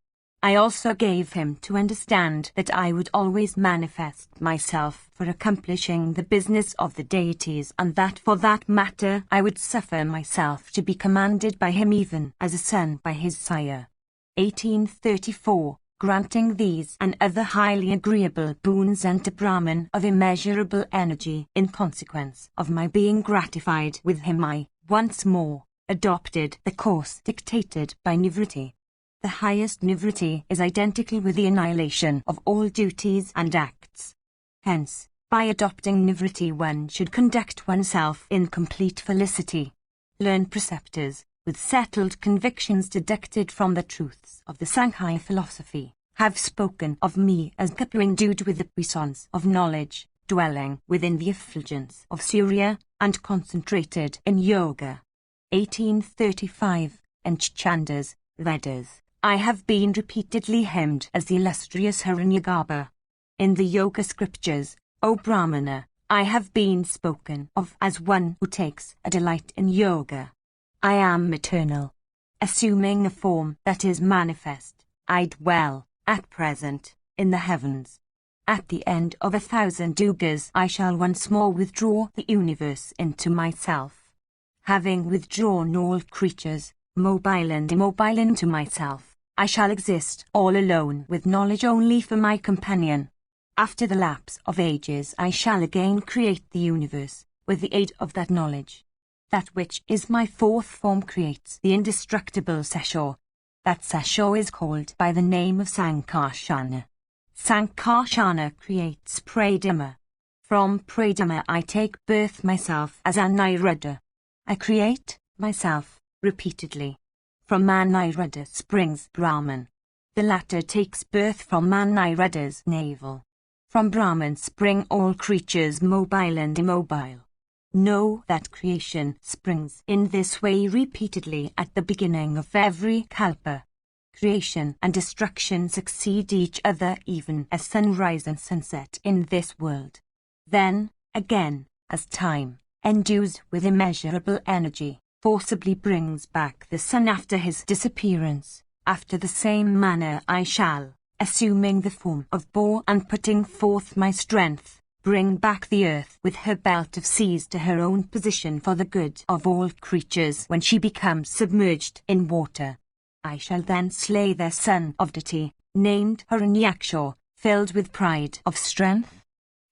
I also gave him to understand that I would always manifest myself for accomplishing the business of the deities, and that for that matter I would suffer myself to be commanded by him even as a son by his sire. 1834. Granting these and other highly agreeable boons unto Brahman of immeasurable energy in consequence of my being gratified with him, I, once more, adopted the course dictated by Nivritti. The highest Nivritti is identical with the annihilation of all duties and acts. Hence, by adopting Nivritti one should conduct oneself in complete felicity. Learned preceptors, with settled convictions deducted from the truths of the Sankhya philosophy, have spoken of me as Kapu endued with the puissance of knowledge, dwelling within the effulgence of Surya, and concentrated in yoga. 1835. And Chandas, Vedas, I have been repeatedly hymned as the illustrious Hiranyagarbha. In the yoga scriptures, O Brahmana, I have been spoken of as one who takes a delight in yoga. I am eternal. Assuming a form that is manifest, I dwell, at present, in the heavens. At the end of 1,000 yugas I shall once more withdraw the universe into myself. Having withdrawn all creatures, mobile and immobile, into myself, I shall exist all alone with knowledge only for my companion. After the lapse of ages I shall again create the universe, with the aid of that knowledge. That which is my fourth form creates the indestructible Sesho. That Sesho is called by the name of Sankarshana. Sankarshana creates Pradima. From Pradima I take birth myself as Aniruddha. I create myself repeatedly. From Aniruddha springs Brahman. The latter takes birth from Aniruddha's navel. From Brahman spring all creatures mobile and immobile. Know that creation springs in this way repeatedly at the beginning of every kalpa. Creation and destruction succeed each other even as sunrise and sunset in this world. Then, again, as time, endues with immeasurable energy, forcibly brings back the sun after his disappearance, after the same manner I shall, assuming the form of boar and putting forth my strength, bring back the earth with her belt of seas to her own position for the good of all creatures when she becomes submerged in water. I shall then slay their son of deity, named Hiranyaksha, filled with pride of strength.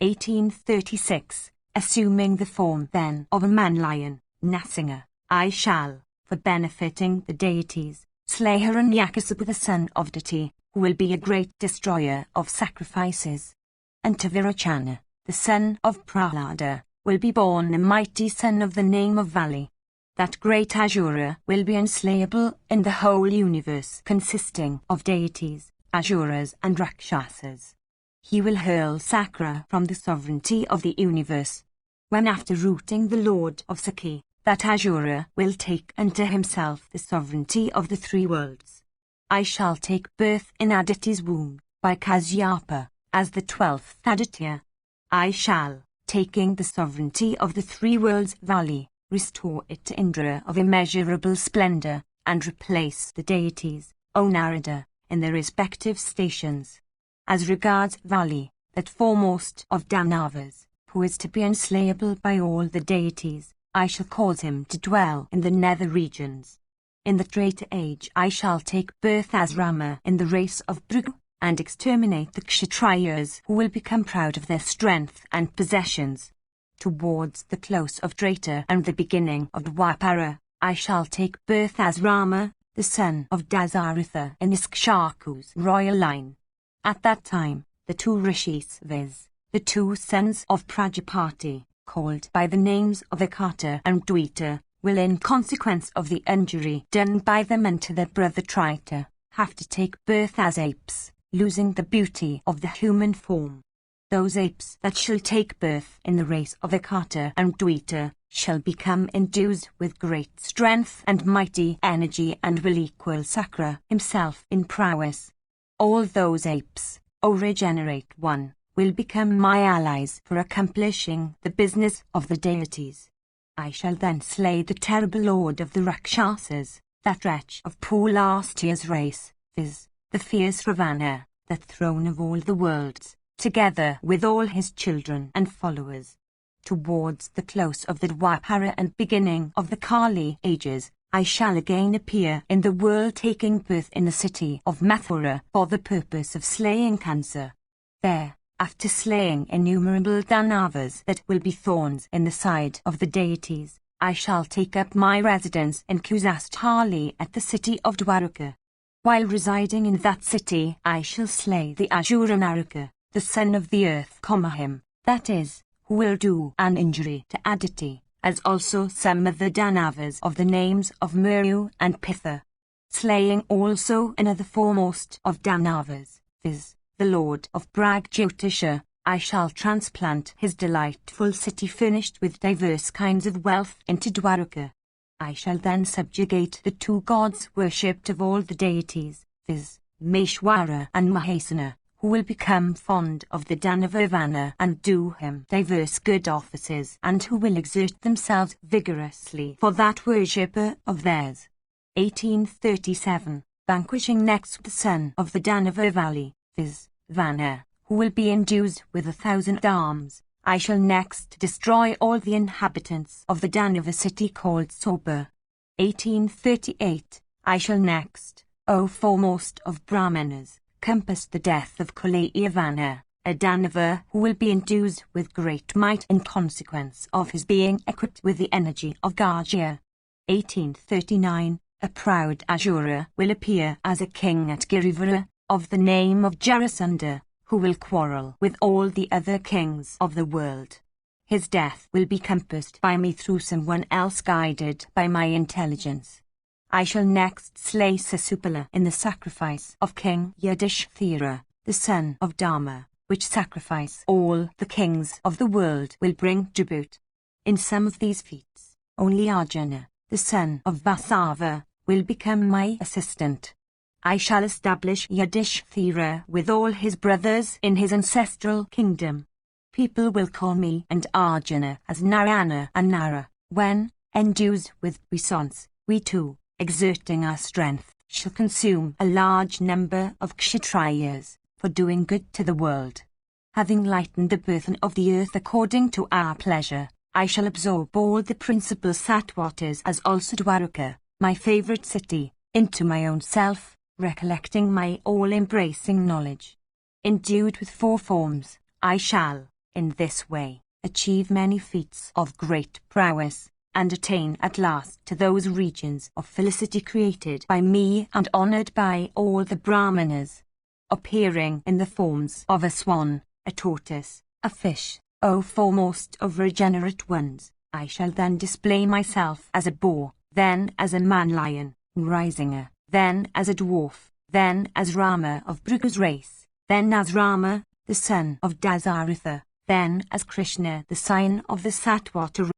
1836. Assuming the form then of a man-lion, Nasinga, I shall, for benefiting the deities, slay Hiranyakasipu the son of deity, who will be a great destroyer of sacrifices. And to Virachana, the son of Prahlada, will be born a mighty son of the name of Vali. That great Asura will be unslayable in the whole universe consisting of deities, Asuras and Rakshasas. He will hurl Sakra from the sovereignty of the universe. When after routing the Lord of Sakhi, that Asura will take unto himself the sovereignty of the three worlds. I shall take birth in Aditi's womb, by Kasyapa, as the 12th Aditya. I shall, taking the sovereignty of the three worlds Vali, restore it to Indra of immeasurable splendor, and replace the deities, O Narada, in their respective stations. As regards Vali, that foremost of Danavas, who is to be unslayable by all the deities, I shall cause him to dwell in the nether regions. In the greater age I shall take birth as Rama in the race of Bhrigu, and exterminate the Kshatriyas who will become proud of their strength and possessions. Towards the close of Treta and the beginning of Dwapara, I shall take birth as Rama, the son of Dasaratha in Ikshaku's royal line. At that time, the two rishis, viz., the two sons of Prajapati, called by the names of Akata and Dwita, will in consequence of the injury done by them unto their brother Trita, have to take birth as apes, losing the beauty of the human form. Those apes that shall take birth in the race of Akata and Dwita shall become endued with great strength and mighty energy and will equal Sakra himself in prowess. All those apes, O regenerate one, will become my allies for accomplishing the business of the deities. I shall then slay the terrible lord of the Rakshasas, that wretch of Pulastia's race, viz., the fierce Ravana, the throne of all the worlds, together with all his children and followers. Towards the close of the Dwapara and beginning of the Kali ages, I shall again appear in the world taking birth in the city of Mathura for the purpose of slaying Kansa. There, after slaying innumerable Danavas that will be thorns in the side of the deities, I shall take up my residence in Kusastali at the city of Dwaraka. While residing in that city I shall slay the Asura Naraka, the son of the earth, him, that is, who will do an injury to Aditi, as also some of the Danavas of the names of Muru and Pitha. Slaying also another foremost of Danavas, viz., the lord of Pragjyotisha, I shall transplant his delightful city furnished with diverse kinds of wealth into Dwaraka. I shall then subjugate the two gods worshipped of all the deities, viz., Maheshwara and Mahesana, who will become fond of the Danavavana and do him diverse good offices and who will exert themselves vigorously for that worshipper of theirs. 1837. Vanquishing next the son of the Danavavali, viz., Vana, who will be endued with 1,000 arms, I shall next destroy all the inhabitants of the Danava city called Soba. 1838. I shall next, O foremost of Brahmanas, compass the death of Kulayavana, a Danava who will be endued with great might in consequence of his being equipped with the energy of Gajya. 1839. A proud Asura will appear as a king at Girivara, of the name of Jarasandha, who will quarrel with all the other kings of the world. His death will be compassed by me through someone else guided by my intelligence. I shall next slay Sasupala in the sacrifice of King Yudhishthira, the son of Dharma, which sacrifice all the kings of the world will bring tribute. In some of these feats, only Arjuna, the son of Vasava, will become my assistant. I shall establish Yudhishthira with all his brothers in his ancestral kingdom. People will call me and Arjuna as Narayana and Nara, when, endued with puissance, we two, exerting our strength, shall consume a large number of kshatriyas, for doing good to the world. Having lightened the burden of the earth according to our pleasure, I shall absorb all the principal Satwatas as also Dwaraka, my favourite city, into my own self, recollecting my all-embracing knowledge. Endued with 4 forms, I shall, in this way, achieve many feats of great prowess, and attain at last to those regions of felicity created by me and honoured by all the Brahmanas. Appearing in the forms of a swan, a tortoise, a fish, O foremost of regenerate ones, I shall then display myself as a boar, then as a man-lion, Nrisinga, then as a dwarf, then as Rama of Bhrigu's race, then as Rama, the son of Dasaratha, then as Krishna, the scion of the Satwata